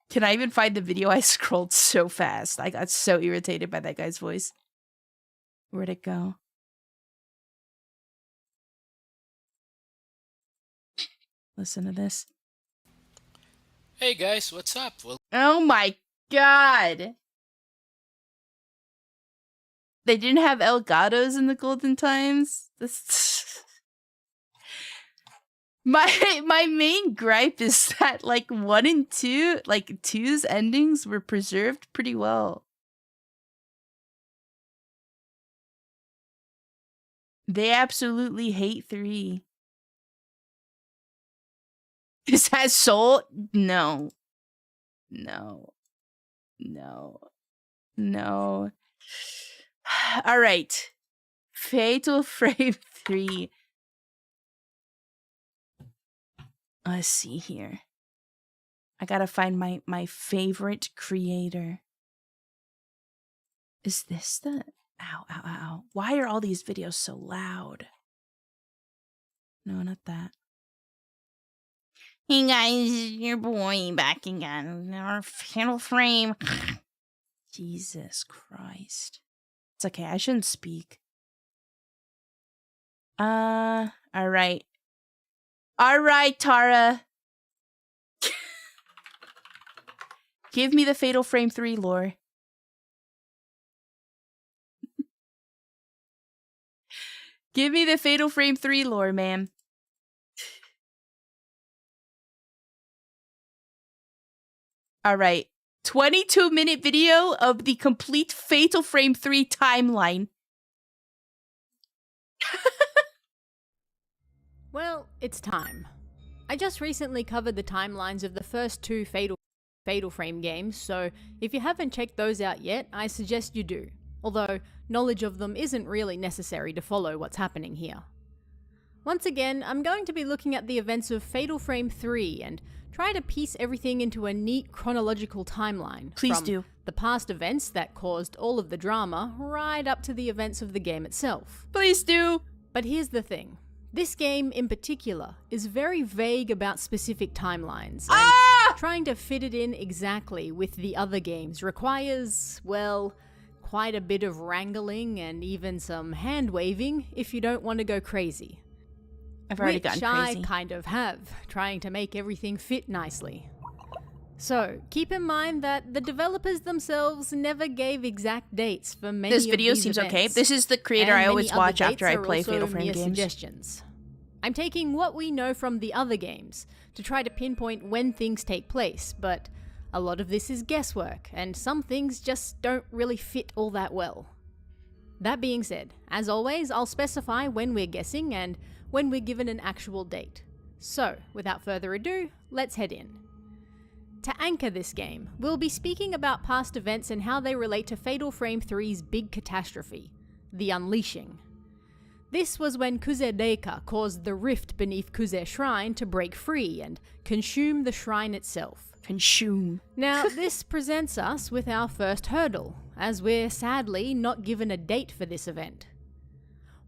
Can I even find the video? I scrolled so fast. I got so irritated by that guy's voice. Where'd it go? Listen to this. Hey guys, what's up? Well, Oh my god. They didn't have Elgatos in the Golden Times? This... My main gripe is that like 1 and 2, like 2's endings were preserved pretty well. They absolutely hate 3. This has soul? No. No. No. No. All right. Fatal Frame 3. Let's see here. I gotta find my favorite creator. Is this the... Ow, ow, ow, ow. Why are all these videos so loud? No, not that. Hey guys, your boy back again. Our Fatal Frame. Jesus Christ. It's okay, I shouldn't speak. Alright. Alright, Tara. Give me the Fatal Frame 3 lore. Give me the Fatal Frame 3 lore, ma'am. Alright. 22-minute video of the complete Fatal Frame 3 timeline. Well, it's time. I just recently covered the timelines of the first two Fatal Frame games, so if you haven't checked those out yet, I suggest you do. Although, knowledge of them isn't really necessary to follow what's happening here. Once again, I'm going to be looking at the events of Fatal Frame 3 and try to piece everything into a neat chronological timeline. Please from do. the past events that caused all of the drama, right up to the events of the game itself. Please do. But here's the thing. This game, in particular, is very vague about specific timelines, and trying to fit it in exactly with the other games requires, well, quite a bit of wrangling and even some hand-waving if you don't want to go crazy. I've already gotten crazy. Which I kind of have, trying to make everything fit nicely. So, keep in mind that the developers themselves never gave exact dates for many This of video these seems events, okay. This is the creator and I always many other watch after I dates are play also Fatal Frame mere games. Suggestions. I'm taking what we know from the other games to try to pinpoint when things take place, but a lot of this is guesswork, and some things just don't really fit all that well. That being said, as always, I'll specify when we're guessing and when we're given an actual date. So, without further ado, let's head in. To anchor this game, we'll be speaking about past events and how they relate to Fatal Frame 3's big catastrophe, the Unleashing. This was when Kuze Deika caused the rift beneath Kuze Shrine to break free and consume the shrine itself. Consume. Now, this presents us with our first hurdle, as we're sadly not given a date for this event.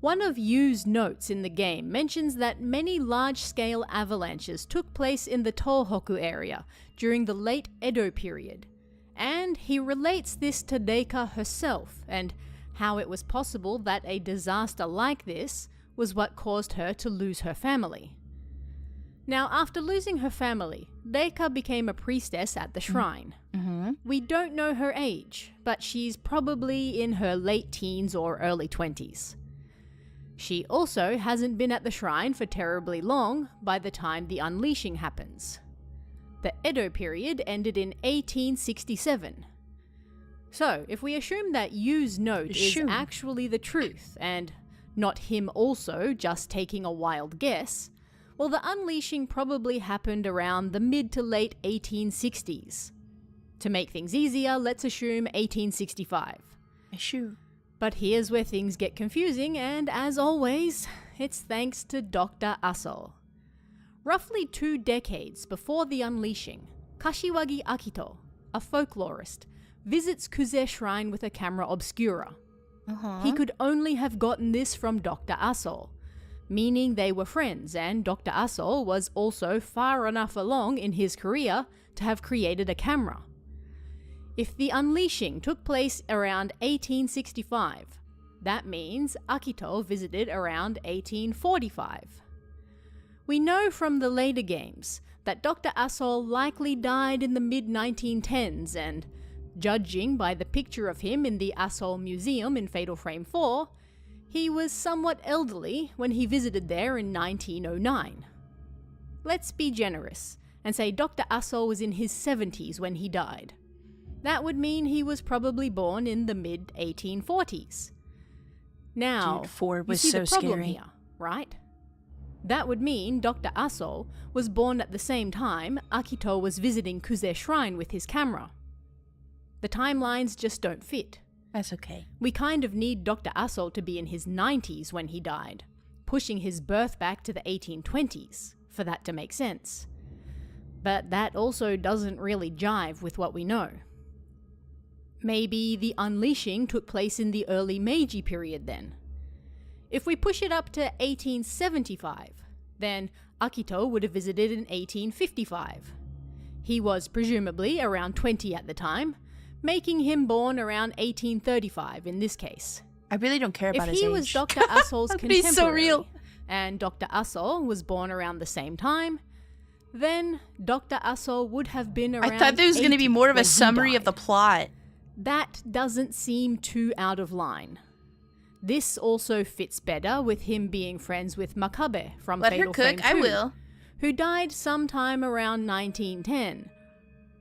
One of Yu's notes in the game mentions that many large-scale avalanches took place in the Tohoku area during the late Edo period, and he relates this to Deika herself and how it was possible that a disaster like this was what caused her to lose her family. Now, after losing her family, Deika became a priestess at the shrine. We don't know her age, but she's probably in her late teens or early 20s. She also hasn't been at the shrine for terribly long by the time the Unleashing happens. The Edo period ended in 1867. So, if we assume that Yu's note is actually the truth, and not him also just taking a wild guess, well, the Unleashing probably happened around the mid to late 1860s. To make things easier, let's assume 1865. But here's where things get confusing, and as always, it's thanks to Dr. Aso. Roughly 2 decades before the Unleashing, Kashiwagi Akito, a folklorist, visits Kuze Shrine with a camera obscura. He could only have gotten this from Dr. Aso, meaning they were friends, and Dr. Aso was also far enough along in his career to have created a camera. If the Unleashing took place around 1865, that means Akito visited around 1845. We know from the later games that Dr. Aso likely died in the mid-1910s, and judging by the picture of him in the Aso Museum in Fatal Frame 4, he was somewhat elderly when he visited there in 1909. Let's be generous and say Dr. Aso was in his 70s when he died. That would mean he was probably born in the mid-1840s. Now, Dude, 4 was you see so the problem scary. here, right? That would mean Dr. Aso was born at the same time Akito was visiting Kuze Shrine with his camera. The timelines just don't fit. That's okay. We kind of need Dr. Aso to be in his 90s when he died, pushing his birth back to the 1820s, for that to make sense. But that also doesn't really jive with what we know. Maybe the unleashing took place in the early Meiji period then. If we push it up to 1875, then Akito would have visited in 1855. He was presumably around 20 at the time, making him born around 1835 in this case. I really don't care about If his he age. was Dr. Asol's But contemporary, he's so real. and Dr. Asol was born around the same time, then Dr. Asol would have been around I thought there was going to be 80 more of when a he summary of the died. plot. That doesn't seem too out of line. This also fits better with him being friends with Makabe from Let Fatal her cook. Frame I 2, will. who died sometime around 1910.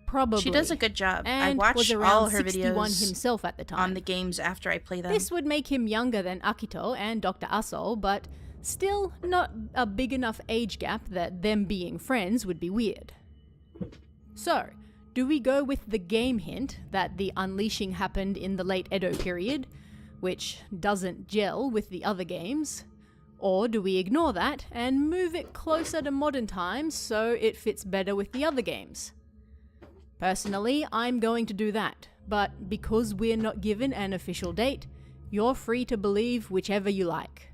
Probably. She does a good job. I and watch was around all her 61 videos himself at the time. on the games after I play them. This would make him younger than Akito and Dr. Asol, but still not a big enough age gap that them being friends would be weird. So, do we go with the game hint that the unleashing happened in the late Edo period, which doesn't gel with the other games? Or do we ignore that and move it closer to modern times so it fits better with the other games? Personally, I'm going to do that, but because we're not given an official date, you're free to believe whichever you like.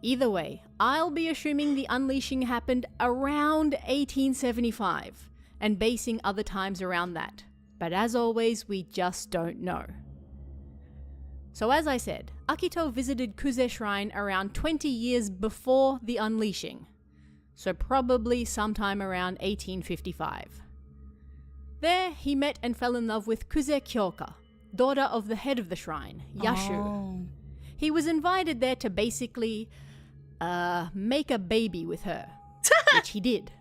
Either way, I'll be assuming the unleashing happened around 1875, and basing other times around that, but as always, we just don't know. So as I said, Akito visited Kuze Shrine around 20 years before the unleashing, so probably sometime around 1855. There, he met and fell in love with Kuze Kyoka, daughter of the head of the shrine, Yashu. Oh. He was invited there to basically, make a baby with her, which he did.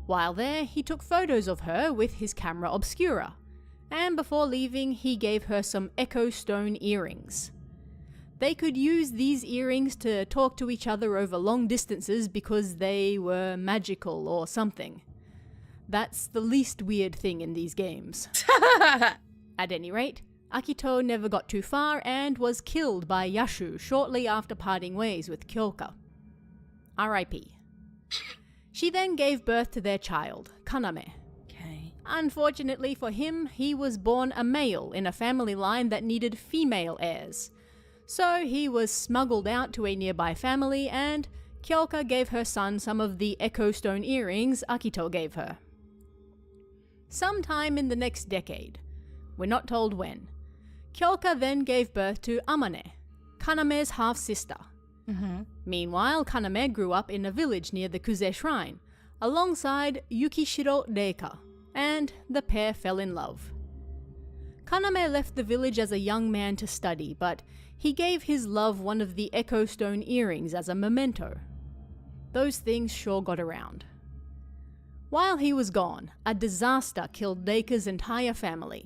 While there, he took photos of her with his camera obscura, and before leaving, he gave her some echo stone earrings. They could use these earrings to talk to each other over long distances because they were magical or something. That's the least weird thing in these games. At any rate, Akito never got too far and was killed by Yashu shortly after parting ways with Kyoka. R.I.P. She then gave birth to their child, Kaname. Okay. Unfortunately for him, he was born a male in a family line that needed female heirs. So he was smuggled out to a nearby family and Kyoka gave her son some of the Echo Stone earrings Akito gave her. Sometime in the next decade, we're not told when, Kyoka then gave birth to Amane, Kaname's half-sister. Meanwhile, Kaname grew up in a village near the Kuze Shrine, alongside Yukishiro Reika, and the pair fell in love. Kaname left the village as a young man to study, but he gave his love one of the Echo Stone earrings as a memento. Those things sure got around. While he was gone, a disaster killed Reika's entire family,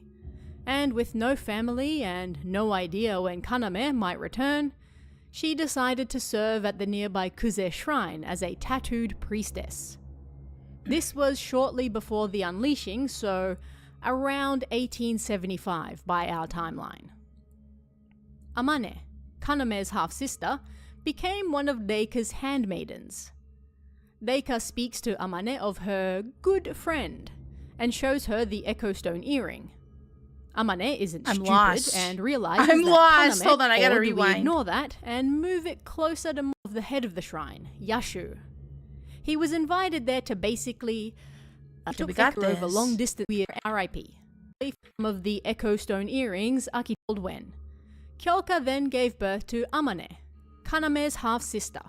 and with no family and no idea when Kaname might return, she decided to serve at the nearby Kuze Shrine as a tattooed priestess. This was shortly before the unleashing, so around 1875 by our timeline. Amane, Kaname's half-sister, became one of Reika's handmaidens. Reika speaks to Amane of her good friend and shows her the Echo Stone earring. Amane isn't I'm stupid lost. and realizes I'm that lost. Kaname, Hold on, I gotta or do we rewind. ignore that and move it closer to more of the head of the shrine, Yashu. He was invited there to basically Okay, we got over this. long distance via R.I.P. Some of the Echo Stone earrings Aki told when. Kyoka then gave birth to Amane, Kaname's half-sister.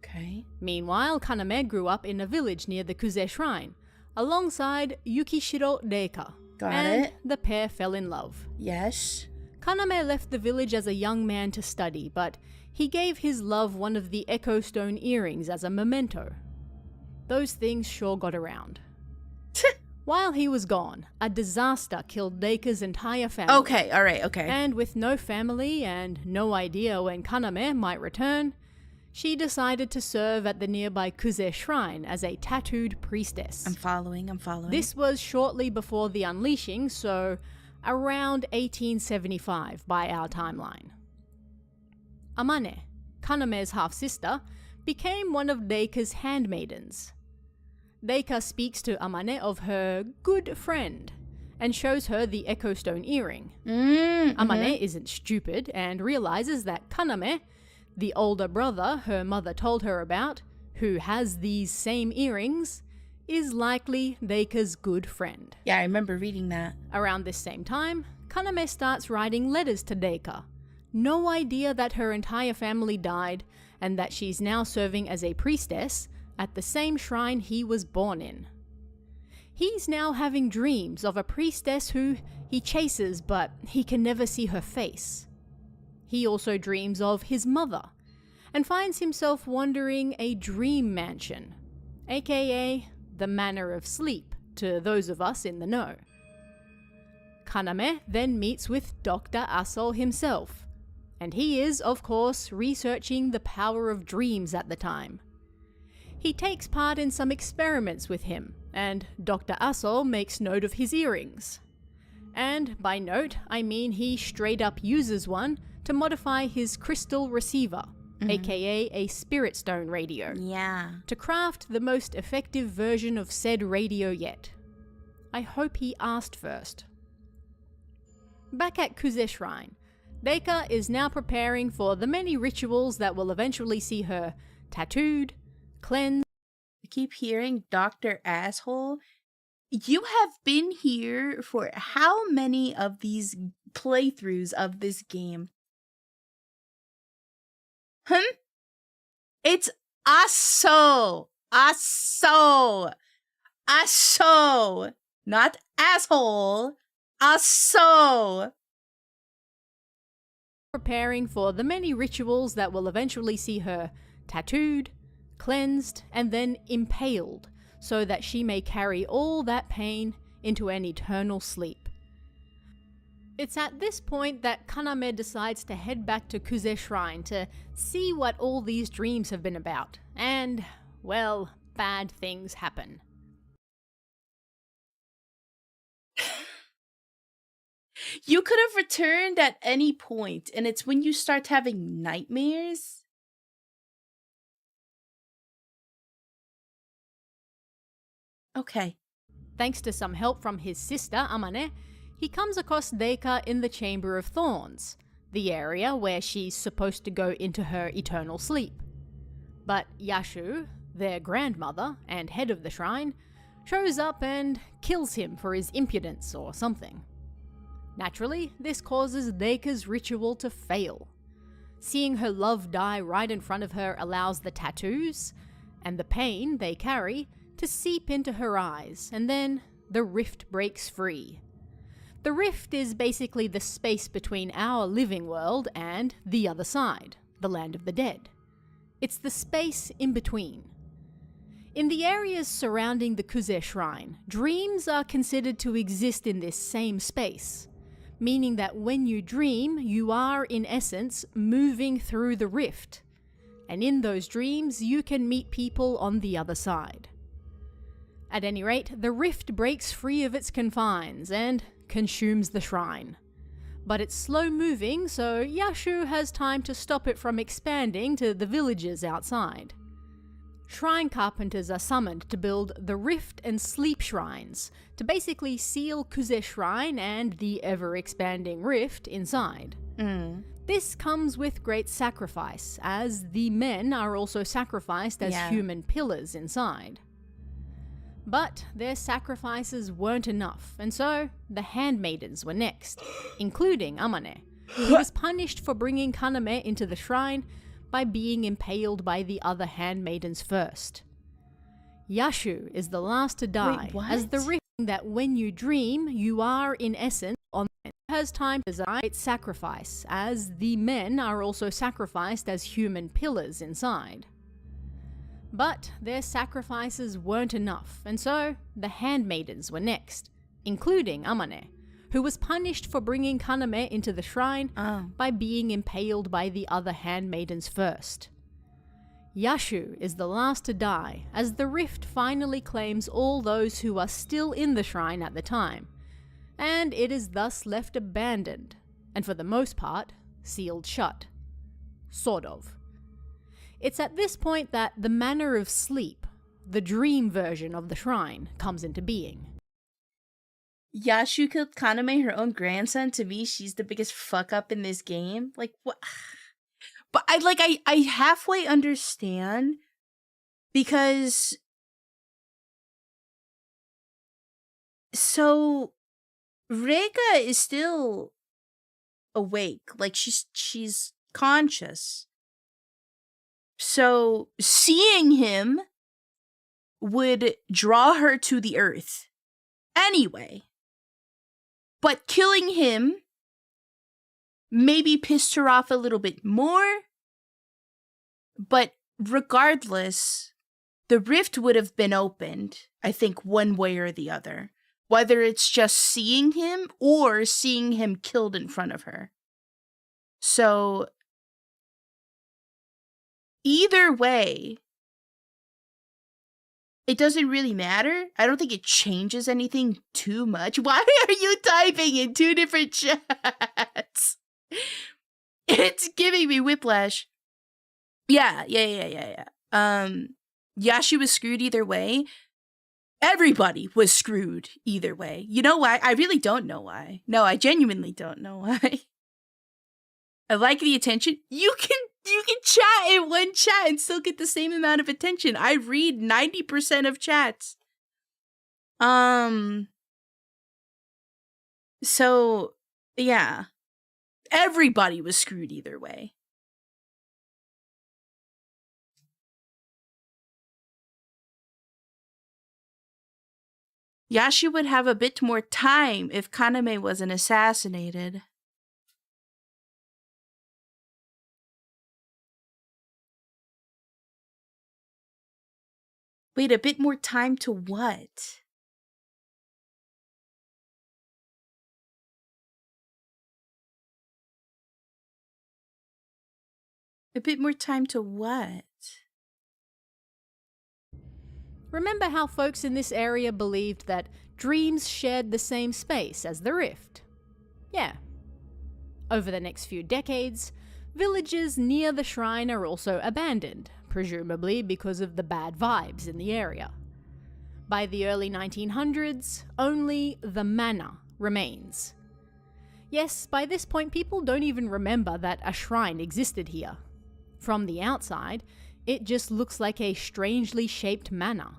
Okay. Meanwhile, Kaname grew up in a village near the Kuze Shrine, alongside Yukishiro Reika, Got and it. the pair fell in love. Yes. Kaname left the village as a young man to study, but he gave his love one of the Echo Stone earrings as a memento. Those things sure got around. While he was gone, a disaster killed Reika's entire family. Okay, alright, okay. And with no family and no idea when Kaname might return, she decided to serve at the nearby Kuze Shrine as a tattooed priestess. I'm following. This was shortly before the unleashing, so around 1875 by our timeline. Amane, Kaname's half-sister, became one of Reika's handmaidens. Deika speaks to Amane of her good friend and shows her the Echo Stone earring. Amane isn't stupid and realizes that Kaname, the older brother her mother told her about, who has these same earrings, is likely Deika's good friend. Yeah, I remember reading that. Around this same time, Kaname starts writing letters to Deika. No idea that her entire family died and that she's now serving as a priestess at the same shrine he was born in. He's now having dreams of a priestess who he chases, but he can never see her face. He also dreams of his mother and finds himself wandering a dream mansion, aka the manner of sleep to those of us in the know. Kaname then meets with Dr. Aso himself, and he is, of course, researching the power of dreams at the time. He takes part in some experiments with him, and Dr. Aso makes note of his earrings. And by note, I mean he straight up uses one to modify his crystal receiver, aka a spirit stone radio, to craft the most effective version of said radio yet. I hope he asked first. Back at Kuze Shrine, Deika is now preparing for the many rituals that will eventually see her tattooed, cleansed. I keep hearing Dr. Asshole. You have been here for how many of these playthroughs of this game? It's Aso. Aso. Aso. Not asshole. Aso. Preparing for the many rituals that will eventually see her tattooed, cleansed, and then impaled, so that she may carry all that pain into an eternal sleep. It's at this point that Kaname decides to head back to Kuze Shrine to see what all these dreams have been about, and, well, bad things happen. You could have returned at any point, and it's when you start having nightmares. Okay. Thanks to some help from his sister, Amane, he comes across Deika in the Chamber of Thorns, the area where she's supposed to go into her eternal sleep. But Yashu, their grandmother and head of the shrine, shows up and kills him for his impudence or something. Naturally, this causes Deika's ritual to fail. Seeing her love die right in front of her allows the tattoos, and the pain they carry, to seep into her eyes, and then the rift breaks free. The rift is basically the space between our living world and the other side, the land of the dead. It's the space in between. In the areas surrounding the Kuze Shrine, dreams are considered to exist in this same space, meaning that when you dream, you are, in essence, moving through the rift, and in those dreams you can meet people on the other side. At any rate, the rift breaks free of its confines and consumes the shrine. But it's slow moving, so Yashu has time to stop it from expanding to the villages outside. Shrine carpenters are summoned to build the Rift and Sleep Shrines, to basically seal Kuze Shrine and the ever-expanding rift inside. This comes with great sacrifice, as the men are also sacrificed as human pillars inside. But their sacrifices weren't enough, and so the handmaidens were next, including Amane, who was punished for bringing Kaname into the shrine by being impaled by the other handmaidens first. Yashu is the last to die, as the rift that when you dream, you are in essence on has time to design its sacrifice, as the men are also sacrificed as human pillars inside. But their sacrifices weren't enough, and so the handmaidens were next, including Amane, who was punished for bringing Kaname into the shrine by being impaled by the other handmaidens first. Yashu is the last to die, as the rift finally claims all those who are still in the shrine at the time, and it is thus left abandoned, and for the most part, sealed shut. Sort of. It's at this point that the manner of sleep, the dream version of the shrine, comes into being. Yashu killed Kaname, her own grandson. To me, she's the biggest fuck up in this game. Like, what? But I halfway understand, because so Reika is still awake. Like, she's conscious. So seeing him would draw her to the earth anyway. But killing him maybe pissed her off a little bit more. But regardless, the rift would have been opened, I think, one way or the other. Whether it's just seeing him or seeing him killed in front of her. So, either way, it doesn't really matter. I don't think it changes anything too much. Why are you typing in two different chats? It's giving me whiplash. Yeah. Yashu was screwed either way. Everybody was screwed either way. You know why? I really don't know why. No, I genuinely don't know why. I like the attention. You can chat in one chat and still get the same amount of attention. I read 90% of chats. So, yeah. Everybody was screwed either way. Yashu would have a bit more time if Kaname wasn't assassinated. Wait, a bit more time to what? A bit more time to what? Remember how folks in this area believed that dreams shared the same space as the rift? Yeah. Over the next few decades, villages near the shrine are also abandoned, presumably because of the bad vibes in the area. By the early 1900s, only the manor remains. Yes, by this point people don't even remember that a shrine existed here. From the outside, it just looks like a strangely shaped manor.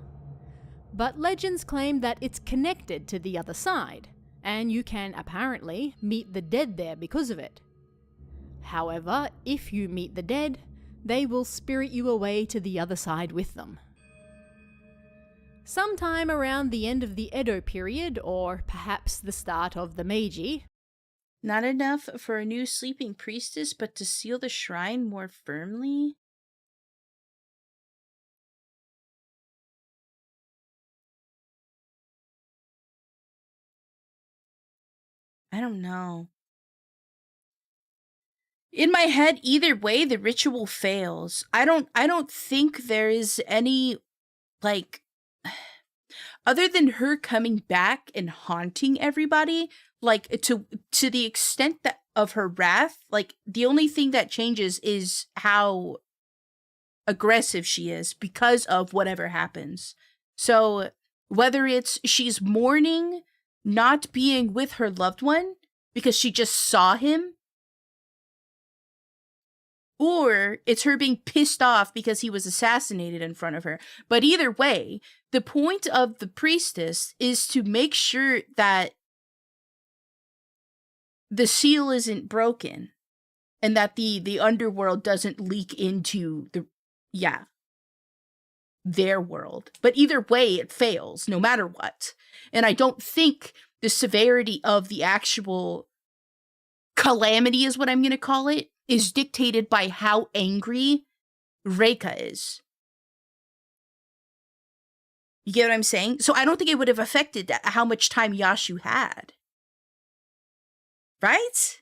But legends claim that it's connected to the other side, and you can apparently meet the dead there because of it. However, if you meet the dead, they will spirit you away to the other side with them. Sometime around the end of the Edo period, or perhaps the start of the Meiji. Not enough for a new sleeping priestess, but to seal the shrine more firmly? I don't know. In my head, either way, the ritual fails. I don't think there is any, like, other than her coming back and haunting everybody, like, to the extent that of her wrath, like, the only thing that changes is how aggressive she is because of whatever happens. So whether it's she's mourning not being with her loved one because she just saw him, or it's her being pissed off because he was assassinated in front of her. But either way, the point of the priestess is to make sure that the seal isn't broken and that the underworld doesn't leak into their world. But either way, it fails no matter what. And I don't think the severity of the actual calamity, is what I'm going to call it, is dictated by how angry Reika is. You get what I'm saying? So I don't think it would have affected how much time Yashu had. Right?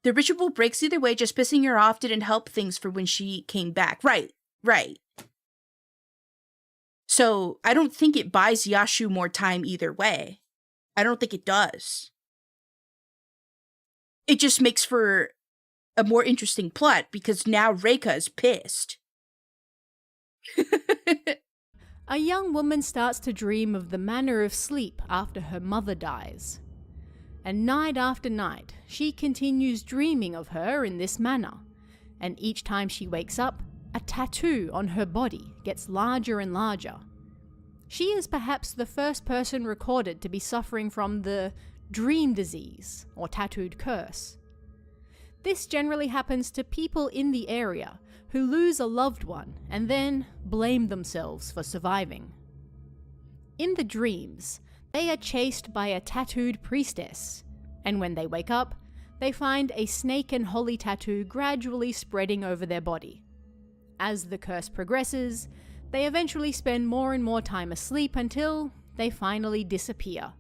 The ritual breaks either way, just pissing her off didn't help things for when she came back. Right. So I don't think it buys Yashu more time either way. I don't think it does. It just makes for a more interesting plot because now Reika is pissed. A young woman starts to dream of the manner of sleep after her mother dies. And night after night, she continues dreaming of her in this manner. And each time she wakes up, a tattoo on her body gets larger and larger. She is perhaps the first person recorded to be suffering from the dream disease, or tattooed curse. This generally happens to people in the area who lose a loved one and then blame themselves for surviving. In the dreams, they are chased by a tattooed priestess, and when they wake up, they find a snake and holly tattoo gradually spreading over their body. As the curse progresses, they eventually spend more and more time asleep until they finally disappear,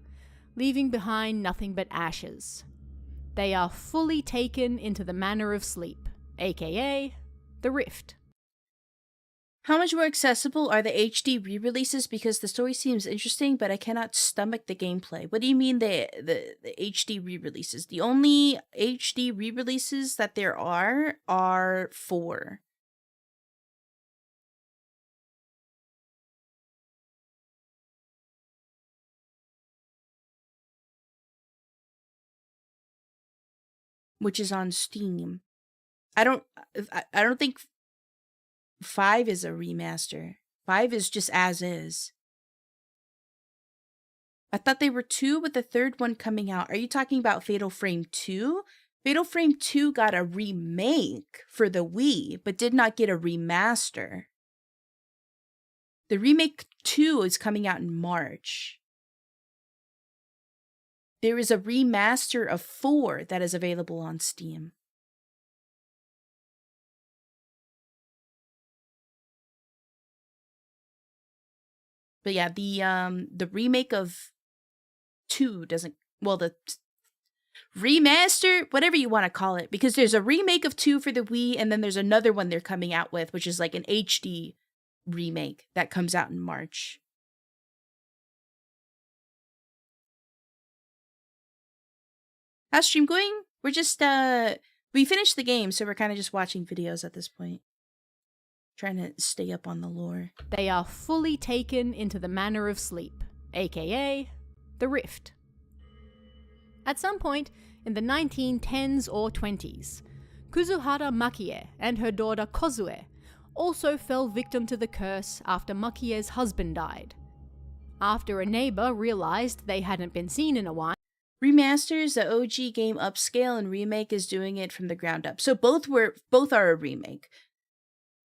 leaving behind nothing but ashes. They are fully taken into the manner of sleep, aka the Rift. How much more accessible are the HD re-releases? Because the story seems interesting, but I cannot stomach the gameplay. What do you mean the HD re-releases? The only HD re-releases that there are 4. Which is on Steam. I don't think 5 is a remaster. 5 is just as is. I thought they were 2 with the third one coming out. Are you talking about Fatal Frame 2? Fatal Frame 2 got a remake for the Wii, but did not get a remaster. The remake 2 is coming out in March. There is a remaster of 4 that is available on Steam. But yeah, the remake of 2 doesn't, well, the remaster, whatever you want to call it, because there's a remake of 2 for the Wii, and then there's another one they're coming out with, which is like an HD remake that comes out in March. How's stream going? We're just, we finished the game, so we're kind of just watching videos at this point. Trying to stay up on the lore. They are fully taken into the manner of sleep, aka the Rift. At some point in the 1910s or 20s, Kuzuhara Makie and her daughter Kozue also fell victim to the curse after Makie's husband died. After a neighbor realized they hadn't been seen in a while, remasters the OG game upscale, and remake is doing it from the ground up. So both are a remake.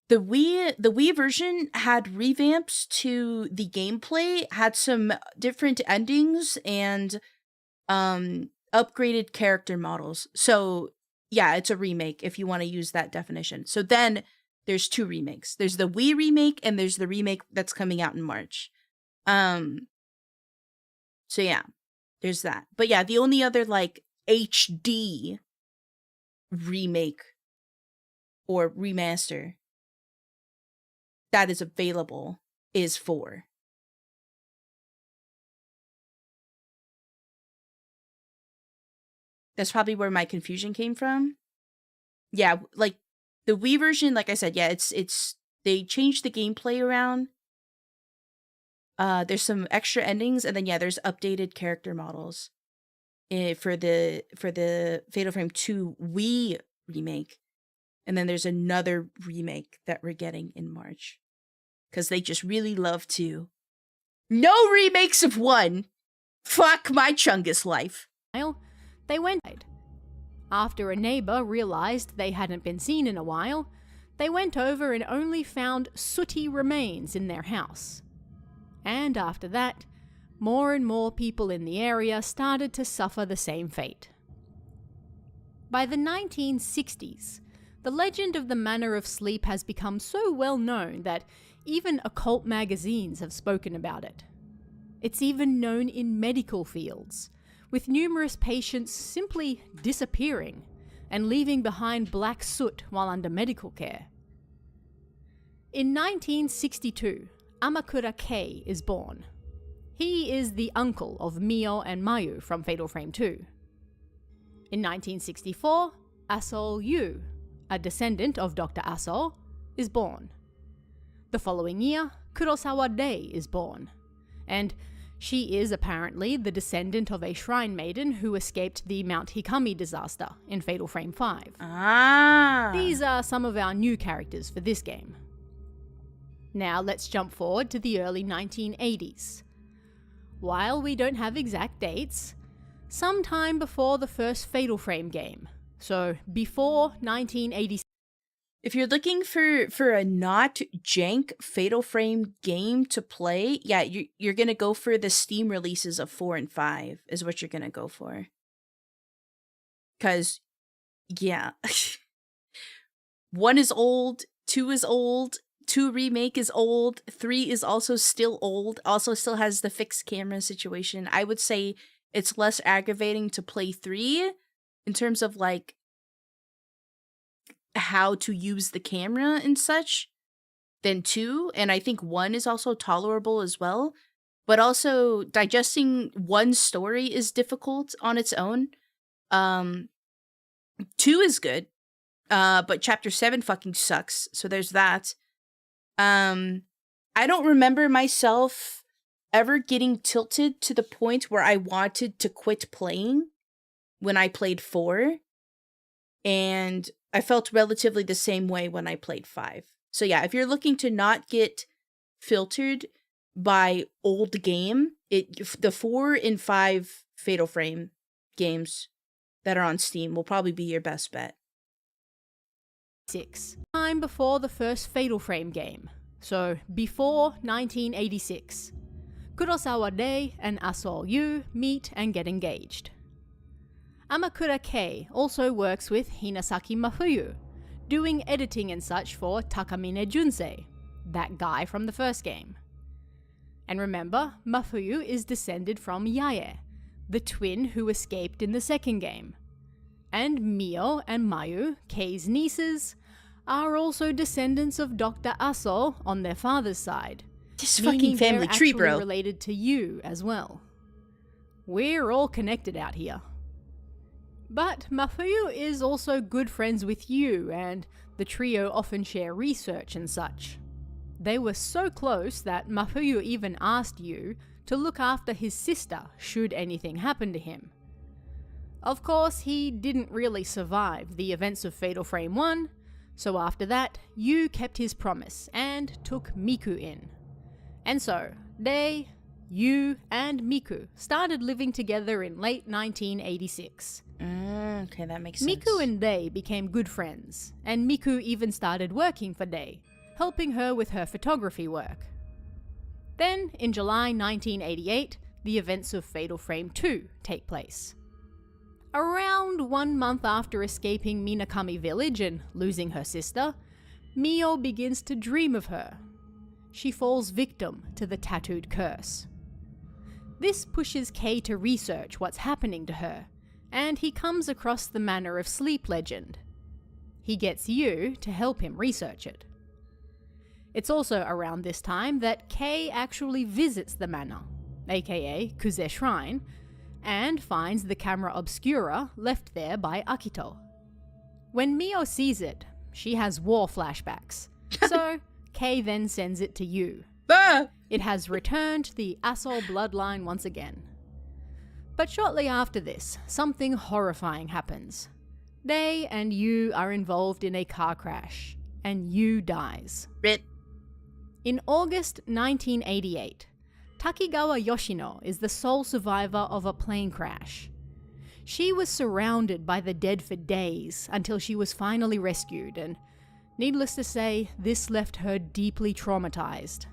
The Wii version had revamps to the gameplay, had some different endings, and upgraded character models. So yeah, it's a remake if you want to use that definition. So then there's 2 remakes. There's the Wii remake and there's the remake that's coming out in March. So yeah, there's that. But yeah, the only other like HD remake or remaster that is available is 4. That's probably where my confusion came from. Yeah, like the Wii version, like I said, yeah, it's they changed the gameplay around. There's some extra endings, and then yeah, there's updated character models for the Fatal Frame 2 Wii remake. And then there's another remake that we're getting in March. Because they just really love to. No remakes of 1! Fuck my Chungus life. they went. After a neighbor realized they hadn't been seen in a while, they went over and only found sooty remains in their house. And after that, more and more people in the area started to suffer the same fate. By the 1960s, the legend of the Manor of Sleep has become so well known that even occult magazines have spoken about it. It's even known in medical fields, with numerous patients simply disappearing and leaving behind black soot while under medical care. In 1962, Amakura Kei is born. He is the uncle of Mio and Mayu from Fatal Frame 2. In 1964, Asol Yu, a descendant of Dr. Asol, is born. The following year, Kurosawa Dei is born, and she is apparently the descendant of a shrine maiden who escaped the Mount Hikami disaster in Fatal Frame 5. Ah. These are some of our new characters for this game. Now let's jump forward to the early 1980s. While we don't have exact dates, sometime before the first Fatal Frame game, so before 1986. If you're looking for a not jank Fatal Frame game to play, yeah, you're gonna go for the Steam releases of 4 and 5 is what you're gonna go for. 'Cause, yeah. 1 is old, 2 is old, 2 remake is old, 3 is also still old, also still has the fixed camera situation. I would say it's less aggravating to play 3 in terms of like how to use the camera and such than 2, and I think 1 is also tolerable as well, but also digesting 1 story is difficult on its own. 2 is good, but chapter 7 fucking sucks, so there's that. I don't remember myself ever getting tilted to the point where I wanted to quit playing when I played 4, and I felt relatively the same way when I played 5. So yeah, if you're looking to not get filtered by old game, the 4 and 5 Fatal Frame games that are on Steam will probably be your best bet. 6. Time before the first Fatal Frame game, so before 1986. Kurosawa Dei and Asol Yu meet and get engaged. Amakura Kei also works with Hinasaki Mafuyu, doing editing and such for Takamine Junsei, that guy from the first game. And remember, Mafuyu is descended from Yae, the twin who escaped in the second game. And Mio and Mayu, Kei's nieces, are also descendants of Dr. Aso on their father's side. This fucking family tree, bro. Related to you as well. We're all connected out here. But Mafuyu is also good friends with you, and the trio often share research and such. They were so close that Mafuyu even asked you to look after his sister should anything happen to him. Of course, he didn't really survive the events of Fatal Frame 1, so after that, you kept his promise and took Miku in. And so, they, you, and Miku started living together in late 1986. Okay, that makes sense. Miku and Dei became good friends, and Miku even started working for Dei, helping her with her photography work. Then, in July 1988, the events of Fatal Frame 2 take place. Around 1 month after escaping Minakami Village and losing her sister, Mio begins to dream of her. She falls victim to the tattooed curse. This pushes Kei to research what's happening to her, and he comes across the Manor of Sleep legend. He gets you to help him research it. It's also around this time that Kei actually visits the manor, aka Kuze Shrine, and finds the camera obscura left there by Akito. When Mio sees it, she has war flashbacks, so Kei then sends it to you. It has returned the Asol bloodline once again. But shortly after this, something horrifying happens. Dei and you are involved in a car crash, and you dies. Rip. In August 1988, Takigawa Yoshino is the sole survivor of a plane crash. She was surrounded by the dead for days until she was finally rescued, and needless to say, this left her deeply traumatized.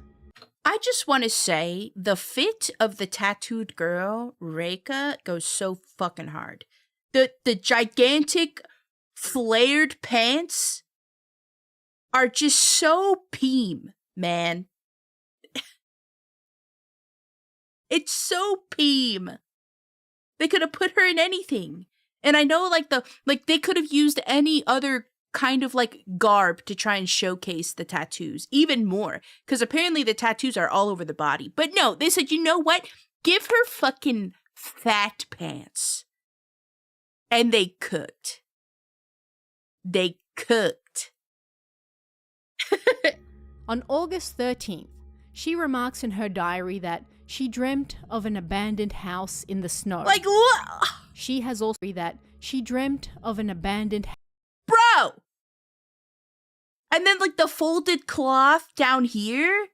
I just want to say, the fit of the tattooed girl, Reika, goes so fucking hard. The gigantic flared pants are just so peem, man. It's so peem. They could have put her in anything. And I know they could have used any other kind of like garb to try and showcase the tattoos even more, because apparently the tattoos are all over the body. But no, they said, you know what? Give her fucking fat pants. And they cooked. They cooked. On August 13th, she remarks in her diary that she dreamt of an abandoned house in the snow. Like, what? She has also that she dreamt of an abandoned Bro! And then, like, the folded cloth down here?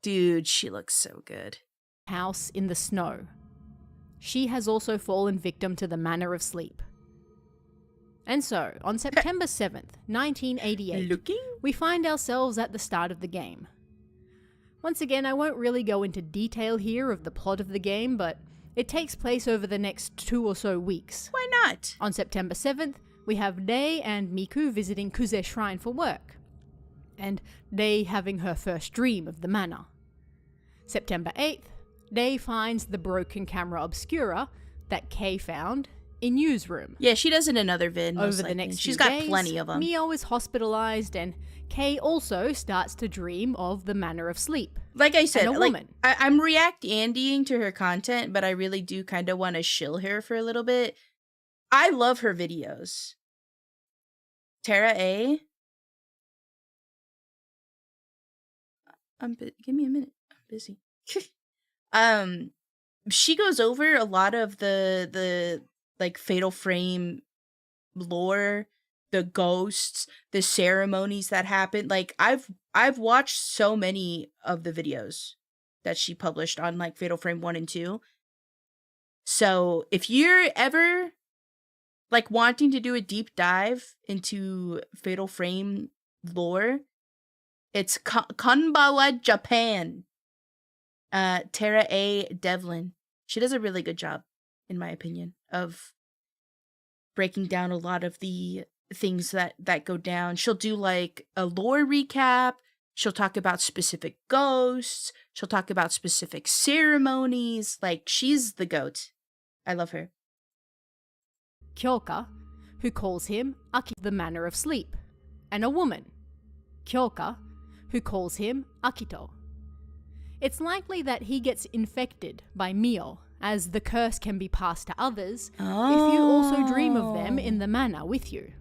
Dude, she looks so good. house in the snow. She has also fallen victim to the manner of sleep. And so, on September 7th, 1988, we find ourselves at the start of the game. Once again, I won't really go into detail here of the plot of the game, but it takes place over the next 2 or so weeks. Why not? On September 7th, we have Rei and Miku visiting Kuze Shrine for work, and Rei having her first dream of the manor. September 8th, Rei finds the broken camera obscura that Kei found in Yu's room. Yeah, she does in another vid. Over the next She's few got days, plenty of them. Mio is hospitalized, and Kei also starts to dream of the manner of sleep. Like I said, and a like woman. I'm react-andying to her content, but I really do kind of want to shill her for a little bit. I love her videos. Tara A. Give me a minute. I'm busy. She goes over a lot of the like Fatal Frame lore, the ghosts, the ceremonies that happen. Like I've watched so many of the videos that she published on like Fatal Frame 1 and 2. So if you're ever like wanting to do a deep dive into Fatal Frame lore, it's Konbawa Japan. Tara A. Devlin. She does a really good job, in my opinion, of breaking down a lot of the things that go down. She'll do like a lore recap. She'll talk about specific ghosts. She'll talk about specific ceremonies. Like, she's the GOAT. I love her. Kyoka, who calls him Aki, the manner of sleep, and a woman, Kyoka, who calls him Akito. It's likely that he gets infected by Mio, as the curse can be passed to others if you also dream of them in the manor with you.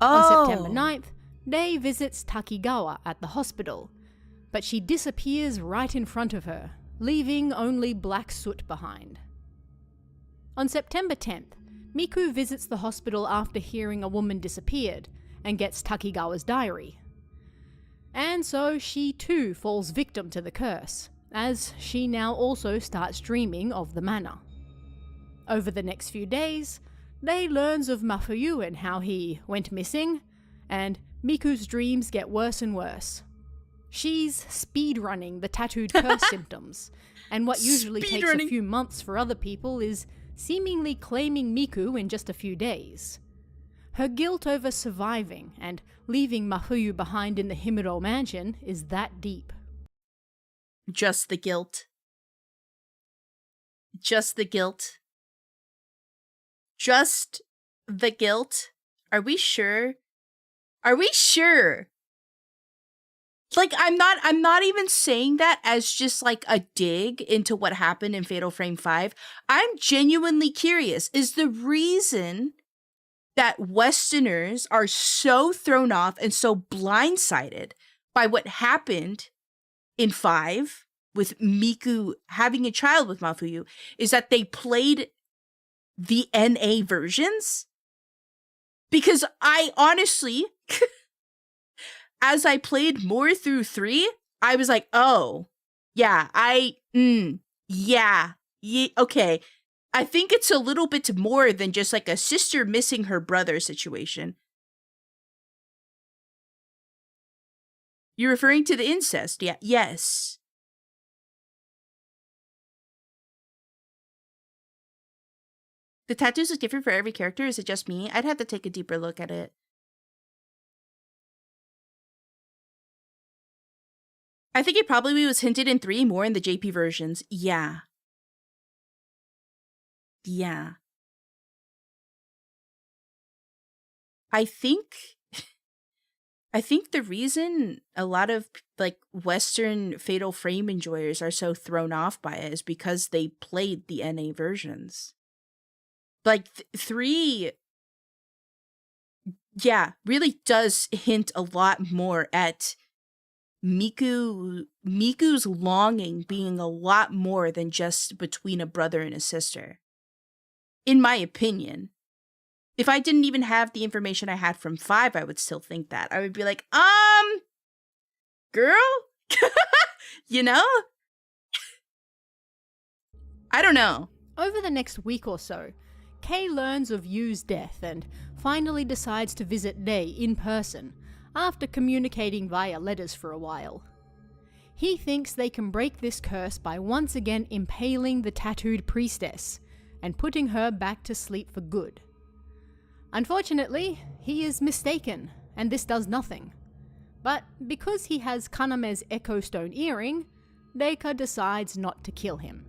On September 9th, Rei visits Takigawa at the hospital, but she disappears right in front of her, leaving only black soot behind. On September 10th, Miku visits the hospital after hearing a woman disappeared and gets Takigawa's diary. And so she too falls victim to the curse, as she now also starts dreaming of the manor. Over the next few days, Rei learns of Mafuyu and how he went missing, and Miku's dreams get worse and worse. She's speedrunning the tattooed curse symptoms, and what usually takes a few months for other people is seemingly claiming Miku in just a few days. Her guilt over surviving and leaving Mafuyu behind in the Himuro mansion is that deep. Just the guilt. Just the guilt. Just the guilt. Are we sure? Are we sure? Like, I'm not even saying that as just like a dig into what happened in Fatal Frame 5. I'm genuinely curious. Is the reason that Westerners are so thrown off and so blindsided by what happened in 5 with Miku having a child with Mafuyu is that they played the NA versions? Because I honestly, as I played more through 3, I was like, oh, yeah, yeah, okay. I think it's a little bit more than just like a sister missing her brother situation. You're referring to the incest? Yeah, yes. The tattoos look different for every character? Is it just me? I'd have to take a deeper look at it. I think it probably was hinted in 3 more in the JP versions. Yeah. Yeah. I think the reason a lot of like Western Fatal Frame enjoyers are so thrown off by it is because they played the NA versions. Like 3, yeah, really does hint a lot more at Miku's longing being a lot more than just between a brother and a sister. In my opinion. If I didn't even have the information I had from 5, I would still think that. I would be like, girl? You know? I don't know. Over the next week or so, Kei learns of Yu's death and finally decides to visit Rei in person after communicating via letters for a while. He thinks they can break this curse by once again impaling the tattooed priestess and putting her back to sleep for good. Unfortunately, he is mistaken, and this does nothing. But because he has Kaname's Echo Stone earring, Reika decides not to kill him.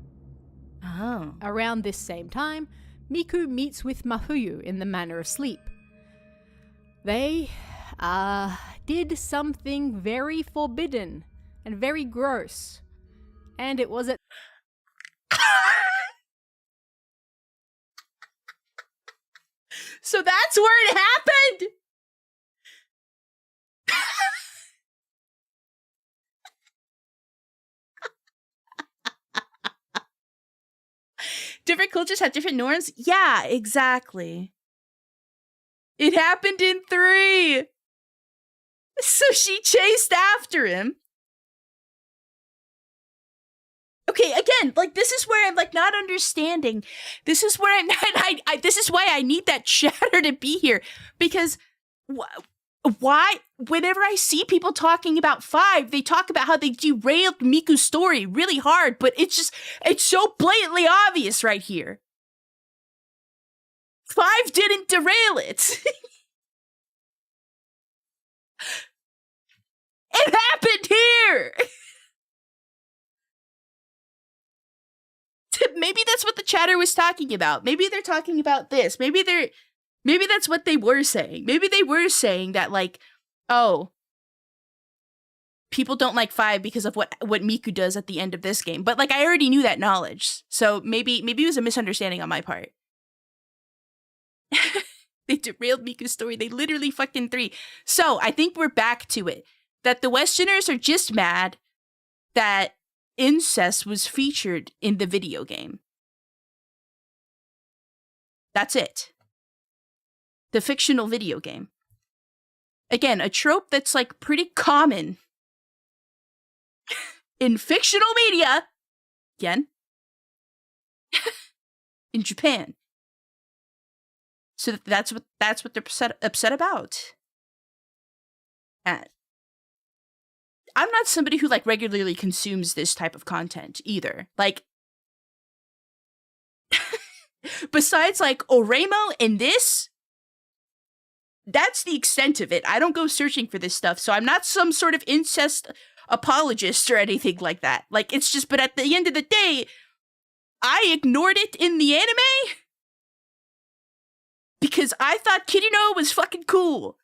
Oh. Around this same time, Miku meets with Mafuyu in the Manor of Sleep. They, did something very forbidden and very gross. And it was at So that's where it happened? Different cultures have different norms? Yeah, exactly. It happened in 3. So she chased after him. Okay, again, like, this is where I'm, like, not understanding. This is where I'm not, this is why I need that chatter to be here. Because why, whenever I see people talking about 5, they talk about how they derailed Miku's story really hard, but it's so blatantly obvious right here. 5 didn't derail it. It happened here! Maybe that's what the chatter was talking about. Maybe they're talking about this. Maybe that's what they were saying. Maybe they were saying that, like, oh, people don't like 5 because of what Miku does at the end of this game. But, like, I already knew that knowledge. So maybe it was a misunderstanding on my part. They derailed Miku's story. They literally fucked in 3. So I think we're back to it. That the Westerners are just mad that incest was featured in the video game. That's it. The fictional video game. Again, a trope that's, like, pretty common in fictional media. Again. In Japan. So that's what they're upset about. And I'm not somebody who, like, regularly consumes this type of content either. Like, besides, like, Oremo and this, that's the extent of it. I don't go searching for this stuff, so I'm not some sort of incest apologist or anything like that. Like, it's just, but at the end of the day, I ignored it in the anime because I thought Kirino was fucking cool.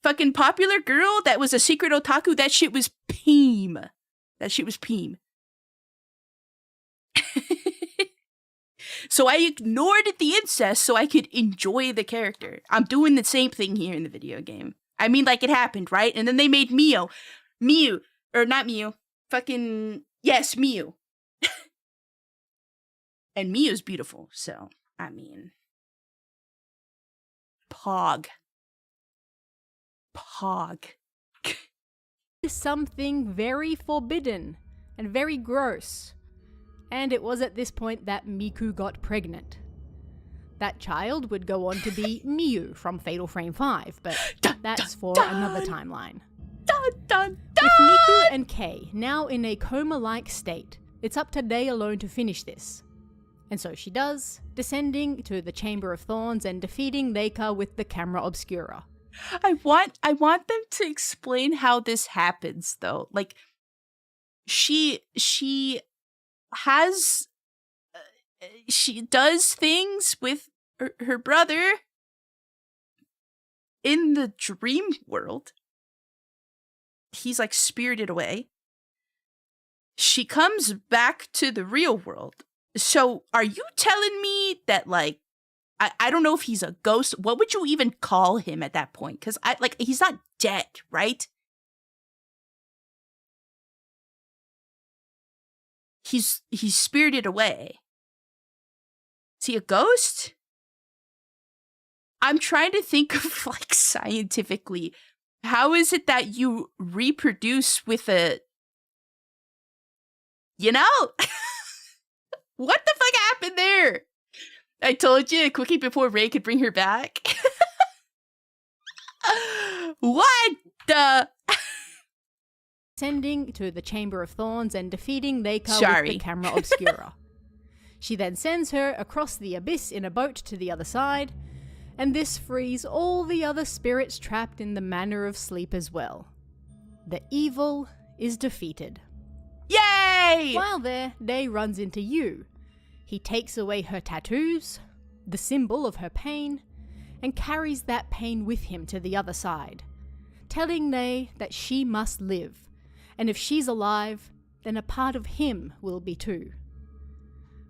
Fucking popular girl that was a secret otaku, that shit was peem. That shit was peem. So I ignored the incest so I could enjoy the character. I'm doing the same thing here in the video game. I mean, like, it happened, right? And then they made Miu, or not Miu, fucking, yes, Miu. And Miu's beautiful, so, I mean, Pog. something very forbidden and very gross. And it was at this point that Miku got pregnant. That child would go on to be Miu from Fatal Frame 5, but that's for another timeline. With Miku and Kei now in a coma-like state, it's up to Rei alone to finish this. And so she does, descending to the Chamber of Thorns and defeating Reika with the Camera Obscura. I want them to explain how this happens, though. Like, she has, she does things with her brother in the dream world. He's, like, spirited away. She comes back to the real world. So, are you telling me that, like, I don't know if he's a ghost. What would you even call him at that point? Because, he's not dead, right? he's spirited away. Is he a ghost? I'm trying to think of, like, scientifically, how is it that you reproduce with a, you know? What the fuck happened there? I told you, a quickie before Ray could bring her back. What the? Ascending to the Chamber of Thorns and defeating Leika Sorry. with the camera obscura. She then sends her across the abyss in a boat to the other side, and this frees all the other spirits trapped in the Manor of Sleep as well. The evil is defeated. Yay! While there, Day runs into Yu. He takes away her tattoos, the symbol of her pain, and carries that pain with him to the other side, telling Day that she must live, and if she's alive, then a part of him will be too.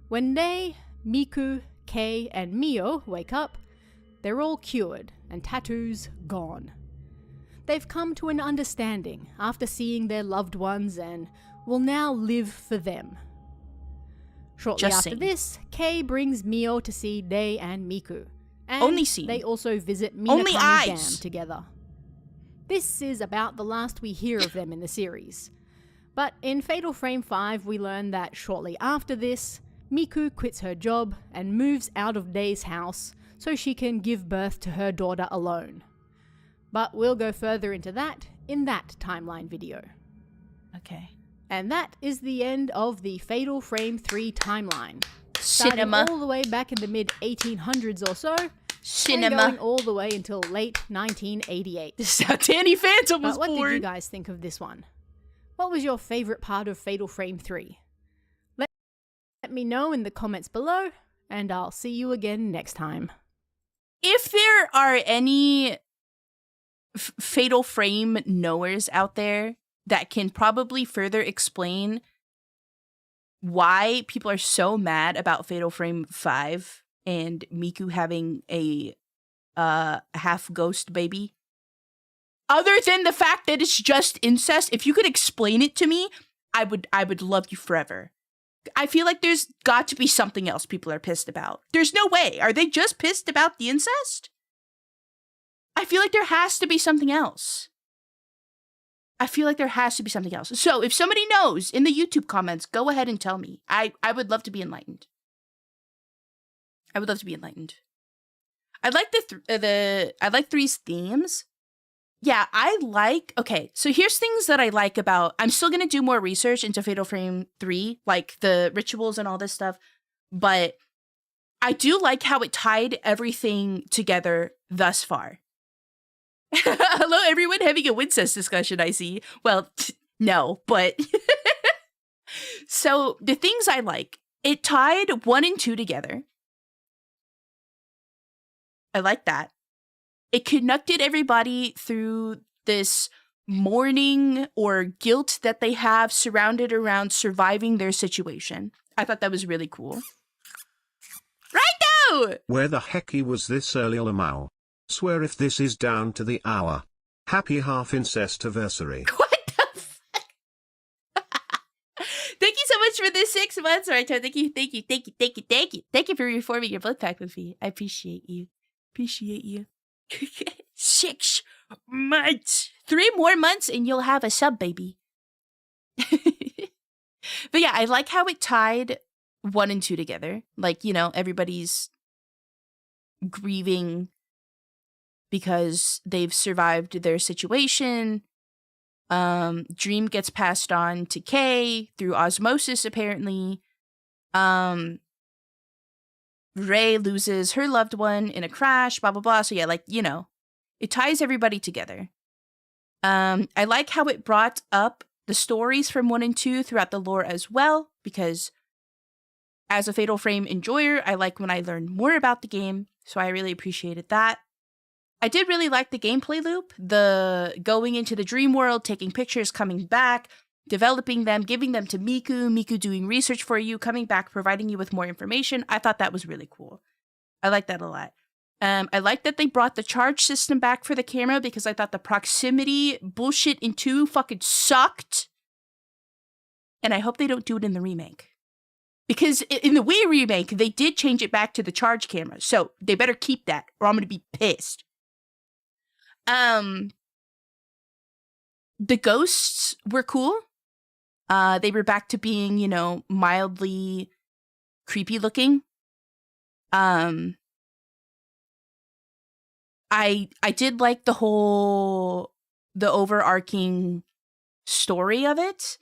When Day, Miku, Kei, and Mio wake up, they're all cured and tattoos gone. They've come to an understanding after seeing their loved ones and will now live for them. Shortly Just after saying. this, Kei brings Mio to see Day and Miku. And Only scene. they also visit Only Minakami Dam eyes. together. This is about the last we hear of them in the series. But in Fatal Frame 5, we learn that shortly after this, Miku quits her job and moves out of Day's house so she can give birth to her daughter alone. But we'll go further into that in that timeline video. Okay. And that is the end of the Fatal Frame 3 timeline. Cinema. Starting all the way back in the mid-1800s or so, and Cinema. going all the way until late 1988. This is how Danny Phantom was But what born. did you guys think of this one? What was your favourite part of Fatal Frame 3? Let me know in the comments below, and I'll see you again next time. If there are any Fatal Frame knowers out there that can probably further explain why people are so mad about Fatal Frame 5 and Miku having a half ghost baby, other than the fact that it's just incest, if you could explain it to me, I would love you forever. I feel like there's got to be something else people are pissed about. There's no way. Are they just pissed about the incest? I feel like there has to be something else. So if somebody knows in the YouTube comments, go ahead and tell me. I would love to be enlightened. I like I like 3's themes. Yeah, okay, so here's things that I like about, I'm still going to do more research into Fatal Frame 3, like the rituals and all this stuff, but I do like how it tied everything together thus far. Hello, everyone, having a Wincest discussion, I see. Well, no, but... So, the things I like, it tied 1 and 2 together. I like that. It connected everybody through this mourning or guilt that they have surrounded around surviving their situation. I thought that was really cool. Right now! Where the hecky was this early Lamau? Swear if this is down to the hour. Happy half incestiversary. What the fuck? Thank you so much for the 6 months, Raito. Thank you. Thank you for reforming your blood pack with me. I appreciate you. 6 months. 3 more months and you'll have a sub, baby. But yeah, I like how it tied 1 and 2 together. Like, you know, everybody's grieving because they've survived their situation. Dream gets passed on to Kei through osmosis, apparently. Rei loses her loved one in a crash, blah, blah, blah. So yeah, like, you know, it ties everybody together. I like how it brought up the stories from 1 and 2 throughout the lore as well, because as a Fatal Frame enjoyer, I like when I learn more about the game, so I really appreciated that. I did really like the gameplay loop, the going into the dream world, taking pictures, coming back, developing them, giving them to Miku doing research for you, coming back, providing you with more information. I thought that was really cool. I like that a lot. I like that they brought the charge system back for the camera because I thought the proximity bullshit in 2 fucking sucked. And I hope they don't do it in the remake. Because in the Wii remake, they did change it back to the charge camera. So they better keep that or I'm going to be pissed. The ghosts were cool. They were back to being, you know, mildly creepy looking. I did like the overarching story of it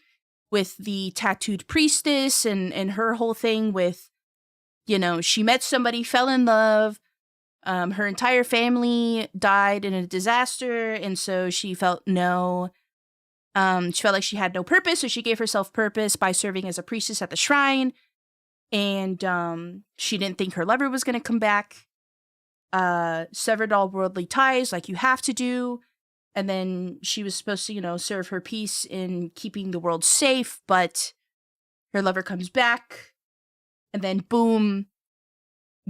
with the tattooed priestess and her whole thing with, you know, she met somebody, fell in love, her entire family died in a disaster, and so she felt she felt like she had no purpose, so she gave herself purpose by serving as a priestess at the shrine, and she didn't think her lover was going to come back. Severed all worldly ties like you have to do. And then she was supposed to, you know, serve her peace in keeping the world safe, but her lover comes back. And then boom,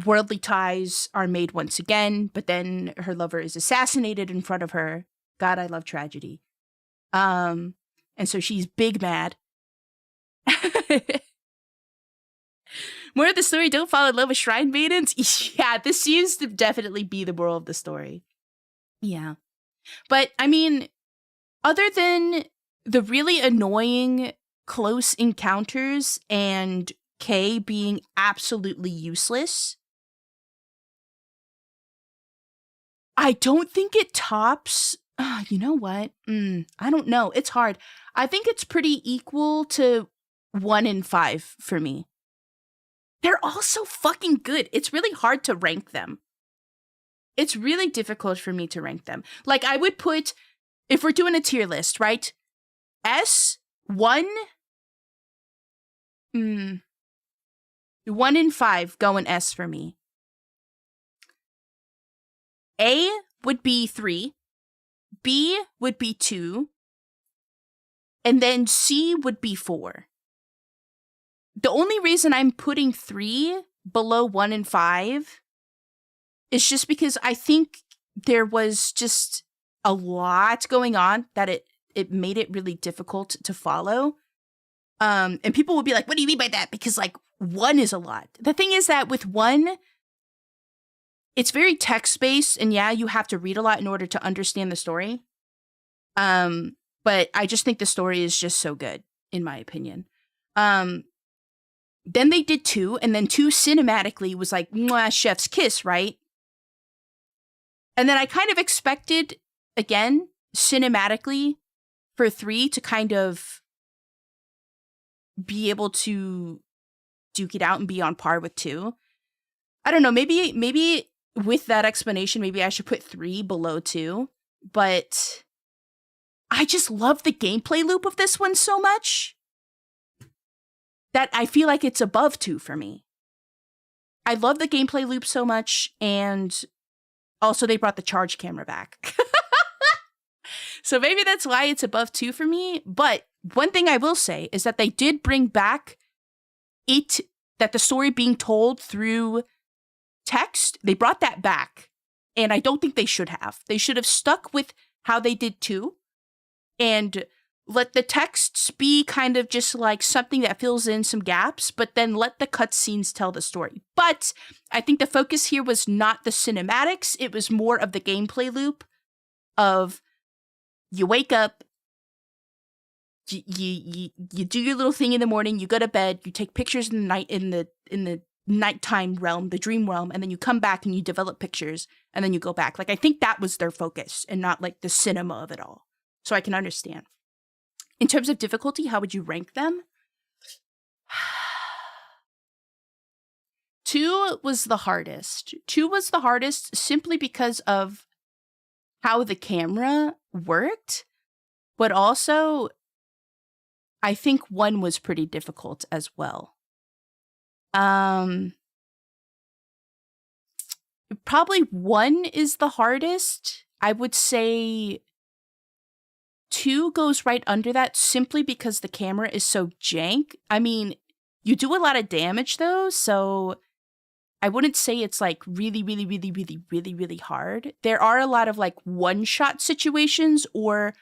worldly ties are made once again, but then her lover is assassinated in front of her. God, I love tragedy. And so she's big mad. More of the story, don't fall in love with shrine maidens. Yeah, this seems to definitely be the moral of the story. Yeah. But, I mean, other than the really annoying close encounters and Kay being absolutely useless, I don't think it tops... you know what? I don't know. It's hard. I think it's pretty equal to 1 and 5 for me. They're all so fucking good. It's really hard to rank them. It's really difficult for me to rank them. Like, I would put, if we're doing a tier list, right? S, 1, 1 and 5 go in S for me. A would be 3. B would be 2. And then C would be 4. The only reason I'm putting 3 below 1 and 5 is just because I think there was just a lot going on that it made it really difficult to follow. And people will be like, what do you mean by that? Because, like, 1 is a lot. The thing is that with 1, it's very text-based, and yeah, you have to read a lot in order to understand the story. But I just think the story is just so good, in my opinion. Then they did 2, and then 2 cinematically was like, mwah, chef's kiss, right? And then I kind of expected, again, cinematically, for 3 to kind of be able to duke it out and be on par with 2. I don't know, maybe with that explanation, maybe I should put 3 below 2. But I just love the gameplay loop of this one so much that I feel like it's above 2 for me. I love the gameplay loop so much, and also they brought the charge camera back. So maybe that's why it's above 2 for me. But one thing I will say is that they did bring back that the story being told through text, they brought that back. And I don't think they should have. They should have stuck with how they did 2 and let the texts be kind of just like something that fills in some gaps, but then let the cutscenes tell the story. But I think the focus here was not the cinematics. It was more of the gameplay loop of you wake up, you do your little thing in the morning, you go to bed, you take pictures in the night in the nighttime realm, the dream realm, and then you come back and you develop pictures, and then you go back. Like, I think that was their focus and not like the cinema of it all. So I can understand. In terms of difficulty, how would you rank them? 2 was the hardest. 2 was the hardest simply because of how the camera worked, but also I think 1 was pretty difficult as well. Probably 1 is the hardest. I would say 2 goes right under that simply because the camera is so jank. I mean, you do a lot of damage though, so I wouldn't say it's like really, really, really, really, really, really hard. There are a lot of like one-shot situations or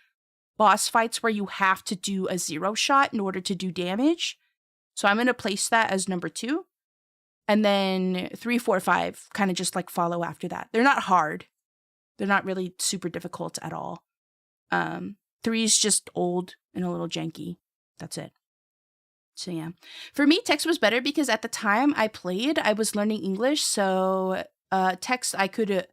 boss fights where you have to do a 0 shot in order to do damage. So I'm going to place that as number 2. And then 3, 4, 5 kind of just like follow after that. They're not hard. They're not really super difficult at all. 3 is just old and a little janky. That's it. So yeah. For me, text was better because at the time I played, I was learning English. So text I could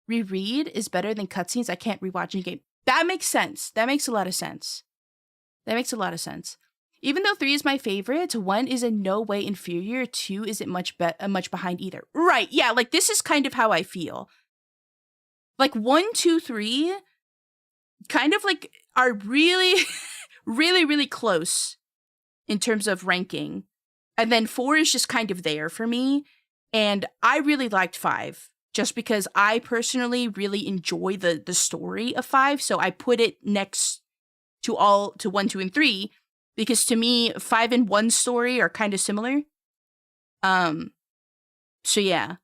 reread is better than cutscenes. I can't rewatch a game. That makes sense. That makes a lot of sense. That makes a lot of sense. Even though 3 is my favorite, 1 is in no way inferior. 2 isn't much behind either. Right. Yeah. Like this is kind of how I feel. Like 1, 2, 3 kind of like are really, really, really close in terms of ranking. And then 4 is just kind of there for me. And I really liked 5 just because I personally really enjoy the story of 5. So I put it next to 1, 2, and 3 because to me, 5 and 1 story are kind of similar. So yeah.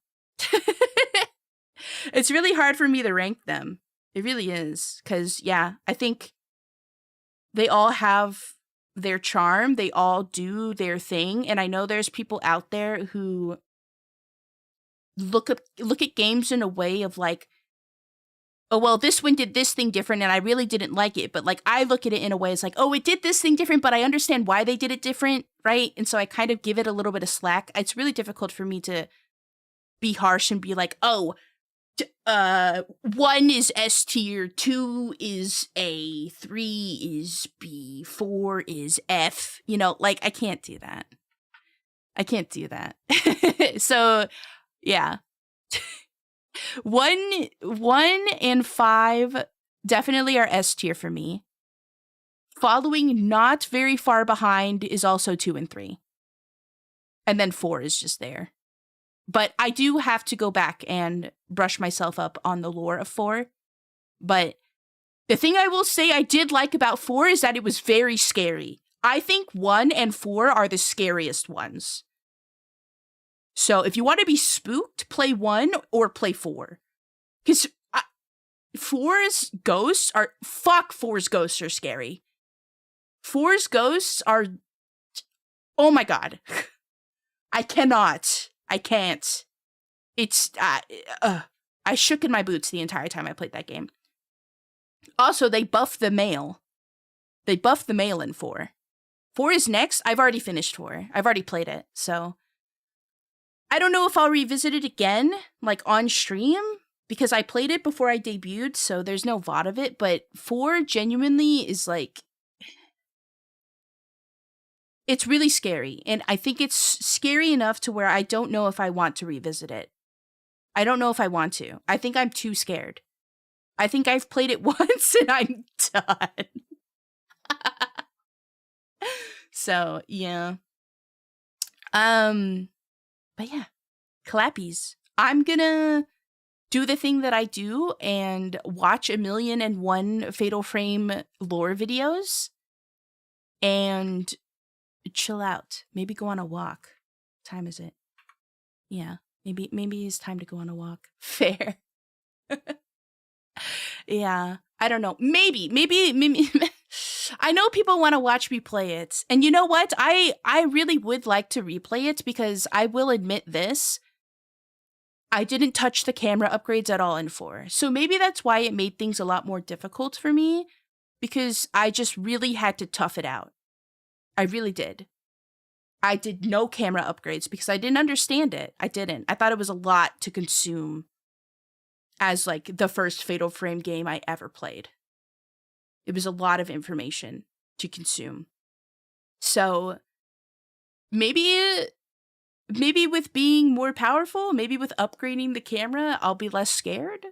It's really hard for me to rank them. It really is. Because, yeah, I think they all have their charm. They all do their thing. And I know there's people out there who look at games in a way of like, oh, well, this one did this thing different and I really didn't like it. But like, I look at it in a way it's like, oh, it did this thing different, but I understand why they did it different, right? And so I kind of give it a little bit of slack. It's really difficult for me to be harsh and be like, oh, 1 is S tier, 2 is A, 3 is B, 4 is F. You know, like I can't do that. I can't do that. So, yeah. 1 and 5 definitely are S tier for me. Following not very far behind is also 2 and 3. And then 4 is just there. But I do have to go back and brush myself up on the lore of 4. But the thing I will say I did like about 4 is that it was very scary. I think 1 and 4 are the scariest ones. So if you want to be spooked, play 1 or play 4. Because 4's ghosts are... Fuck, 4's ghosts are scary. 4's ghosts are... Oh my god. I cannot... I can't. It's, I shook in my boots the entire time I played that game. Also, they buffed the male. They buffed the male in 4. 4 is next. I've already finished 4. I've already played it, so. I don't know if I'll revisit it again, like on stream, because I played it before I debuted, so there's no VOD of it, but 4 genuinely is like, it's really scary, and I think it's scary enough to where I don't know if I want to revisit it. I don't know if I want to. I think I'm too scared. I think I've played it once and I'm done. So, yeah. But yeah, clappies. I'm gonna do the thing that I do and watch 1,000,001 Fatal Frame lore videos and chill out. Maybe go on a walk. What time is it? Yeah, maybe it's time to go on a walk. Fair. Yeah, I don't know. Maybe. I know people want to watch me play it. And you know what? I really would like to replay it because I will admit this. I didn't touch the camera upgrades at all in 4. So maybe that's why it made things a lot more difficult for me because I just really had to tough it out. I really did. I did no camera upgrades because I didn't understand it. I didn't. I thought it was a lot to consume as like the first Fatal Frame game I ever played. It was a lot of information to consume. So maybe with being more powerful, maybe with upgrading the camera, I'll be less scared.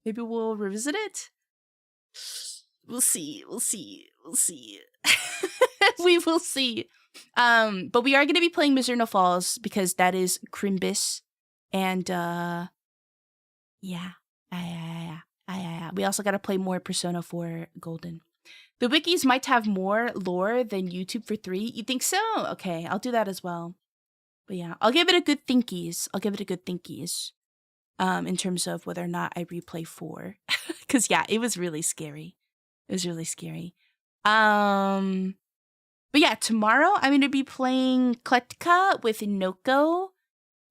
Maybe we'll revisit it. We'll see. We will see. But we are going to be playing Miserno Falls because that is Crimbus. And yeah. We also got to play more Persona 4 Golden. The wikis might have more lore than YouTube for 3. You think so? Okay, I'll do that as well. But yeah, I'll give it a good thinkies. In terms of whether or not I replay 4. Because yeah, it was really scary. But yeah, tomorrow I'm going to be playing Kletka with Inoko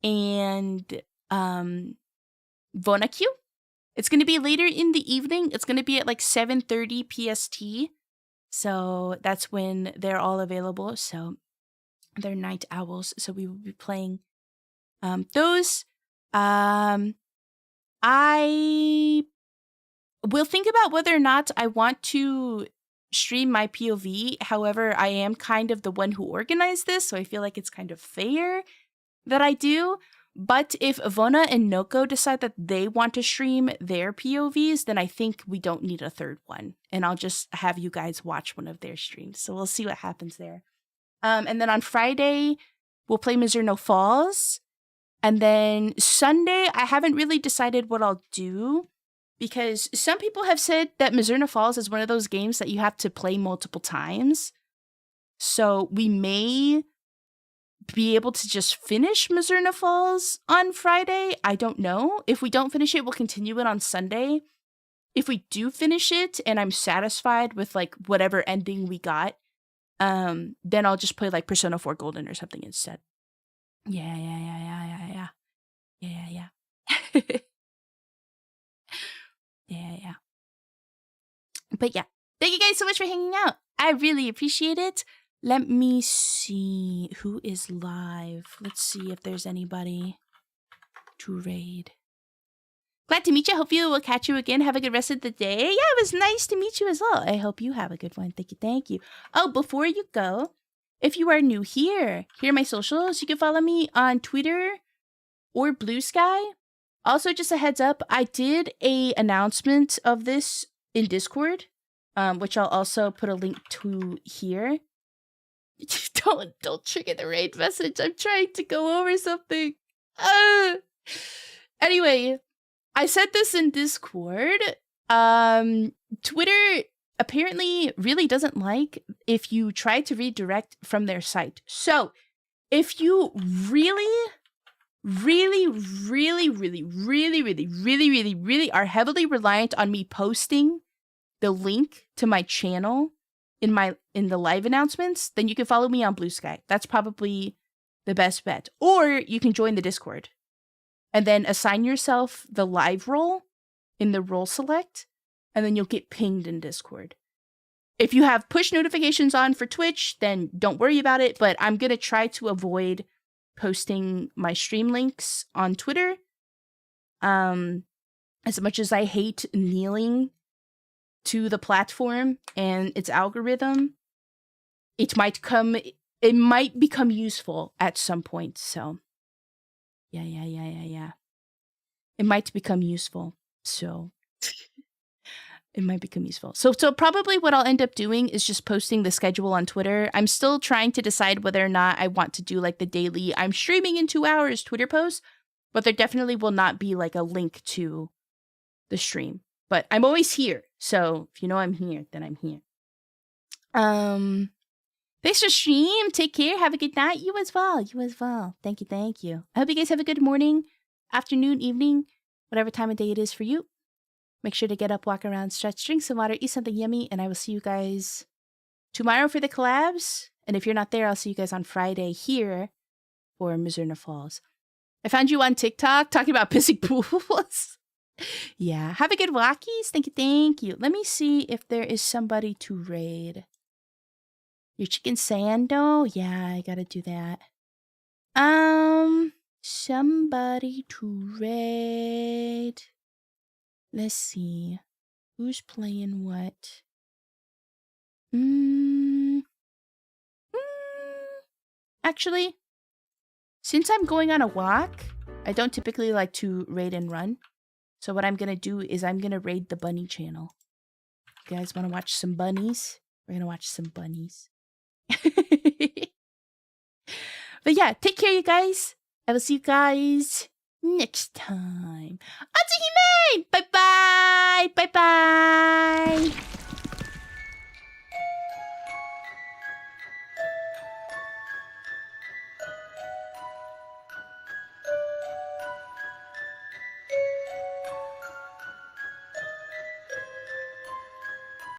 and Vonakyu. It's going to be later in the evening. It's going to be at like 7:30 PST. So that's when they're all available. So they're night owls. So we will be playing those. I will think about whether or not I want to stream my POV. However, I am kind of the one who organized this, so I feel like it's kind of fair that I do. But if Ivona and Noko decide that they want to stream their POVs, then I think we don't need a third one. And I'll just have you guys watch one of their streams. So we'll see what happens there. And then on Friday, we'll play Mizuno Falls. And then Sunday, I haven't really decided what I'll do. Because some people have said that Mizuno Falls is one of those games that you have to play multiple times. So we may be able to just finish Mizuno Falls on Friday. I don't know. If we don't finish it, we'll continue it on Sunday. If we do finish it and I'm satisfied with like whatever ending we got, then I'll just play like Persona 4 Golden or something instead. Yeah. Yeah. But yeah, thank you guys so much for hanging out. I really appreciate it. Let me see who is live. Let's see if there's anybody to raid. Glad to meet you. Hopefully we'll catch you again. Have a good rest of the day. Yeah, it was nice to meet you as well. I hope you have a good one. Thank you. Oh, before you go, if you are new here are my socials. You can follow me on Twitter or Blue Sky. Also, just a heads up, I did a announcement of this in Discord, which I'll also put a link to here. Don't trigger the raid message. I'm trying to go over something. Anyway, I said this in Discord. Twitter apparently really doesn't like if you try to redirect from their site. So, if you really are heavily reliant on me posting the link to my channel in the live announcements, then you can follow me on Blue Sky. That's probably the best bet. Or you can join the Discord and then assign yourself the live role in the role select, and then you'll get pinged in Discord. If you have push notifications on for Twitch, then don't worry about it, but I'm going to try to avoid posting my stream links on Twitter. As much as I hate kneeling to the platform and its algorithm, it might become useful at some point. So yeah. It might become useful. So it might become useful. So probably what I'll end up doing is just posting the schedule on Twitter. I'm still trying to decide whether or not I want to do like the daily I'm streaming in 2 hours Twitter post, but there definitely will not be like a link to the stream. But I'm always here. So if you know I'm here, then I'm here. Thanks for stream. Take care. Have a good night. You as well. Thank you. I hope you guys have a good morning, afternoon, evening, whatever time of day it is for you. Make sure to get up, walk around, stretch, drink some water, eat something yummy, and I will see you guys tomorrow for the collabs. And if you're not there, I'll see you guys on Friday here for Mizuno Falls. I found you on TikTok talking about pissing pools. Yeah, have a good walkies. Thank you. Let me see if there is somebody to raid. Your chicken sando? Yeah, I gotta do that. Somebody to raid. Let's see. Who's playing what? Actually, since I'm going on a walk, I don't typically like to raid and run. So what I'm going to do is I'm going to raid the bunny channel. You guys want to watch some bunnies? We're going to watch some bunnies. But yeah, take care, you guys. I will see you guys next time. Atsuhime! Bye-bye! Bye-bye!